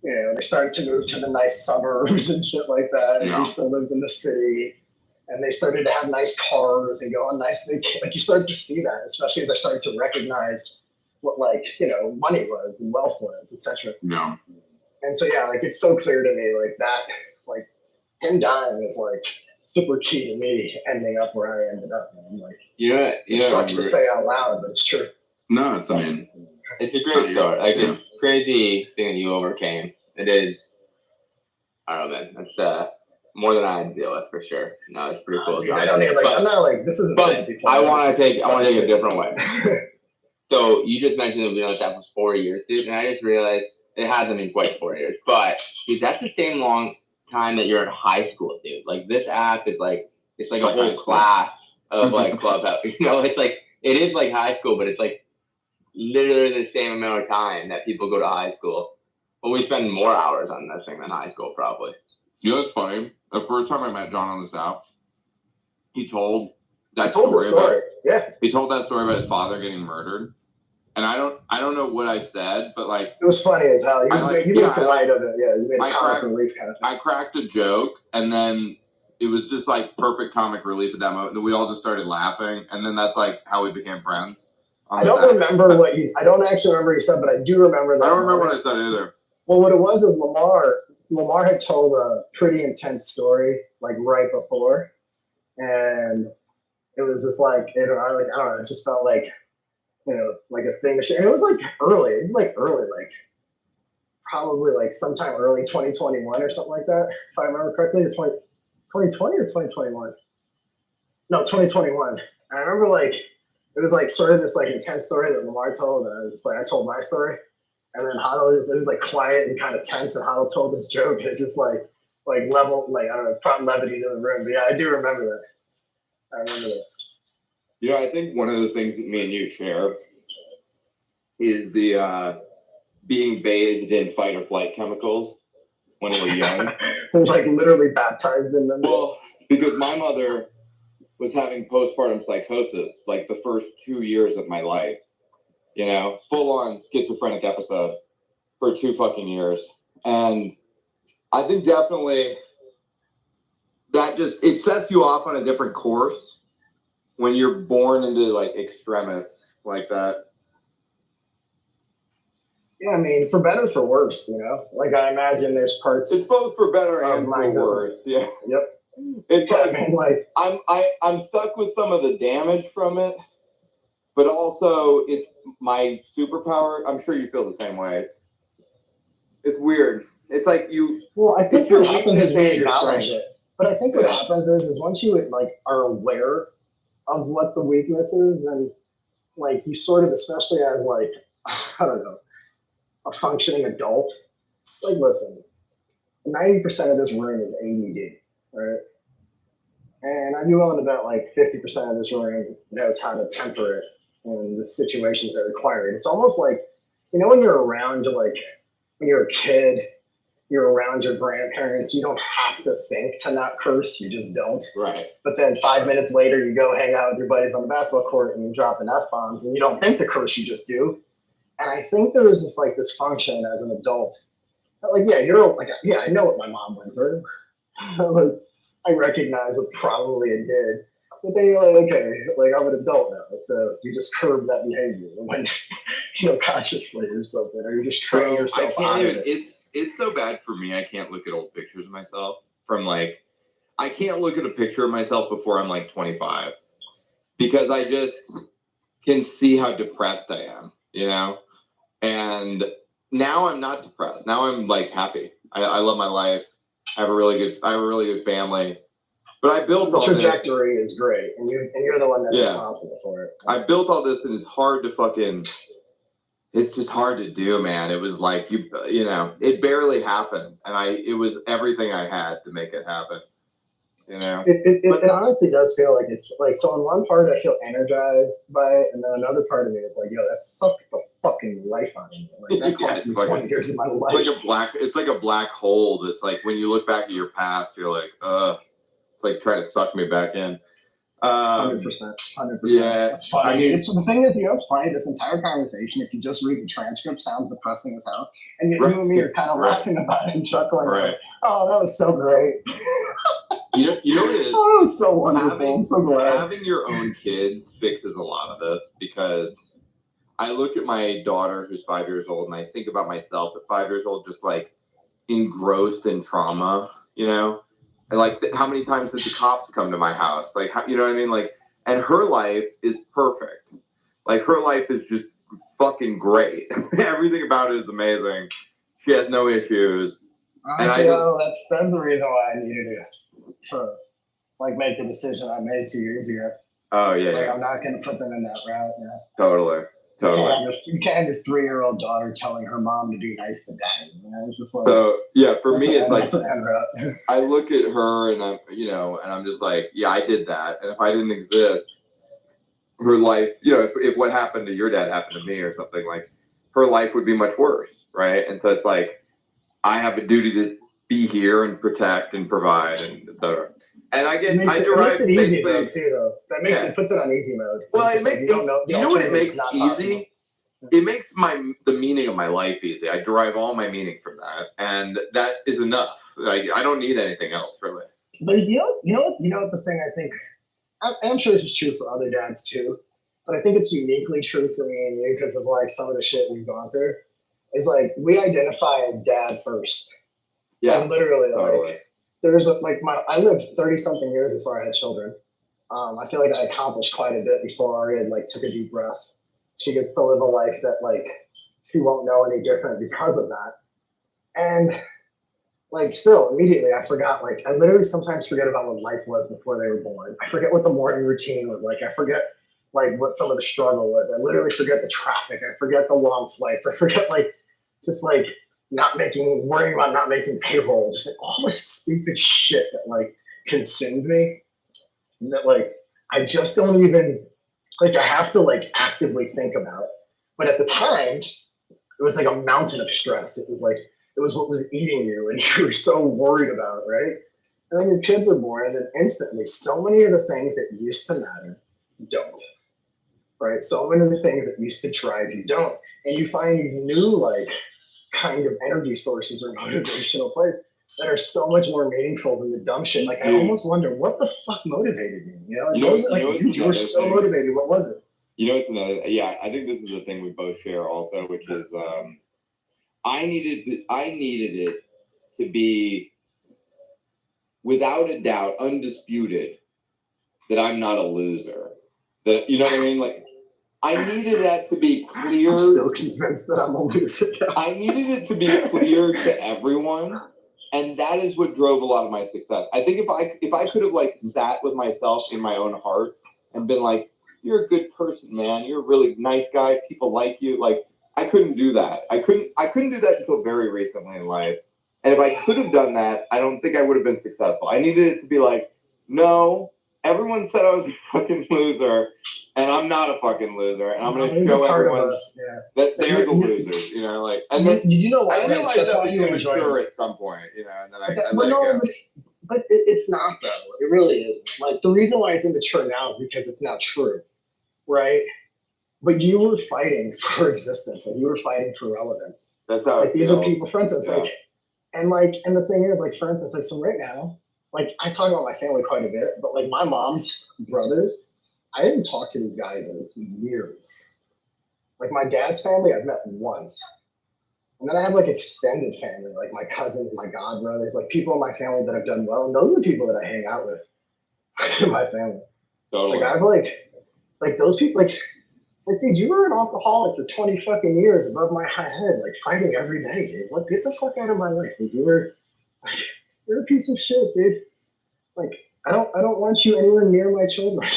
you know, they started to move to the nice suburbs and shit like that. And we still lived in the city, and they started to have nice cars and go on nice vacations. Like you started to see that, especially as I started to recognize what like, you know, money was and wealth was, etc. Yeah. And so yeah, like it's so clear to me like that, like him dying is like super key to me ending up where I ended up. Man. Like, it sucks to say out loud, but it's true. No, it's, I mean, it's a great story. Like, it's a crazy thing that you overcame. It is, I don't know, man. That's more than I had to deal with for sure. No, it's pretty cool. Dude, I don't need, like, I'm not like, this isn't. But I want to take a different way. So you just mentioned that we've been on that for 4 years, dude, and I just realized It hasn't been quite 4 years, but dude, that's the same long time that you're in high school, dude. Like this app is like it's like a Like high whole school. class of like Clubhouse. You know, it's like it is like high school, but it's like literally the same amount of time that people go to high school. But we spend more hours on this thing than high school, probably. You know what's funny? The first time I met John on this app, he told I that told the story. Yeah. He told that story about his father getting murdered. And I don't know what I said, but like It was funny as hell. You made light of it. Yeah, you made comic relief kind of thing. I cracked a joke, and then it was just like perfect comic relief at that moment. And we all just started laughing, and then that's like how we became friends. I don't remember I don't actually remember what you said, but I do remember that. I don't remember what I said either. Well, what it was is Lamar had told a pretty intense story like right before, and it was just like I don't know, it just felt like like a thing. And it was like early. It was like probably like sometime early 2021 or something like that, if I remember correctly, or 2020 or 2021. No, 2021. And I remember like it was like sort of this like intense story that Lamar told, and I was just like I told my story, and then Huddle it was like quiet and kind of tense, and Huddle told this joke, and it just like level like I don't know, brought levity to the room. But yeah, I do remember that. I remember that. You know, I think one of the things that me and you share is the being bathed in fight or flight chemicals when we're young. Like literally baptized in them. Well, because my mother was having postpartum psychosis like the first 2 years of my life. You know, full on schizophrenic episode for 2 fucking years. And I think definitely that it sets you off on a different course when you're born into like extremists like that. Yeah, I mean, for better or for worse, Like I imagine there's parts. It's both for better and for worse. Yeah. Yep. It's I mean, like I'm stuck with some of the damage from it, but also it's my superpower. I'm sure you feel the same way. It's weird. It's like you. Well, I think what happens is we your acknowledge strength. it. But I think what happens is once you are aware of what the weakness is, and like you sort of, especially as like I don't know, a functioning adult, like listen, 90% of this room is ADD, right? And I'd be willing to bet like 50% of this room knows how to temper it in the situations that require it. It's almost like, when you're around when you're a kid, you're around your grandparents, you don't have to think to not curse, you just don't. Right. But then 5 minutes later, you go hang out with your buddies on the basketball court and you're dropping F-bombs and you don't think to curse, you just do. And I think there is just like this function as an adult. Like, I know what my mom went through. I recognize what probably it did. But then you're like, okay, like I'm an adult now. So you just curb that behavior when, consciously or something, or you just train yourself out of it. It's so bad for me. I can't look at old pictures of myself from I can't look at a picture of myself before I'm like 25 because I just can see how depressed I am, and now I'm not depressed. Now I'm like happy. I love my life. I have a really good family, but I built all this. The trajectory is great, and you're the one that's responsible for it. I built all this, and it's hard to it's just hard to do, man. It was like it barely happened, and it was everything I had to make it happen. It honestly does feel like it's like, so on one part I feel energized by it, and then another part of me is like, yo, that sucked the fucking life out of me. Like that cost me 20 years of my life. It's like a black hole that's like when you look back at your past, you're like, it's like trying to suck me back in. 100%. Yeah, That's funny. I mean, the thing is, it's funny. This entire conversation, if you just read the transcript, sounds depressing as hell. And you and me are kind of laughing about it and chuckling. Right. Like, oh, that was so great. You know what it is? Oh, it was so wonderful. I'm so glad. Having your own kids fixes a lot of this because I look at my daughter who's 5 years old and I think about myself at 5 years old, just like engrossed in trauma, and like how many times did the cops come to my house? Like, you know what I mean? Like, and her life is perfect. Like her life is just fucking great. Everything about it is amazing. She has no issues. Honestly, that's the reason why I needed to like make the decision I made 2 years ago. Oh yeah, like I'm not gonna put them in that route. Totally. Totally. You can't have your 3-year-old daughter telling her mom to be nice to dad. You know, it's just like, So yeah, for me, it's like that's an end route. I look at her and I'm, and I'm just like, yeah, I did that. And if I didn't exist, her life, if what happened to your dad happened to me or something, like her life would be much worse, right? And so it's like I have a duty to be here and protect and provide and et cetera. And it makes it easy though too though. That makes it puts it on easy mode. Well, It's like you don't know. You know what it makes not easy? possible. It makes the meaning of my life easy. I derive all my meaning from that, and that is enough. Like I don't need anything else really. But you know what the thing I think. I'm sure this is true for other dads too, but I think it's uniquely true for me and you because of like some of the shit we've gone through. Is like we identify as dad first. Yeah, like, literally. Totally. Like there's I lived 30-something years before I had children. I feel like I accomplished quite a bit before Aria like took a deep breath. She gets to live a life that like she won't know any different because of that. And like still immediately I forgot, like I literally sometimes forget about what life was before they were born. I forget what the morning routine was like. I forget like what some of the struggle was. I literally forget the traffic. I forget the long flights. I forget like just like worrying about not making payroll, just like all this stupid shit that like consumed me. That like I just don't even like I have to like actively think about. But at the time, it was like a mountain of stress. It was what was eating you, and you were so worried about it, right? And then your kids are born, and then instantly, so many of the things that used to matter don't, right? So many of the things that used to drive you don't, and you find these new like kind of energy sources or motivational plays that are so much more meaningful than the dumb shit. Like I almost wonder what the fuck motivated me. You were so motivated. What was it? It's another. Yeah, I think this is a thing we both share also, which is I needed it to be without a doubt, undisputed, that I'm not a loser. That you know what I mean? Like I needed that to be clear. I'm still convinced that I'm a loser. I needed it to be clear to everyone. And that is what drove a lot of my success. I think if I could have like sat with myself in my own heart and been like, you're a good person, man. You're a really nice guy. People like you. Like I couldn't do that. I couldn't do that until very recently in life. And if I could have done that, I don't think I would have been successful. I needed it to be like, no, everyone said I was a fucking loser, and I'm not a fucking loser, and I'm gonna show everyone that they're the losers, like. And then you know what? I realized that was immature at some point, and then I let it go. But it's not though. It really isn't. Like the reason why it's immature now is because it's not true, right? But you were fighting for existence, and you were fighting for relevance. That's how. Like these are people, for instance, like, and the thing is, like, for instance, like, so right now, like, I talk about my family quite a bit, but like my mom's brothers, I didn't talk to these guys in years. Like my dad's family, I've met once. And then I have like extended family, like my cousins, my godbrothers, like people in my family that have done well. And those are the people that I hang out with in my family. Totally. Like I've like those people, like dude, you were an alcoholic for 20 fucking years above my head, like fighting every day, dude. What, get the fuck out of my life, dude. You're a piece of shit, dude. Like I don't want you anywhere near my children.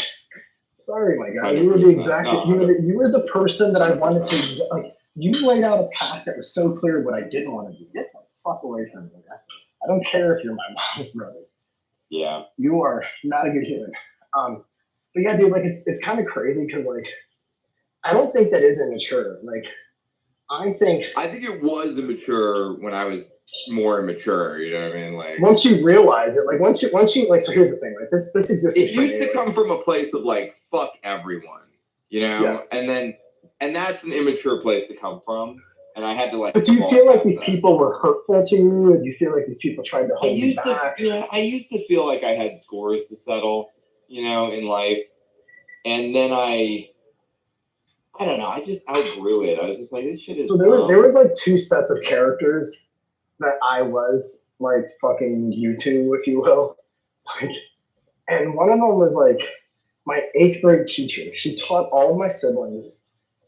Sorry, my guy. You were the exact. You were the person that I wanted to. Like you laid out a path that was so clear what I didn't want to do. Get the fuck away from me, guy. I don't care if you're my mom's brother. Yeah. You are not a good human. But yeah, dude. Like it's kind of crazy because like I don't think that is immature. Like I think it was immature when I was more immature, you know what I mean? Like once you realize it, like once you like, so here's the thing, like this exists. It used to come from a place of like fuck everyone, Yes. and that's an immature place to come from, and I had to like. But do you feel like these people were hurtful to you, or do you feel like these people tried to hold you back? I used to feel like I had scores to settle, in life, and then I don't know, I just outgrew it. I was just like, this shit is. So there was like two sets of characters that I was like fucking you two, if you will. Like, and one of them was like my 8th grade teacher. She taught all of my siblings,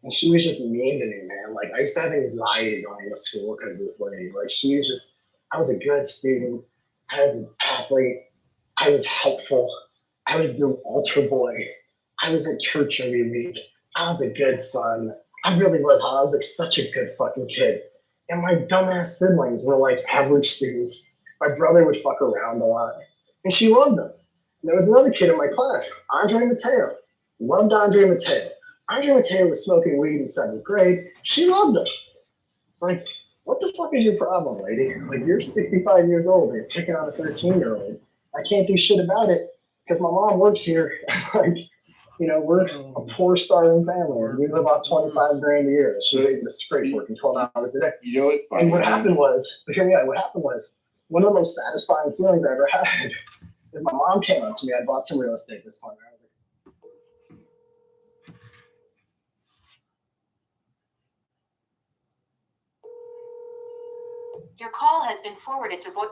and she was just mean to me, man. Like I used to have anxiety going to school because of this lady. Like she was just, I was a good student. I was an athlete. I was helpful. I was the altar boy. I was at church every week. I was a good son. I really was hot. I was like such a good fucking kid. And my dumbass siblings were like average students. My brother would fuck around a lot. And she loved them. And there was another kid in my class, Andre Mateo. Loved Andre Mateo. Andre Mateo was smoking weed in 7th grade. She loved him. Like, what the fuck is your problem, lady? Like, you're 65 years old and you're picking on a 13-year-old. I can't do shit about it because my mom works here. Like, you know, we're a poor, starving family. We live about 25 grand a year. She's able to scrape working 12 hours a day. You know what's funny? And what happened was, but hear me out, what happened was, one of the most satisfying feelings I ever had is my mom came up to me. I bought some real estate this morning. Your call has been forwarded to voice.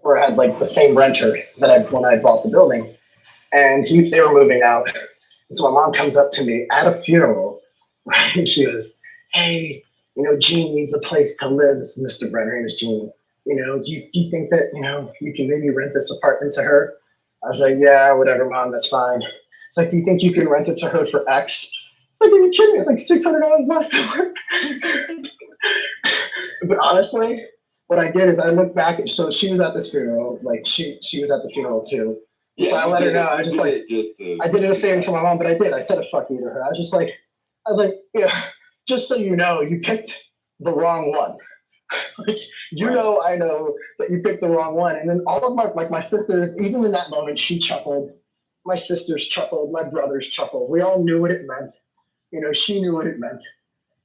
Where I had like the same renter that when I bought the building, and they were moving out. And so my mom comes up to me at a funeral, right? And she goes, "Hey, you know, Jean needs a place to live." This is Mr. Brent. Her name is Jean. You know, do you think that, you know, you can maybe rent this apartment to her? I was like, "Yeah, whatever, Mom, that's fine." It's like, "Do you think you can rent it to her for X?" It's like, "Are you kidding me? It's like $600 less to work." But honestly, what I did is I looked back at, so she was at this funeral, like she was at the funeral too. Yeah, so I let her know. I did it a favor for my mom, but I said a fuck you to her. I was like, you know, just so you know, you picked the wrong one. Like, you know, I know that you picked the wrong one. And then all of my sisters, even in that moment, she chuckled. My sisters chuckled. My brothers chuckled. We all knew what it meant. You know, she knew what it meant.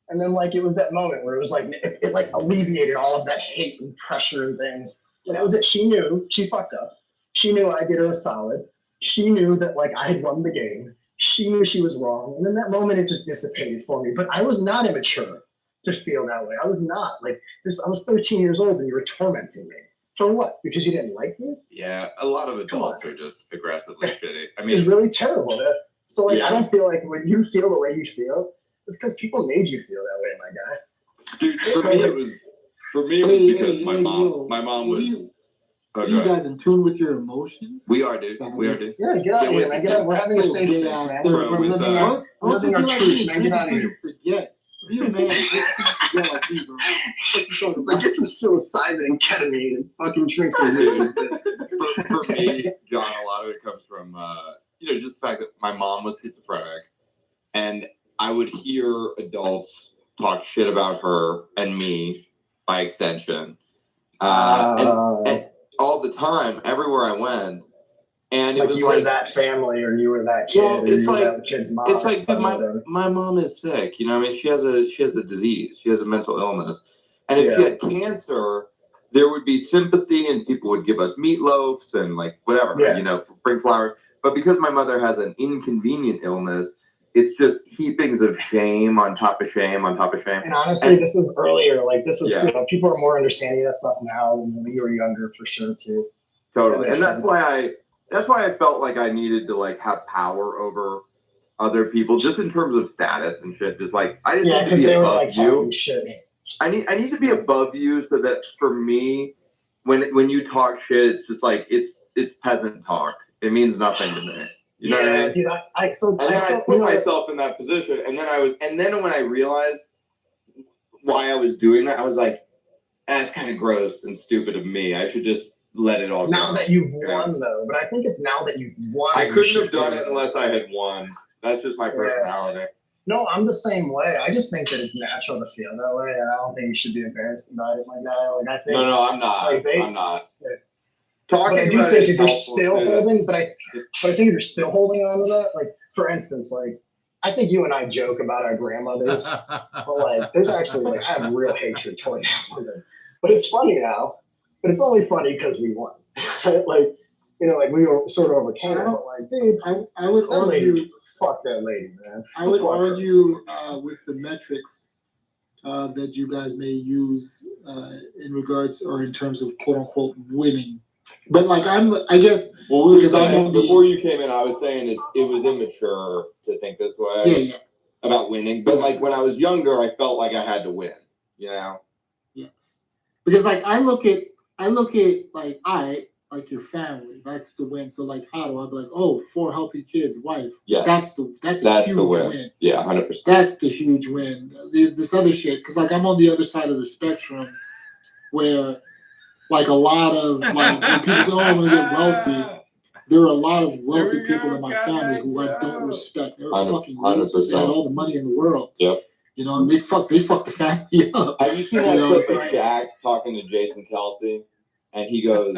And then, like, it was that moment where it was like, it like alleviated all of that hate and pressure and things. And it was that she knew she fucked up. She knew I did her a solid. She knew that, like, I had won the game. She knew she was wrong. And in that moment, it just dissipated for me. But I was not immature to feel that way. I was not. Like, I was 13 years old and you were tormenting me. For what? Because you didn't like me? Yeah, a lot of adults are just aggressively shitty. I mean, it's really terrible. So, like, yeah. I don't feel like when you feel the way you feel, it's because people made you feel that way, my guy. Dude, for me it was because my mom was. Are you guys in tune with your emotions? We are, dude. We are, dude. Yeah, get out of here, man. Get out. We're having a safe space, man. We're living our truth, man. Get out of here. Forget. Be a man. Yeah, like me, bro. It's like, get some psilocybin and ketamine and fucking drink some whiskey. For me, John, a lot of it comes from you know, just the fact that my mom was schizophrenic, and I would hear adults talk shit about her and me by extension, and all the time, everywhere I went. And it like was you like were that family, or you were that kid, well, or it's you like, were that kid's mom. it's like, dude, my mom is sick. You know, I mean, she has a disease. She has a mental illness, and if she had cancer, there would be sympathy, and people would give us meatloafs and like whatever, you know, bring flowers. But because my mother has an inconvenient illness, it's just heapings of shame on top of shame on top of shame. And honestly, this was earlier. Like, this was, you know, people are more understanding of that stuff now than when you were younger, for sure, too. Totally, and that's why I felt like I needed to like have power over other people, just in terms of status and shit. Just like I just need to be above you. I need to be above you, so that for me, when you talk shit, it's just like it's peasant talk. It means nothing to me. You know what I mean? Dude, I put myself in that position, and then when I realized why I was doing that, I was like, that's kind of gross and stupid of me. I should just let it all go. Now that you've won, though, but I think it's now that you've won. I couldn't have done it unless I had won. That's just my personality. No, I'm the same way. I just think that it's natural to feel that way, and I don't think you should be embarrassed about it like that. Like, I think. No, I'm not. I'm not. Talking but I do think if you're still holding, but I think if you're still holding on to that, like, for instance, like, I think you and I joke about our grandmothers, but like, there's actually, like, I have real hatred towards them. But it's funny now. But it's only funny because we won. Like, you know, like, we were sort of overcame it, but like, dude, I would argue. Fuck that lady, man. I would argue with the metrics that you guys may use in regards or in terms of quote unquote winning. But like, I guess. Well, we were saying, before you came in, I was saying it was immature to think this way about winning. But like, when I was younger, I felt like I had to win. You know. Yes. Because like I look at like like your family. That's the win. So like Hado, I'd be like, oh, 4 healthy kids, wife. Yeah. That's a huge the win. Yeah, 100%. That's the huge win. This other shit, because like I'm on the other side of the spectrum, where like a lot of like when people say, oh, I'm gonna get wealthy. There are a lot of wealthy people in my family who I don't respect. They're fucking losers. They had all the money in the world. Yep. You know, and they fuck the family up. Have you seen that clip of Shaq talking to Jason Kelsey? And he goes,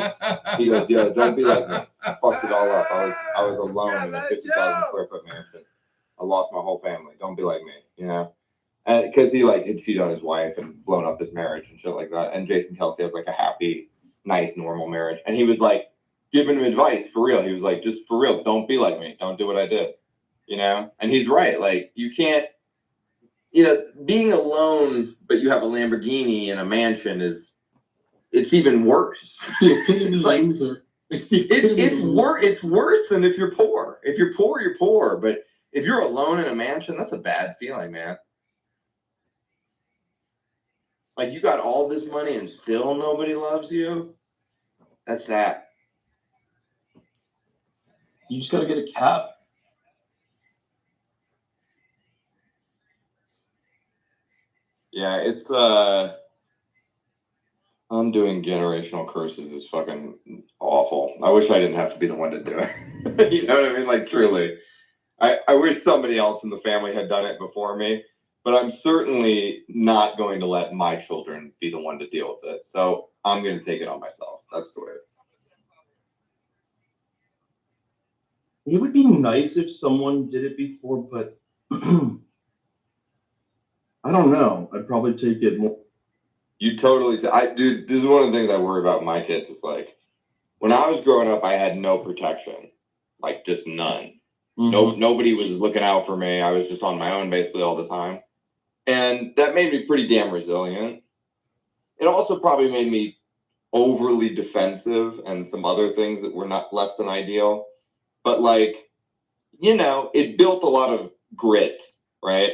yo, don't be like me. I fucked it all up. I was alone in a 50,000 square foot mansion. I lost my whole family. Don't be like me, you know? And because he like had cheated on his wife and blown up his marriage and shit like that. And Jason Kelsey has like a happy, nice, normal marriage. And he was like giving him advice for real. He was like, just for real, don't be like me. Don't do what I did, you know? And he's right. Like you can't, you know, being alone, but you have a Lamborghini and a mansion it's even worse. It's like it's worse than if you're poor. If you're poor, you're poor. But if you're alone in a mansion, that's a bad feeling, man. Like you got all this money and still nobody loves you. That's sad. You just gotta get a cap. Yeah, it's undoing generational curses is fucking awful. I wish I didn't have to be the one to do it. You know what I mean? Like truly. I wish somebody else in the family had done it before me, but I'm certainly not going to let my children be the one to deal with it. So I'm going to take it on myself. That's the way. It would be nice if someone did it before, but I don't know. I'd probably take it more. You totally, dude, this is one of the things I worry about with my kids is like, when I was growing up, I had no protection, like just none. Mm-hmm. Nobody was looking out for me. I was just on my own basically all the time. And that made me pretty damn resilient. It also probably made me overly defensive and some other things that were not less than ideal. But like, you know, it built a lot of grit, right?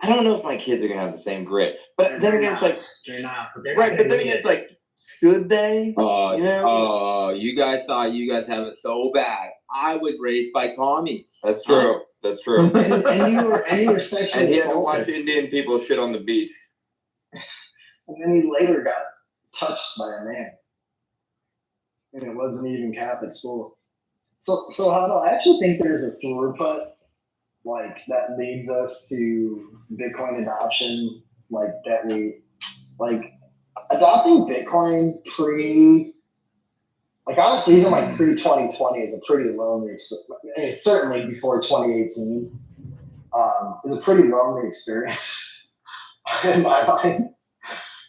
I don't know if my kids are gonna have the same grit, but then again, it's like they're not. But they're right. But then again, it's like, should they? You know? You guys thought you guys have it so bad. I was raised by commies. That's true. That's true. and you were sexually and he had to assaulted. watch Indian people shit on the beach. And then he later got touched by a man, and it wasn't even Catholic school. So I actually think there's a throughput like that leads us to Bitcoin adoption, like that we like adopting Bitcoin honestly even like pre 2020 is a pretty lonely experience. I mean, certainly before 2018 is a pretty lonely experience in my mind.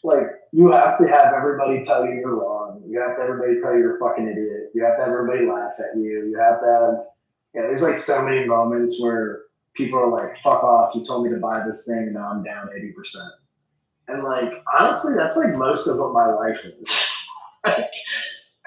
Like you have to have everybody tell you you're wrong. You have to have everybody tell you you're a fucking idiot. You have to have everybody laugh at you. You have to have, there's like so many moments where people are like, fuck off, you told me to buy this thing and now I'm down 80%. And like, honestly, that's like most of what my life is.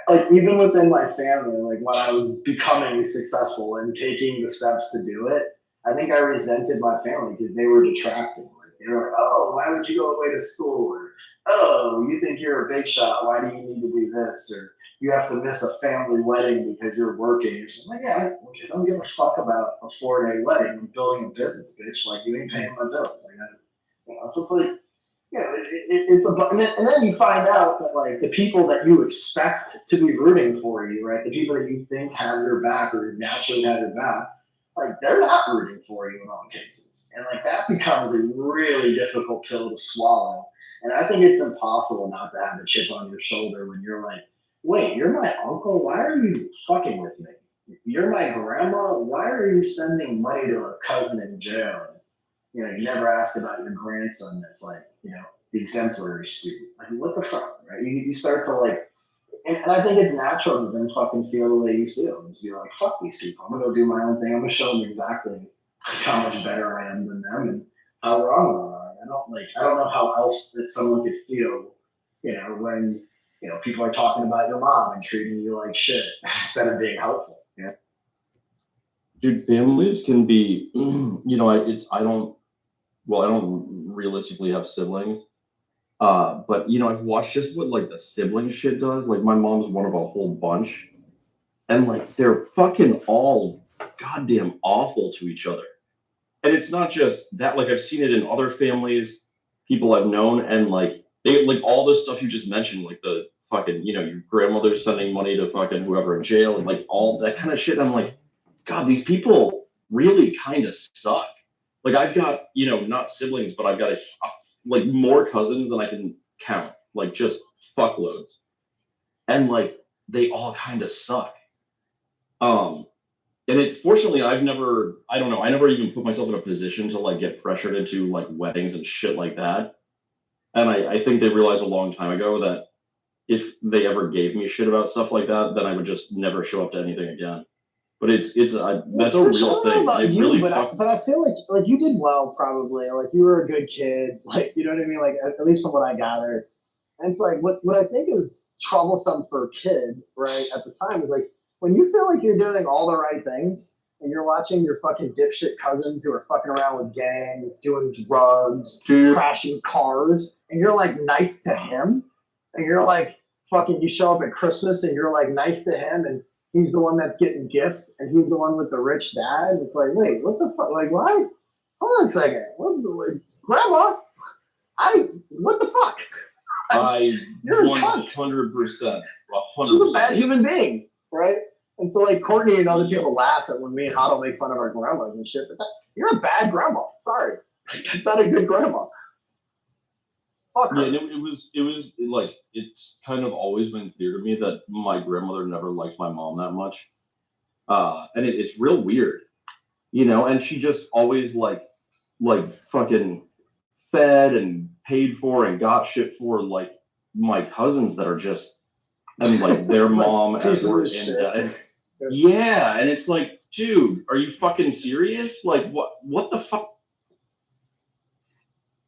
Like even within my family, like when I was becoming successful and taking the steps to do it, I think I resented my family because they were detracting. Like they were like, oh, why would you go away to school? Or, oh, you think you're a big shot, why do you need to do this? Or you have to miss a family wedding because you're working. You're just like, yeah, I don't give a fuck about a 4-day wedding. I'm building a business, bitch. Like you ain't paying my bills. Like, so it's like, it's and then you find out that like the people that you expect to be rooting for you, right? The people that you think have your back or naturally have your back, like they're not rooting for you in all cases. And like that becomes a really difficult pill to swallow. And I think it's impossible not to have a chip on your shoulder when you're like, wait, you're my uncle? Why are you fucking with me? You're my grandma? Why are you sending money to a cousin in jail? You never asked about your grandson that's like, the exemplary student. Like, what the fuck, right? You start to like, and I think it's natural to then fucking feel the way you feel. And just be like, fuck these people. I'm gonna go do my own thing. I'm gonna show them exactly how much better I am than them and how wrong they are. I don't know how else that someone could feel, when, people are talking about your mom and treating you like shit instead of being helpful. Yeah. Dude, families can be, I don't realistically have siblings, But I've watched just what like the sibling shit does. Like my mom's one of a whole bunch, and like they're fucking all goddamn awful to each other. And it's not just that. Like I've seen it in other families, people I've known, and like they like all this stuff you just mentioned, like the fucking your grandmother sending money to fucking whoever in jail, and like all that kind of shit. I'm like, God, these people really kind of suck. Like I've got not siblings, but I've got like more cousins than I can count, like just fuckloads, and like they all kind of suck. Um, and fortunately, I don't know, I never even put myself in a position to like get pressured into like weddings and shit like that. And I think they realized a long time ago that if they ever gave me shit about stuff like that, then I would just never show up to anything again. But that's a real thing. About It you, really but I feel like you did well probably. Like you were a good kid. Like you know what I mean. Like at least from what I gathered. And it's like what I think is troublesome for a kid, right, at the time is like when you feel like you're doing all the right things and you're watching your fucking dipshit cousins who are fucking around with gangs, doing drugs, crashing cars, and you're like nice to him, and you're like fucking you show up at Christmas and you're like nice to him and he's the one that's getting gifts and he's the one with the rich dad. And it's like, wait, what the fuck? Like, why? Hold on a second. Grandma, what the fuck? You're 100%. She's a bad human being, right? And so like Courtney and other people laugh at when me and Otto make fun of our grandmas and shit, but you're a bad grandma. Sorry. That's not a good grandma. Fuck her. Yeah, it was like it's kind of always been clear to me that my grandmother never liked my mom that much. And it's real weird, and she just always like fucking fed and paid for and got shit for like my cousins that are just and like their mom and yeah, and it's like, dude, are you fucking serious? Like what the fuck?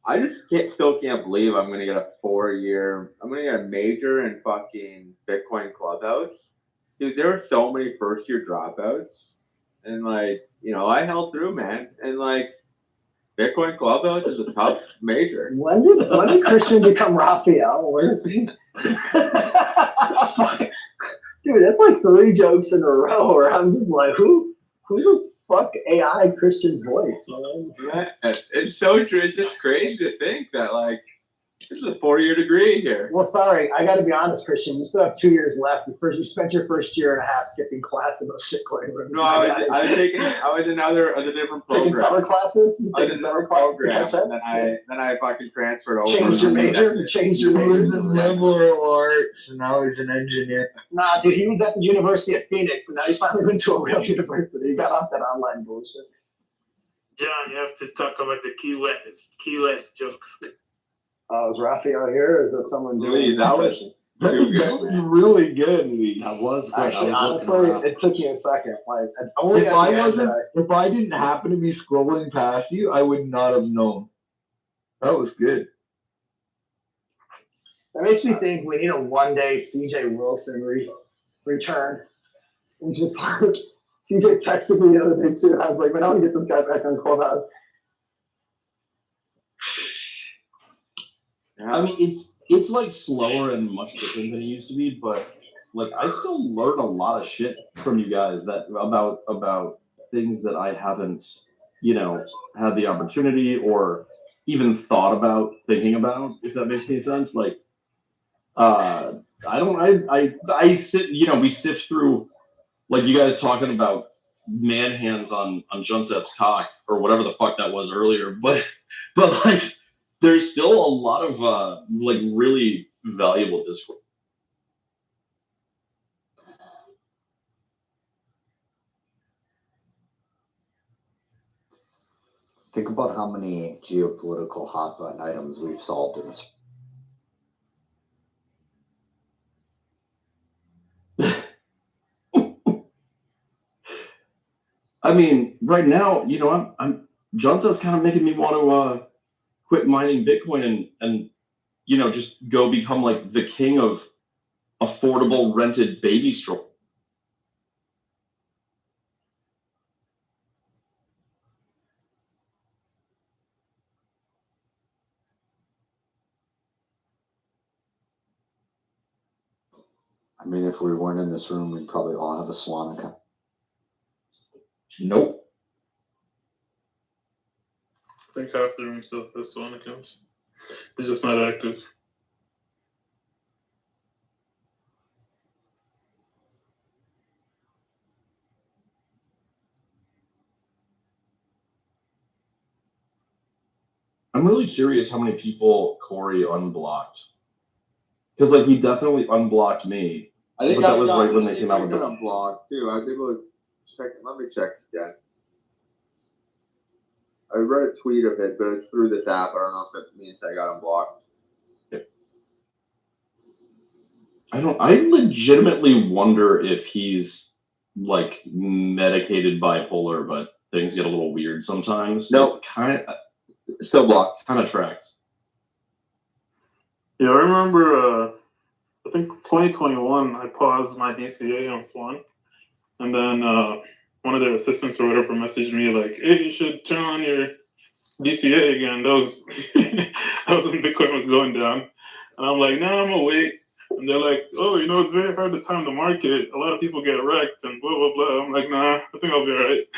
I just still can't believe I'm gonna get I'm gonna get a major in fucking Bitcoin Clubhouse. Dude, there are so many first year dropouts. And like, I held through, man. And like Bitcoin Clubhouse is a tough major. When did Christian become Raphael? Where is he? Dude, that's like 3 jokes in a row where I'm just like, who the fuck AI Christian's voice, man? Yeah, it's so true. It's just crazy to think that like this is a 4-year degree here. Well, sorry, I got to be honest, Christian. You still have 2 years left. You spent your first year and a half skipping class in those shitcoin rooms. No, I was in a different program. Taking summer classes. You I was taking in summer a classes. program, and then I fucking transferred over. Changed your major. He was in liberal arts, and now he's an engineer. Nah, dude, he was at the University of Phoenix, and now he finally went to a real university. He got off that online bullshit. John, you have to talk about the Key West joke. Is Raphael here, or is that someone doing that was really good, Lee. That was good. Actually, honestly, it took you a second. Like, if I didn't happen to be scrolling past you, I would not have known. That was good. That makes me think we need a one-day CJ Wilson return. And just like, CJ texted me the other day too. I was like, man, I want to get this guy back on Clubhouse. I mean, it's like slower and much different than it used to be, but like I still learn a lot of shit from you guys about things that I haven't, had the opportunity or even thought about thinking about, if that makes any sense. Like, I sit, we sift through, like you guys talking about man hands on Junset's cock or whatever the fuck that was earlier, but like, there's still a lot of like really valuable discourse. Think about how many geopolitical hot button items we've solved in this. I mean, right now, I'm Johnson's kind of making me want to quit mining Bitcoin and just go become like the king of affordable rented baby stroll. I mean, if we weren't in this room, we'd probably all have a Swanica. Nope. I think half the room still has Sonicos. It's just not active. I'm really curious how many people Corey unblocked. Because like he definitely unblocked me. I think but that was right when they came out with the the unblocked too. I was able to check. Let me check again. I read a tweet of it, but it's through this app. I don't know if it means I got unblocked. I legitimately wonder if he's like medicated bipolar, but things get a little weird sometimes. Nope. Kind of still blocked. Kind of tracks. Yeah, I remember. I think 2021. I paused my DCA on Swan, and then one of their assistants or whatever messaged me like, "Hey, you should turn on your DCA again." That was that was when Bitcoin was going down, and I'm like, "No, I'm gonna wait." And they're like, "Oh, you know, it's very hard to time the market. A lot of people get wrecked and blah blah blah." I'm like, "Nah, I think I'll be alright."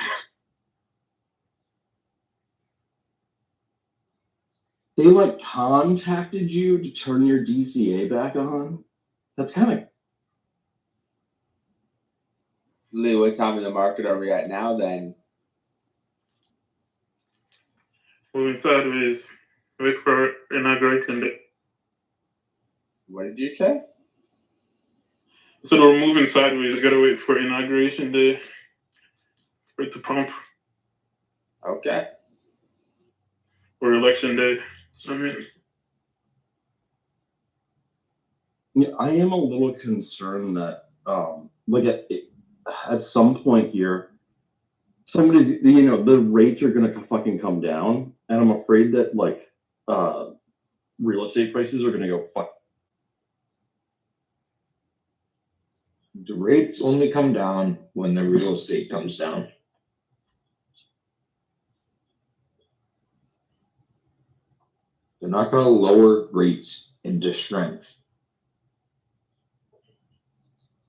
They like contacted you to turn your DCA back on. That's kind of. Lee, what time in the market are we at now? Then Moving sideways. Wait for inauguration day. What did you say? So we're moving sideways. Gotta wait for inauguration day for it to pump. Okay. Or election day. I mean, Yeah, I am a little concerned that like at some point here, somebody's the rates are gonna fucking come down, and I'm afraid that like real estate prices are gonna go fuck. The rates only come down when the real estate comes down. They're not going to lower rates into strength.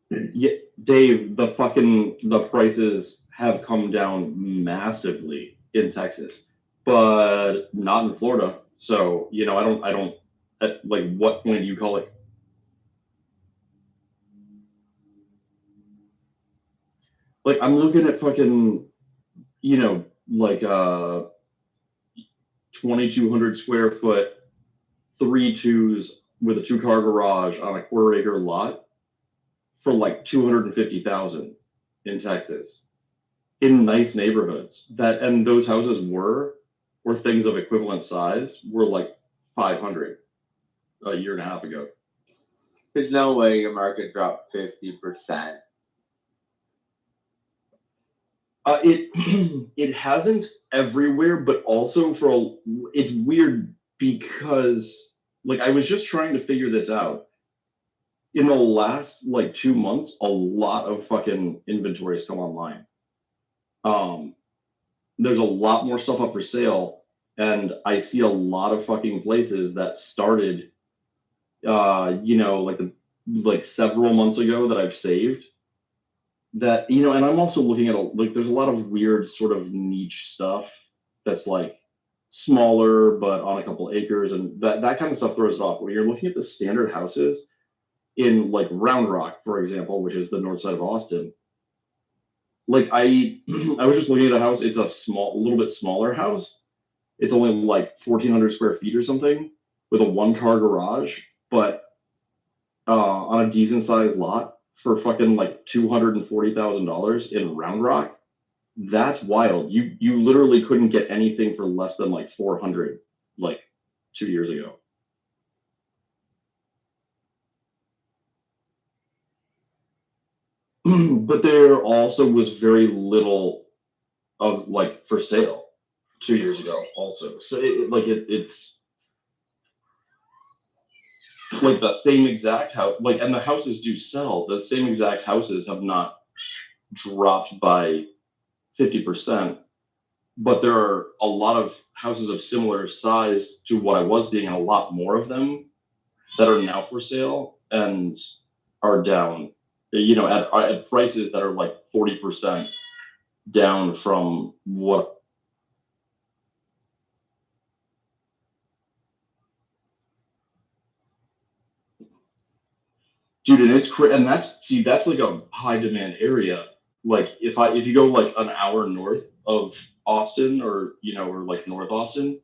Yeah, Dave, the prices have come down massively in Texas, but not in Florida. So I don't at like what point do you call it? Like I'm looking at fucking, like 2,200 square foot 3.2s with a 2-car garage on a 1/4 acre lot for like 250,000 in Texas, in nice neighborhoods. And those houses were things of equivalent size were like 500 a year and a half ago. There's no way your market dropped 50%. It hasn't everywhere, but also it's weird because like I was just trying to figure this out. In the last like 2 months, a lot of fucking inventory has come online. There's a lot more stuff up for sale, and I see a lot of fucking places that started, like several months ago that I've saved. That and I'm also looking at there's a lot of weird sort of niche stuff that's like smaller but on a couple acres, and that kind of stuff throws it off. When you're looking at the standard houses in like Round Rock, for example, which is the north side of Austin, like I was just looking at a house. It's a little bit smaller house. It's only like 1,400 square feet or something with a 1-car garage, but on a decent sized lot for fucking like $240,000 in Round Rock. That's wild. You literally couldn't get anything for less than like 400 like 2 years ago. But there also was very little of like for sale 2 years ago also. So it's like the same exact house, and the houses do sell. The same exact houses have not dropped by 50%, but there are a lot of houses of similar size to what I was seeing, and a lot more of them that are now for sale. And are down, you know, at prices that are like 40% down from what. Dude, and and that's like a high demand area. Like if you go like an hour north of Austin, or you know, or like North Austin,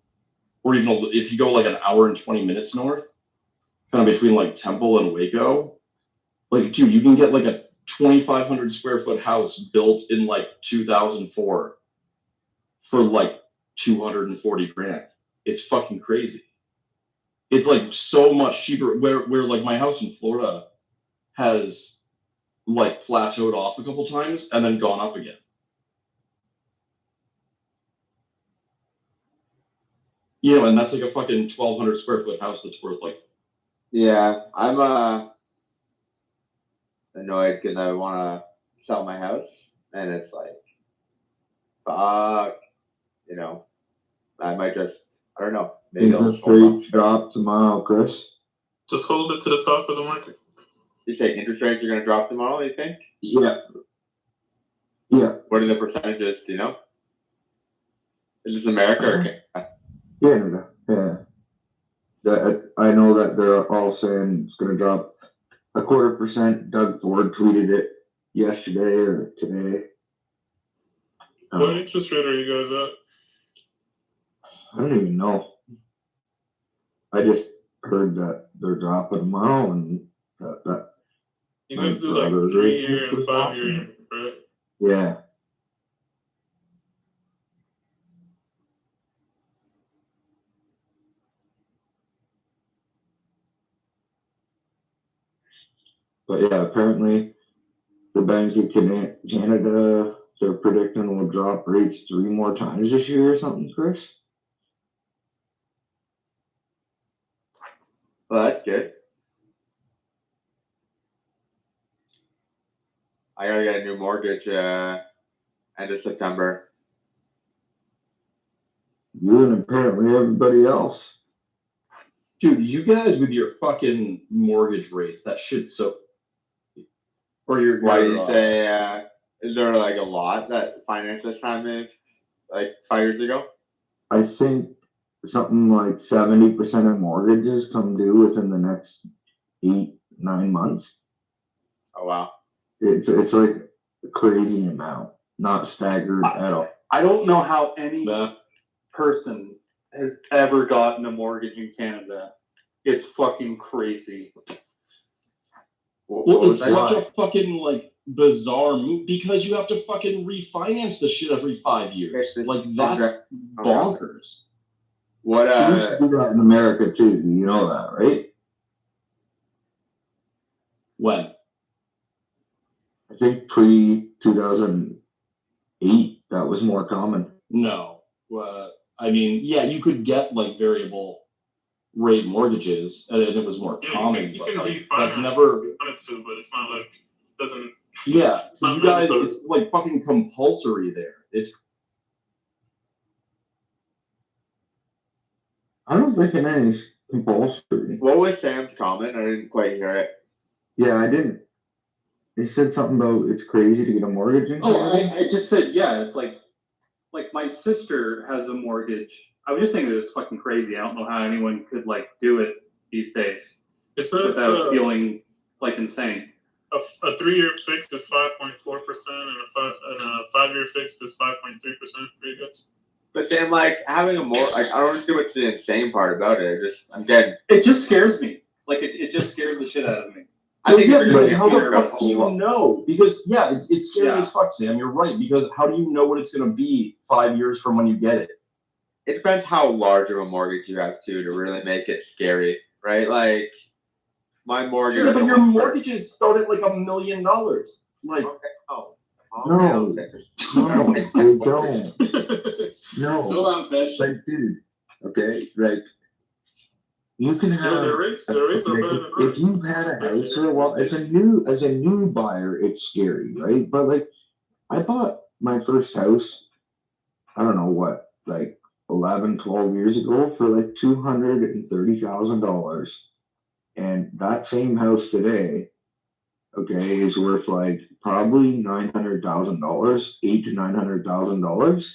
or even if you go like an hour and 20 minutes north, kind of between like Temple and Waco, like dude, you can get like a 2,500 square foot house built in like 2004 for like 240 grand. It's fucking crazy. It's like so much cheaper. Where like my house in Florida has like plateaued off a couple times and then gone up again. You know, and that's like a fucking 1,200 square foot house that's worth like. Yeah, I'm annoyed because I want to sell my house, and it's like, fuck, you know, I might just, I don't know. Maybe Interest rates drop tomorrow, Chris. Just hold it to the top of the market. You say interest rates are going to drop tomorrow, you think? Yeah. Yeah. What are the percentages, do you know? Is this America or Canada? Canada, yeah. I know that they're all saying it's going to drop 0.25%. Doug Ford tweeted it yesterday or today. What interest rate are you guys at? I don't even know. I just heard that they're dropping tomorrow, and that you guys do like 3-year and 5-year, right? Yeah. But yeah, apparently the Bank of Canada, they're predicting will drop rates 3 more times this year or something, Chris. Well, that's good. I gotta get a new mortgage end of September. You and apparently everybody else. Dude, you guys with your fucking mortgage rates, that shit so. Or your. Why do you say? Is there like a lot that financed this time in, like 5 years ago? I think something like 70% of mortgages come due within the next 8-9 months. Oh wow! It's like a crazy amount, not staggered at all. I don't know how any person has ever gotten a mortgage in Canada. It's fucking crazy. Well, it's such a fucking like bizarre move because you have to fucking refinance the shit every 5 years. Like that's bonkers. What we used to do that in America too. You know that, right? When? I think pre-2008, that was more common. No. I mean, yeah, you could get like variable rate mortgages, and it was more common. You can but refinance that's never. if you wanted to, but it's not like doesn't. Yeah, it's not you guys, mandatory. it's like fucking compulsory there. It's. I don't think it is compulsory. What was Sam's comment? I didn't quite hear it. Yeah, I didn't. He said something about it's crazy to get a mortgage in Canada. I just said, yeah, it's like my sister has a mortgage. I was just saying that it's fucking crazy. I don't know how anyone could like do it these days without feeling like insane. A 3-year fixed is 5.4%, and a 5-year fixed is 5.3% for you guys. But then, like having a like I don't understand what's the insane part about it. I'm getting. It just scares me. Like it just scares the shit out of me. I think how the fuck do you know? Because yeah, it's scary as fuck, Sam. You're right. Because how do you know what it's gonna be 5 years from when you get it? It depends how large of a mortgage you have too to really make it scary, right? Like my mortgage. Sure, but your mortgages start at like $1 million. Like No, they don't. No. So long, fish. Like, dude, okay, like you can have. Their rates are better than if you've had a house for a while, as a new buyer, it's scary, right? But like, I bought my first house. I don't know what, like 11, 12 years ago for like $230,000, and that same house today okay, is worth like probably $900,000, $800,000 to $900,000,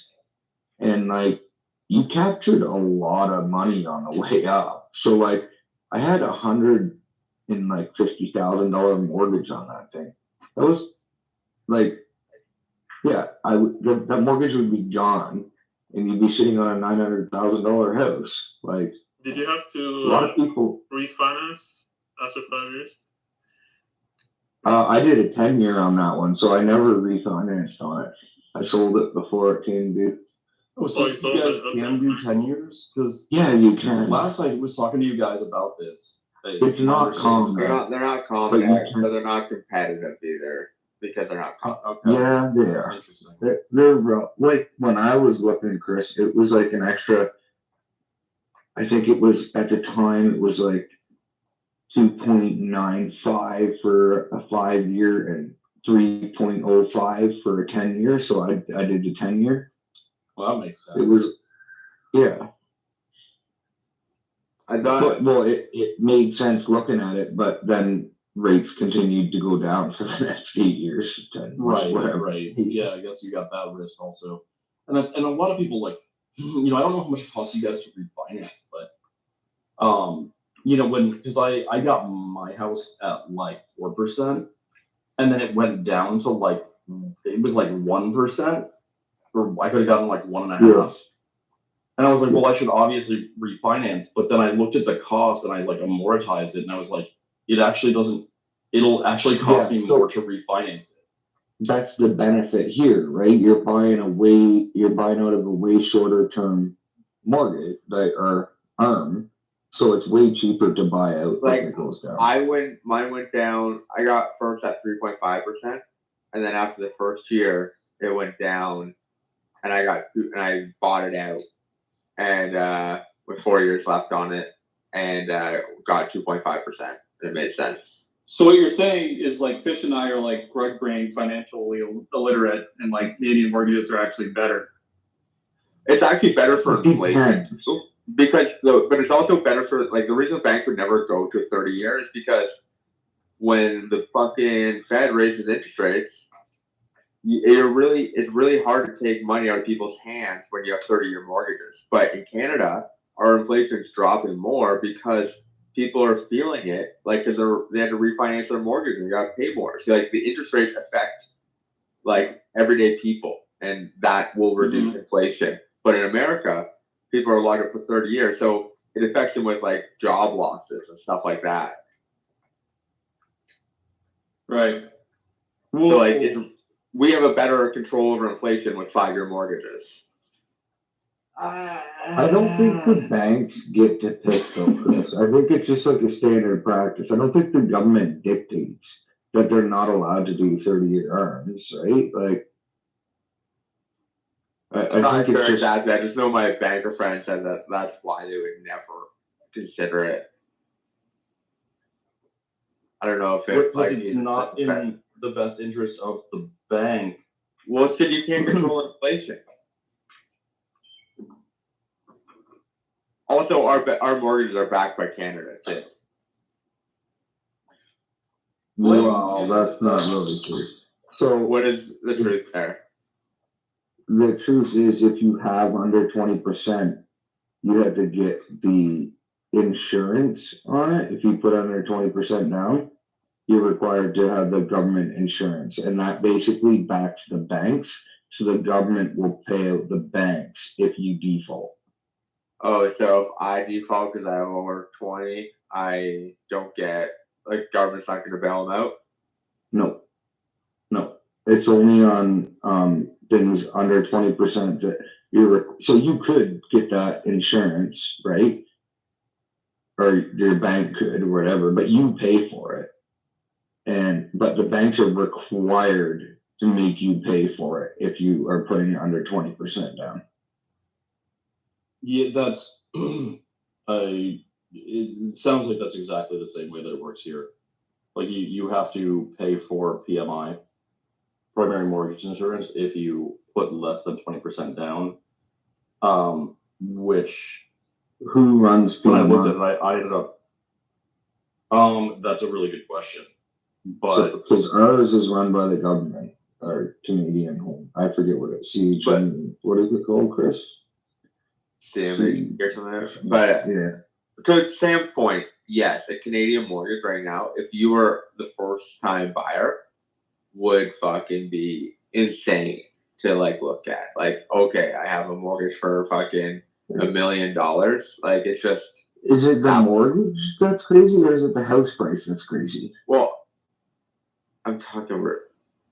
and like you captured a lot of money on the way up. So like I had $150,000 mortgage on that thing. That was like, yeah, that mortgage would be gone, and you'd be sitting on a $900,000 house. Like, Did you have a lot of to people. refinance after 5 years? I did a 10-year on that one, so I never refinanced on it. I sold it before it came due. Oh, so you guys can do 10 years? Because Yeah, you can. last I was talking to you guys about this. It's not common. They're not But common, you so can- they're not competitive either because they're not common. Okay. Yeah, they are. Interesting. They're like when I was looking, Chris, it was like an extra. I think it was at the time it was like 2.95 for a 5-year and 3.05 for a 10-year. So I did the 10-year. Well, that makes sense. It was, yeah. I thought Well, it made sense looking at it, but then rates continued to go down for the next 8 years, 10 years, Right, whatever. right. Yeah, I guess you got that risk also. And a lot of people like, I don't know how much it costs you guys to refinance, but because I got my house at like 4%, and then it went down to like it was like 1%, or I could have gotten like 1.5%. Yes. And I was like, well, I should obviously refinance. But then I looked at the cost and I like amortized it, and I was like, it'll actually cost me more to refinance it. That's the benefit here, right? You're buying out of a way shorter term mortgage, or so it's way cheaper to buy out when it goes down. Mine went down. I got first at 3.5%, and then after the first year, it went down, and I bought it out, and with 4 years left on it, and got 2.5%. It made sense. So what you're saying is like Fish and I are like rug brain, financially illiterate, and like Canadian mortgages are actually better. It's actually better for inflation but it's also better for like the reason banks would never go to 30 years because when the fucking Fed raises interest rates, it's really hard to take money out of people's hands when you have 30-year mortgages. But in Canada, our inflation is dropping more because people are feeling it, like because they had to refinance their mortgage and they got to pay more. So like the interest rates affect like everyday people, and that will reduce inflation. But in America, people are locked up for 30 years, so it affects them with like job losses and stuff like that. Right. So like we have a better control over inflation with 5-year mortgages. I don't think the banks get to pick though, Chris. I think it's just like a standard practice. I don't think the government dictates that they're not allowed to do 30-year arms, right? Like, I'm not sure exactly. I just know my banker friend said that that's why they would never consider it. I don't know if it's not in the best interest of the bank. Well, it's because you can't control inflation. Also, our mortgages are backed by Canada too. Well, that's not really true. So what is the truth there? The truth is, if you have under 20%, you have to get the insurance on it. If you put under 20% down, you're required to have the government insurance, and that basically backs the banks. So the government will pay out the banks if you default. Oh, so if I default because I have over 20, I don't get, like, government's not going to bail them out? No. It's only on things under 20% that so you could get that insurance, right? Or your bank could or whatever, but you pay for it. But the banks are required to make you pay for it if you are putting under 20% down. Yeah, that's it sounds like that's exactly the same way that it works here. Like you have to pay for PMI, primary mortgage insurance, if you put less than 20% down. Which who runs PMI? When I looked at it, I ended up. That's a really good question. But because ours is run by the government, our Canadian home. I forget what it's. What is it called, Chris? CME or something. But yeah. To Sam's point, yes, a Canadian mortgage right now, if you were the first time buyer, would fucking be insane to like look at. Like, okay, I have a mortgage for fucking $1 million. Like, it's just. Is it the mortgage that's crazy, or is it the house price that's crazy? Well, I'm talking about.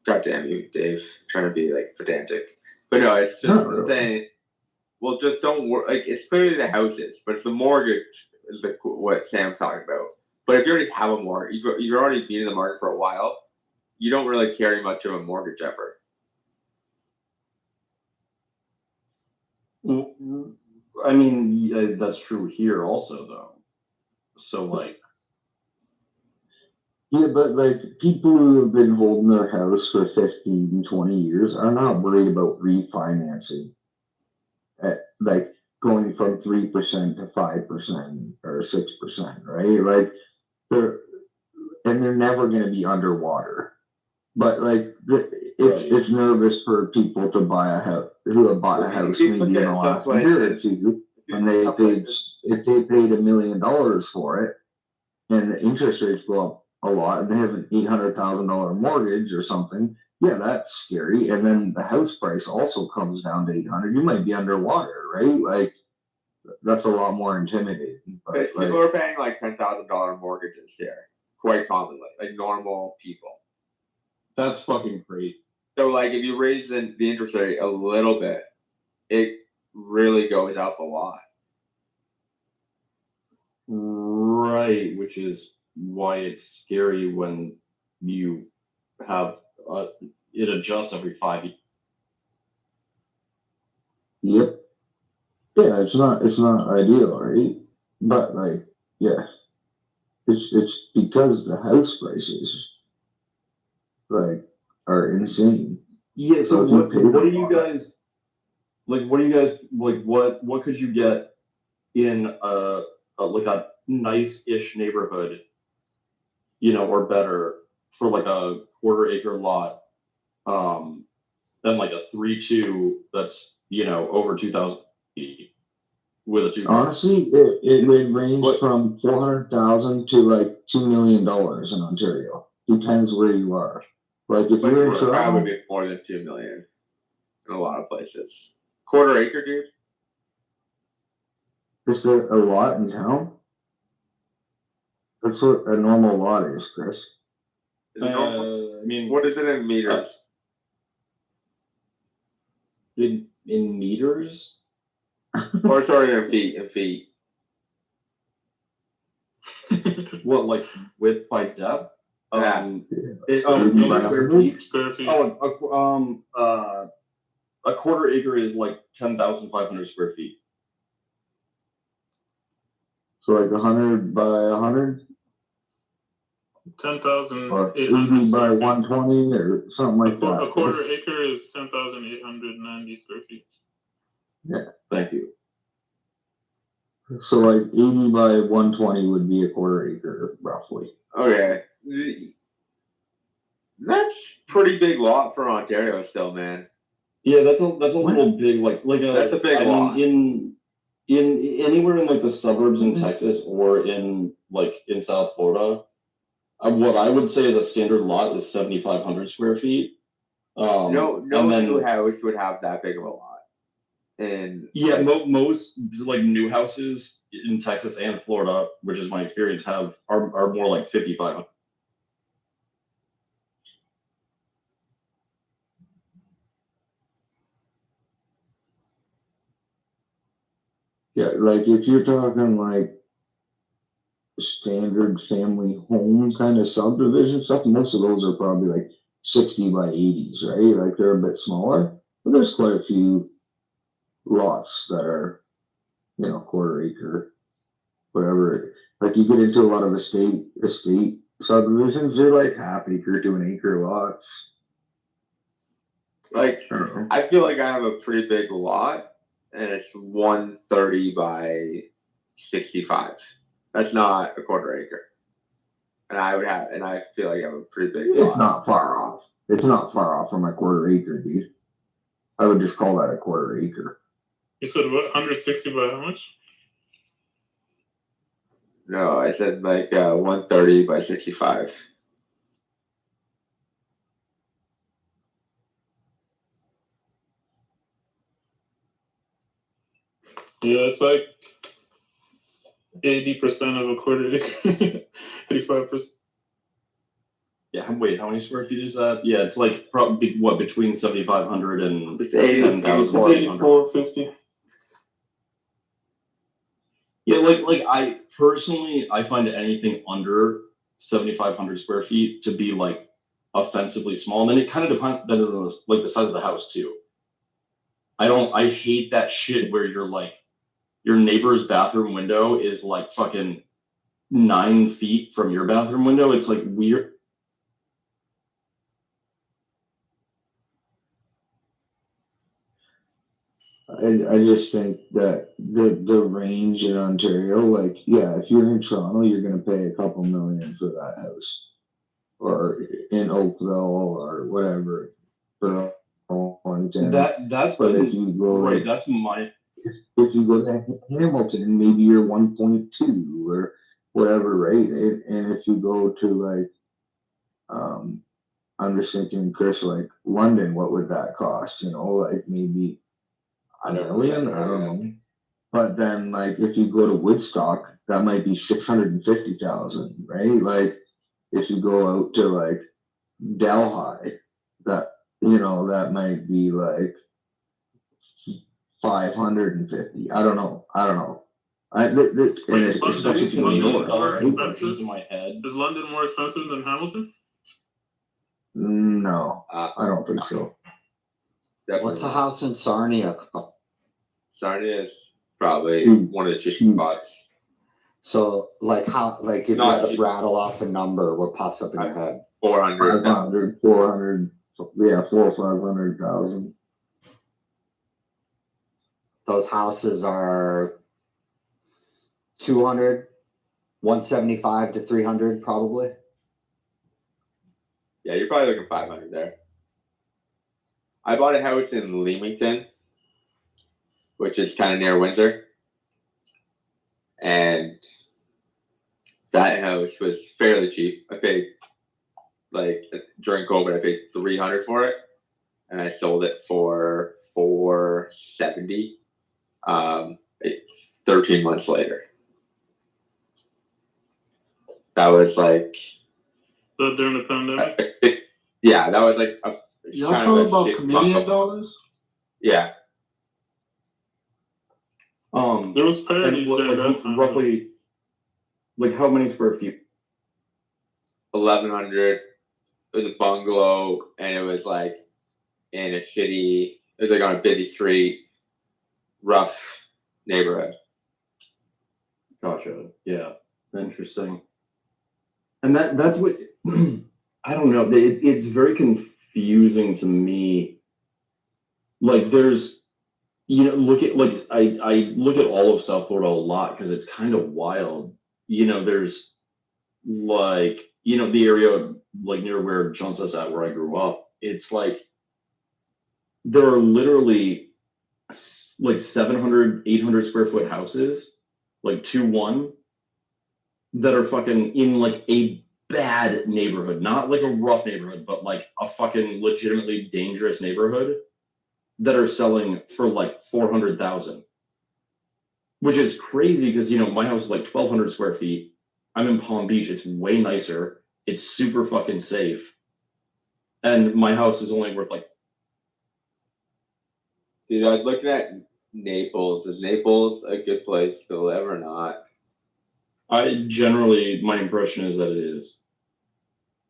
Goddamn you, Dave, trying to be like pedantic, but no, it's just saying. Well, just don't worry. Like, it's clearly the houses, but it's the mortgage is what Sam's talking about. But if you already have a mortgage, you've already been in the market for a while, you don't really carry much of a mortgage effort. I mean, yeah, that's true here also, though. So, like. Yeah, but like people who have been holding their house for 15 and 20 years are not worried about refinancing. Like going from 3% to 5% or 6%, right? Like they're never going to be underwater. But like it's nervous for people to buy a house who have bought a house maybe in the last year or two, and if they paid $1 million for it, and the interest rates go up a lot, and they have an $800,000 mortgage or something. Yeah, that's scary. And then the house price also comes down to 800. You might be underwater, right? Like that's a lot more intimidating. But people are paying like $10,000 mortgages here quite commonly, like normal people. That's fucking great. So like if you raise the interest rate a little bit, it really goes up a lot. Right, which is why it's scary when you have it adjusts every 5 years. Yep. Yeah, it's not ideal, right? But like, yeah, it's because the house prices like are insane. Yeah. So what are you guys like? What do you guys like? What could you get in like a nice-ish neighborhood, or better for like a quarter-acre lot, than like a 3-2 that's over 2,000 feet with a 2. Honestly, it would range from 400,000 to like $2 million in Ontario. Depends where you are. Like if you're in Toronto, probably be more than 2 million in a lot of places. Quarter acre, dude. Is there a lot in town? That's what a normal lot is, Chris. I mean, what is it in meters? In meters? Or sorry, in feet. What, like width by depth? Yeah. Square feet. A quarter acre is like 10,500 square feet. So like 100 by 100? 10,000. Or 80 by 120 or something like that. A quarter acre is 10,890 square feet. Yeah. Thank you. So like 80 by 120 would be a quarter acre, roughly. Okay. That's pretty big lot for Ontario still, man. Yeah, that's a little big, like that's a big lot. Mean, in anywhere in like the suburbs in Texas or in South Florida, what I would say is a standard lot is 7,500 square feet. No new house would have that big of a lot. And yeah, most like new houses in Texas and Florida, which is my experience, are more like 5,500. Yeah, like if you're talking like standard family home kind of subdivision stuff, most of those are probably like 60 by 80s, right? Like they're a bit smaller, but there's quite a few lots that are, quarter acre, whatever. Like you get into a lot of estate subdivisions, they're like half acre to an acre lots. Like I feel like I have a pretty big lot. And it's 130 by 65. That's not a quarter acre. and I feel like I have a pretty big It's lot. not far off. It's not far off from a quarter acre, dude. I would just call that a quarter acre. You said what? 160 by how much? No, I said like 130 by 65. Yeah, it's like 80% of a quarter acre. 85%. Yeah, wait, how many square feet is that? Yeah, it's like probably what between 7,500 and It's 80, 10,000. It's 84.50. Yeah, like I personally, I find anything under 7,500 square feet to be like offensively small. And then it kind of depends on like the size of the house too. I hate that shit where you're like, your neighbor's bathroom window is like fucking 9 feet from your bathroom window. It's like weird. I just think that the range in Ontario, like, yeah, if you're in Toronto, you're gonna pay a couple million for that house, or in Oakville or whatever for Arlington. That's but been, if you go right. That's my. If you go to Hamilton, maybe you're 1.2 or whatever, right? And if you go to like, I'm just thinking, Chris, like London, what would that cost? You know, like maybe a million, I don't know. But then, like, if you go to Woodstock, that might be 650,000, right? Like, if you go out to like Delhi, that that might be like 550. I don't know. And Wait, especially to the London north, more right? expensive? In my head. Is London more expensive than Hamilton? No, I don't think so. Definitely What's a not. house in Sarnia? Sarnia is probably one of the cheapest spots. So, like, if you Not had to cheap. rattle off a number, what pops up in your head? 400. 500, 400, yeah, 400 or 500,000. Those houses are 200, 175 to 300, probably. Yeah, you're probably looking 500 there. I bought a house in Leamington, which is kind of near Windsor, and that house was fairly cheap. I paid, like, during COVID, I paid $300 for it, and I sold it for $470. 13 months later. That was like. So during the pandemic? Yeah, that was like a. Y'all talking about Canadian dollars? Yeah. There was parity during that time. Roughly, like how many square feet? 1,100. It was a bungalow, and it was like in a shitty. It was like on a busy street, rough neighborhood. Gotcha. Yeah. Interesting. And that's what I don't know. It's very confusing to me. Like there's, look at like I look at all of South Florida a lot because it's kind of wild. There's like the area like near where Johnson's at, where I grew up. It's like there are literally like 700, 800 square foot houses, like 2-1, that are fucking in like a bad neighborhood, not like a rough neighborhood, but like a fucking legitimately dangerous neighborhood that are selling for like 400,000, which is crazy because my house is like 1,200 square feet. I'm in Palm Beach. It's way nicer. It's super fucking safe, and my house is only worth like. Dude, I was looking at Naples. Is Naples a good place to live or not? My impression is that it is.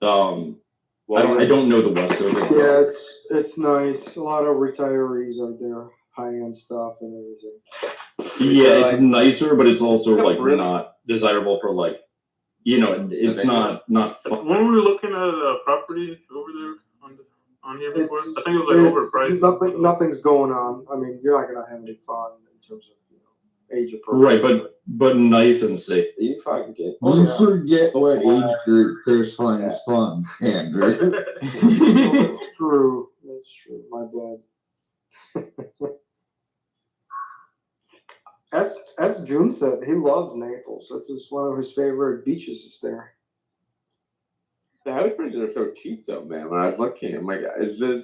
I don't know the West Coast. Yeah, it's nice. A lot of retirees are there, high-end stuff and everything. Yeah, it's nicer, but it's also like not desirable for like, it's not. When we were looking at a property over there on here before, I think it was like overpriced. Nothing's going on. I mean, you're not gonna have any fun in terms of age appropriate. Right, but nice and safe. You fucking kid. You forget what age group Chris finds fun, Andrew. That's true. That's true. My bad. As June said, he loves Naples. That's just one of his favorite beaches is there. The house prices are so cheap though, man. When I was looking, I'm like, is there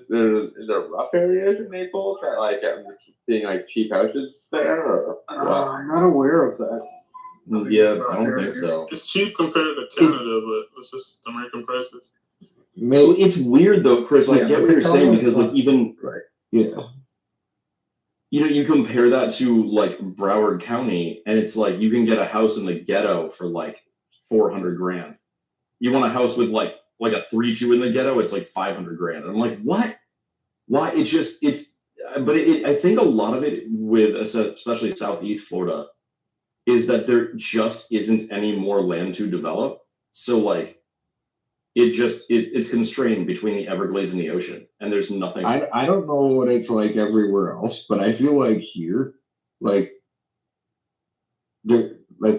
rough areas in Naples that like being like cheap houses there or what? I'm not aware of that. Yeah, I don't think so. It's cheap compared to Canada, but it's just American prices. So it's weird though, Chris. I get what you're saying because like even yeah, you compare that to like Broward County, and it's like you can get a house in the ghetto for like $400,000. You want a house with like a 3-2 in the ghetto, it's like $500,000. I'm like, what? Why? But I think a lot of it with especially Southeast Florida is that there just isn't any more land to develop. So like it's constrained between the Everglades and the ocean, and there's nothing. I don't know what it's like everywhere else, but I feel like here, like a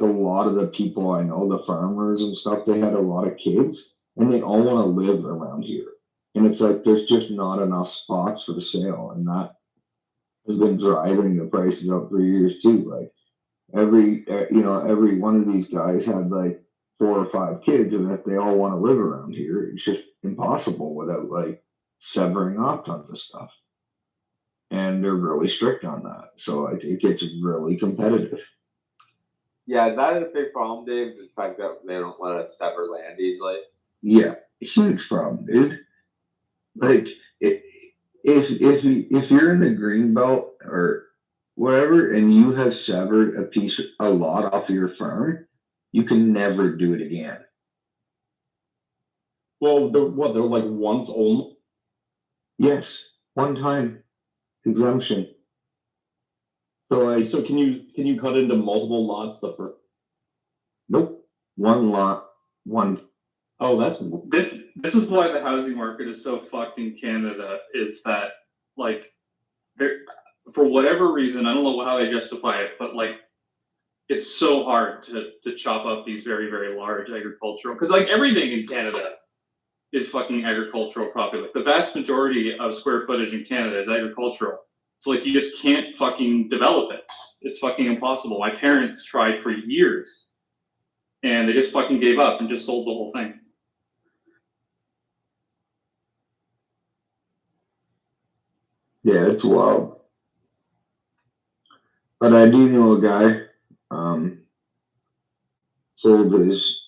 lot of the people I know, the farmers and stuff, they had a lot of kids, and they all want to live around here. And it's like there's just not enough spots for sale, and that has been driving the prices up for years too. Like every one of these guys had like 4 or 5 kids, and if they all want to live around here, it's just impossible without like severing off tons of stuff. And they're really strict on that, so it gets really competitive. Yeah, that is a big problem, Dave. The fact that they don't let us sever land easily. Yeah, huge problem, dude. Like if you're in the green belt or whatever, and you have severed a lot off your farm, you can never do it again. Well, they're like once only? Yes, one time exemption. So can you cut into multiple lots the first? Nope, one lot, one. Oh, that's this is why the housing market is so fucked in Canada. Is that like for whatever reason, I don't know how they justify it, but like it's so hard to chop up these very, very large agricultural, because like everything in Canada is fucking agricultural property. Like the vast majority of square footage in Canada is agricultural. So like you just can't fucking develop it. It's fucking impossible. My parents tried for years and they just fucking gave up and just sold the whole thing. Yeah, it's wild. But I do know a guy, sold his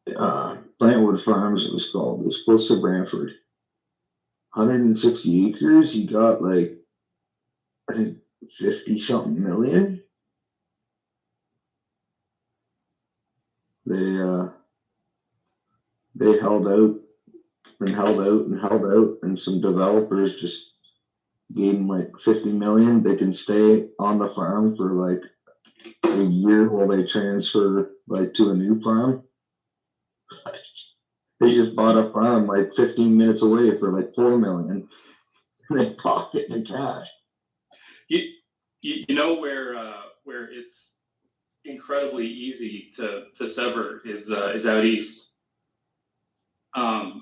Plantwood Farms, it was called. It was close to Brantford. 160 acres. He got like, I think 50 something million. They held out and held out and held out, and some developers just gave them like 50 million. They can stay on the farm for like a year while they transfer like to a new farm. They just bought a farm like 15 minutes away for like 4 million. They pocket the cash. You know where it's incredibly easy to sever is out east. My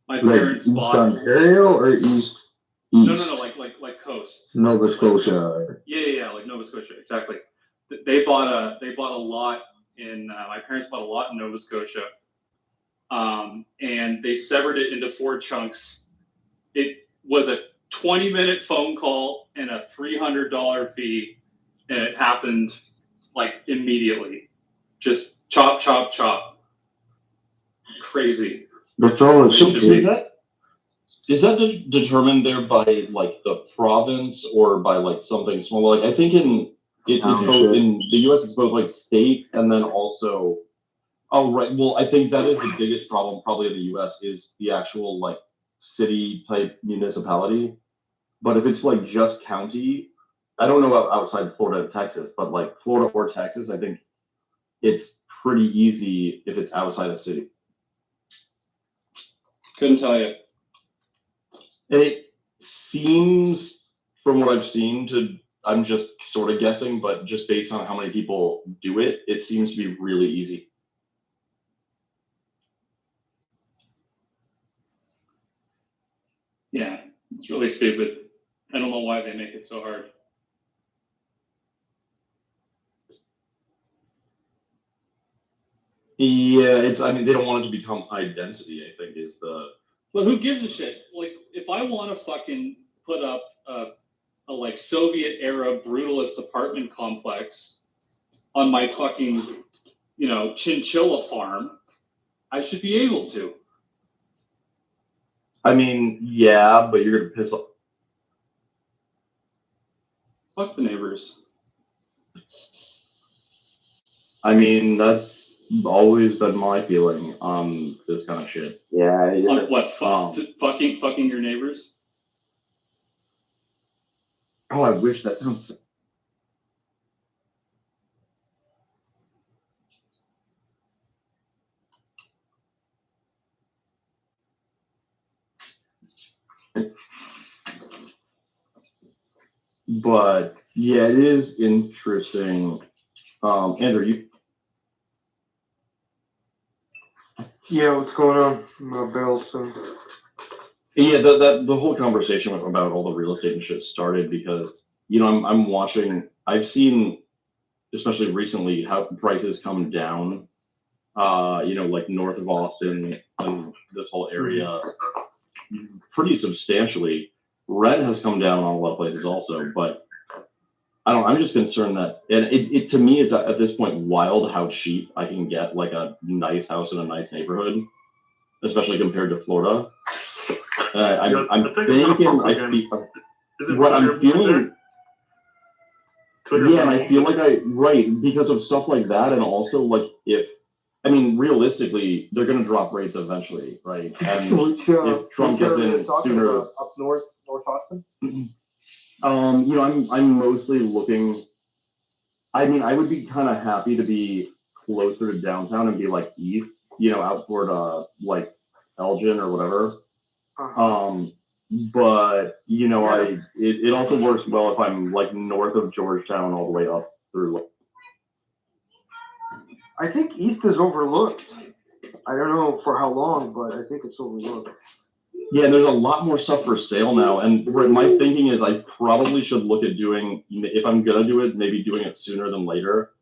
parents East bought Ontario or east? No, like coast. Nova Scotia. Yeah, like Nova Scotia, exactly. They bought a lot in. My parents bought a lot in Nova Scotia, and they severed it into 4 chunks. It was a 20-minute phone call and a $300 fee, and it happened like immediately. Just chop, chop, chop. Crazy. That's all it should be. Is that determined there by like the province or by like something small? Like I think in the U.S. it's both like state and then also. Oh right. Well, I think that is the biggest problem probably in the U.S. is the actual like city type municipality. But if it's like just county, I don't know about outside Florida and Texas, but like Florida or Texas, I think it's pretty easy if it's outside of city. Couldn't tell you. And it seems, from what I've seen, to I'm just sort of guessing, but just based on how many people do it, it seems to be really easy. Yeah, it's really stupid. I don't know why they make it so hard. Yeah, I mean, they don't want it to become high density, I think, is the. But who gives a shit? Like, if I want to fucking put up a like Soviet era brutalist apartment complex on my fucking, chinchilla farm, I should be able to. I mean, yeah, but you're gonna piss off. Fuck the neighbors. I mean, that's always been my feeling on this kind of shit. Yeah. What? Fucking your neighbors? Oh, I wish that sounds. But yeah, it is interesting. Andrew, you. Yeah, what's going on? My bell soon. Yeah, the whole conversation about all the real estate and shit started because I'm watching. I've seen, especially recently, how prices come down. Like north of Austin and this whole area, pretty substantially. Rent has come down on a lot of places also, but I'm just concerned that, and it to me is at this point wild how cheap I can get like a nice house in a nice neighborhood, especially compared to Florida. I'm thinking what I'm feeling. Yeah, and I feel like because of stuff like that, and also like realistically, they're going to drop rates eventually, right? And if Trump gets in sooner, up north Austin. I'm mostly looking. I mean, I would be kind of happy to be closer to downtown and be like east, out toward like Elgin or whatever. But it also works well if I'm like north of Georgetown all the way up through. I think east is overlooked. I don't know for how long, but I think it's overlooked. Yeah, there's a lot more stuff for sale now, and my thinking is I probably should look at doing, if I'm gonna do it, maybe doing it sooner than later,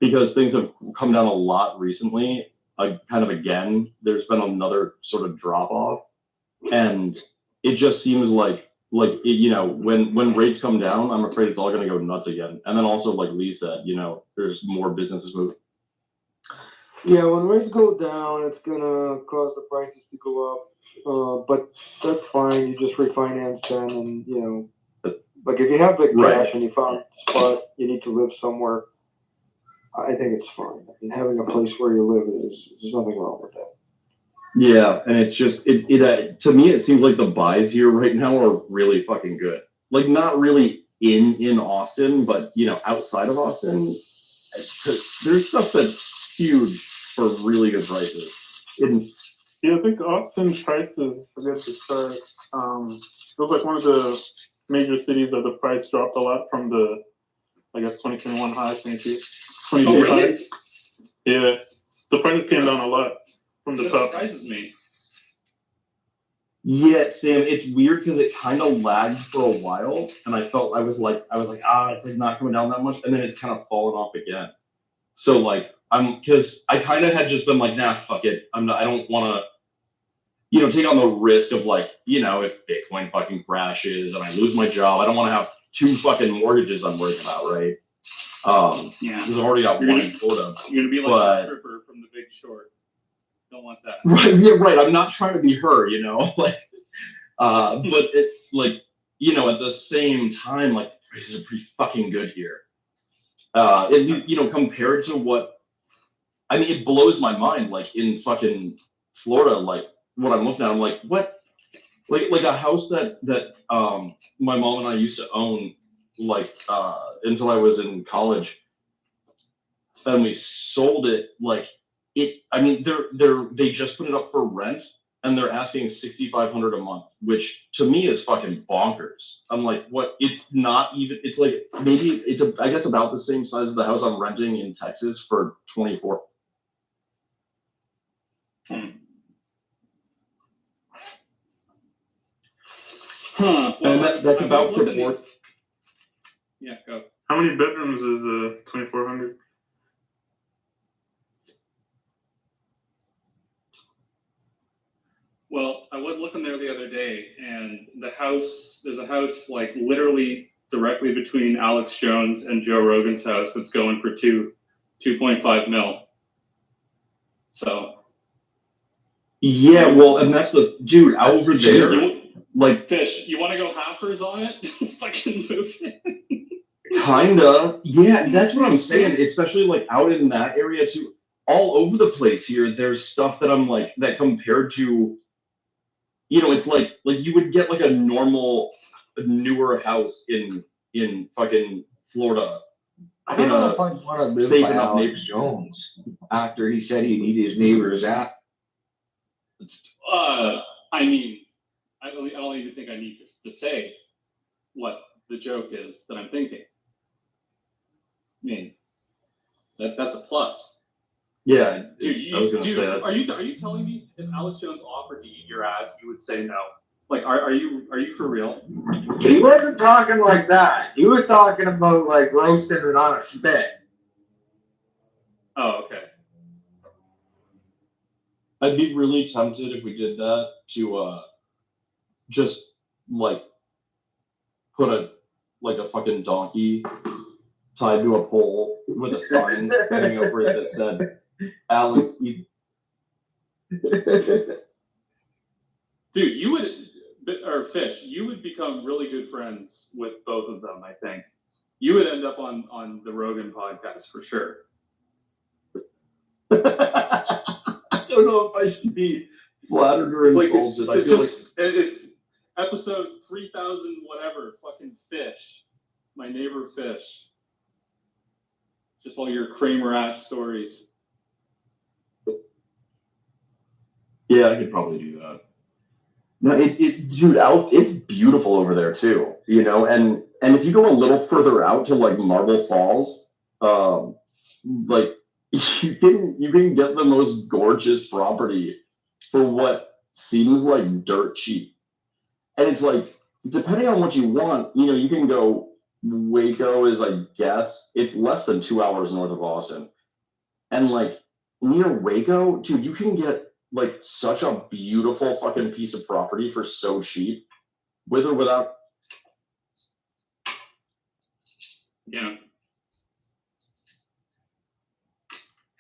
because things have come down a lot recently. Kind of again, there's been another sort of drop off, and it just seems like when rates come down, I'm afraid it's all gonna go nuts again. And then also, like Lee said, there's more businesses moving. Yeah, when rates go down, it's gonna cause the prices to go up. But that's fine. You just refinance then, and like if you have the cash and you found a spot, you need to live somewhere. I think it's fine. I mean, having a place where you live there's nothing wrong with that. Yeah, and it's just to me it seems like the buys here right now are really fucking good. Like not really in Austin, but outside of Austin, there's stuff that's huge for really good prices. Yeah, I think Austin prices, forget to start. It was like one of the major cities that the price dropped a lot from the, 2021 high, 22 highs. Yeah, the prices came down a lot from the top. Surprises me. Yeah, Sam, it's weird because it kind of lagged for a while, and I was like, it's not coming down that much, and then it's kind of fallen off again. So because I kind of had just been like, nah, fuck it, I don't want to. Take on the risk of if Bitcoin fucking crashes and I lose my job, I don't want to have 2 fucking mortgages I'm worried about, right? Yeah. Because I've already got one in Florida. You're gonna be like a stripper from The Big Short. Don't want that. Right, yeah, right. I'm not trying to be her, but it's at the same time, prices are pretty fucking good here. At least, compared to what, it blows my mind, in fucking Florida, what I'm looking at, I'm like, what? Like a house that my mom and I used to own, until I was in college, and we sold it. They just put it up for rent, and they're asking $6,500 a month, which to me is fucking bonkers. I'm like, what? It's not even. It's like maybe it's I guess about the same size as the house I'm renting in Texas for 24. Huh. And Well, that's I about was looking proportion. at- Yeah, go. How many bedrooms is the 2400? Well, I was looking there the other day, and there's a house like literally directly between Alex Jones and Joe Rogan's house that's going for 2.5 mil. So. Yeah, well, and that's the dude over there. Like, Fish, you want to go halfers on it? Fucking move it. kinda. Yeah, that's what I'm saying. Especially like out in that area too. All over the place here, there's stuff that I'm like that compared to, it's like you would get like a normal newer house in fucking Florida. I don't know if I'd want to live safe by enough Alex neighborhood. Jones after he said he'd eat his neighbor's ass. I mean, I don't even think I need to say what the joke is that I'm thinking. I mean, that's a plus. Yeah, Dude, I was gonna say that. are you telling me if Alex Jones offered to eat your ass, you would say no? Like, are you for real? He wasn't talking like that. He was talking about like roasting it on a spit. Oh, okay. I'd be really tempted if we did that to just like put a fucking donkey tied to a pole with a sign hanging over it that said Alex eat. Dude, you would, or Fish, you would become really good friends with both of them, I think. You would end up on the Rogan podcast for sure. I don't know if I should be flattered or insulted. It's episode 3000 whatever, fucking Fish. My neighbor Fish. Just all your Kramer ass stories. Yeah, I could probably do that. No, dude, it's beautiful over there too, and if you go a little further out to like Marble Falls, like you can get the most gorgeous property for what seems like dirt cheap. And it's like, depending on what you want, you can go, Waco is, I guess, it's less than 2 hours north of Austin. And like near Waco, dude, you can get like such a beautiful fucking piece of property for so cheap, with or without. Yeah.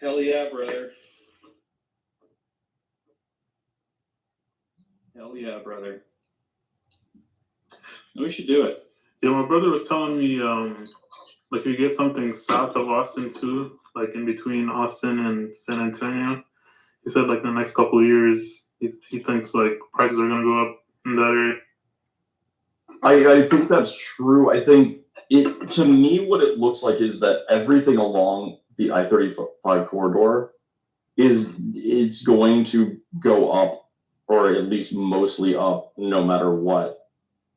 Hell yeah, brother. Hell yeah, brother. We should do it. Yeah, my brother was telling me, like if you get something south of Austin too, like in between Austin and San Antonio, he said like in the next couple of years, he thinks like prices are gonna go up in that area. I think that's true. I think to me, what it looks like is that everything along the I-35 corridor it's going to go up, or at least mostly up, no matter what,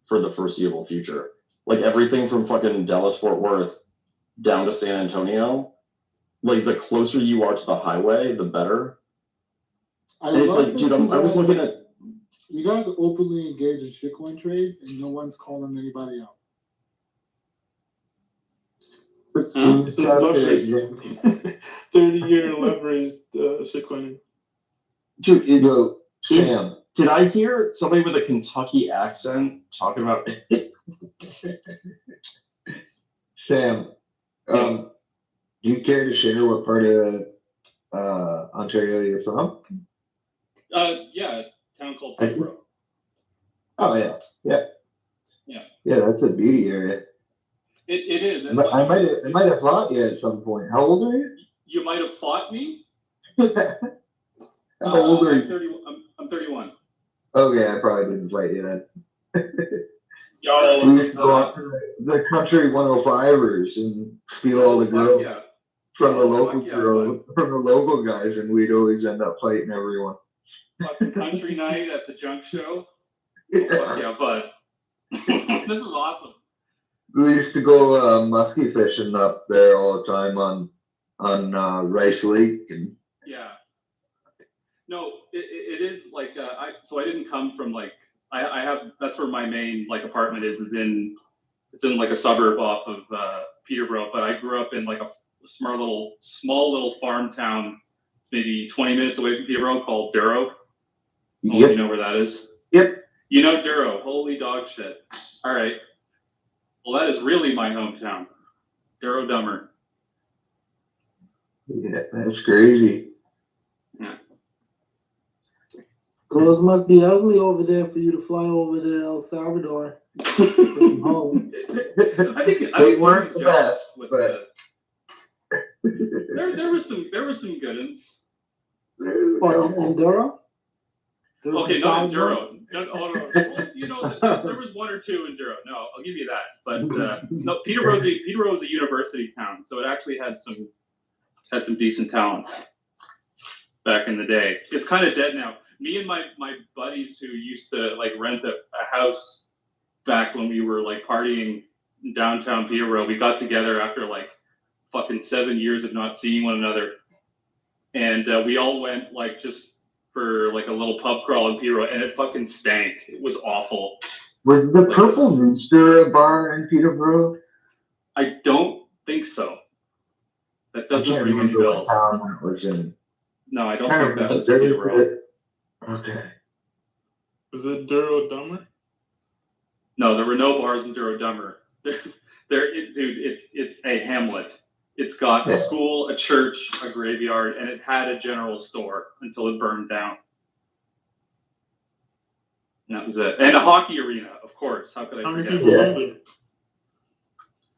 for the foreseeable future. Like everything from fucking Dallas Fort Worth down to San Antonio, like the closer you are to the highway, the better. And it's like, dude, I was looking at. You guys are openly engaged in shitcoin trades, and no one's calling anybody out. This is leveraged. 30-year leveraged shitcoin. Dude, Sam, did I hear somebody with a Kentucky accent talking about Sam, do you care to share what part of Ontario you're from? Yeah, a town called Pembroke. Oh yeah. Yeah. Yeah, that's a beauty area. It is. I might have fought you at some point. How old are you? You might have fought me. How old are you? I'm 31. Okay, I probably didn't fight you then. Yo, we used to go out to the country 105ers and steal all the girls from the local girls, from the local guys, and we'd always end up fighting everyone. fucking country night at the junk show. Oh, fuck yeah, bud. This is awesome. We used to go muskie fishing up there all the time on Rice Lake, and Yeah. No, it is like so I didn't come from like I have that's where my main like apartment is in like a suburb off of Peterborough, but I grew up in like a small little farm town. It's maybe 20 minutes away from Peterborough called Duro. Yep. You know where that is? Yep. You know Duro. Holy dog shit. All right. Well, that is really my hometown. Duro Dummer. Yeah, that's crazy. Yeah. Girls must be ugly over there for you to fly over to El Salvador. Home. I think They weren't the best, with but there was some good ones. What, in Duro? Okay, not in Duro. No. Well, you know, there was one or two in Duro. No, I'll give you that. But no, Peterborough is a university town, so it actually had some decent talent back in the day. It's kind of dead now. Me and my buddies who used to like rent a house back when we were like partying in downtown Peterborough, we got together after like fucking 7 years of not seeing one another, and we all went like just for like a little pub crawl in Peterborough, and it fucking stank. It was awful. Was the Purple Rooster a bar in Peterborough? I don't think so. That doesn't I can't ring any remember bells. what town that was in. No, I don't I think that was there Peterborough. Okay. Was it Duro Dummer? No, there were no bars in Duro Dummer. Dude, it's a hamlet. It's got a school, a church, a graveyard, and it had a general store until it burned down. And that was it. And a hockey arena, of course. How could I How many forget? people live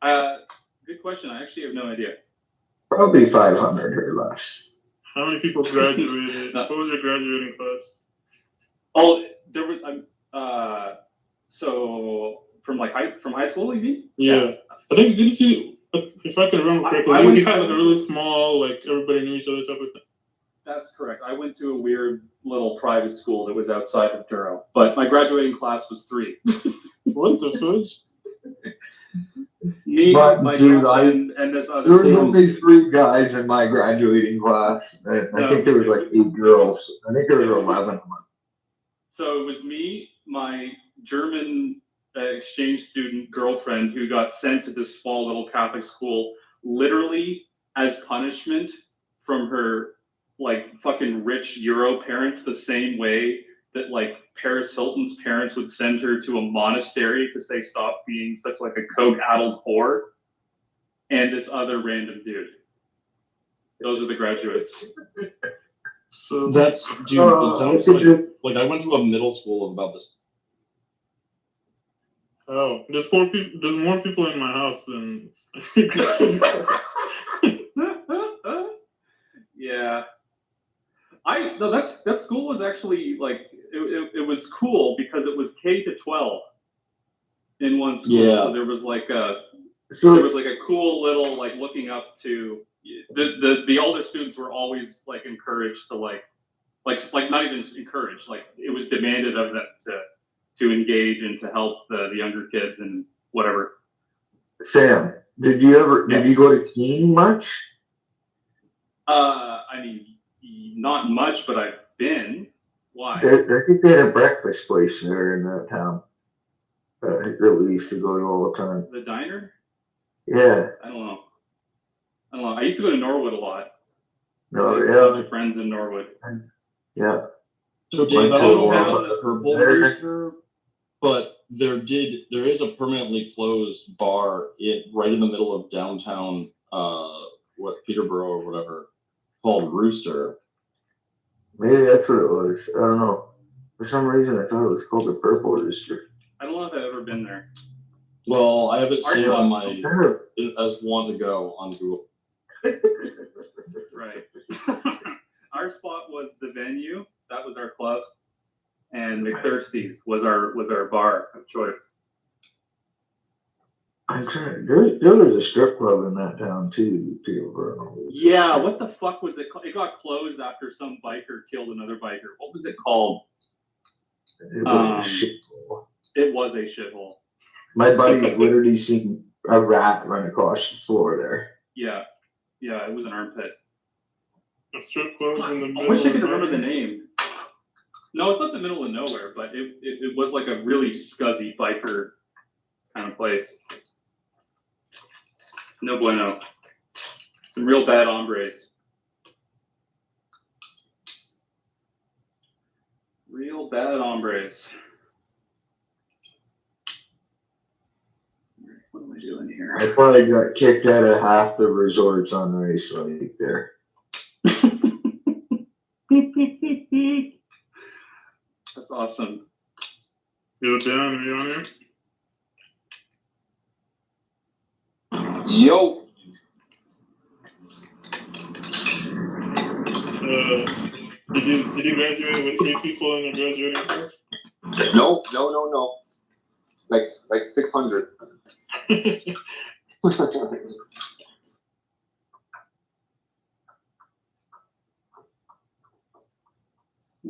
there? Good question. I actually have no idea. Probably 500 or less. How many people graduated? What was your graduating class? Oh, there was. So from high school, you mean? Yeah. I think didn't you? If I can remember correctly, we had like a really small, like everybody knew each other type of thing. That's correct. I went to a weird little private school that was outside of Duro, but my graduating class was 3. What the fudge? Me, But, my dude, girlfriend, and this other. There were only 3 guys in my graduating class. I think there was like 8 girls. I think there was 11 of them. So it was me, my German exchange student girlfriend who got sent to this small little Catholic school literally as punishment from her like fucking rich Euro parents, the same way that like Paris Hilton's parents would send her to a monastery to say stop being such like a coke-addled whore, and this other random dude. Those are the graduates. So That's, dude, it sounds like I went to a middle school of about this. Oh, there's more people in my house than. Yeah. That school was actually like it was cool because it was K to 12 in one school. Yeah. So there was like a cool little like looking up to the older students were always like encouraged to like not even encouraged, like it was demanded of them to engage and to help the younger kids and whatever. Sam, did you go to Keene much? I mean, not much, but I've been. Why? I think they had a breakfast place there in that town that we used to go to all the time. The diner? Yeah. I don't know. I used to go to Norwood a lot. No, I have a bunch of friends in Norwood. Yeah. So Dave, I don't know about the Purple Rooster, but there is a permanently closed bar right in the middle of downtown, Peterborough or whatever, called Rooster. Maybe that's what it was. I don't know. For some reason, I thought it was called the Purple Rooster. I don't know if I've ever been there. Well, I have it saved on my as want to go on Google. Right. Our spot was the venue. That was our club, and McThirsty's was our bar of choice. I I'm trying. There was a strip club in that town too, Kitover. Yeah, what the fuck was it called? It got closed after some biker killed another biker. What was it called? It was a shithole. It was a shithole. My buddy's literally seen a rat run across the floor there. Yeah, it was an armpit. A strip club in the I middle wish I of could remember the nowhere. name. No, it's not the middle of nowhere, but it was like a really scuzzy biker kind of place. No bueno. Some real bad hombres. Real bad hombres. What am I doing here? I probably got kicked out of half the resorts on Race Lake there. That's awesome. Yo, Dan, are you on here? Yo. Did you graduate with 3 people in the graduating class? No. Like 600.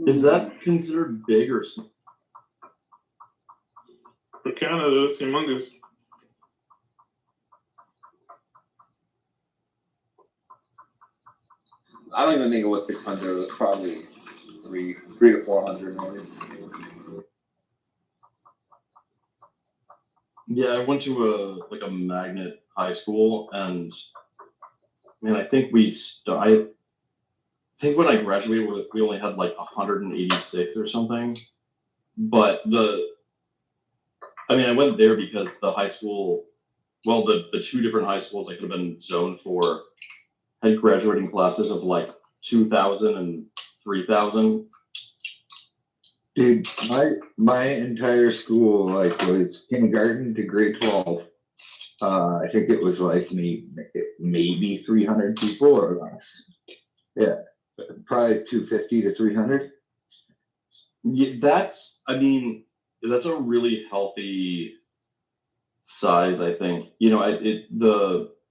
Is that considered big or small? For Canada, it's humongous. I don't even think it was 600. It was probably 300 to 400 maybe. Yeah, I went to a magnet high school, and man, I think I think when I graduated, we only had like 186 or something. But I went there because the high school, well, the 2 different high schools I could have been zoned for had graduating classes of like 2,000 and 3,000. Dude, my entire school was kindergarten to grade 12. I think it was like maybe 300 people or less. Yeah, probably 250 to 300. Yeah, that's a really healthy size, I think.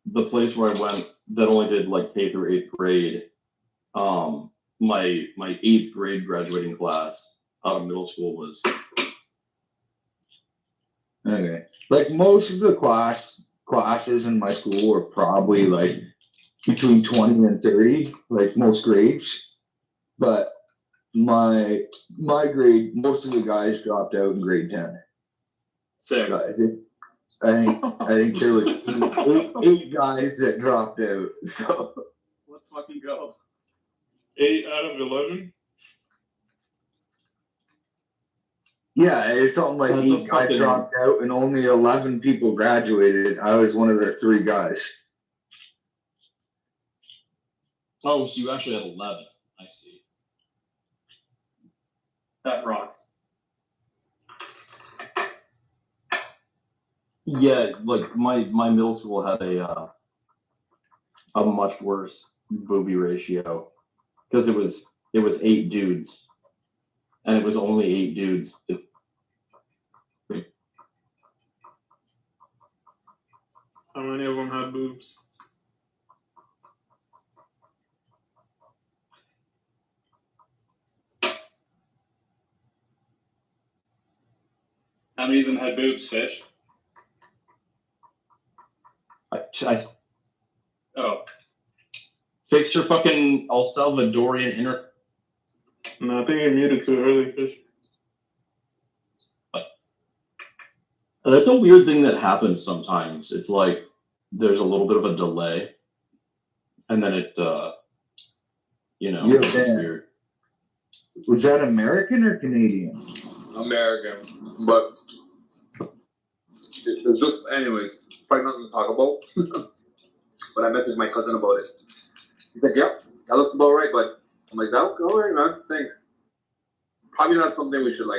The place where I went that only did like K through 8th grade, my 8th grade graduating class out of middle school was okay. Like most of the classes in my school were probably like between 20 and 30, like most grades. But my grade, most of the guys dropped out in grade 10. Sick. I think there was eight guys that dropped out. So let's fucking go. 8 out of 11. yeah, it's something like That's 8 guys dropped out and only 11 people graduated. I was one of the 3 guys. Oh, so you actually had 11. I see. That rocks. Yeah, like my middle school had a much worse booby ratio because it was 8 dudes, and it was only 8 dudes. How many of them had boobs? How many of them had boobs, Fish? Oh. Fix your fucking El Salvadorian inner. No, I think you muted too early, Fish. That's a weird thing that happens sometimes. It's like there's a little bit of a delay, and then it, Yeah, it's weird. Was that American or Canadian? American, but it's just, anyways, probably nothing to talk about. But I messaged my cousin about it. He's like, "Yep, that looks about right." But I'm like, "That looks all right, man. Thanks." Probably not something we should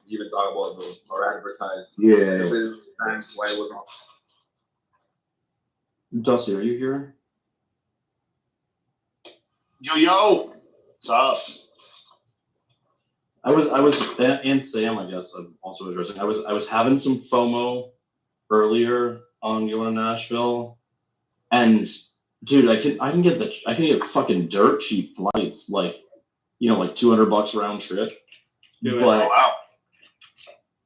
even talk about though, or advertise. Yeah. That's why it was wrong. Dusty, are you here? Yo, what's up? I was, and Sam, I guess, I'm also addressing. I was having some FOMO earlier on going to Nashville, and dude, I can get fucking dirt cheap flights, like like $200 round trip. Do it. But, Oh, wow.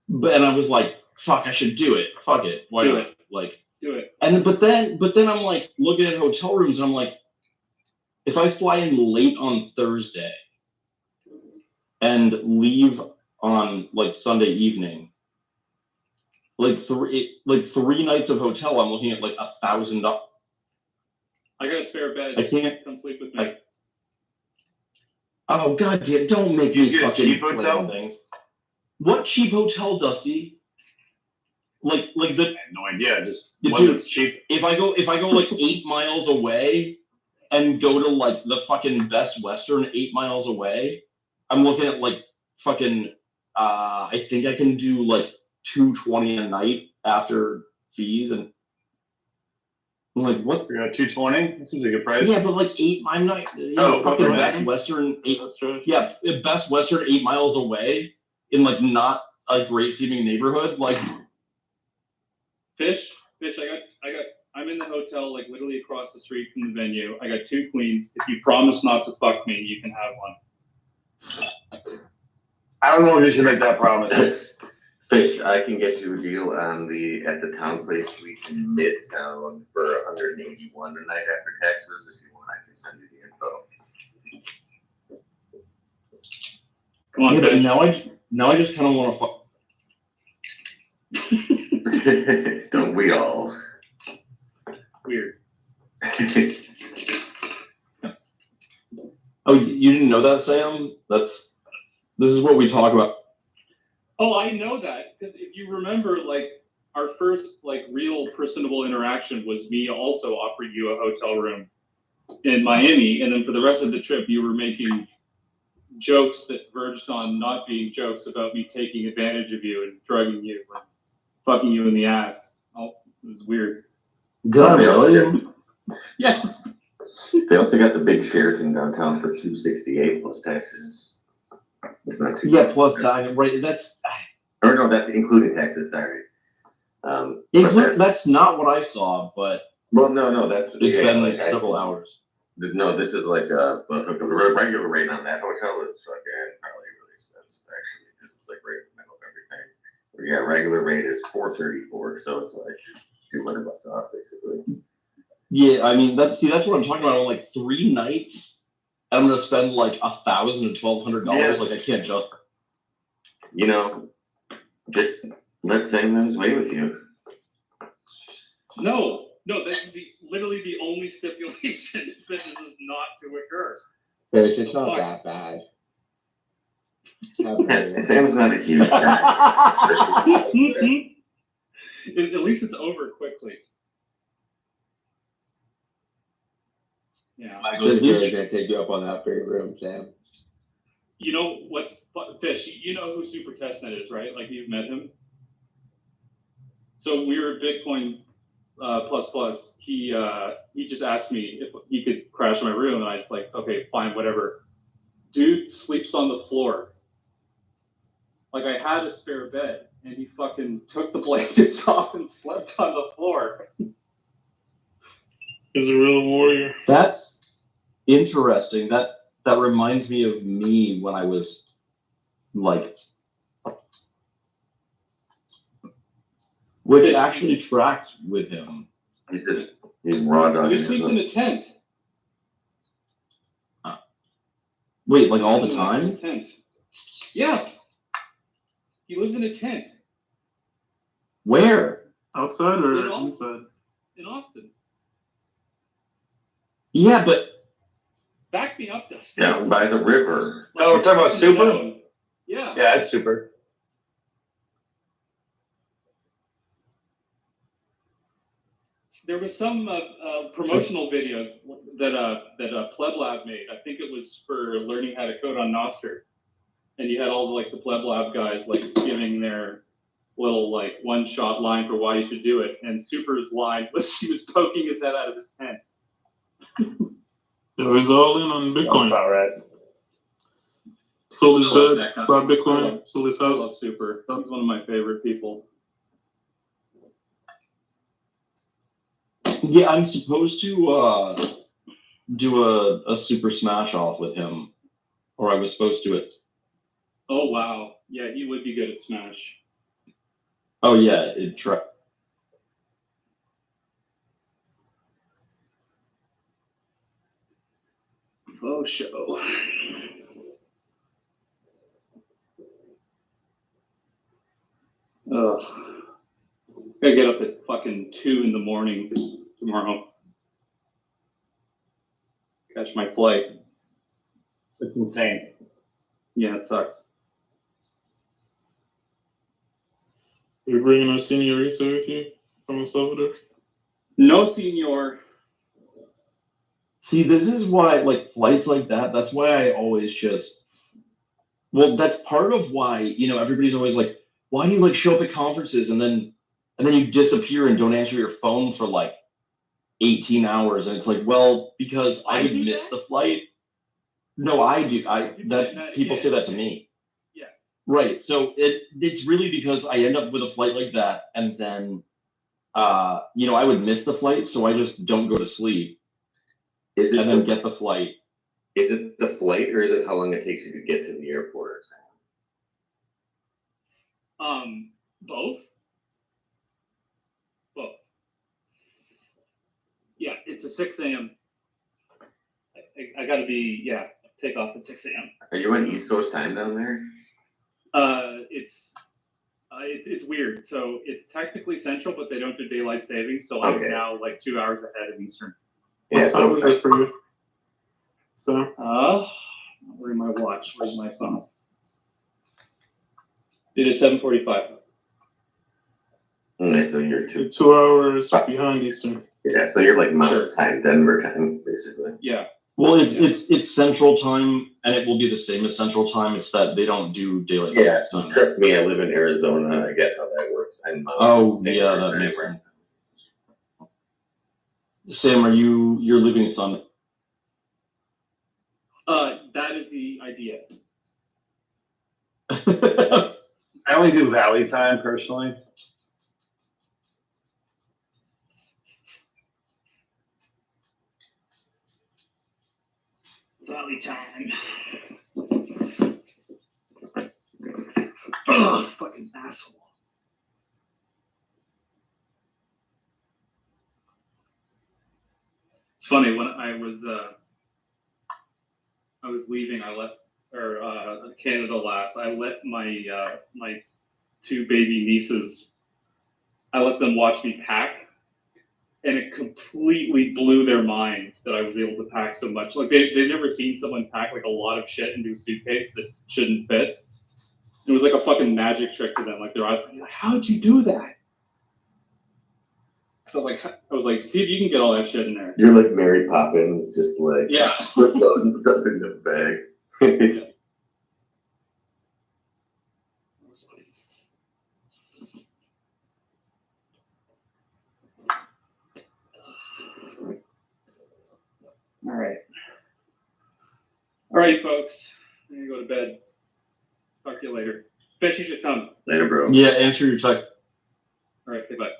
But I was like, fuck, I should do it. Fuck it, why Do not? it. Like, Do it. and but then I'm like looking at hotel rooms, and I'm like, if I fly in late on Thursday and leave on like Sunday evening, like three nights of hotel, I'm looking at like $1,000. I got a spare bed. I can't. Come sleep with me. Oh god damn! Don't make me get a fucking cheap plan hotel? things. What cheap hotel, Dusty? Like the. I have no idea. Just Dude, one that's cheap. If I go like 8 miles away and go to like the fucking Best Western 8 miles away, I'm looking at like fucking. I think I can do like $220 a night after fees, and I'm like, what? You're at 220. That seems like a good price. Yeah, but like I'm not. Fucking Best Western 8. That's true. Yeah, Best Western 8 miles away in like not a great seeming neighborhood, like. Fish. I'm in the hotel, like literally across the street from the venue. I got 2 queens. If you promise not to fuck me, you can have one. I don't know if you should make that promise. Fish, I can get you a deal on at the Town Place Suite in Midtown for $181 a night after taxes. If you want, I can send you the info. Come on, yeah, but Fish. now I just kind of want to fuck. Don't we all? Weird. Oh, you didn't know that, Sam? This is what we talk about. Oh, I know that because if you remember, like our first like real personable interaction was me also offering you a hotel room in Miami, and then for the rest of the trip, you were making jokes that verged on not being jokes about me taking advantage of you and drugging you and fucking you in the ass. Oh, it was weird. Did I really? Yes. They also got the big Sheraton downtown for $268 plus taxes. It's not too Yeah, plus that, right? That's. Or no, that's including taxes. Sorry. That's not what I saw, but. Well, no, that's. It's been like several hours. No, this is like the regular rate on that hotel is fucking probably really expensive actually because it's like right in the middle of everything. Yeah, regular rate is $434, so it's like $200 off basically. Yeah, I mean that's what I'm talking about. Like 3 nights, I'm gonna spend like $1,000 to $1,200. Like I can't just. Just let Sam away with you. No, that's literally the only stipulation. This is not to occur. It's not that bad. Sam's not a huge guy. At least it's over quickly. Yeah. Michael's gonna take you up on that for your room, Sam. You know what's Fish? You know who Super Testnet is, right? Like you've met him. So we were at Bitcoin plus. He just asked me if he could crash my room, and I was like, okay, fine, whatever. Dude sleeps on the floor. Like I had a spare bed, and he fucking took the blankets off and slept on the floor. He's a real warrior. That's interesting. That reminds me of me when I was like, which actually tracked with him. He's raw dog. He sleeps in a tent. Wait, like all the time? Tent. Yeah. He lives in a tent. Where? Outside or inside? In Austin. Yeah, but. Back me up, Dustin. Down by the river. Oh, we're talking about Super? Yeah. Yeah, it's Super. There was some promotional video that Pleb Lab made. I think it was for learning how to code on Nostr. And you had all the Pleb Lab guys like giving their little like one-shot line for why you should do it. And Super's line was he was poking his head out of his tent. Yeah, he's all in on Bitcoin. About right. Sold his bed, bought Bitcoin, sold his I house. love Super. He's one of my favorite people. Yeah, I'm supposed to do a super smash off with him, or I was supposed to it. Oh wow, yeah, he would be good at Smash. Oh yeah, it try. Oh show. Ugh. Gotta get up at fucking 2 in the morning tomorrow. Catch my flight. It's insane. Yeah, it sucks. You're bringing a senorita with you from El Salvador? No, senor. See, this is why, like, flights like that, that's why I always just. Well, that's part of why, everybody's always like, why do you, like, show up at conferences and then you disappear and don't answer your phone for, like, 18 hours? And it's like, well, because I would miss the flight. No, I do. People say that to me. Yeah. Right. So it's really because I end up with a flight like that, and then, I would miss the flight, so I just don't go to sleep. Is it and then get the flight. Is it the flight, or is it how long it takes you to get to the airport? Both. Both. Yeah, it's a 6 a.m. I gotta be, take off at 6 a.m. Are you on East Coast time down there? It's weird. So it's technically central, but they don't do daylight savings. So I'm now like 2 hours ahead of Eastern. What time is it for you? So. Where's my watch? Where's my phone? It is 7:45. Okay, so you're 2 hours behind Eastern. Yeah, so you're like Mountain Time, Denver time, basically. Yeah. Well, it's Central Time, and it will be the same as Central Time. It's that they don't do daylight savings time. Trust me, I live in Arizona. I get how that works. I'm that makes sense. Sam, you're leaving Sunday? That is the idea. I only do Valley time personally. Valley time. Oh, fucking asshole. It's funny when I was leaving. I left Canada last. I let my my 2 baby nieces. I let them watch me pack, and it completely blew their mind that I was able to pack so much. Like they've never seen someone pack like a lot of shit into a suitcase that shouldn't fit. It was like a fucking magic trick to them. Like their eyes were like, "How'd you do that?" So I was like, see if you can get all that shit in there. You're like Mary Poppins, just like loading stuff in the bag. All right, folks. I'm gonna go to bed. Talk to you later. Fish, you should come. Later, bro. Yeah, answer your text. All right, okay, bye.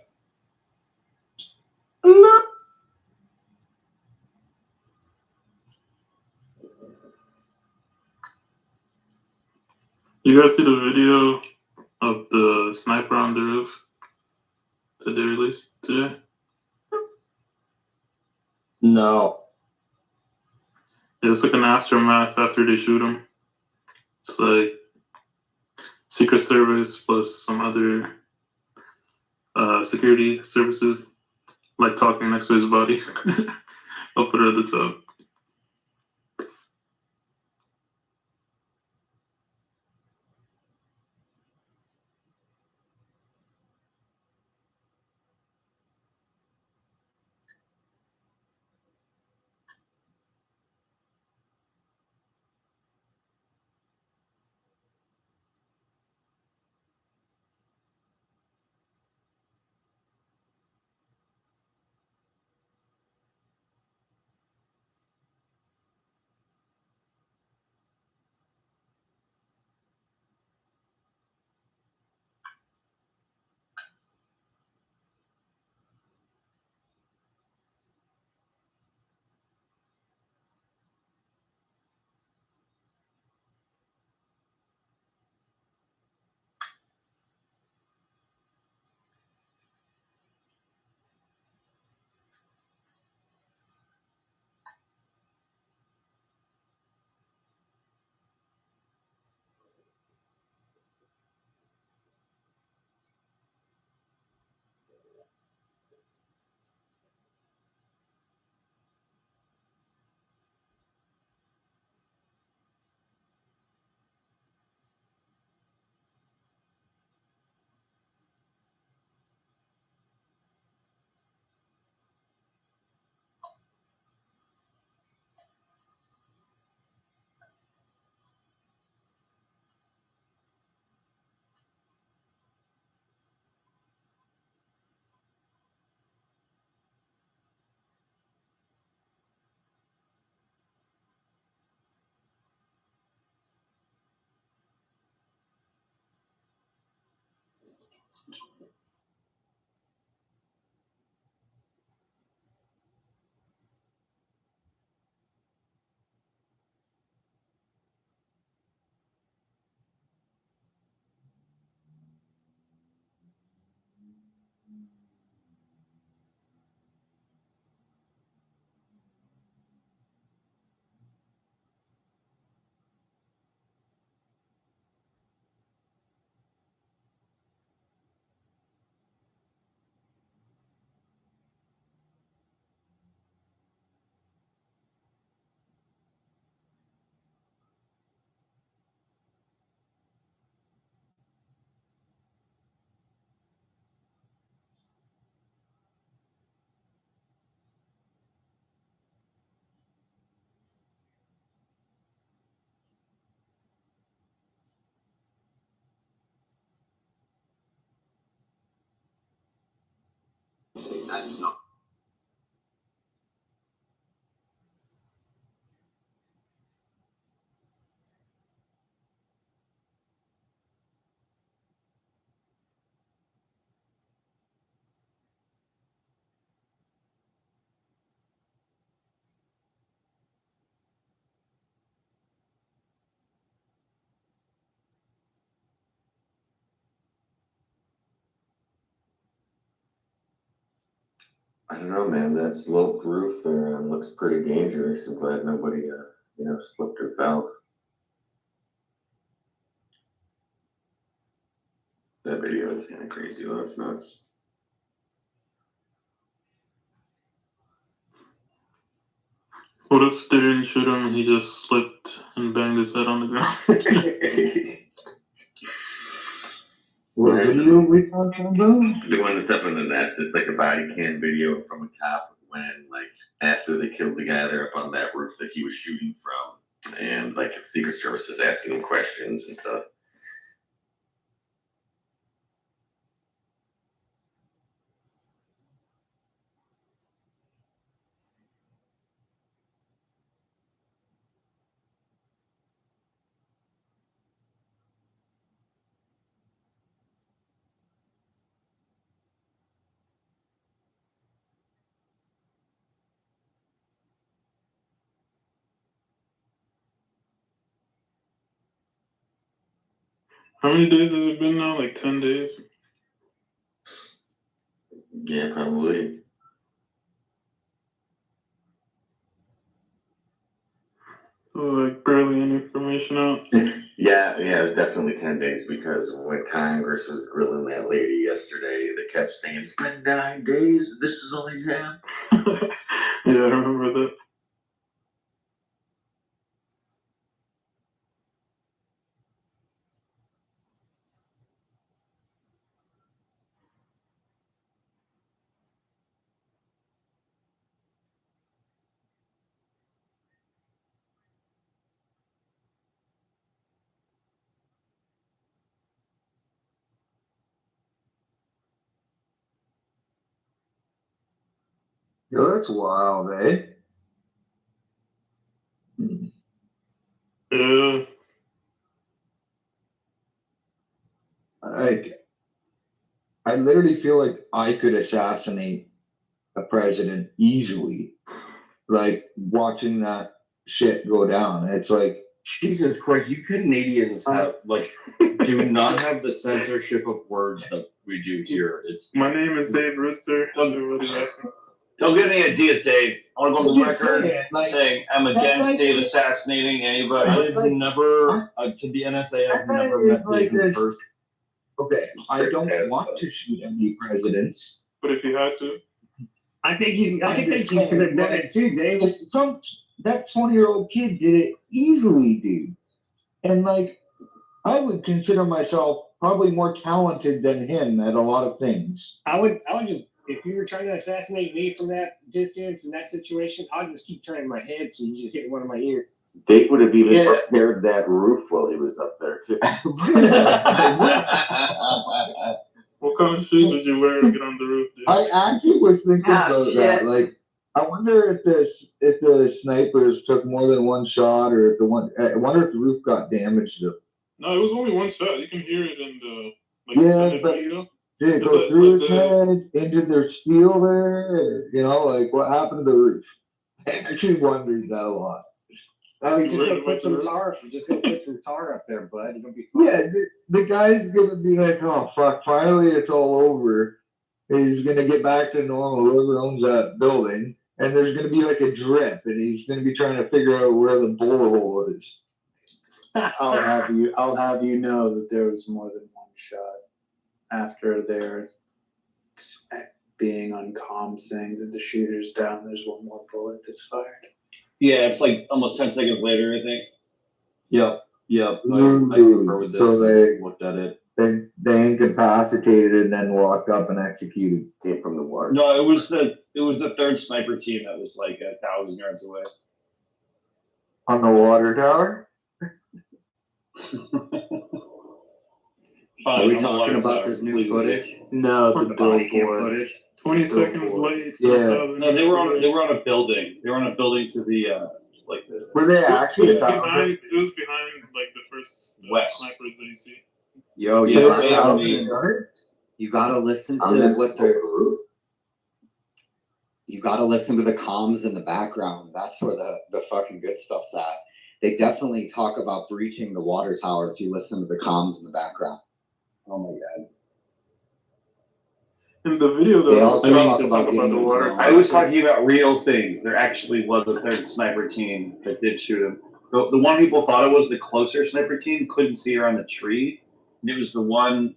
You guys see the video of the sniper on the roof that they released today? No. It's like an aftermath after they shoot him. It's like Secret Service plus some other security services, like talking next to his body. I'll put it at the top. That's not. I don't know, man. That sloped roof there looks pretty dangerous. I'm glad nobody, slipped or fell. That video is kind of crazy, though. It's nuts. What if they didn't shoot him and he just slipped and banged his head on the ground? What video we talking about? The one that's up in the nest, it's like a body cam video from a cop when, like, after they killed the guy there up on that roof that he was shooting from. And, like, the Secret Service is asking him questions and stuff. How many days has it been now? Like 10 days? Yeah, probably. So, like, barely any information out. Yeah, it was definitely 10 days because when Congress was grilling that lady yesterday, they kept saying, it's been 9 days, this is all you have. Yeah, I remember that. Yo, that's wild, eh? Yeah. Like, I literally feel like I could assassinate a president easily. Like, watching that shit go down. It's like, Jesus Christ, you Canadians have do not have the censorship of words that we do here. It's My name is Dave Rooster. Don't give any ideas, Dave. I want to go on the I'm just record saying, saying I'm that against might Dave be- assassinating anybody. I've never to the NSA. I've never met Dave in person. Okay, I don't want to shoot any presidents. But if you had to, I think they could have done it too, Dave. That 20-year-old kid did it easily, dude. And like, I would consider myself probably more talented than him at a lot of things. I would just, if you were trying to assassinate me from that distance in that situation, I'd just keep turning my head so you just hit one of my ears. Dave would have even prepared that roof while he was up there, too. what kind of shoes would you wear to get on the roof, dude? I actually was thinking about that. Like, I wonder if the snipers took more than one shot, or if I wonder if the roof got damaged. No, it was only one shot. You can hear it in the video. Did it go through his head, into their steel there? You know, like what happened to the roof? I actually wondered that a lot. Oh, you just gotta put some tar. You just gotta put some tar up there, bud. You're gonna be fine. Yeah, the guy's gonna be like, oh fuck, finally it's all over. He's gonna get back to normal, whoever owns that building, and there's gonna be like a drip, and he's gonna be trying to figure out where the bullet hole is. I'll have you know that there was more than one shot after their being on comm saying that the shooter's down. There's one more bullet that's fired. Yeah, it's like almost 10 seconds later, I think. Yep. I remember with this. So they looked at it. They incapacitated and then walked up and executed. Came from the water. No, it was the third sniper team that was like 1,000 yards away. On the water tower? Are we talking about this new footage? No, the body cam footage. 20 seconds late. Yeah. No, they were on a building. They were on a building to the like the. Were they actually It was behind like the first West snipers that you see. Yo, Yeah, you gotta listen to what they're. You gotta listen to the comms in the background. That's where the fucking good stuff's at. They definitely talk about breaching the water tower if you listen to the comms in the background. Oh my god. In the video, though, They also talk they about talk about the water. I was talking about real things. There actually was a third sniper team that did shoot him. The one people thought it was the closer sniper team couldn't see around the tree. And it was the one,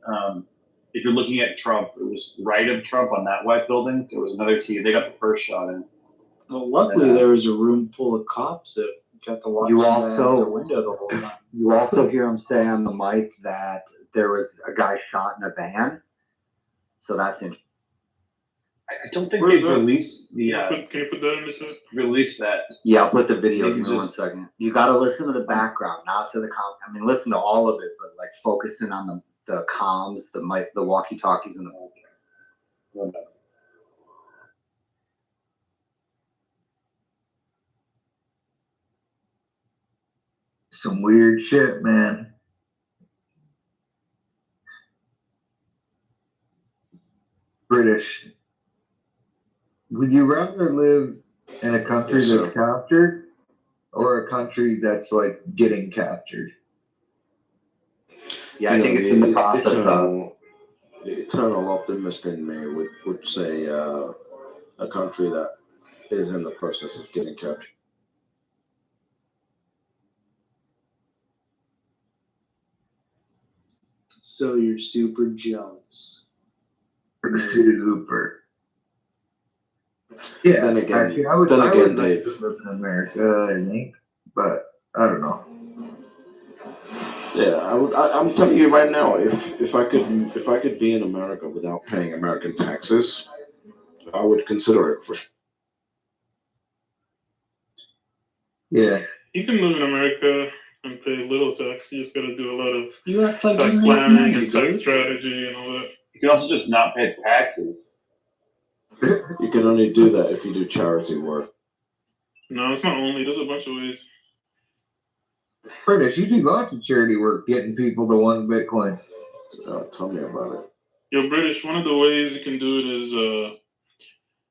if you're looking at Trump, it was right of Trump on that white building. There was another team. They got the first shot in. Well, luckily there was a room full of cops that got to watch the window the whole time. You also hear him say on the mic that there was a guy shot in a van. So that's interesting. I don't think they've released the. Can you put that in the show? Release that. Yeah, I'll put the video. You Give can me 1 second. You got to listen to the background, not to the com. I mean, listen to all of it, but like focusing on the comms, the mic, the walkie-talkies, and the whole thing. Some weird shit, man. British. Would you rather live in a country that's captured or a country that's like getting captured? Yeah, I think it's in the process of. The eternal optimist in me would say a country that is in the process of getting captured. So you're super jealous. Super. Yeah, Then again, actually, I would like to live in America, I think, but I don't know. Yeah, I'm telling you right now, if I could be in America without paying American taxes, I would consider it for sure. Yeah. You can live in America and pay little tax. You just got to do a lot of You act like tax you make planning money, and tax dude. strategy and all that. You can also just not pay taxes. You can only do that if you do charity work. No, it's not only. There's a bunch of ways. British, you do lots of charity work getting people to 1 Bitcoin. Tell me about it. Yo, British, one of the ways you can do it is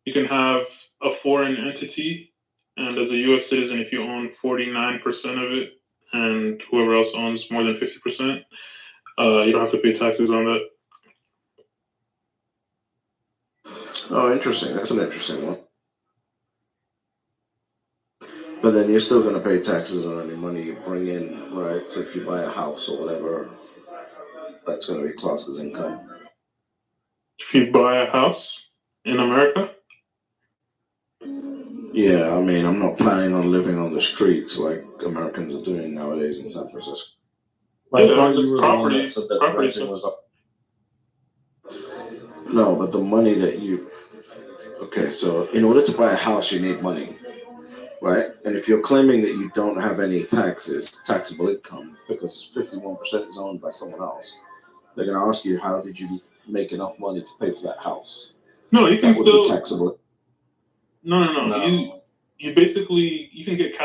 you can have a foreign entity, and as a U.S. citizen, if you own 49% of it, and whoever else owns more than 50%, you don't have to pay taxes on that. Oh, interesting. That's an interesting one. But then you're still going to pay taxes on any money you bring in, right? So if you buy a house or whatever, that's going to be classed as income. If you buy a house in America? Yeah, I mean, I'm not planning on living on the streets like Americans are doing nowadays in San Francisco. I thought you were the one that said that renting was up. No, but the money that you... Okay, so in order to buy a house, you need money, right? And if you're claiming that you don't have any taxable income, because 51% is owned by someone else, they're going to ask you, how did you make enough money to pay for that house? No, you can that would still... be taxable. No. You basically, you can get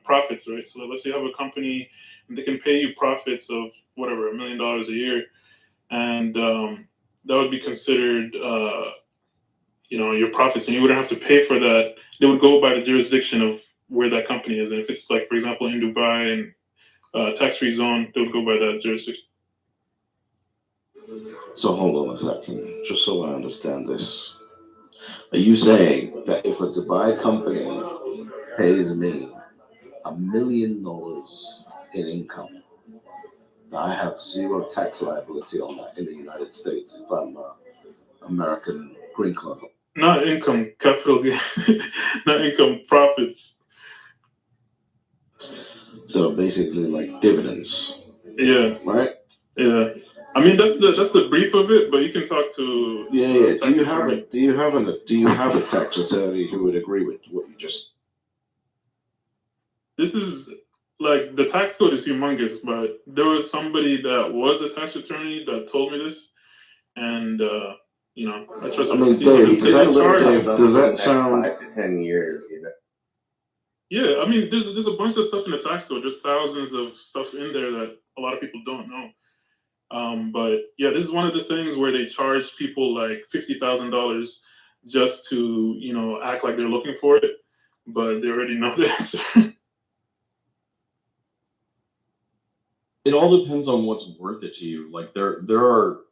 profits, right? So let's say you have a company and they can pay you profits of whatever, $1 million a year. And that would be considered, your profits, and you wouldn't have to pay for that. They would go by the jurisdiction of where that company is, and if it's like, for example, in Dubai and tax-free zone, they would go by that jurisdiction. So hold on a second, just so I understand this. Are you saying that if a Dubai company pays me $1 million in income, that I have zero tax liability on that in the United States if I'm an American green card? Not income, capital gain, not income, profits. So basically, like dividends. Yeah. Right. Yeah. I mean, that's the brief of it, but you can talk to. Yeah. Do you have a tax attorney who would agree with what you just? This is like, the tax code is humongous, but there was somebody that was a tax attorney that told me this, and I trust. I mean, Dave, does that sound? 5 to 10 years, you know. Yeah, I mean, there's a bunch of stuff in the tax code. There's thousands of stuff in there that a lot of people don't know. But yeah, this is one of the things where they charge people like $50,000 just to act like they're looking for it, but they already know the answer. It all depends on what's worth it to you. Like there are.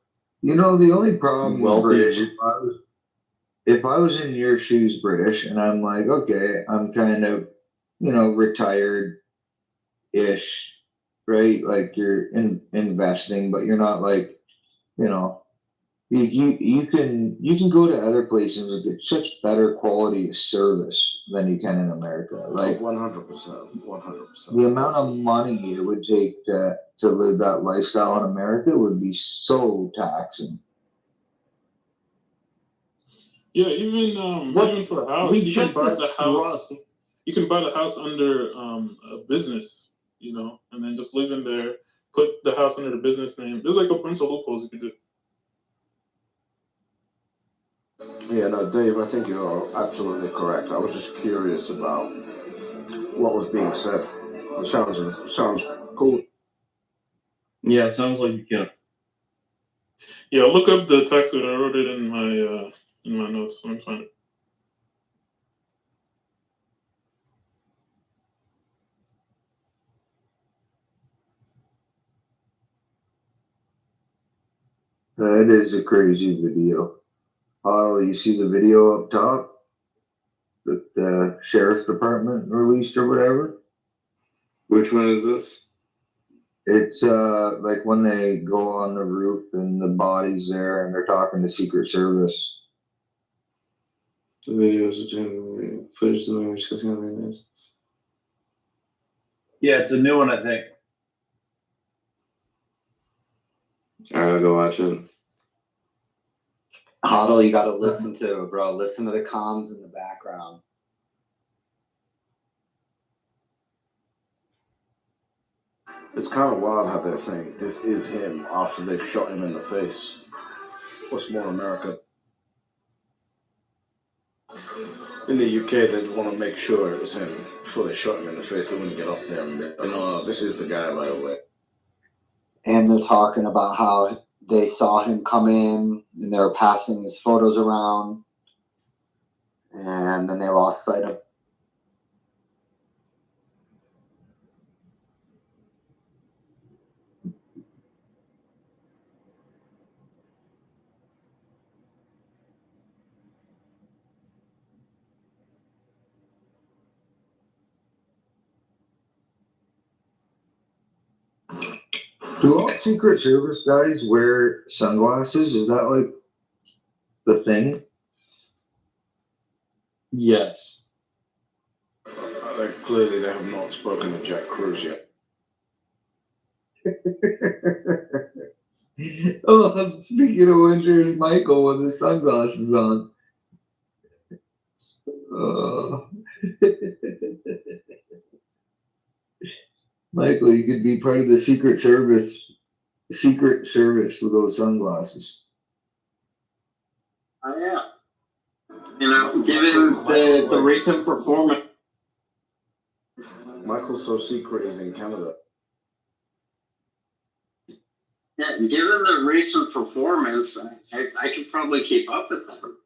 The only problem with wealthy British, if I was in your shoes, British, and I'm like, okay, I'm kind of, retired-ish, right? Like you're investing, but you're not like, you can go to other places and get such better quality of service than you can in America. Like 100%, 100%. the amount of money it would take to live that lifestyle in America would be so taxing. Yeah, even for a house, you can buy the house. You can buy the house under a business, and then just live in there. Put the house under the business name. There's like a bunch of loopholes you can do. Yeah, no, Dave, I think you're absolutely correct. I was just curious about what was being said. It sounds cool. Yeah, it sounds like you can. Yeah, look up the tax code. I wrote it in my notes. Let me find it. That is a crazy video. Oh, you see the video up top that the sheriff's department released or whatever? Which one is this? It's like when they go on the roof and the body's there and they're talking to Secret Service. The videos are generally footage of them discussing other news. Yeah, it's a new one, I think. I'll go watch it. Huddle, you gotta listen to it, bro. Listen to the comms in the background. It's kind of wild how they're saying this is him after they've shot him in the face. What's more American? In the UK, they'd want to make sure it was him before they shot him in the face. They wouldn't get up there and be, oh, no, this is the guy, by the way. And they're talking about how they saw him come in and they were passing his photos around, and then they lost sight of him. Do all Secret Service guys wear sunglasses? Is that like the thing? Yes. Clearly, they have not spoken to Jack Cruz yet. Oh, speaking of winter, here's Michael with his sunglasses on. Michael, you could be part of the Secret Service with those sunglasses. I am. Given the recent performance. Michael's so secret he's in Canada. Yeah, given the recent performance, I could probably keep up with them.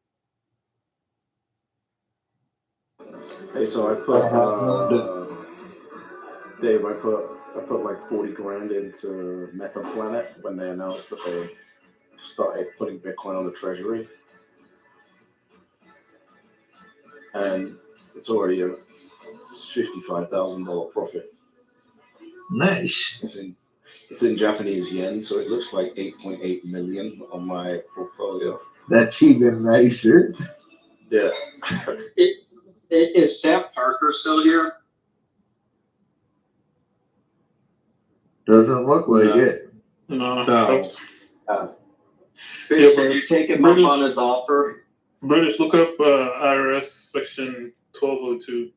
Hey, so I put Dave, I put like 40 grand into Meta Planet when they announced that they started putting Bitcoin on the treasury, and it's already a $55,000 profit. Nice. It's in Japanese yen, so it looks like 8.8 million on my portfolio. That's even nicer. Yeah. Is Sam Parker still here? Doesn't look like it. No. Did you take him up on his offer? British, look up IRS section 1202.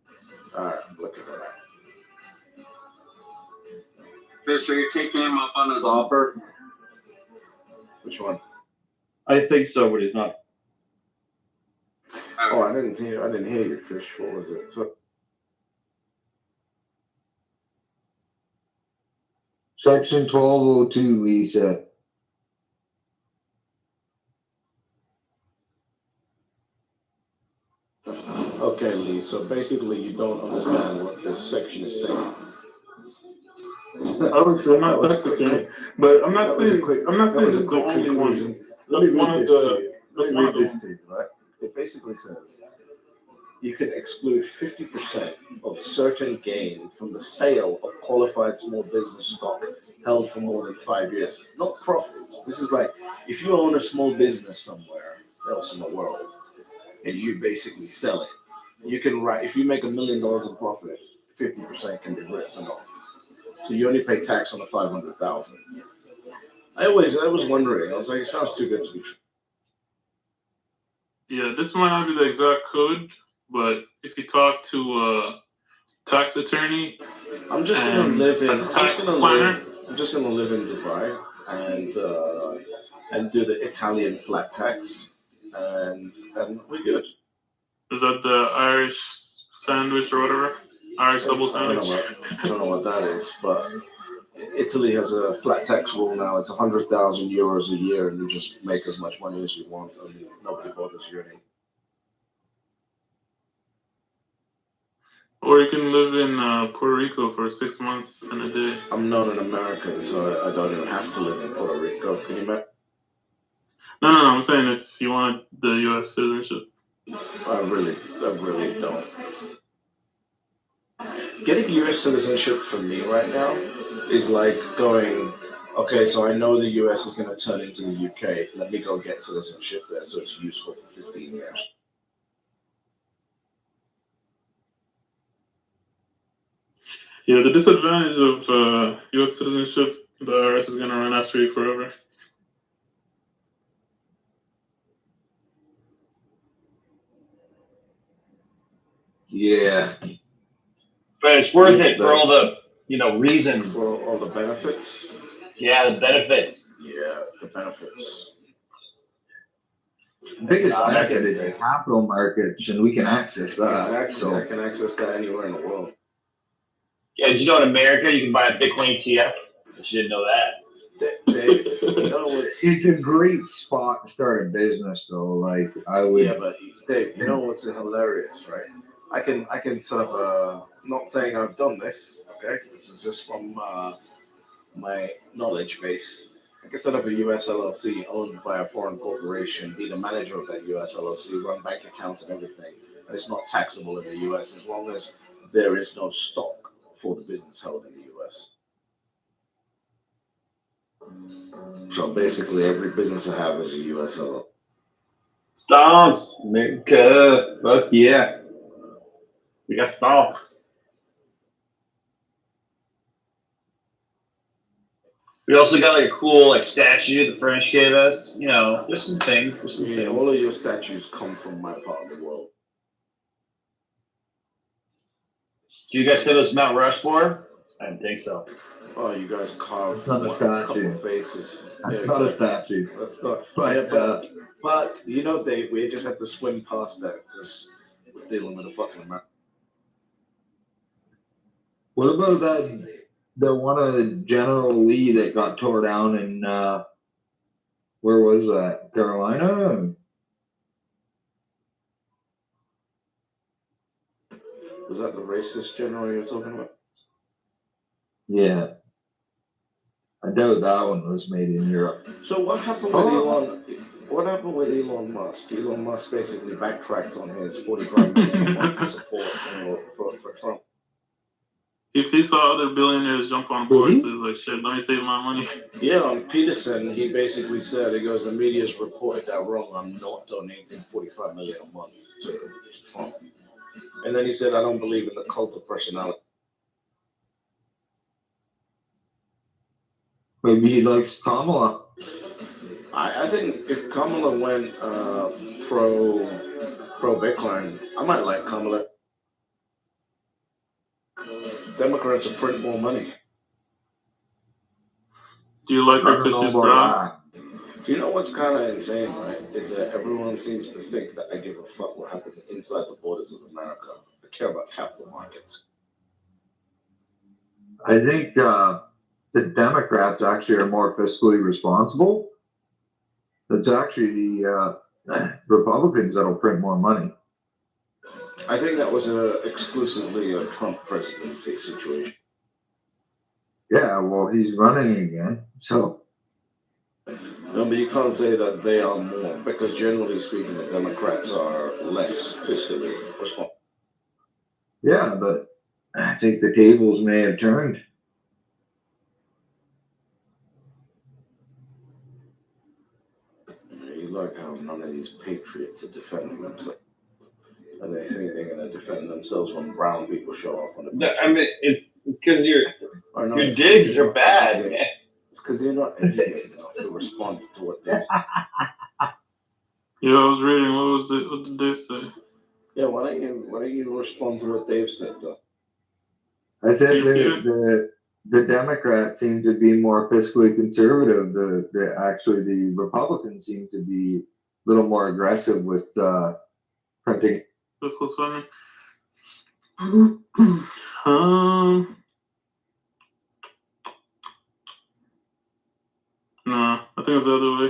Alright, I'm looking at that. Fish, are you taking him up on his offer? Which one? I think so, but he's not. Oh, I didn't hear you, Fish. What was it? Section 1202, Lisa. Okay, Lee. So basically, you don't understand what this section is saying. I would say not tax attorney, but I'm not saying this is the only conclusion. one. Let me That's one read of this the. to you. Let me read this to you, right? It basically says you can exclude 50% of certain gain from the sale of qualified small business stock held for more than 5 years. Not profits. This is like if you own a small business somewhere else in the world and you basically sell it, you can write, if you make $1 million in profit, 50% can be written off. So you only pay tax on the 500,000. I was wondering. I was like, it sounds too good to be true. Yeah, this might not be the exact code, but if you talk to a tax attorney, I'm just gonna live in Dubai and do the Italian flat tax, and we're good. Is that the Irish sandwich or whatever? Irish double sandwich? I don't know what that is, but Italy has a flat tax rule now. It's 100,000 euros a year, and you just make as much money as you want, and nobody bothers you anymore. Or you can live in Puerto Rico for 6 months and a day. I'm not an American, so I don't even have to live in Puerto Rico. Can you imagine? No, I'm saying if you want the U.S. citizenship. I really don't. Getting U.S. citizenship for me right now is like going, okay, so I know the U.S. is going to turn into the U.K. Let me go get citizenship there so it's useful for 15 years. Yeah, the disadvantage of U.S. citizenship, the IRS is going to run after you forever. Yeah. But it's worth it for all the, reasons. For all the benefits? Yeah, the benefits. Yeah, the benefits. The biggest benefit is the capital markets, and we can access that. Exactly. So I can access that anywhere in the world. Yeah, did you know in America you can buy a Bitcoin ETF? But you didn't know that. Dave, you know what's... It's a great spot to start a business, though. Like I would. Yeah, but Dave, you know what's hilarious, right? I can set up a. Not saying I've done this. Okay, this is just from my knowledge base. I can set up a US LLC owned by a foreign corporation, be the manager of that US LLC, run bank accounts and everything, and it's not taxable in the US as long as there is no stock for the business held in the US. So basically, every business I have is a US LLC. Stocks, America, fuck yeah. We got stocks. We also got like a cool statue the French gave us. There's some things. Yeah, all of your statues come from my part of the world. Do you guys say this Mount Rushmore? I didn't think so. Oh, you guys carved It's not a statue. Couple faces. It's not a statue. That's not. But, But Dave, we just have to swim past that because we're dealing with a fucking map. what about that the one of General Lee that got tore down in where was that? Carolina? Was that the racist general you're talking about? Yeah. I doubt that one was made in Europe. So what happened with Elon? What happened with Elon Musk? Elon Musk basically backtracked on his 45 million a month support for Trump. If he saw other billionaires jump on board, so he's like, shit, let me save my money. Yeah, on Peterson, he basically said, he goes, the media's reported that wrong. I'm not donating 45 million a month to Trump. And then he said, I don't believe in the cult of personality. Maybe he likes Kamala. I think if Kamala went pro Bitcoin, I might like Kamala. Democrats will print more money. Do you like her because she's brown? Do you know what's kind of insane, right? Is that everyone seems to think that I give a fuck what happens inside the borders of America. I care about capital markets. I think the Democrats actually are more fiscally responsible. It's actually the Republicans that'll print more money. I think that was exclusively a Trump presidency situation. Yeah, well, he's running again, so. No, but you can't say that they are more, because generally speaking, the Democrats are less fiscally responsible. Yeah, but I think the tables may have turned. You like how none of these patriots are defending themselves. And they think they're going to defend themselves when brown people show up on the beach. I mean, it's because your digs are bad, man. It's because you're not educated enough to respond to what they say. Yeah, I was reading. What did they say? Yeah, why don't you respond to what Dave said though? I said the Democrats seem to be more fiscally conservative. The Republicans seem to be a little more aggressive with printing. Fiscal spending. No, I think it's the other way.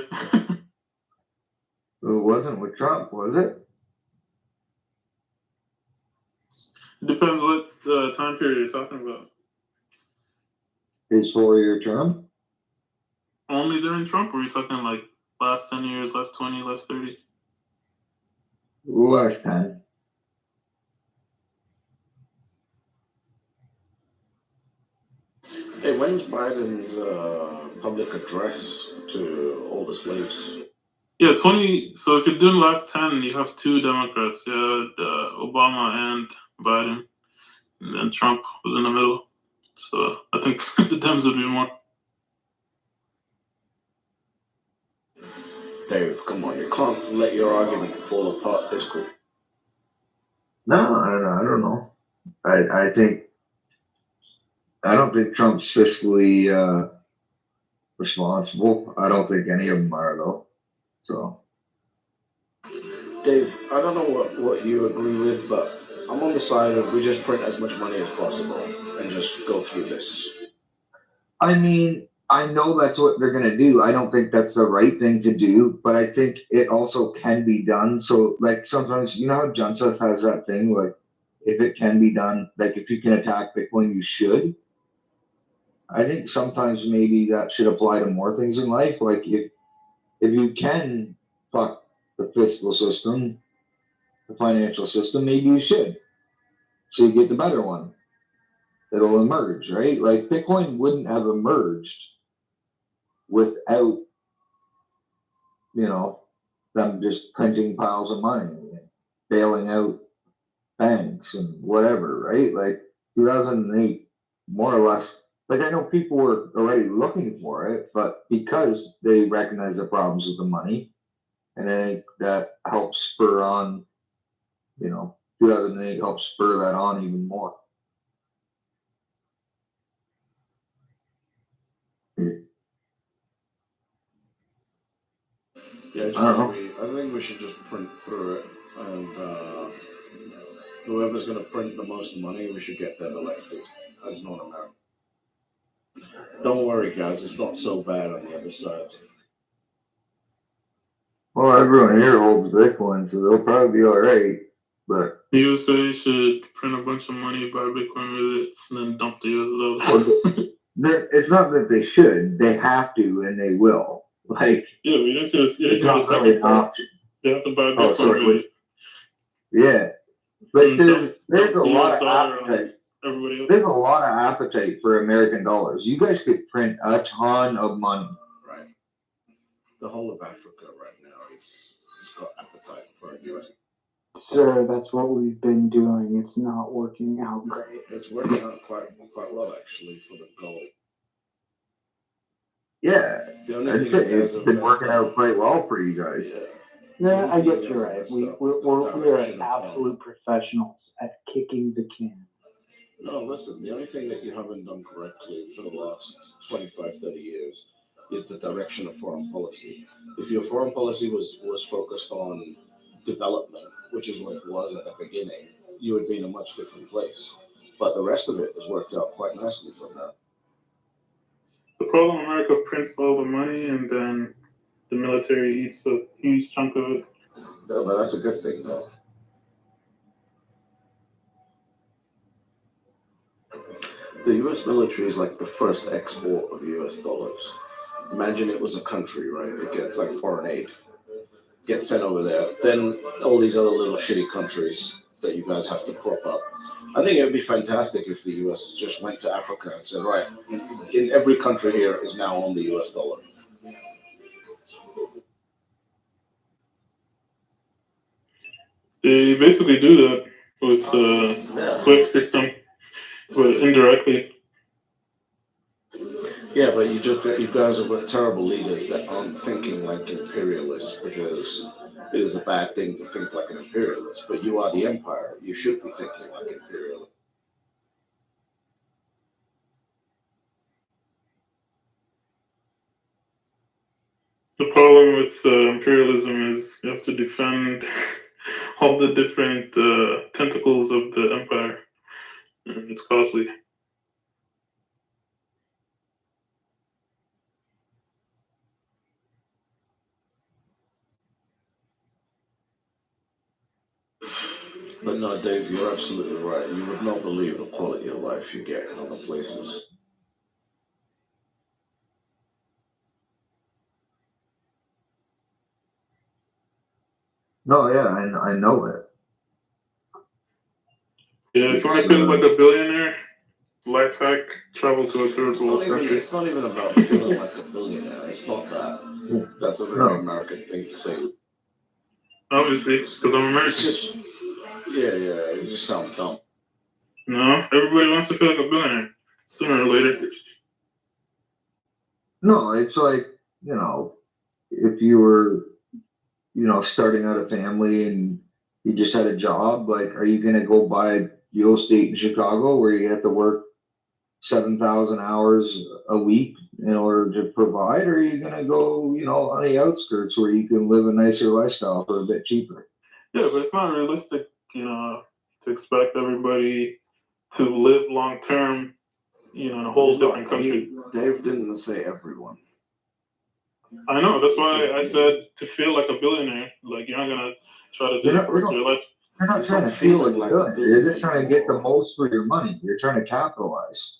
It wasn't with Trump, was it? It depends what time period you're talking about. His 4-year term? Only during Trump, or are you talking like last 10 years, last 20, last 30? Last 10. Hey, when's Biden's public address to all the slaves? Yeah, 20. So if you're doing last 10, you have two Democrats. You had Obama and Biden. And then Trump was in the middle. So I think the Dems would be more. Dave, come on, you can't let your argument fall apart this quick. No, I don't know. I don't think Trump's fiscally responsible. I don't think any of them are though. So. Dave, I don't know what you agree with, but I'm on the side of we just print as much money as possible and just go through this. I mean, I know that's what they're going to do. I don't think that's the right thing to do, but I think it also can be done. So, like, sometimes, you know how Joseph has that thing, like, if it can be done, like, if you can attack Bitcoin, you should. I think sometimes maybe that should apply to more things in life. Like, if you can fuck the fiscal system, the financial system, maybe you should. So you get the better one. It'll emerge, right? Like, Bitcoin wouldn't have emerged without, them just printing piles of money and bailing out banks and whatever, right? Like 2008, more or less, like I know people were already looking for it, but because they recognize the problems with the money, and I think that helps spur on, 2008 helps spur that on even more. Yeah, I think we should just print through it, and whoever's going to print the most money, we should get them elected as non-American. Don't worry, guys. It's not so bad on the other side. Well, everyone here holds Bitcoin, so they'll probably be all right. But The USA should print a bunch of money, buy Bitcoin with it, and then dump the US dollar. it's not that they should; they have to, and they will. Like, yeah, we didn't see this. it's not really an option. They have to buy Oh, Bitcoin sorry. with it. Yeah, like And there's a the lot US of dollar appetite. Everybody else. There's a lot of appetite for American dollars. You guys could print a ton of money. Right. The whole of Africa right now has got appetite for US. Sir, that's what we've been doing. It's not working out great. It's working out quite well actually for the gold. Yeah, The only I'd thing say that it's hasn't been messed working up- out quite well for you guys. Yeah, I guess Yeah, you're right. that's We're absolute professionals at kicking the can. No, listen, the only thing that you haven't done correctly for the last 25, 30 years is the direction of foreign policy. If your foreign policy was focused on development, which is what it was at the beginning, you would be in a much different place. But the rest of it has worked out quite nicely for now. The problem, America prints all the money, and then the military eats a huge chunk of it. No, but that's a good thing, though. The US military is like the first export of US dollars. Imagine it was a country, right? It gets like foreign aid, gets sent over there. Then all these other little shitty countries that you guys have to prop up. I think it would be fantastic if the US just went to Africa and said, right, in every country here is now on the US dollar. They basically do that with the SWIFT system, but indirectly. Yeah, but you guys have got terrible leaders that aren't thinking like imperialists because it is a bad thing to think like an imperialist. But you are the empire. You should be thinking like imperialist. The problem with imperialism is you have to defend all the different tentacles of the empire, and it's costly. But no, Dave, you're absolutely right. You would not believe the quality of life you get in other places. No, yeah, I know it. Yeah, if you want to feel like a billionaire, life hack, travel to a third world country. It's not even about feeling like a billionaire. It's not that. That's a very American thing to say. Obviously, because I'm American. It's just, yeah, it just sounds dumb. No, everybody wants to feel like a billionaire sooner or later. No, it's like, if you were, starting out a family and you just had a job, like, are you going to go buy real estate in Chicago where you have to work 7,000 hours a week in order to provide? Or are you going to go, on the outskirts where you can live a nicer lifestyle for a bit cheaper? Yeah, but it's not realistic, to expect everybody to live long term, in a whole different country. Dave didn't say everyone. I know, that's why I said to feel like a billionaire. Like, you're not gonna try to do it for the rest of your life. You're not trying to feel like a billionaire. You're just trying to get the most for your money. You're trying to capitalize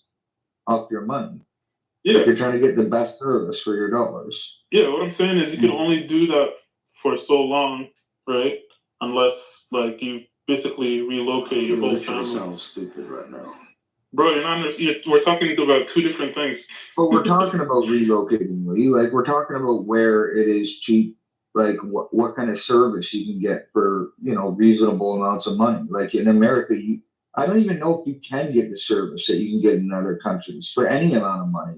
off your money. Yeah. Like, you're trying to get the best service for your dollars. Yeah, what I'm saying is you can only do that for so long, right? Unless, like, you basically relocate your whole family. Sounds stupid right now. Bro, we're talking about two different things. But we're talking about relocating, Lee. Like, we're talking about where it is cheap, like what kind of service you can get for, reasonable amounts of money. Like in America, I don't even know if you can get the service that you can get in other countries for any amount of money.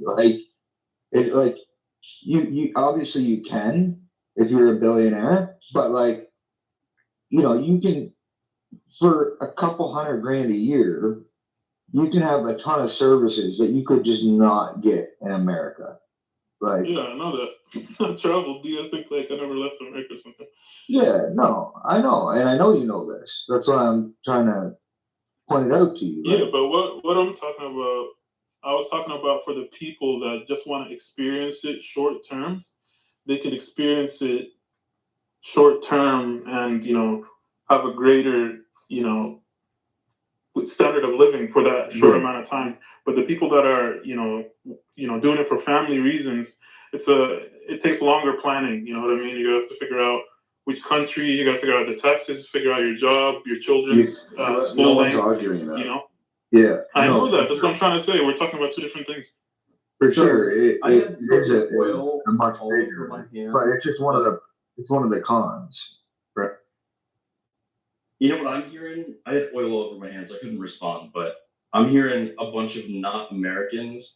You obviously you can if you're a billionaire, but you can, for a couple $100,000 a year, you can have a ton of services that you could just not get in America. Like, yeah, I know that. I've traveled. Do you guys think I never left America or something? Yeah, no, I know, and I know you know this. That's why I'm trying to point it out to you. Yeah, but what I'm talking about I was talking about for the people that just want to experience it short term. They could experience it short term and have a greater standard of living for that short amount of time. But the people that are doing it for family reasons, it takes longer planning. You know what I mean? You have to figure out which country, you got to figure out the taxes, figure out your job, your children's schooling. No one's arguing that. Yeah. I know that. That's what I'm trying to say. We're talking about two different things. For sure, it had is oil a much all over bigger, my hands. but it's just one of the cons. Right. You know what I'm hearing? I had oil all over my hands. I couldn't respond, but I'm hearing a bunch of not Americans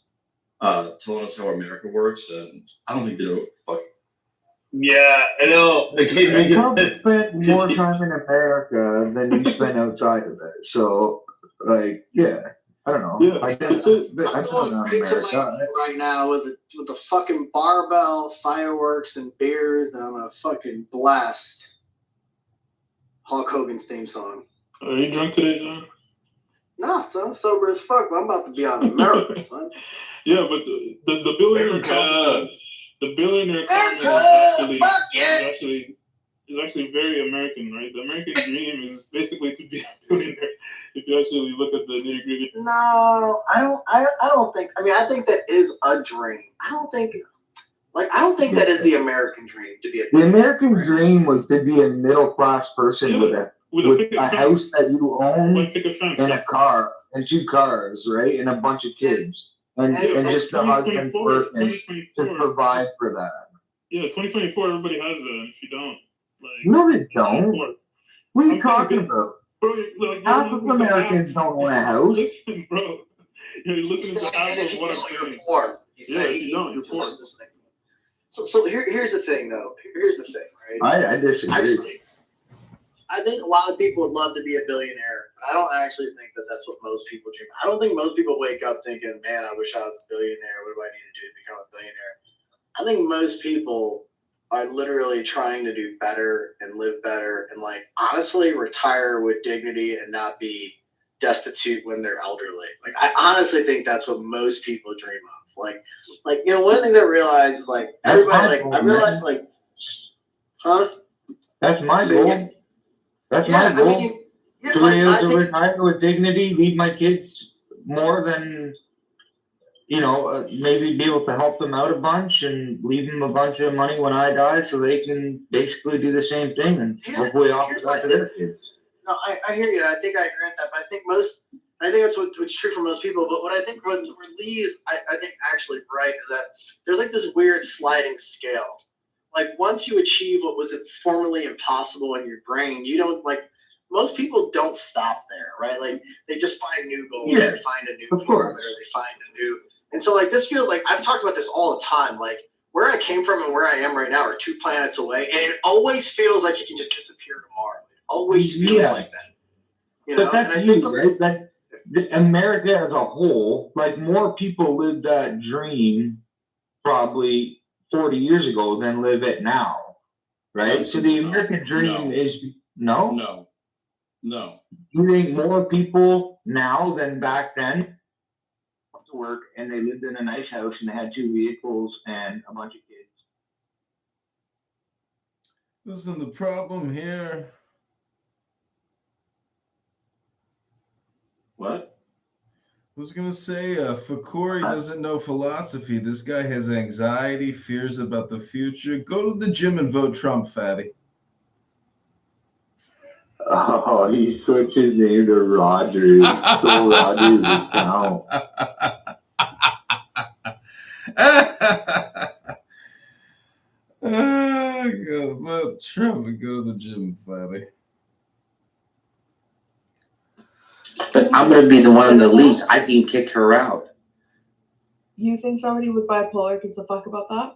telling us how America works, and I don't think they're fucking. Yeah, I know. Trump spent more time in America than you spent outside of it. So, like, yeah, I don't know. Yeah. I guess I'm going around right to America. my right now with the fucking barbell, fireworks, and beers, and I'm gonna fucking blast Hulk Hogan's theme song. Are you drunk today, John? Nah, son, I'm sober as fuck, but I'm about to be on America, son. Yeah, but the billionaire comment, the billionaire comment is actually very American, right? The American dream is basically to be a billionaire. If you actually look at the nitty gritty. No, I don't think. I mean, I think that is a dream. I don't think that is the American dream to be a. The American dream was to be a middle class person with a house that you own and a car and 2 cars, right, and a bunch of kids, and just a husband working to provide for that. Yeah, 2024, everybody has that. And if you don't, No, they don't. What are you talking about? Half of Americans don't own a house. Listen, bro. You're listening to half of what I'm saying. Yeah, if you don't, you're poor. So here's the thing, though. Here's the thing, right? I disagree. I think a lot of people would love to be a billionaire, but I don't actually think that that's what most people dream. I don't think most people wake up thinking, man, I wish I was a billionaire. What do I need to do to become a billionaire? I think most people are literally trying to do better and live better and, like, honestly retire with dignity and not be destitute when they're elderly. Like, I honestly think that's what most people dream of. Like, one of the things I realized is, like, everybody, like, I realized, like, huh? That's my goal. That's my goal. To retire with dignity, leave my kids more than, maybe be able to help them out a bunch and leave them a bunch of money when I die so they can basically do the same thing and hopefully offer that to their kids. No, I hear you. I think I agree with that, but I think that's what's true for most people. But what I think where Lee is, I think actually right is that there's like this weird sliding scale. Like once you achieve what was formerly impossible in your brain, you don't most people don't stop there, right? Like they just find new goals, they find a new form, or they find a new. And so like this feels like I've talked about this all the time. Like where I came from and where I am right now are 2 planets away, and it always feels like you can just disappear tomorrow. It always feels like that. But that's right? Like America as a whole, like more people live that dream probably 40 years ago than live it now, right? So the American dream is no. You think more people now than back then to work and they lived in a nice house and they had 2 vehicles and a bunch of kids? Listen, the problem here. What? I was gonna say, Fakori doesn't know philosophy. This guy has anxiety, fears about the future. Go to the gym and vote Trump, fatty. Oh, he switched his name to Rogers. So Rogers is down. Go vote Trump and go to the gym, fatty. But I'm going to be the one on the lease. I can kick her out. You think somebody with bipolar gives a fuck about that?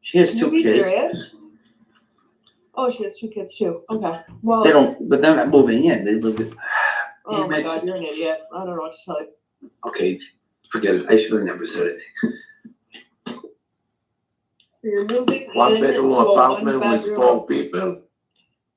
She has Can 2 you be kids. serious? Oh, she has 2 kids too. Okay. Well, They don't, but they're not moving in. They live with. oh my God, you're an idiot. I don't know what to tell you. Okay, forget it. I should have never said anything. So you're moving One into bedroom a apartment with 4 one-bedroom, people.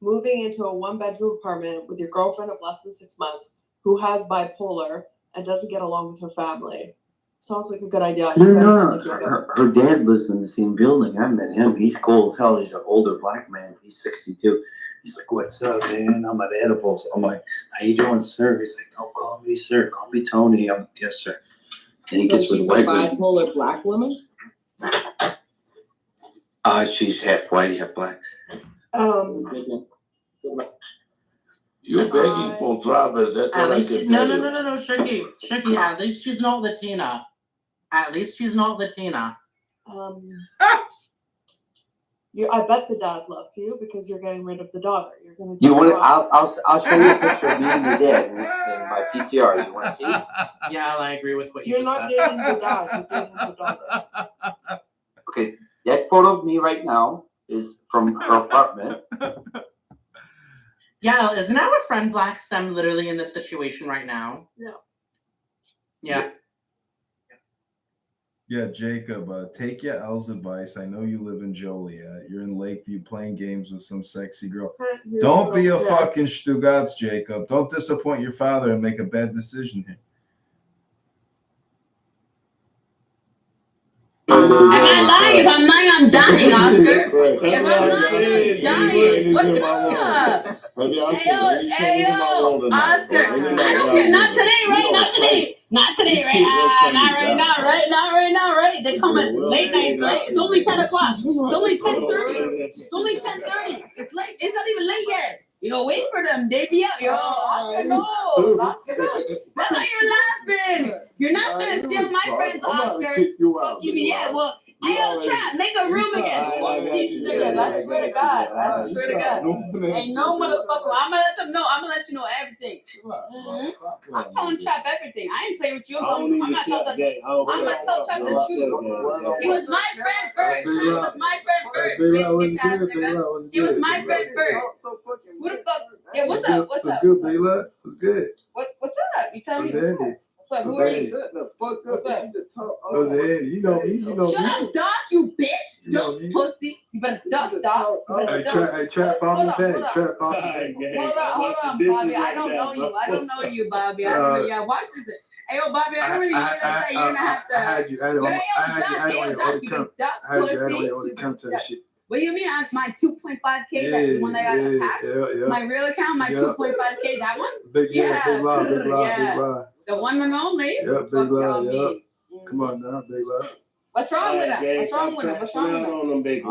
moving into a 1-bedroom apartment with your girlfriend of less than 6 months who has bipolar and doesn't get along with her family. Sounds like a good idea. No, You guys no, sound no. like you're Her dad lives in the same building. I met him. He's cool as hell. He's an older black man. He's 62. He's like, "What's up, man? I'm at Edibles." I'm like, "How you doing, sir?" He's like, "Don't call me sir. Call me Tony." I'm like, "Yes, sir." And he So gets with she's a white women. bipolar black woman? She's half white, half black. You're begging for trouble. That's At all I least, can no, tell no, you. no, no, no, Shirky, Shirky, at least she's not Latina. At least she's not Latina. I bet the dad loves you because you're getting rid of the daughter. You're gonna. You want? talk about- I'll show you a picture of me and your dad in my PTR. You want to see? Yeah, I agree with what you You're just not said. dating the dad. You're dating the daughter. Okay, that photo of me right now is from her apartment. Yeah, isn't our friend Black Stem literally in this situation right now? Yeah. Yeah. Yeah, Jacob, take your L's advice. I know you live in Joliet. You're in Lakeview playing games with some sexy girl. Don't be a fucking Stugatz, Jacob. Don't disappoint your father and make a bad decision here. I'm not lying. If I'm lying, I'm dying, Oscar. If I'm lying, I'm dying. What's up? Hey, yo, Oscar. I don't care. Not today, right? Not today. Not today, right? Not right now, right? Not right now, right? They come at late nights, right? It's only 10 o'clock. It's only 10:30. It's only 10:30. It's late. It's not even late yet. You know, wait for them. They be up. Yo, Oscar knows. Oscar knows. That's why you're laughing. You're not gonna steal my friends, Oscar. Fuck you, yeah. Well, hey, yo, Trap, make a room again. Fuck these niggas. I swear to God. I swear to God. Ain't no motherfucker. I'm gonna let them know. I'm gonna let you know everything. I'm telling Trap everything. I ain't playing with you. I'm not telling the I'm not telling Trap the truth. He was my friend first. He was my friend first. He was my friend first. Who the fuck? Yeah, what's up? What's up? What's good, Bayla? What's good? What's up? You tell me. What's Andy? What's up? Who are you? What's up? What's Andy? You know me. You know Shut me. up, dog, you bitch. You know Duck, me. pussy. You better duck, dog. You better duck. Hey, Trap, follow me back. Trap, follow me back. Hold on, Bobby. I don't know you. I don't know you, Bobby. I don't know. Yeah, watch this. Hey, yo, Bobby, I don't really know what to say. You're gonna have to. I had you. I had you on your order come to that shit. What do you mean? My 2.5K, that the one that I got in the pack? My real account, my 2.5K, that one? Big love, big love. The one and only? Yeah, big love, yeah. Come on now, big love. What's wrong with that? What's wrong with it? What's wrong with it?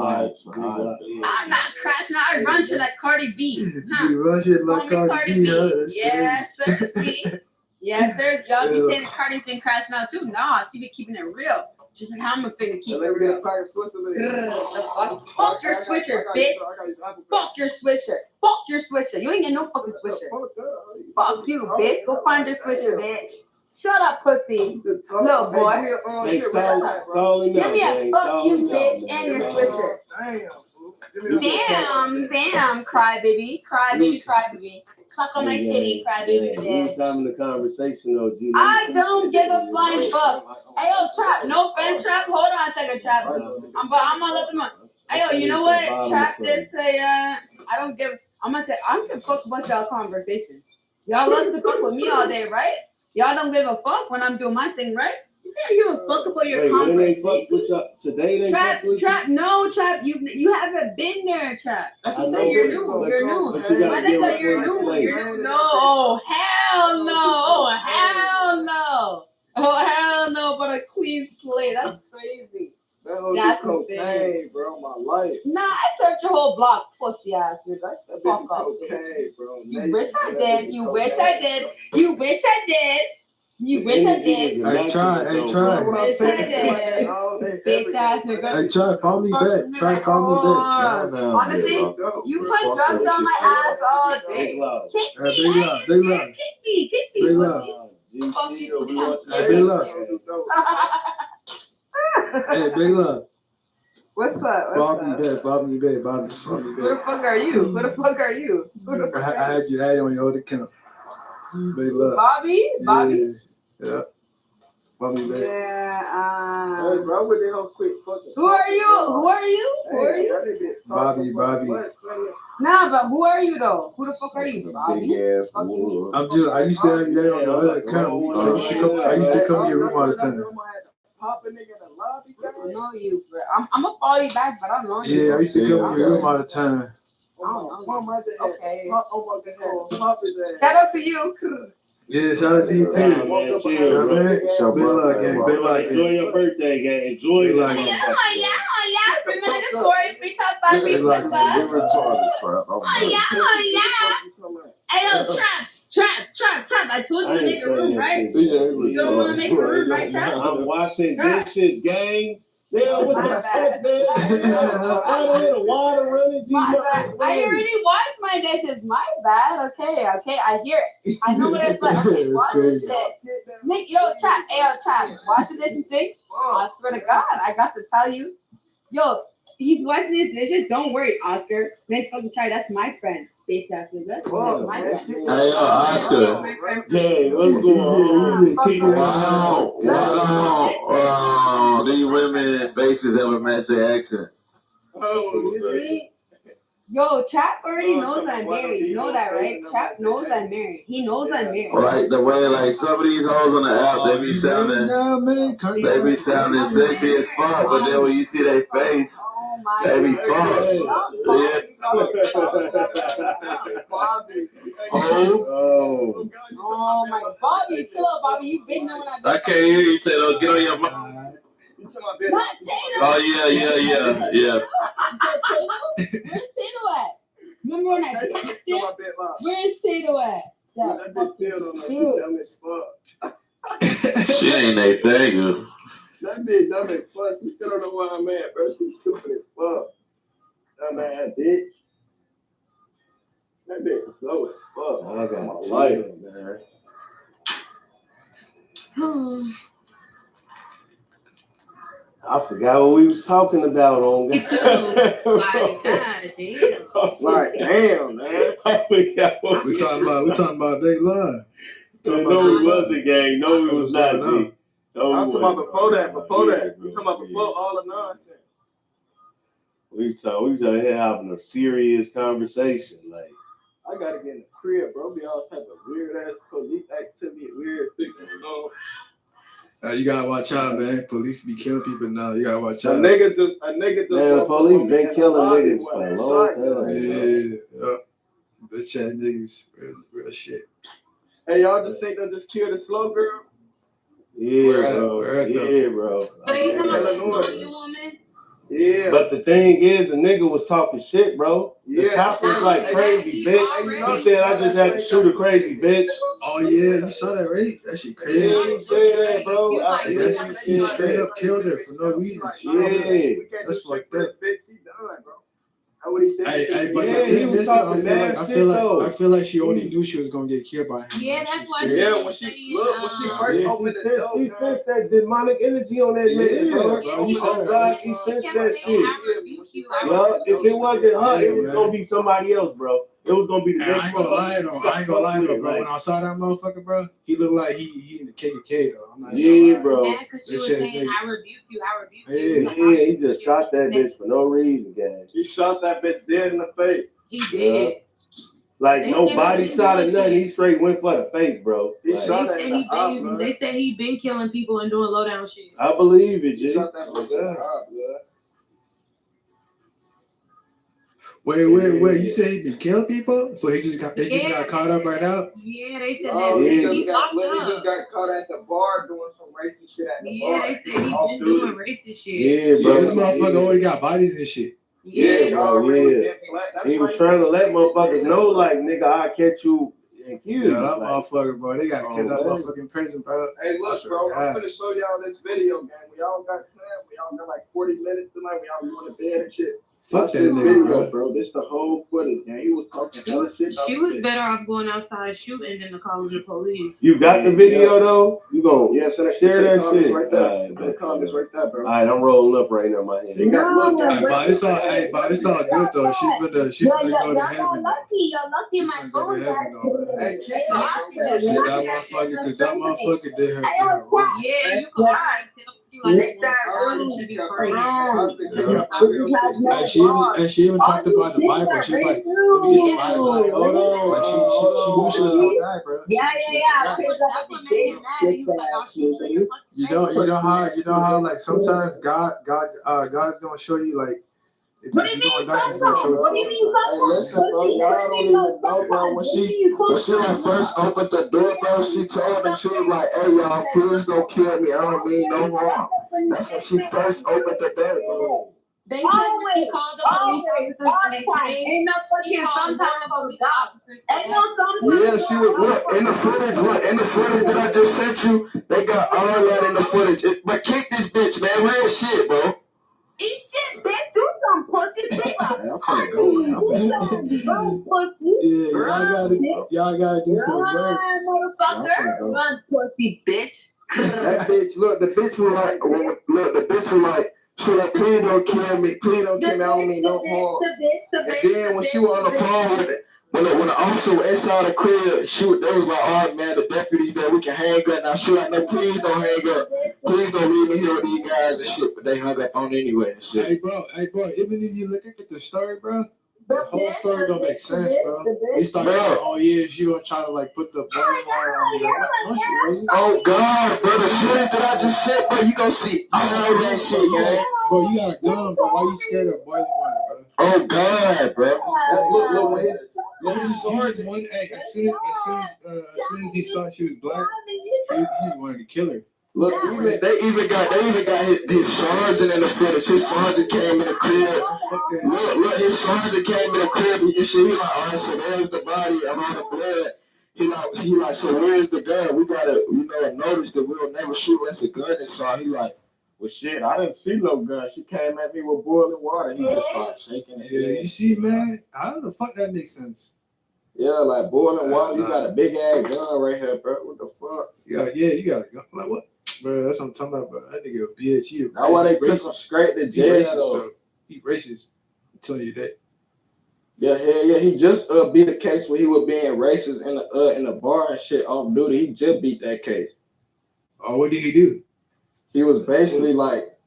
I'm not crashing out. I run shit like Cardi B. Huh? You run shit like Cardi B, huh? Yes, sir. Yes, sir. Y'all be saying Cardi been crashing out too. Nah, she be keeping it real. Just like how I'm finna keep it real. Fuck your swisher, bitch. Fuck your swisher. Fuck your swisher. You ain't get no fucking swisher. Fuck you, bitch. Go find your swisher, bitch. Shut up, pussy. Little boy. Shut up. Give me a fuck you, bitch, and your swisher. Damn, crybaby. Crybaby. Suck on my titty, crybaby, bitch. Having the conversation though, Gina. I don't give a flying fuck. Hey, yo, Trap, no offense, Trap. Hold on a second, Trap. I'm gonna let them on. Hey, yo, you know what? Trap did say, I'm gonna fuck about y'all conversation. Y'all love to fuck with me all day, right? Y'all don't give a fuck when I'm doing my thing, right? You say you give a fuck about your conversation. Today Trap, no, Trap, you haven't been there, Trap. That's what I'm saying. You're new. My nigga, you're new. No, oh hell no, but a clean slate. That's crazy. That's insane, bro. My life. Nah, I searched your whole block, pussy ass nigga. Fuck off. Okay, bro. You wish I did. You wish I did. Hey, try. Wish I did. Bitch ass nigga. Hey, try, follow me back. Honestly, you put drugs on my ass all day. Kick me. Big love. Fuck you. Hey, big love. Hey, big love. What's up? Follow me back. Who the fuck are you? I had you on your other account. Big love. Bobby? Yeah. Follow me back. Yeah. Hey, bro, what the hell? Quick, fucking. Who are you? Bobby. Nah, but who are you though? Who the fuck are you, Bobby? Big ass Fuck you. I'm just. I used to have you on the other account. I used to come to your room all the time. I don't know you, but I'm gonna follow you back, but I don't know you. Yeah, I used to come to your room all the time. I don't know you. Okay. Shout out to you. Yeah, shout out to you too. You know what I'm saying? Good luck, gang. Good luck, gang. Enjoy your birthday, gang. Enjoy it. Yeah. 3 minutes to story, 3 top 5 people. Hey, yo, Trap. I told you to make a room, right? You don't want to make a room, right, Trap? I'm washing dishes, gang. Yeah, what the fuck, man? The water running. I already washed my dishes. My bad. Okay. I hear it. I know what it's like. Okay, wash this shit. Nick, yo, Trap. Wash the dishes thing. I swear to God, I got to tell you. Yo, he's washing his dishes. Don't worry, Oscar. Next fucking try. That's my friend. Bitch ass nigga. That's my friend. Hey, Oscar. Hey, what's going on? Wow. These women faces ever match their accent. Yo, Trap already knows I'm married. You know that, right? Trap knows I'm married. He knows I'm married. Like the way, like some of these hoes on the app, they be sounding sexy as fuck, but then when you see their face, they be fucked. Oh my, Bobby, chill out, Bobby. You big know when I can't hear you, Taylor. Get on your mic. Not Tato. Oh yeah. You said Tato? Where's Tato at? Remember when I packed him? Where's Tato at? She ain't a thing. That bitch dumb as fuck. She still don't know where I'm at, bro. She's stupid as fuck. Dumb ass bitch. That bitch is slow as fuck. I got my lighter, man. I forgot what we was talking about on Me too. Like, God damn. Like, damn, man. I forgot what We talking about they live. No, we wasn't, gang. No, we was not, G. I'm talking about before that. We talking about before all the nonsense. We started here having a serious conversation. Like, I gotta get in the crib, bro. Be all type of weird ass police activity, weird things going on. You gotta watch out, man. Police be killing people now. You gotta watch A out. nigga just. Man, the police been killing niggas for a long time. Yeah. Bitch ass niggas, real shit. Hey, y'all just think they just killed a slow girl? Yeah, bro. Illinois. Yeah. But the thing is, the nigga was talking shit, bro. The cop was like, crazy bitch. He said, I just had to shoot a crazy bitch. Oh, yeah, you saw that, right? That shit crazy. Yeah, you said that, bro. He straight up killed her for no reason. Yeah. That's fucked up. Hey, but yeah, he was talking mad shit, though. I feel like she already knew she was gonna get killed by him. Yeah, that's why when she first opened the door. She sensed that demonic energy on that man, bro. She sensed that shit. Yo, if it wasn't her, it was gonna be somebody else, bro. It was gonna be the next one. I ain't gonna lie though, bro. When I saw that motherfucker, bro, he looked like he in the KKK though. I'm not bro. Yeah, because she was saying, I rebuke you. Yeah, he just shot that bitch for no reason, guys. He shot that bitch dead in the face. He did. Like no body shot or nothing. He straight went for the face, bro. They said he been killing people and doing low down shit. I believe it, G. Wait, you say he been killing people? So he just got caught up right now? Yeah, they said he just got caught at the bar doing some racist shit at the bar. Yeah, they said he been doing racist shit. Yeah, bro. So this motherfucker already got bodies and shit. Yeah, bro, yeah. He was trying to let motherfuckers know, like, nigga, I'll catch you and kill you. Yeah, that motherfucker, bro. They gotta kill that motherfucker in prison, bro. Hey, look, bro, I'm gonna show y'all this video, gang. We all got time. We all got like 40 minutes tonight. We all going to bed and shit. Fuck that this nigga, video, bro. This the whole footage, man. He was talking hella shit. She was better off going outside shooting than to call the police. You got the video though? You gonna share that shit? Right there. The comments right there, bro. All right, I'm rolling up right now, my hand. But it's all good though. She's gonna go to heaven. You're lucky my phone died. That motherfucker did her. Yeah, you can lie. Nick that room. Should be free. And she even talked about the Bible. She was like, let me get the Bible. Hold on. Like she knew she was gonna die, bro. Yeah. That's what made him mad. He was like, "I'll shoot you." You know how like sometimes God's gonna show you like if What do you you're mean gonna die, he's gonna show you. What do you mean Hey, listen, bro, y'all don't even know, bro. When she like first opened the door, bro, she told them, she was like, hey, y'all, please don't kill me. I don't mean no harm. That's when she first opened the door, bro. They said that she called the police officers and they came. Ain't nobody here sometime about the police. Ain't no sometime. Yeah, she was, look, in the footage that I just sent you, they got all that in the footage. But kick this bitch, man. Real shit, bro. Eat shit, bitch. Do some pussy. Bitch. I'm finna go, man. Run, pussy. Y'all gotta do some work. Run, motherfucker. Run, pussy, bitch. That bitch, look, the bitch was like, she like, please don't kill me, I don't mean no harm. And then when she was on the phone with it, when the officer was inside the crib, they was like, all right, man, the deputies there, we can hang up. Now she like, no, please don't hang up. Please don't leave me here with these guys and shit. But they hung up on anyway and shit. Hey bro, even if you look at the story, bro, the whole story don't make sense, bro. They started like, oh yeah, she was trying to like put the boiling water on me. No, she wasn't. Oh God, bro, the shit that I just said, bro, you gonna see all that shit, man. Bro, you got a gun, bro. Why you scared of boiling water, bro? Oh God, bro. Look, As soon as he saw she was black, he wanted to kill her. Look, they even got his sergeant in the footage. His sergeant came in the crib. Look, his sergeant came in the crib and shit. He like, all right, so there's the body of all the blood. He like, so where's the gun? We gotta, notice that we'll never shoot unless a gun is saw. He like, well, shit, I didn't see no gun. She came at me with boiling water. He just started shaking it. Yeah, you see, man, how the fuck that makes sense? Yeah, like boiling water. You got a big ass gun right here, bro. What the fuck? Yeah, you got a gun. Like what? Bro, that's what I'm talking about, bro. That nigga a bitch. That's why they took him straight to jail. He racist. I'm telling you that. Yeah. He just beat the case where he was being racist in the bar and shit off duty. He just beat that case. Oh, what did he do? He was basically like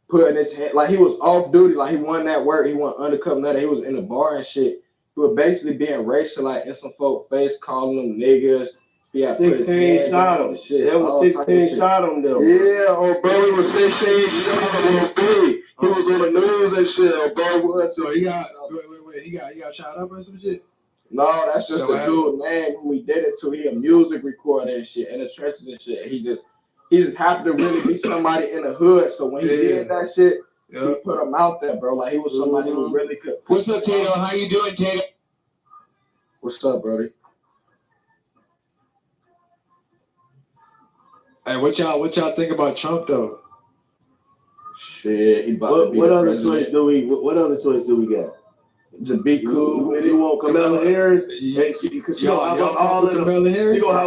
putting his hand, like he was off duty, like he won that work. He won undercover nutter. He was in the bar and shit. He was basically being racial, like in some folk face, calling them niggas. He had 16 shot him. That was 16 shot him though. Yeah, oh bro, he was 16 shot him on 3. He was on the news and shit. Oh bro, so he got wait, he got shot up or some shit? No, that's just a dude name who we did it to. He a music recorder and shit in the trenches and shit. He just happened to really be somebody in the hood. So when he did that shit, he put him out there, bro. Like he was somebody who really could. What's up, Tato? How you doing, Tato? What's up, brody? Hey, what y'all think about Trump though? Shit, he about to be what the other president. What other choice do we got? To be cool with it. You want Kamala Harris? Because she gonna have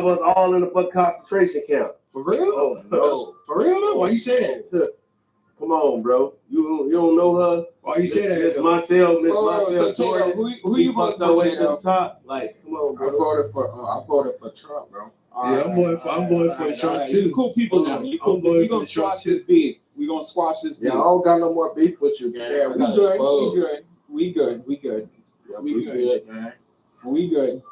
us all in the fucking concentration camp. For real? No. For real though? Why you say that? Come on, bro. You don't know her? Why you say that? Miss Montel, So Tato, who you voting for, way to the Tato? top. Like, come on, bro. I voted for Trump, bro. Yeah, I'm voting for Trump too. You cool people now. You cool. We gonna squash this beef. We gonna squash this beef. Yeah, I don't got no more beef with you, man. Yeah, we good. Yeah, we good, man. We good.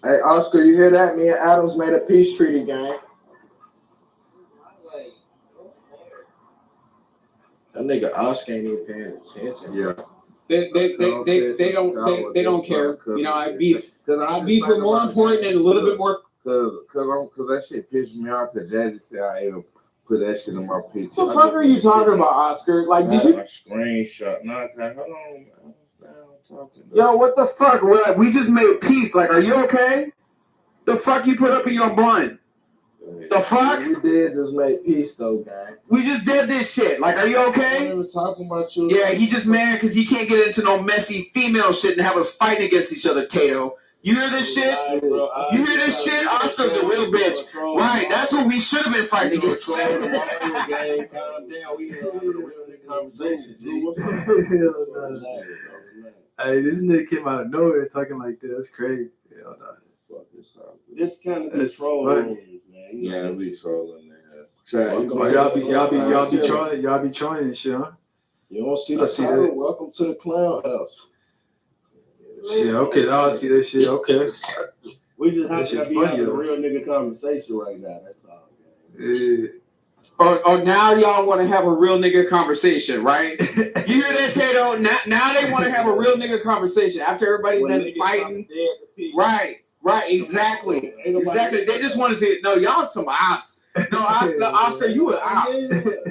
Hey, Oscar, you hear that? Me and Adams made a peace treaty, gang. That nigga Oscar ain't even paying attention. Yeah. They don't care. You know, I beef is more important and a little bit more. Cause that shit pissed me off. Cause Jazzy said I even put that shit in my picture. What the fuck are you talking about, Oscar? Like, did you? Screenshot. Nah, hold on. Yo, what the fuck? We just made peace. Like, are you okay? The fuck you put up in your blunt? The fuck? We did just make peace though, gang. We just did this shit. Like, are you okay? We were talking about you. Yeah, he just mad because he can't get into no messy female shit and have us fighting against each other, Tato. You hear this shit? You hear this shit? Oscar's a real bitch. Right, that's what we should have been fighting against. Calm down. We having a real conversation. Hey, this nigga came out of nowhere talking like this. That's crazy. Hell no. This kind of control, man. Yeah, we trolling, man. Y'all be trying and shit, huh? You don't see the title? Welcome to the clown house. Shit, okay, now I see that shit. Okay. We just have That to shit be funny, having a though. real nigga conversation right now. That's all. Yeah. Oh, now y'all want to have a real nigga conversation, right? You hear that, Tato? Now they want to have a real nigga conversation after everybody's done fighting. Right, exactly. They just want to say, no, y'all some ops. No, Oscar, you an op.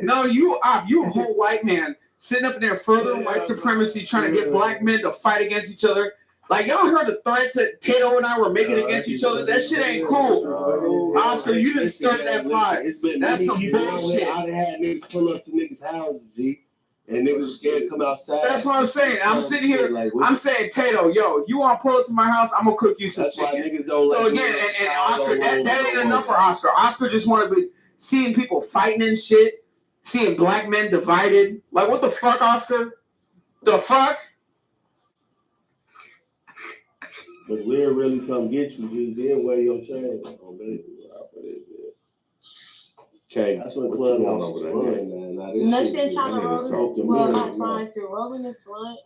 No, you op. You a whole white man sitting up in there furthering white supremacy, trying to get black men to fight against each other. Like, y'all heard the threats that Tato and I were making against each other? That shit ain't cool. Oscar, you didn't start that pot. That's some bullshit. I done had niggas pull up to niggas' houses, G. And niggas was scared to come outside. That's what I'm saying. I'm sitting here, I'm saying, Tato, yo, if you want to pull up to my house, I'm going to cook you some chicken. Niggas don't So again, and Oscar, that ain't enough for Oscar. Oscar just wanted to be seeing people fighting and shit, seeing black men divided. Like, what the fuck, Oscar? The fuck? But we'll really come get you, just then wear your chain. Okay, that's what Clubhouse is fun, man. Nothing trying to roll in. Well, not trying to roll in this blunt.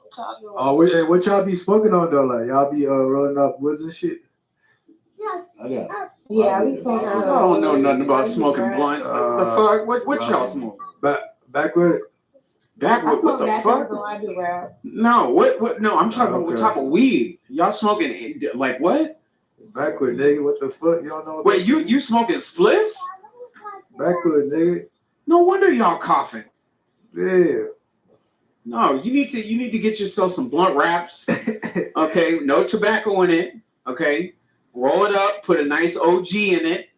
Oh, what y'all be smoking on though? Like y'all be rolling up woods and shit. Yeah, we smoking. I don't know nothing about smoking blunts. The fuck? What y'all smoke? Backwood. Backwood. What the fuck? No, what? No, I'm talking about what type of weed. Y'all smoking? Like what? Backwood, nigga. What the fuck? You don't know? Wait, you smoking spliffs? Backwood, nigga. No wonder y'all coughing. Yeah. No, you need to get yourself some blunt wraps. Okay, no tobacco in it. Okay, roll it up. Put a nice OG in it.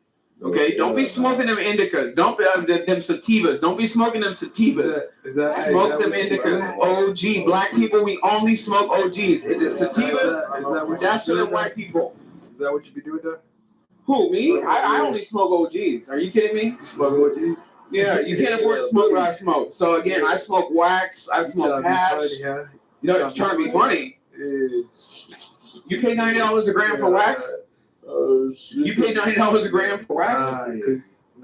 Okay, don't be smoking them indicas. Don't be them sativas. Don't be smoking them sativas. Smoke them indicas. OG. Black people, we only smoke OGs. The sativas, that's for the white people. Is that what you be doing there? Who, me? I only smoke OGs. Are you kidding me? You smoke OGs? Yeah, you can't afford to smoke what I smoke. So again, I smoke wax. I smoke hash. You know, you're trying to be funny. You pay $90 a gram for wax? You pay $90 a gram for wax?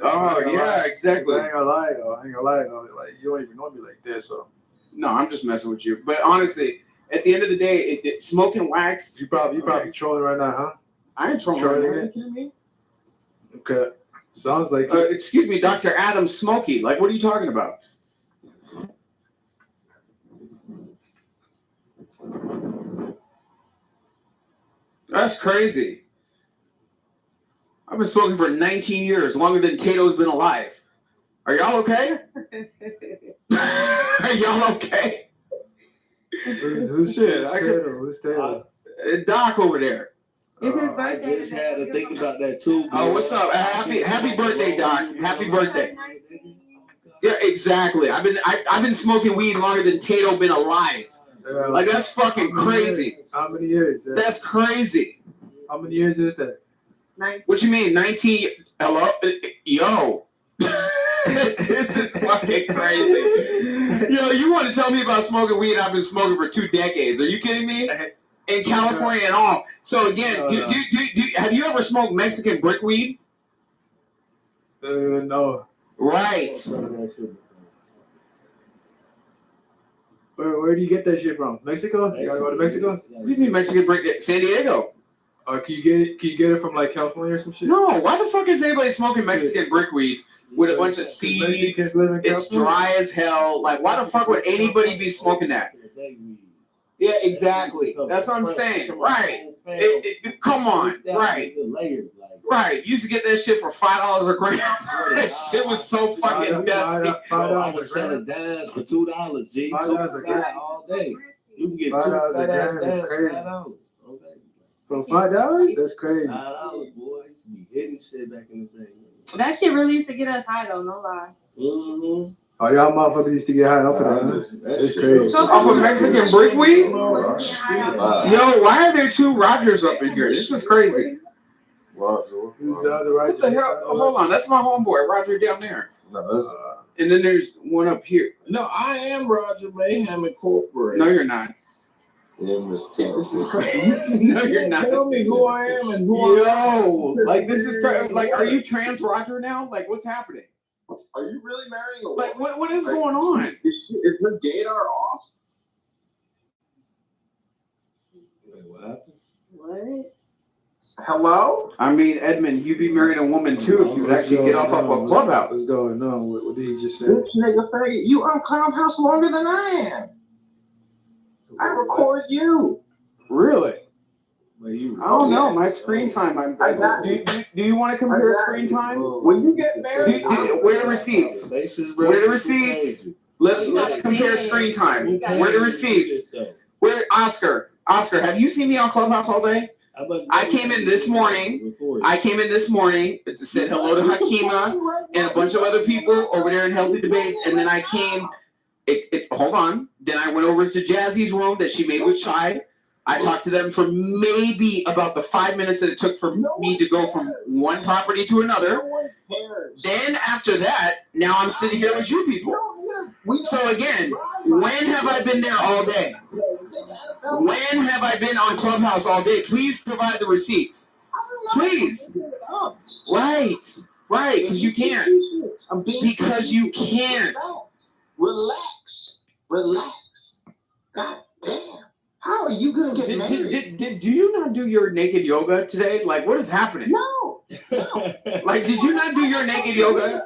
Oh yeah, exactly. I ain't gonna lie though. Like you don't even know me like that, so. No, I'm just messing with you. But honestly, at the end of the day, smoking wax. You probably trolling right now, huh? I ain't trolling. Are you kidding me? Okay. Sounds like. Excuse me, Dr. Adam Smokey. Like, what are you talking about? That's crazy. I've been smoking for 19 years, longer than Tato's been alive. Are y'all okay? Are y'all okay? Who's Tato? Who's Tato? Doc over there. It's his birthday. I just had to think about that too. Oh, what's up? Happy birthday, Doc. Happy birthday. Yeah, exactly. I've been smoking weed longer than Tato been alive. Like that's fucking crazy. How many years? That's crazy. How many years is that? What you mean? 19? Hello? Yo. This is fucking crazy. Yo, you want to tell me about smoking weed? I've been smoking for 2 decades. Are you kidding me? In California and all. So again, have you ever smoked Mexican brickweed? No. Right. Where do you get that shit from? Mexico? You gotta go to Mexico? What do you mean Mexican brick? San Diego. Can you get it from like California or some shit? No. Why the fuck is anybody smoking Mexican brickweed with a bunch of seeds? It's dry as hell. Like, why the fuck would anybody be smoking that? Yeah, exactly. That's what I'm saying. Right. Come on. Right. Right. You used to get that shit for $5 a gram. That shit was so fucking dusty. I was selling dimes for $2, G. $2 all day. You can get $2 fat ass dimes for $5. For $5? That's crazy. $5, boy. I used to be hitting shit back in the day. That shit really used to get us high though, no lie. Mm-hmm. Oh, y'all motherfuckers used to get high off of that, huh? That's crazy. Off of Mexican brickweed? Yo, why are there 2 Rogers up in here? This is crazy. Who's the other Roger? What the hell? Hold on, that's my homeboy, Roger down there. And then there's one up here. No, I am Roger Mayhem Incorporated. No, you're not. This is crazy. No, you're not. Tell me who I am and who I am. Like this is crazy. Like, are you trans Roger now? Like, what's happening? Are you really marrying a Like, woman? what is going on? Is her gaydar off? Wait, what happened? What? Hello? I mean, Edmund, you'd be marrying a woman too if you What's actually get off going of on? a clubhouse. What's going on? What did he just say? Bitch nigga faggot, you on Clubhouse longer than I am. I record you. Really? Wait, you? I don't know. My screen time. Do you want to compare screen time? When you get married, Where are the receipts? Where are the receipts? Let's compare screen time. Where are the receipts? Where Oscar? Oscar, have you seen me on Clubhouse all day? I came in this morning to say hello to Hakima and a bunch of other people over there in Healthy Debates, and then I came. Hold on. Then I went over to Jazzy's room that she made with Chai. I talked to them for maybe about the 5 minutes that it took for me to go from one property to another. Then after that, now I'm sitting here with you people. So again, when have I been there all day? When have I been on Clubhouse all day? Please provide the receipts. Please. Right, because you can't. Because you can't. Relax. God damn. How are you gonna get married? Do you not do your naked yoga today? Like, what is happening? No. Like, did you not do your naked yoga?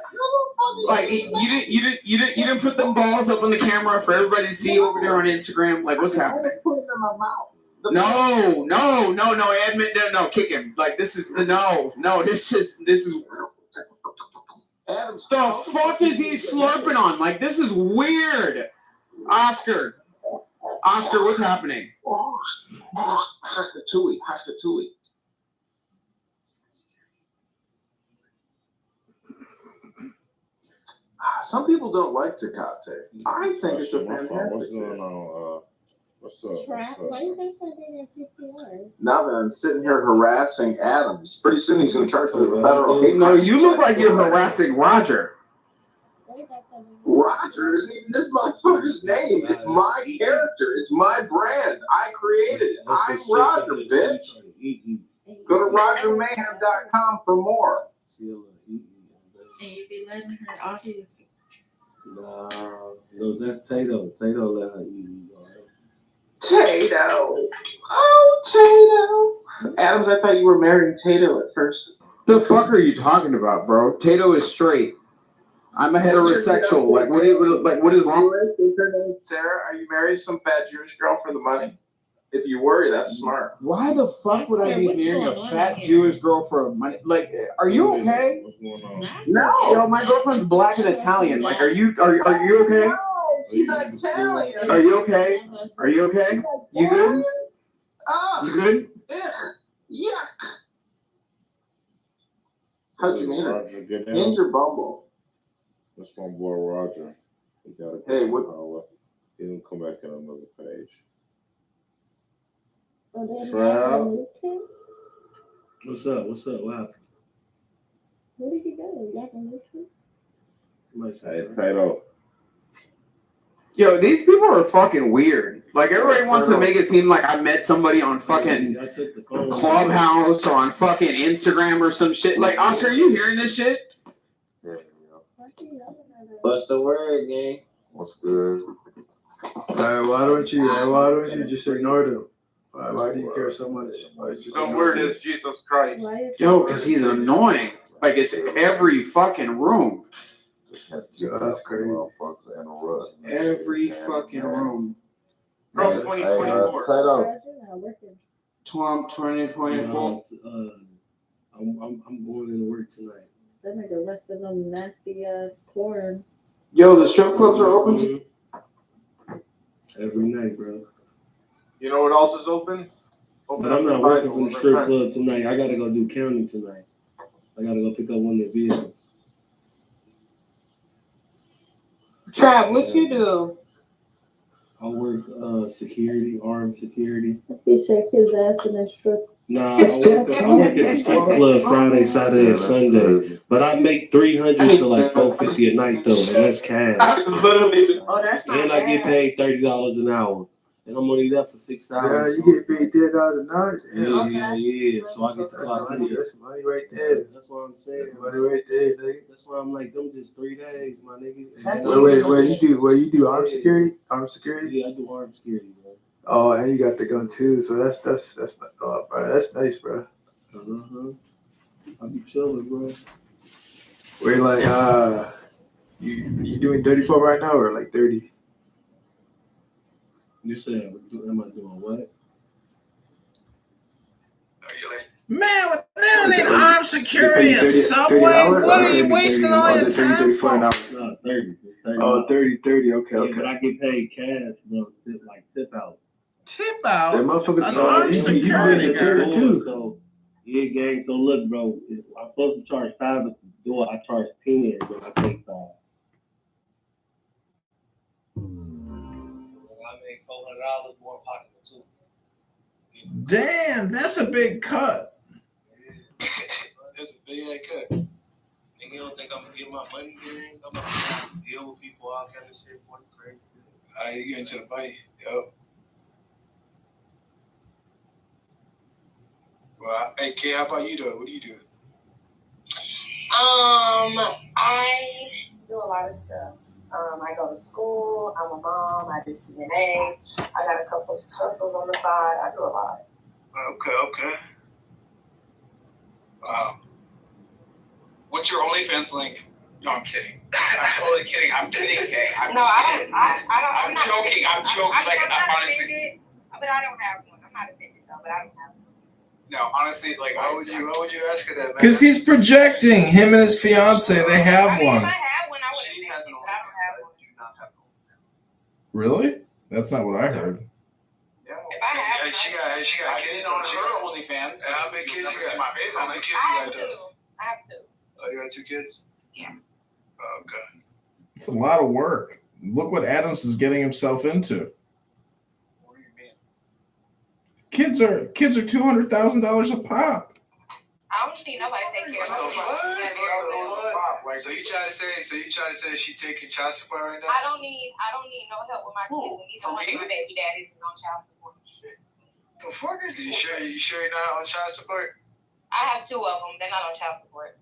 Like, you didn't put them balls up on the camera for everybody to see over there on Instagram. Like, what's happening? Put it in my mouth. No, Edmund, no, kick him. Like, this is this is. Adam's The fuck is he slurping on? Like, this is weird. Oscar, what's happening? Hastatui. Some people don't like Tecate. I think it's a fantastic. What's going on? What's up? Trap? Why you guys not doing your PTR? Now that I'm sitting here harassing Adams, pretty soon he's going to charge me with a federal hate. No, you look like you're harassing Roger. Roger isn't even this motherfucker's name. It's my character. It's my brand. I created it. I'm Roger, bitch. Go to RogerMayhem.com for more. And you be letting her off his. No, that's Tato. Tato let her eat. Tato. Oh, Tato. Adams, I thought you were marrying Tato at first. The fuck are you talking about, bro? Tato is straight. I'm a heterosexual. What is wrong? Is her name Sarah? Are you married to some fat Jewish girl for the money? If you worry, that's smart. Why the fuck would I be marrying a fat Jewish girl for money? Like, are you okay? What's going on? No. Yo, my girlfriend's black and Italian. Like, are you okay? No, she's Italian. Are you okay? Are you okay? You good? You good? Yuck. How'd you mean Roger, it? get in. Hinge or Bumble? That's my boy Roger. He got a Hey, what? He didn't come back on another page. Trap. What's up? What happened? Where did he go? Y'all can move him? Somebody said, Hey, Tato. Yo, these people are fucking weird. Like, everybody wants to make it seem like I met somebody on fucking Clubhouse or on fucking Instagram or some shit. Like, Oscar, are you hearing this shit? What's the word, gang? What's good? Hey, why don't you just ignore them? Why do you care so much? The word is Jesus Christ. Yo, because he's annoying. Like, it's every fucking room. That's crazy. Every fucking room. From 2024. Tato. 2024. I'm going into work tonight. That make the rest of them nasty ass porn. Yo, the strip clubs are open. Every night, bro. You know what else is open? But I'm not working from the strip club tonight. I gotta go do counting tonight. I gotta go pick up one of their vehicles. Trap, what you do? I work security, armed security. He shake his ass in a strip. Nah, I work at the strip club Friday, Saturday, and Sunday. But I make $300 to like $450 a night though, and that's cash. Oh, that's not And I get paid $30 an hour. and I'm only there for 6 Yeah, hours. you get paid $10 an hour. Yeah. So I get to That's clock money. in. That's money right there. That's what I'm saying. That's money right there, nigga. That's why I'm like, them just 3 days, my nigga. Where you do armed security? Armed security? Yeah, I do armed security, bro. Oh, and you got the gun too. So that's oh, bro, that's nice, bro. I be chilling, bro. Where like you doing 34 right now or like 30? You said, am I doing what? Man, with that in armed security and subway, what are you wasting all your time for? No, 30. Oh, 30, okay, Yeah, but I get paid cash, like tip out. Tip out? That motherfucker An armed security guard. So, yeah, gang. So look, bro, I'm supposed to charge $5 at the door. I charge 10, but I take 5. I made $400 more pocket too. Damn, that's a big cut. That's a big cut. And you don't think I'm gonna get my money here? I'm gonna deal with people, all kind of shit, more crazy. You get into the money, yep. Well, hey, Kay, how about you though? What do you do? I do a lot of stuff. I go to school. I'm a mom. I do CNA. I got a couple hustles on the side. I do a lot. Okay. What's your OnlyFans link? No, I'm kidding. I'm totally kidding. I'm kidding, Kay. I'm joking. I'm joking. Like, I'm honestly. Offended, but I don't have one. I'm not offended though, but I don't have one. No, honestly, like, why would you ask her that, man? Because he's projecting. Him and his fiance, they have one. If I had one, I would have offended, but I don't have one. Really? That's not what I heard. If I had one, She got kids on her OnlyFans. How many kids you got? How many kids you got though? I have two. Oh, you got 2 kids? Yeah. Oh, okay. It's a lot of work. Look what Adams is getting himself into. What do you mean? Kids are $200,000 a pop. I don't need nobody to take care of me. So you trying to say she taking child support right now? I don't need no help with my kids. And these are one of my baby daddies is on child support. You sure you're not on child support? I have 2 of them. They're not on child support.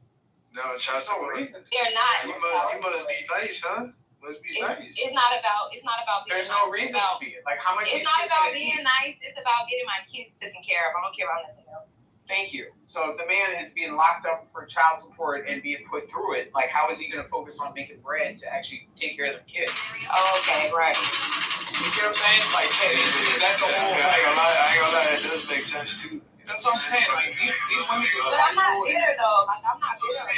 No, child support. They're not. You must be nice, huh? Must be nice. It's not about being There's nice. no reason to be. Like, how much? It's not about being nice. It's about getting my kids taken care of. I don't care about nothing else. Thank you. So if the man is being locked up for child support and being put through it, like, how is he going to focus on making bread to actually take care of the kids? Okay, right. You see what I'm saying? Like, hey, is that the whole? I ain't gonna lie. That does make sense too. That's what I'm saying. Like, these women just. But I'm not bitter though. Like, I'm not bitter.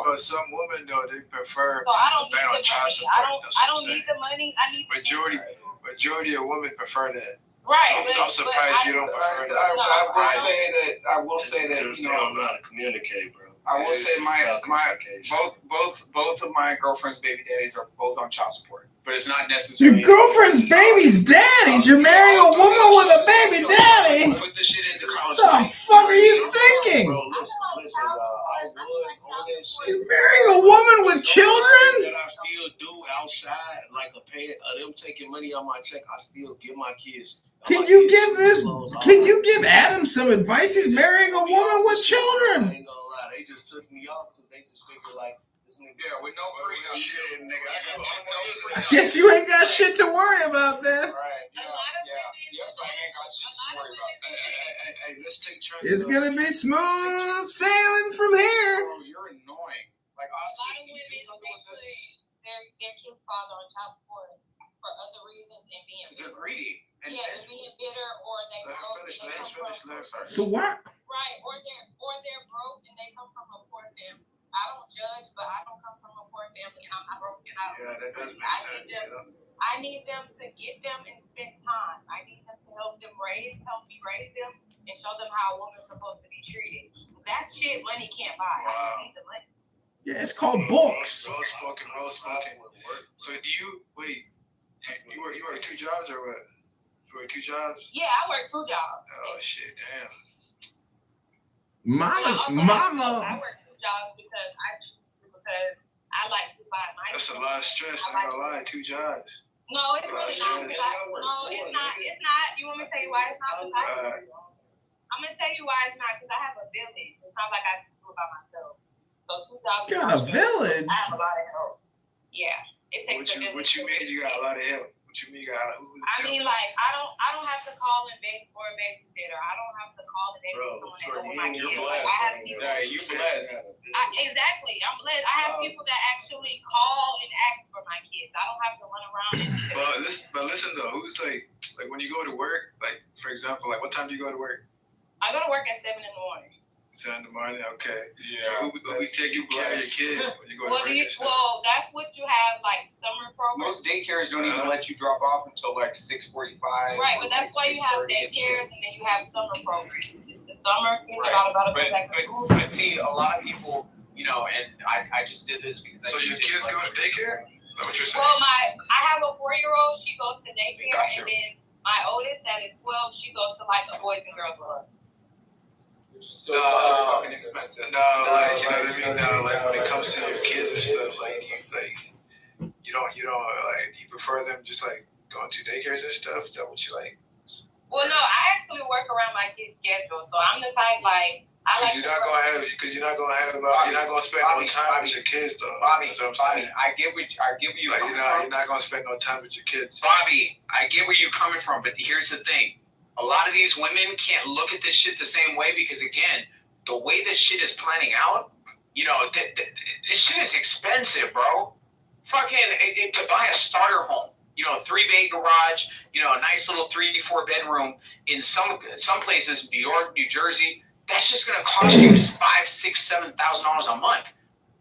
But some women though, they prefer So I don't to ban on need the child money. support. I don't need the money. I need Majority of women prefer that. right. So I'm surprised you don't prefer that. I will say that you know. I don't know how to communicate, bro. I will say both of my girlfriend's baby daddies are both on child support, but it's not necessarily. Your girlfriend's baby's daddies. You're marrying a woman with a baby daddy. Put this shit into college. What the fuck are you thinking? Bro, listen, I was on that shit. You're marrying a woman with children? That I still do outside, like them taking money on my check, I still give my kids. Can you give Adam some advice? He's marrying a woman with children. I ain't gonna lie, they just took me off because they just figured like this nigga. Yeah, with no freedom. Shit, nigga. Guess you ain't got shit to worry about then. Right. Yeah. Yes, I ain't got shit to worry about. Hey, let's take turns. It's gonna be smooth sailing from here. Bro, you're annoying. Like, honestly, can you do something with this? Their kid's father on child support for other reasons and being They're greedy. and being bitter or they broke. So what? Right, or they're broke and they come from a poor family. I don't judge, but I don't come from a poor family and I'm broke and That does make sense. I need them to get them and spend time. I need them to help me raise them and show them how a woman's supposed to be treated. That shit money can't buy. I don't need the money. Yeah, it's called books. Well spoken. So do you wait? You work 2 jobs or what? You work 2 jobs? Yeah, I work 2 jobs. Oh shit, damn. Mama. I work 2 jobs because I like to buy my. That's a lot of stress. I'm not gonna lie, 2 jobs. No, it's really not. No, it's not. It's not. You want me to tell you why it's not? I'm gonna tell you why it's not. Because I have a village. It's not like I can do it by myself. So 2,000. Got a village? I have a lot of help. Yeah, it takes a village. What you mean you got a lot of help? What you mean you got? I mean, like I don't have to call and beg for a babysitter. I don't have to call and beg for someone to help with my kids. Like I have people. You blessed. Exactly. I'm blessed. I have people that actually call and ask for my kids. I don't have to run around and. But listen though, who's like when you go to work, like for example, like what time do you go to work? I go to work at 7 in the morning. 7 in the morning, okay. Yeah. So who be taking care of your kids when you go to work? Well, that's what you have like summer programs. Most daycares don't even let you drop off until like 6:45. Right, but that's why you have daycares and then you have summer programs. The summer kids are about to go back to school. But see, a lot of people, and I just did this because So your kids go to daycare? Is that what you're saying? Well, I have a 4-year-old. She goes to daycare, and then my oldest, that is 12, she goes to like a Boys and Girls Club. No, like you know what I mean. Now, like when it comes to your kids and stuff, you don't like. Do you prefer them just like going to daycares and stuff? Is that what you like? Well, no, I actually work around my kids' schedule, so I'm the type like. Because you're not gonna spend no time with your kids though. Bobby, that's what I'm saying. I get what you like coming you're from. not gonna spend no time with your kids. Bobby, I get where you're coming from, but here's the thing. A lot of these women can't look at this shit the same way because, again, the way this shit is planning out, this shit is expensive, bro. Fucking to buy a starter home, 3-bay garage, a nice little 3 to 4 bedroom in some places, New York, New Jersey, that's just gonna cost you $5,000, $6,000, $7,000 a month.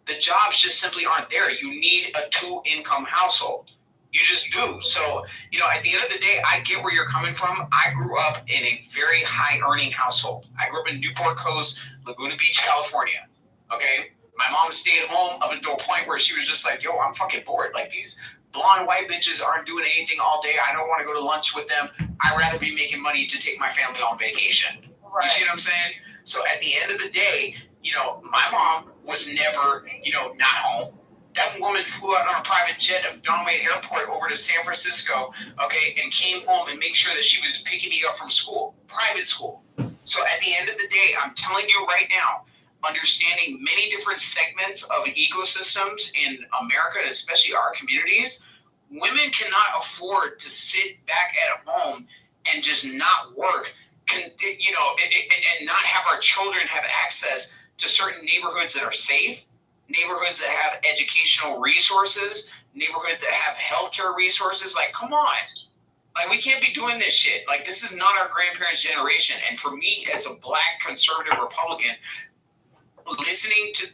The jobs just simply aren't there. You need a 2-income household. You just do. So, at the end of the day, I get where you're coming from. I grew up in a very high earning household. I grew up in Newport Coast, Laguna Beach, California. Okay? My mom stayed home up until a point where she was just like, yo, I'm fucking bored. Like these blonde white bitches aren't doing anything all day. I don't want to go to lunch with them. I'd rather be making money to take my family on vacation. Right. You see what I'm saying? So at the end of the day, my mom was never, not home. That woman flew out on a private jet of Donway Airport over to San Francisco, okay, and came home and made sure that she was picking me up from school, private school. So at the end of the day, I'm telling you right now, understanding many different segments of ecosystems in America, and especially our communities, women cannot afford to sit back at home and just not work, and not have our children have access to certain neighborhoods that are safe, neighborhoods that have educational resources, neighborhoods that have healthcare resources. Like, come on. Like, we can't be doing this shit. Like, this is not our grandparents' generation. And for me, as a black conservative Republican, listening to,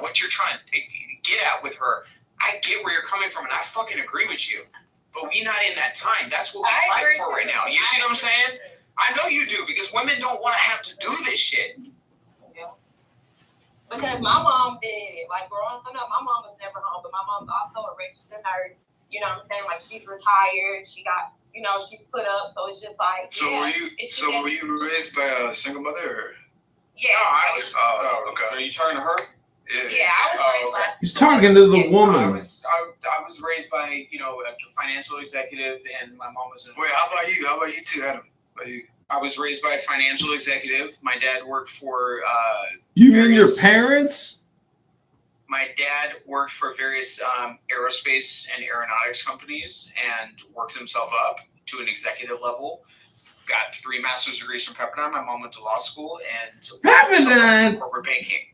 what you're trying to get at with her, I get where you're coming from, and I fucking agree with you. But we not in that time. That's what we fight for right now. You see what I'm saying? I know you do, because women don't want to have to do this shit. Because my mom did it. Like growing up, my mom was never home, but my mom's also a registered nurse. You know what I'm saying? Like she's retired. She got, she's put up. So it's just like. So were you raised by a single mother? Or? Yeah. No, okay. Are you talking to her? Yeah, I was raised by. He's talking to the woman. I was raised by a financial executive, and my mom was. Wait, how about you? How about you too, Adam? How about you? I was raised by a financial executive. My dad worked for. You mean your parents? My dad worked for various aerospace and aeronautics companies and worked himself up to an executive level. Got 3 master's degrees from Pepperdine. My mom went to law school and Pepperdine. Corporate banking.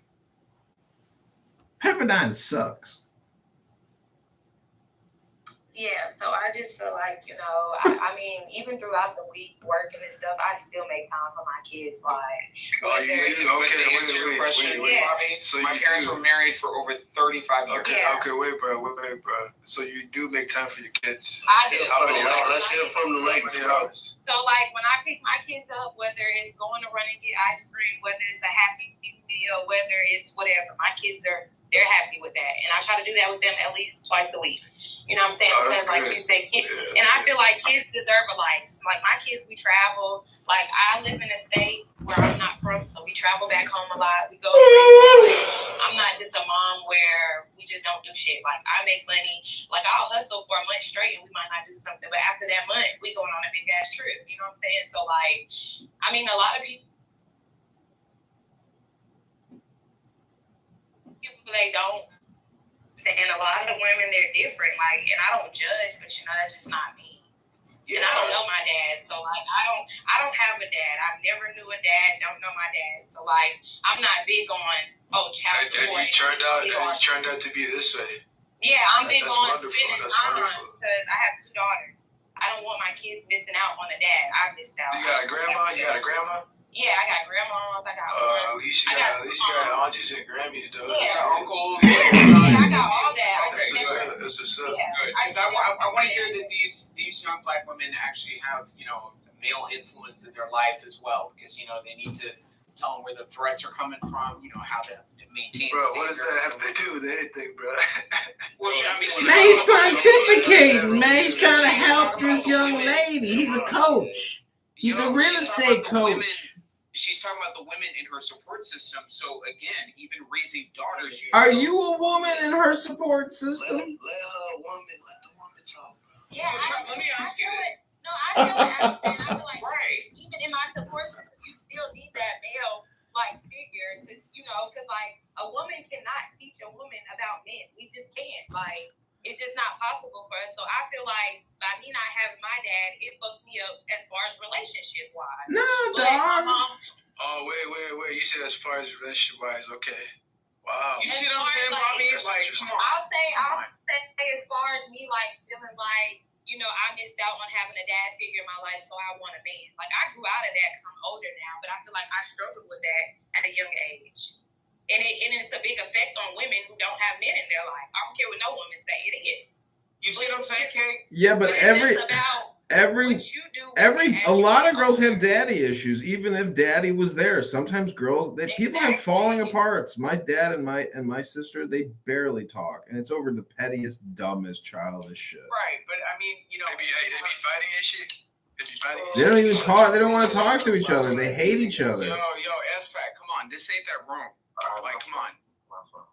Pepperdine sucks. Yeah, so I just feel like, I mean, even throughout the week working and stuff, I still make time for my kids. Like, to answer your question, Bobby, so my parents were married for over 35 years. Okay, wait, bro. So you do make time for your kids? I do. Let's hear from the ladies. So, like, when I pick my kids up, whether it's going to run and get ice cream, whether it's a Happy Meal, whether it's whatever, my kids are they're happy with that. And I try to do that with them at least twice a week. You know what I'm saying? Because like you say, kids, and I feel like kids deserve a life. Like my kids, we travel. Like I live in a state where I'm not from, so we travel back home a lot. We go to places. I'm not just a mom where we just don't do shit. Like I make money. Like I'll hustle for a month straight and we might not do something, but after that month, we going on a big ass trip. You know what I'm saying? So like, I mean, a lot of people they don't. And a lot of women, they're different. Like, and I don't judge, but you know, that's just not me. And I don't know my dad, so like, I don't have a dad. I've never knew a dad. Don't know my dad, so like, I'm not big on child support. And you turned out to be this way. Yeah, I'm big That's on wonderful. spending That's time wonderful. because I have 2 daughters. I don't want my kids missing out on a dad. I missed out. You got a grandma? You got a grandma? Yeah, I got grandmas. I got at least you got aunties and Grammys, though. Yeah. Uncles. Yeah, I got all that. That's what's up. Yeah. Good, because I want to hear that these young black women actually have, you know, male influence in their life as well, because, you know, they need to tell them where the threats are coming from, you know, how to maintain. Bro, what does that have to do with anything, bro? Well, I mean, Man, he's pontificating, man. He's trying to help this young lady. He's a coach. He's a real estate coach. She's talking about the women in her support system. So again, even raising daughters. Are you a woman in her support system? Let the woman talk. Yeah, let me ask you this. No, I feel like right. Even in my support system, you still need that male like figure to, you know, because like a woman cannot teach a woman about men. We just can't. Like it's just not possible for us. So I feel like by me not having my dad, it fucked me up as far as relationship wise. No, dog. Oh, wait. You said as far as relationship wise, okay. Wow. You see what I'm saying, Bobby? Like, come on. I'll say as far as me like feeling like, you know, I missed out on having a dad figure in my life, so I want a man. Like I grew out of that because I'm older now, but I feel like I struggled with that at a young age. And it's a big effect on women who don't have men in their life. I don't care what no woman say, it is. You see what I'm saying, Kate? Yeah, but a lot of girls have daddy issues, even if daddy was there. Sometimes people have falling apart. My dad and my sister, they barely talk, and it's over the pettiest, dumbest, childish shit. Right, but I mean, you know, they be fighting and shit. They don't even talk. They don't want to talk to each other. They hate each other. Yo, S-Fac, come on, this ain't that room. Like, come on.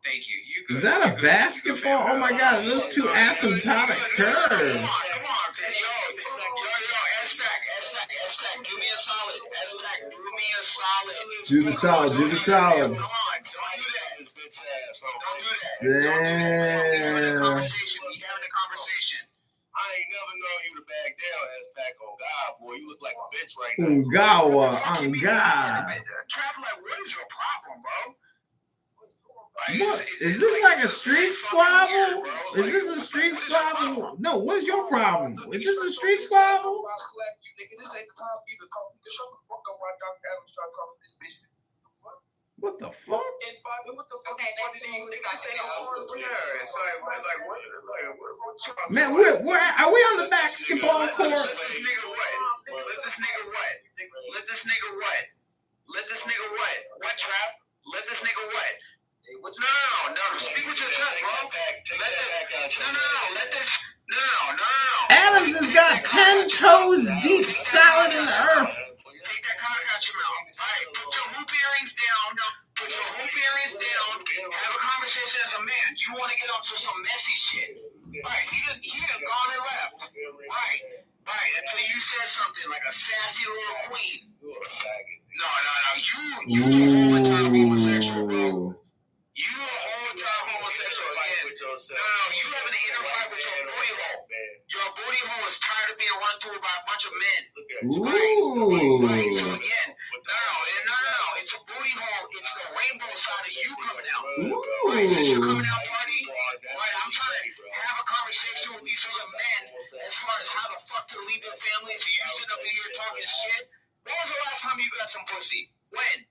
Thank you. Is that a basketball? Oh my god, those 2 asymptotic curves. Come on. Yo, S-Fac, do me a solid. S-Fac, do me a solid. Do the solid. Come on, don't do that. Don't do that. Damn. We having a conversation. I ain't never known you to back down, S-Fac. On God, boy, you look like a bitch right now. On God. Trap, like, what is your problem, bro? What? Is this like a street squabble? Is this a street squabble? No, what is your problem? Is this a street squabble? What the fuck? Man, where are we on the basketball court? Let this nigga what? What, Trap? Let this nigga what? No. Speak with your chest, bro. No. Adams has got 10 toes deep, solid in the earth. Take that cock out your mouth. All right, put your hoop earrings down. Have a conversation as a man. You want to get up to some messy shit. All right, he done gone and left. Right, until you said something like a sassy little queen. No. You a whole time homosexual, bro. You a whole time homosexual again. No, you having an inner fight with your booty hole. Your booty hole is tired of being run through by a bunch of men. Right. So again, no. It's a booty hole. It's the rainbow side of you coming out. Right, since you're coming out party, right, I'm trying to have a conversation with these other men as far as how the fuck to lead their families. So you sitting up in here talking shit. When was the last time you got some pussy? When?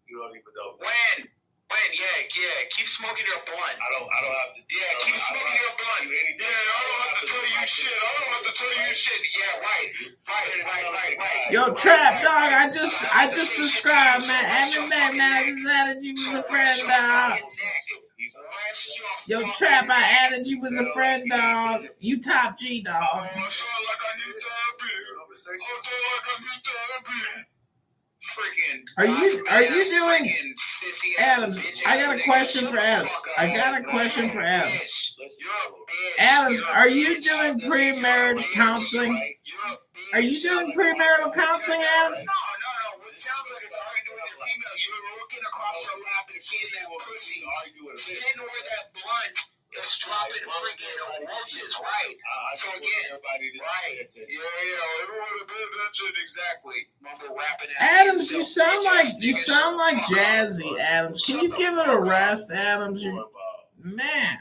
You don't even know. When? Yeah. Keep smoking your blunt. I don't have to. Yeah, keep smoking your blunt. Yeah, I don't have to tell you shit. Yeah, right. Yo, Trap, dog, I just subscribed, man. Add me back, man. I just added you as a friend, dog. Yo, Trap, I added you as a friend, dog. You top G, dog. Are you doing Adams? I got a question for Adams. Adams, are you doing pre-marriage counseling? Are you doing premarital counseling, Adams? No. It sounds like it's arguing with your female. You're looking across your lap and seeing that pussy. Sitting where that blunt is dropping freaking roaches, right? So again, right? Yeah, everyone pay attention exactly. Mumble rapping ass. Adams, you sound like Jazzy, Adams. Can you give it a rest, Adams? Man,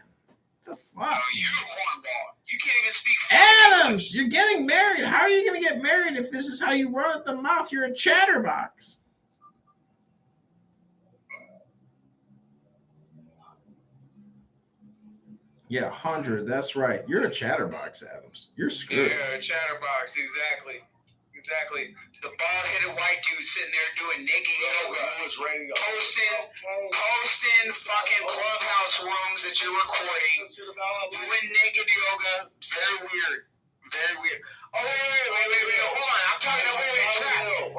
the fuck? You can't even speak. Adams, you're getting married. How are you going to get married if this is how you run at the mouth? You're a chatterbox. Yeah, 100. That's right. You're a chatterbox, Adams. You're screwed. Yeah, a chatterbox. Exactly. The bald-headed white dude sitting there doing naked yoga, posting fucking clubhouse rooms that you're recording, doing naked yoga. Very weird. Oh wait. Hold on. I'm talking to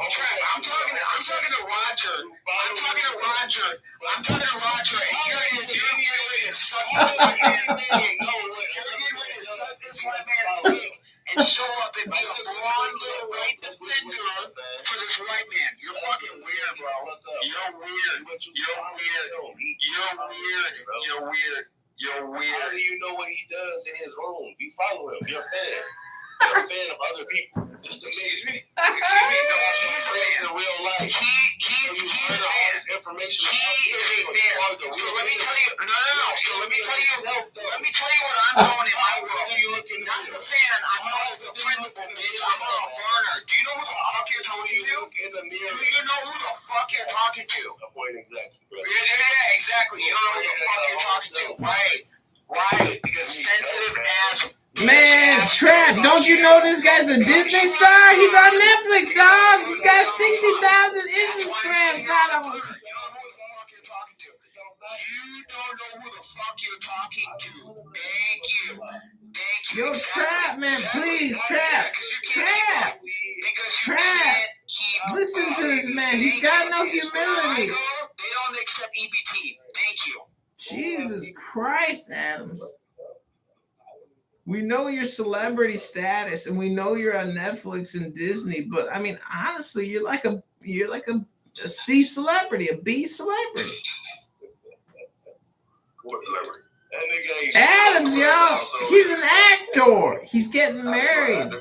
Trap. I'm talking to Roger. And here it is. You're getting ready to suck this white man's dick. No, you're getting ready to suck this white man's dick and show up and be a blonde little white defender for this white man. You're fucking weird, bro. You're weird. How do you know what he does in his room? You follow him. You're a fan. You're a fan of other people. Just excuse me. No, he's a fan in real life. He's a fan. Information. He is a fan. So let me tell you. No. So let me tell you what I'm doing in my world. Not the fan. I'm known as a principal, bitch. I'm on a burner. Do you know who the fuck you're talking to? Do you know who the fuck you're talking to? Yeah, exactly. You don't know who the fuck you're talking to. Right. Because sensitive ass. Man, Trap, don't you know this guy's a Disney star? He's on Netflix, dog. He's got 60,000 Instagram followers. You don't know who the fuck you're talking to. Thank you. Yo, Trap, man, please, Trap. Listen to this man. He's got no humility. They don't accept EBT. Thank you. Jesus Christ, Adams. We know your celebrity status and we know you're on Netflix and Disney, but I mean, honestly, you're like a C celebrity, a B celebrity. What celebrity? Adams, yo, he's an actor. He's getting married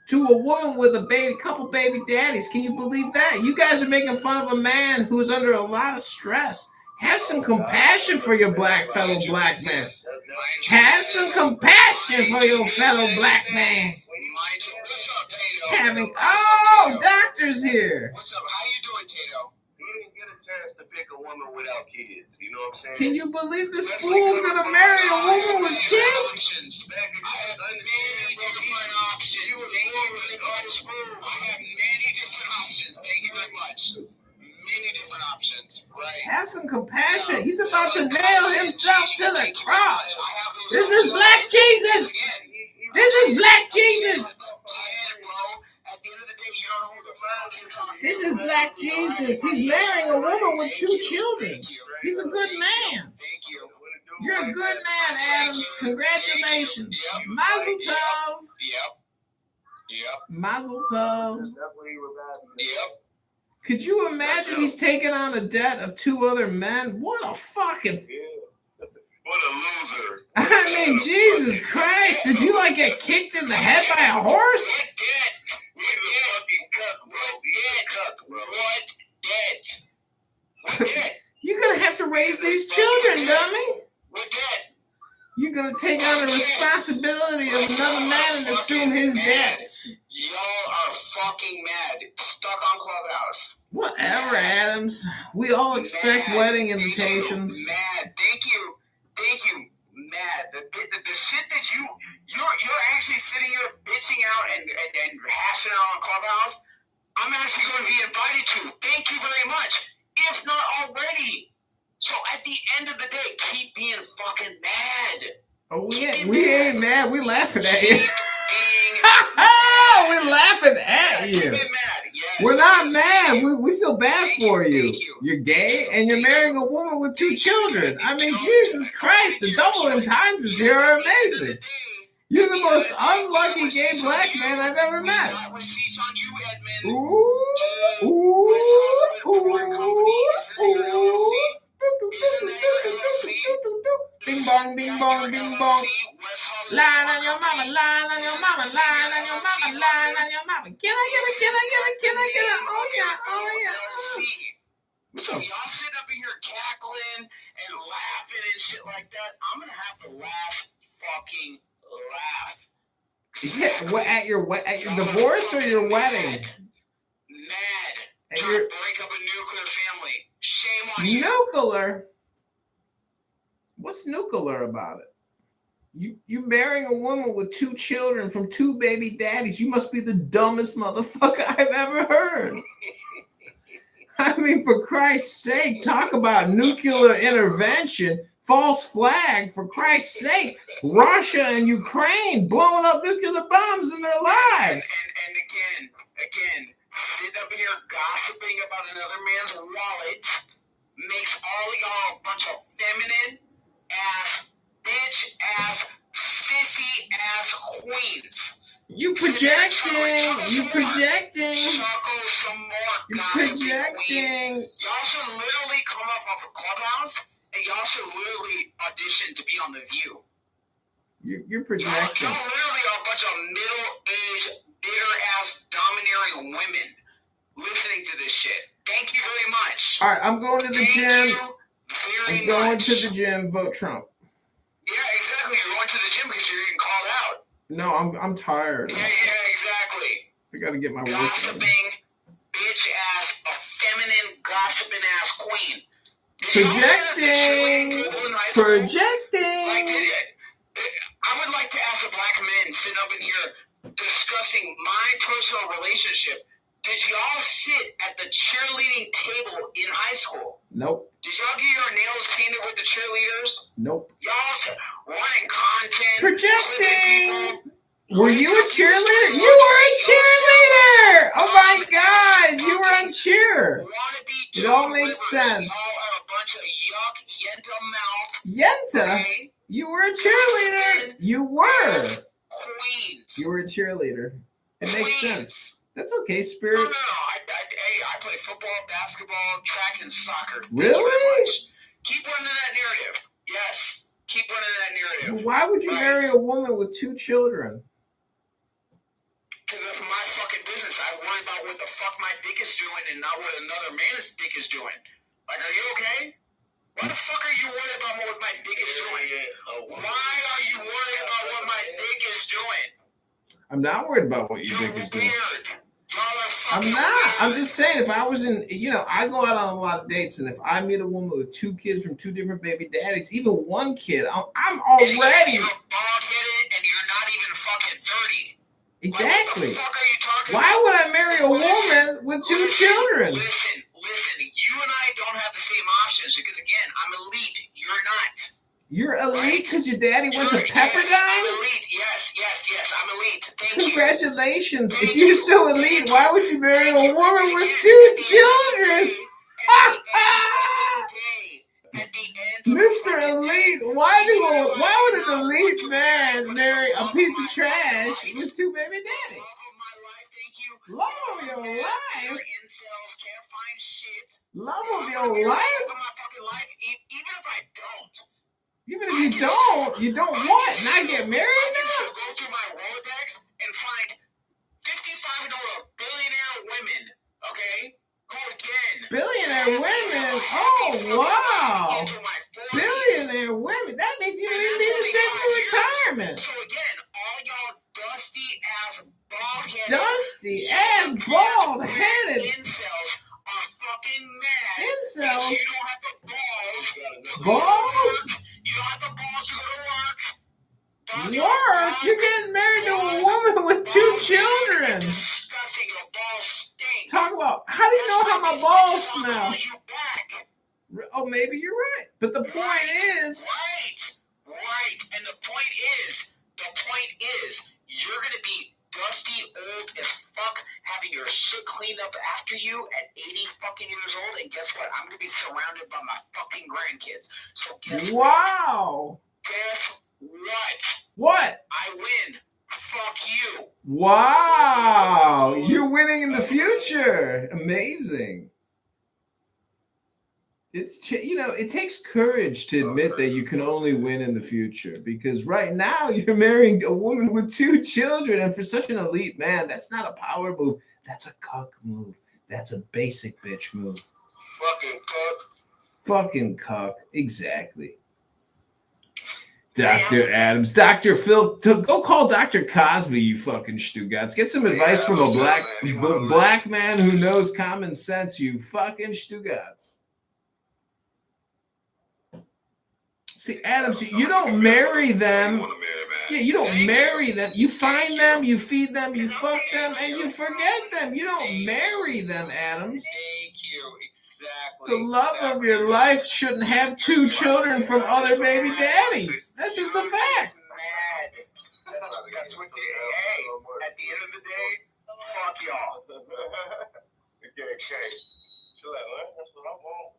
to a woman with a couple baby daddies. Can you believe that? You guys are making fun of a man who's under a lot of stress. Have some compassion for your fellow black man. Have some compassion for your fellow black man. Doctor's here. What's up? How you doing, Tato? He didn't get a chance to pick a woman without kids. You know what I'm saying? Can you believe this fool gonna marry a woman with kids? I have many different options. Thank you very much. Many different options, right? Have some compassion. He's about to nail himself to the cross. This is Black Jesus. This is Black Jesus. He's marrying a woman with 2 children. He's a good man. You're a good man, Adams. Congratulations. Mazel tov. Mazel tov. Could you imagine he's taking on a debt of 2 other men? What a fucking... What a loser. I mean, Jesus Christ. Did you get kicked in the head by a horse? What debt? You're going to have to raise these children, dummy. What debt? You're going to take on the responsibility of another man and assume his debts. Y'all are fucking mad. Stuck on Clubhouse. Whatever, Adams. We all expect wedding invitations. Mad. Thank you. Mad. The shit that you're actually sitting here bitching out and hashing out on Clubhouse, I'm actually going to be invited to. Thank you very much. If not already. So at the end of the day, keep being fucking mad. Oh, we ain't mad. We laughing at you. We're laughing at you. We're not mad. We feel bad for you. You're gay and you're marrying a woman with 2 children. I mean, Jesus Christ, the double entendres here are amazing. You're the most unlucky gay black man I've ever met. Bing bong, bing bong, bing bong. Line on your mama, line on your mama, line on your mama, line on your mama. Can I get it? Can I get it? Can I get it? Oh yeah, oh yeah. So y'all sitting up in here cackling and laughing and shit like that. I'm gonna have to fucking laugh. Yeah, what at your divorce or your wedding? Mad. Trying to break up a nuclear family. Shame on you. Nuclear? What's nuclear about it? You marrying a woman with 2 children from 2 baby daddies. You must be the dumbest motherfucker I've ever heard. I mean, for Christ's sake, talk about nuclear intervention, false flag, for Christ's sake. Russia and Ukraine blowing up nuclear bombs in their lives. And again, sitting up here gossiping about another man's wallet makes all of y'all a bunch of feminine ass, bitch ass, sissy ass queens. You projecting. You projecting. You're projecting. Y'all should literally come up off a clubhouse and y'all should literally audition to be on The View. You're projecting. Y'all literally are a bunch of middle-aged, bitter-ass, domineering women listening to this shit. Thank you very much. All right, I'm going to the gym. I'm going to the gym. Vote Trump. Yeah, exactly. You're going to the gym because you're getting called out. No, I'm tired. Yeah, exactly. I gotta get my work done. Gossiping, bitch ass, a feminine gossiping ass queen. Projecting. Projecting. Like, I would like to ask a black man sitting up in here discussing my personal relationship. Did y'all sit at the cheerleading table in high school? Nope. Did y'all get your nails painted with the cheerleaders? Nope. Y'all running content. Projecting. Were you a cheerleader? You were a cheerleader. Oh my God, you were on cheer. It all makes sense. Yenta. Okay. You were a cheerleader. You were. Queens. You were a cheerleader. It makes sense. That's okay, Spirit. No. I play football, basketball, track, and soccer. Really? Keep running that narrative. Yes. Keep running that narrative. Why would you marry a woman with 2 children? Because that's my fucking business. I worry about what the fuck my dick is doing and not what another man's dick is doing. Like, are you okay? Why the fuck are you worried about what my dick is doing? Why are you worried about what my dick is doing? I'm not worried about what your dick is doing. I'm not. I'm just saying, if I was in, I go out on a lot of dates, and if I meet a woman with 2 kids from 2 different baby daddies, even 1 kid, I'm already. You're bald-headed and you're not even fucking 30. Exactly. Like, what the fuck are you talking Why would I marry a woman with 2 children? Listen. You and I don't have the same options because, again, I'm elite. You're not. You're elite because your daddy went to Pepperdine? Yes, I'm elite. Yes, I'm elite. Thank you. Congratulations. If you're so elite, why would you marry a woman with 2 children? Mr. Elite, why would an elite man marry a piece of trash with 2 baby daddies? Love of your life. Incels can't find shit. Love of your life? Even if I don't. Even if you don't what? Not get married now? So go through my Rolodex and find 55 billionaire women. Okay? Go again. Billionaire women? Oh, wow. Billionaire women? That means you don't even need to save for retirement. So again, all y'all dusty ass bald-headed. Dusty ass bald-headed. Incels are fucking mad. Incels? You don't have the balls. Balls? You don't have the balls to go to work. Work? You're getting married to a woman with 2 children. Disgusting. Your balls stink. Talk about, how do you know how my balls smell? Oh, maybe you're right. But the point is, Right. And the point is, you're gonna be dusty, old as fuck, having your shit cleaned up after you at 80 fucking years old. And guess what? I'm gonna be surrounded by my fucking grandkids. So guess wow. Guess what? What? I win. Fuck you. Wow. You're winning in the future. Amazing. It's, you know, it takes courage to admit that you can only win in the future, because right now you're marrying a woman with 2 children, and for such an elite man, that's not a power move. That's a cuck move. That's a basic bitch move. Fucking cuck. Fucking cuck. Exactly. Dr. Adams, Dr. Phil, go call Dr. Cosby, you fucking Stugats. Get some advice from a black man who knows common sense, you fucking Stugats. See, Adams, you don't marry them. Yeah, you don't marry them. You find them, you feed them, you fuck them, and you forget them. You don't marry them, Adams. Thank you. Exactly. The love of your life shouldn't have 2 children from other baby daddies. That's just a fact. Mad. That's what you. Hey, at the end of the day, fuck y'all. Okay. Chill out, man. That's what I want.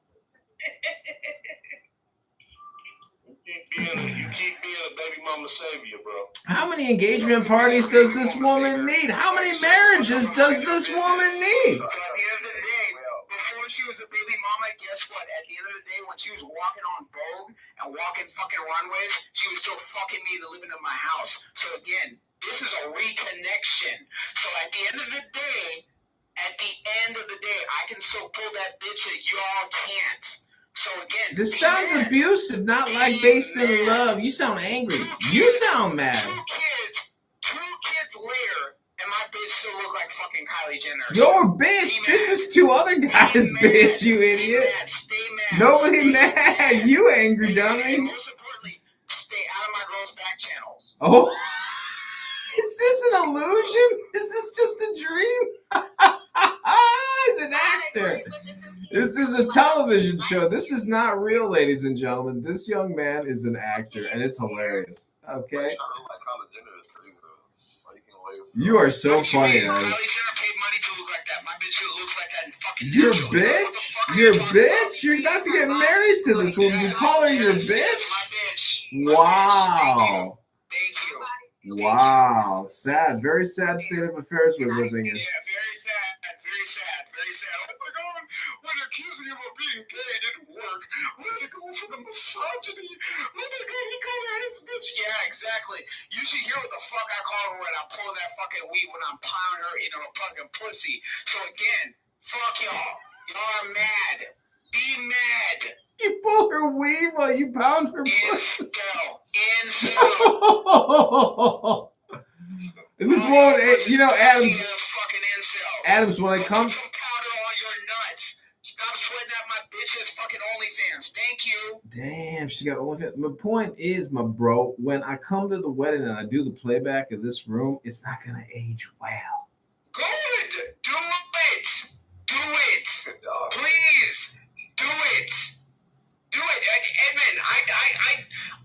You keep being a baby mama savior, bro. How many engagement parties does this woman need? How many marriages does this woman need? So at the end of the day, before she was a baby mama, guess what? At the end of the day, when she was walking on Vogue and walking fucking runways, she was still fucking me and living in my house. So again, this is a reconnection. So at the end of the day, I can still pull that bitch that y'all can't. So again, This sounds abusive, not like based in love. You sound angry. You sound mad. 2 kids later, and my bitch still look like fucking Kylie Jenner. Your bitch. This is 2 other guys' bitch, you idiot. Stay mad. Nobody mad. You angry dummy. Most importantly, stay out of my girl's back channels. Oh, is this an illusion? Is this just a dream? He's an actor. This is a television show. This is not real, ladies and gentlemen. This young man is an actor, and it's hilarious. Okay? You are so funny, Alex. Kylie Jenner paid money to look like that. My bitch looks like that in fucking Your Angel. bitch? Your bitch? You're about to get married to this woman. You call her your bitch? Wow. Thank you. Wow. Sad. Very sad state of affairs we're living in. Yeah, very sad. Oh my God, when accusing him of being gay didn't work, when they go for the misogyny, when they go, he called her his bitch. Yeah, exactly. You should hear what the fuck I call her when I'm pulling that fucking weed, when I'm plowing her into a fucking pussy. So again, fuck y'all. Y'all are mad. Be mad. You pull her weave while you pound her pussy. Incel. And this woman, you know, Adams, when I come. Stop sweating out my bitch's fucking OnlyFans. Thank you. Damn, she got OnlyFans. My point is, my bro, when I come to the wedding and I do the playback of this room, it's not gonna age well. Good. Do it. Do it. Please. Do it. Do it. Edmund, I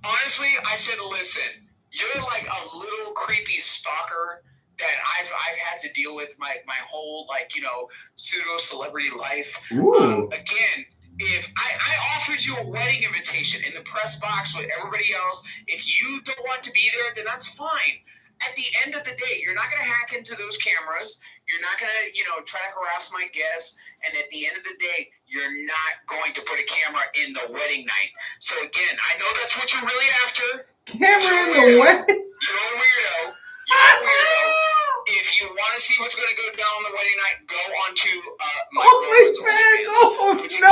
honestly, I said, listen, you're like a little creepy stalker that I've had to deal with my whole, like, you know, pseudo celebrity life. Again, if I offered you a wedding invitation in the press box with everybody else, if you don't want to be there, then that's fine. At the end of the day, you're not going to hack into those cameras. You're not going to, you know, try to harass my guests. And at the end of the day, you're not going to put a camera in the wedding night. So again, I know that's what you're really after. Camera in the wedding? You're a weirdo. You're a weirdo. If you want to see what's going to go down on the wedding night, go onto my girlfriend's OnlyFans.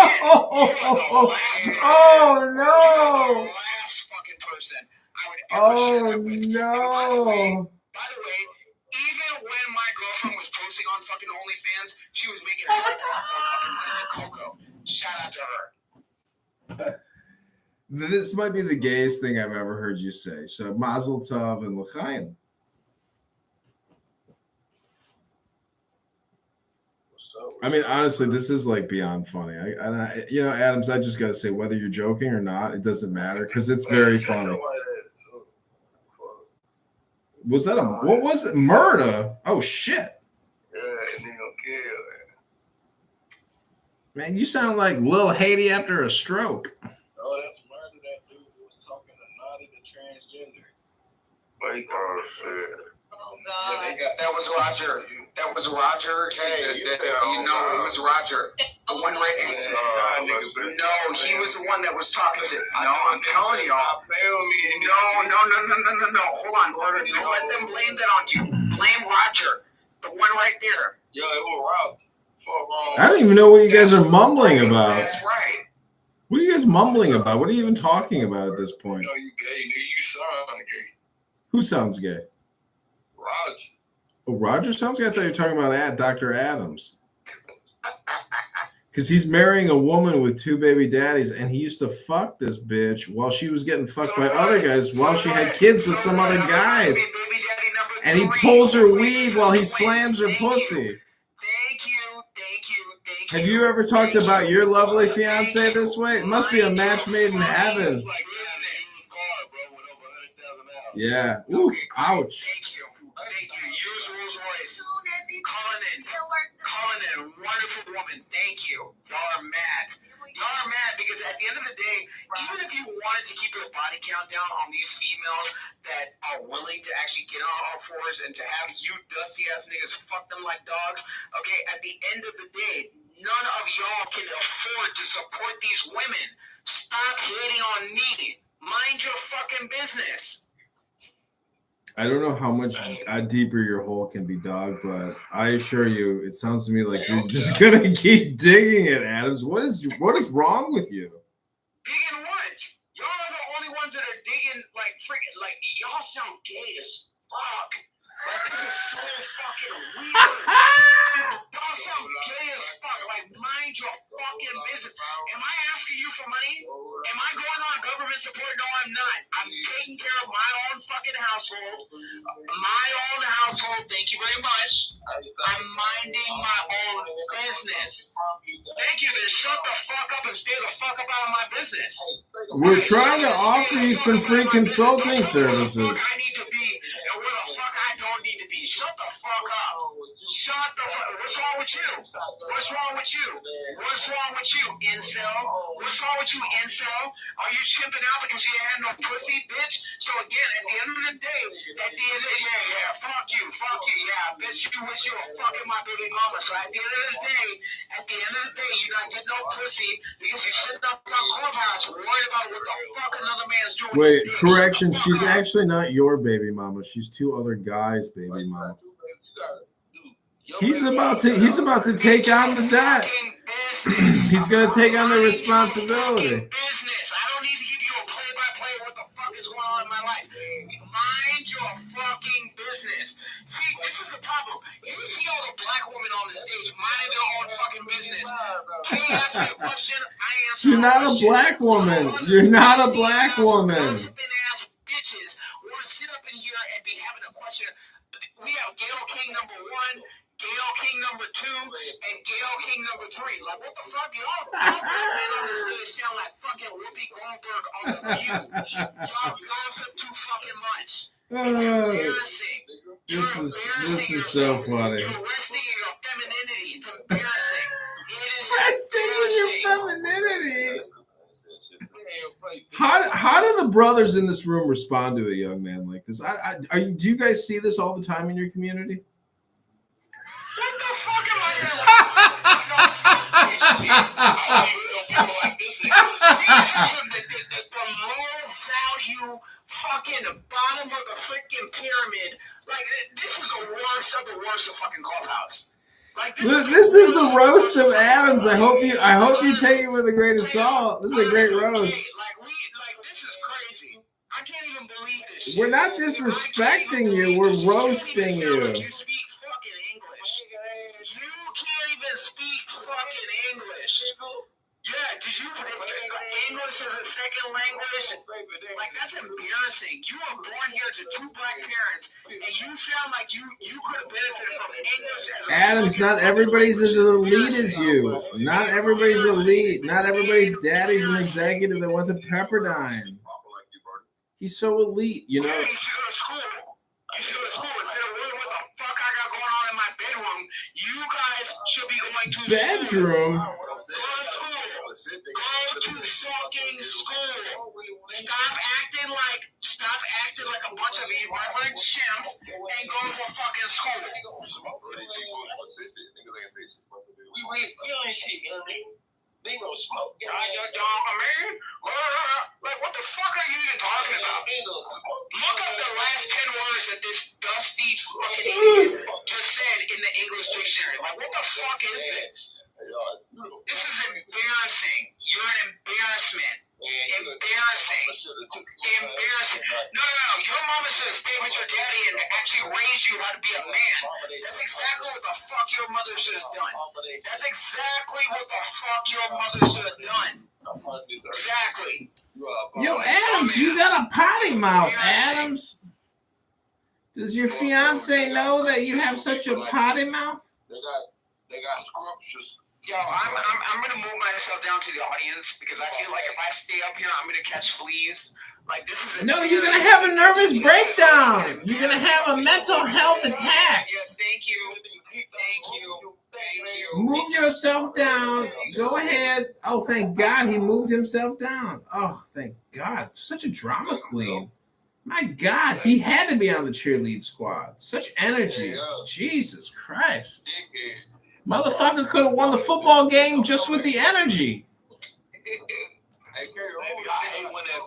Oh no! Last fucking person I would ever share that with. No! By the way, even when my girlfriend was posting on fucking OnlyFans, she was making a fucking money than Coco. Shout out to her. This might be the gayest thing I've ever heard you say. So, Mazel Tov and L'chaim. I mean, honestly, this is like beyond funny. I you know, Adams, I just gotta say, whether you're joking or not, it doesn't matter because it's very funny. Was that what was it? Murder? Oh shit! Man, you sound like Lil Haiti after a stroke. Oh, that's murder. That dude who was talking to Naughty, the transgender. Oh shit. Oh God. Yeah, that was Roger. That was Roger. Hey, you know, it was Roger. The one right next to No, he was the one that was talking to. No, I'm telling y'all. No. Hold on, brother. Don't let them blame that on you. Blame Roger. The one right there. Yeah, it was Roger. I don't even know what you guys are mumbling about. That's right. What are you guys mumbling about? What are you even talking about at this point? You gay, nigga. You sound gay. Who sounds gay? Roger. Oh, Roger sounds gay? I thought you were talking about Dr. Adams. Because he's marrying a woman with 2 baby daddies, and he used to fuck this bitch while she was getting fucked by other guys while she had kids with some other guys. And he pulls her weed while he slams her pussy. Have you ever talked about your lovely fiance this way? It must be a match made in heaven. Yeah. Ooh, ouch. Thank you. Use Rolls Royce. Calling in. Wonderful woman. Thank you. Y'all are mad. Y'all are mad because at the end of the day, even if you wanted to keep your body count down on these females that are willing to actually get on all fours and to have you dusty ass niggas fuck them like dogs, okay, at the end of the day, none of y'all can afford to support these women. Stop hating on me. Mind your fucking business. I don't know how much deeper your hole can be dug, but I assure you, it sounds to me like you're just gonna keep digging it, Adams. What is wrong with you? Digging what? Y'all are the only ones that are digging like freaking like y'all sound gay as fuck. Like this is so fucking weird. Y'all sound gay as fuck. Like mind your fucking business. Am I asking you for money? Am I going on government support? No, I'm not. I'm taking care of my own fucking household. My own household. Thank you very much. I'm minding my own business. Thank you. Then shut the fuck up and stay the fuck up out of my business. We're trying to offer you some free consulting services. I need to be and where the fuck I don't need to be. Shut the fuck up. Shut the fuck. What's wrong with you? What's wrong with you? What's wrong with you, incel? What's wrong with you, incel? Are you chimping out because you had no pussy, bitch? So again, at the end of the day, fuck you, yeah, bitch, you wish you were fucking my baby mama. So at the end of the day, you not get no pussy because you're sitting up on Clubhouse worried about what the fuck another man's doing. Wait, correction. She's actually not your baby mama. She's 2 other guys' baby mama. He's about to take on the debt. He's gonna take on the responsibility. Business. I don't need to give you a play-by-play of what the fuck is going on in my life. Mind your fucking business. See, this is the problem. You see all the black women on the stage minding their own fucking business. Can you ask me a question? I answer. You're not a black woman. You're not a black woman. Ass bitches want to sit up in here and be having a question. We have Gail King #1. Gail King #2 and Gail King #3. Like, what the fuck? Y'all black men on the stage sound like fucking Whoopi Goldberg on The View. Y'all gossip too fucking much. It's embarrassing. This is so funny. You're resting in your femininity. It's embarrassing. It is resting in your femininity. How do the brothers in this room respond to a young man like this? Do you guys see this all the time in your community? What the fuck am I doing? The low value fucking bottom of the freaking pyramid. Like, this is the worst of fucking Clubhouse. Like, this is the roast of Adams. I hope you take it with a grain of salt. This is a great roast. This is crazy. I can't even believe this shit. We're not disrespecting you. We're roasting you. You can't even speak fucking English. Yeah, did you English as a second language? Like, that's embarrassing. You were born here to two black parents, and you sound like you could have benefited from English as a Adams, not everybody's as elite as you. Not everybody's elite. Not everybody's daddy's an executive that went to Pepperdine. He's so elite, you know. You should go to school. You should go to school instead of worrying what the fuck I got going on in my bedroom. You guys should be going to Bedroom? School. Go to school. Go to fucking school. Stop acting like a bunch of irreverent chimps and go to fucking school. We ain't shit, you know what I mean? They no smoke. Man. Like, what the fuck are you even talking about? Look up the last 10 words that this dusty fucking idiot just said in the English dictionary. Like, what the fuck is this? This is embarrassing. You're an embarrassment. Embarrassing. No. Your mama should have stayed with your daddy and actually raised you how to be a man. That's exactly what the fuck your mother should have done. That's exactly what the fuck your mother should have done. Exactly. Yo, Adams, you got a potty mouth, Adams. Does your fiance know that you have such a potty mouth? They got scrumptious. Yo, I'm gonna move myself down to the audience because I feel like if I stay up here, I'm gonna catch fleas. Like, this is No, you're gonna have a nervous breakdown. You're gonna have a mental health attack. Yes, thank you. Move yourself down. Go ahead. Oh, thank God he moved himself down. Oh, thank God. Such a drama queen. My God, he had to be on the cheerlead squad. Such energy. Jesus Christ. Motherfucker could have won the football game just with the energy. I hate when that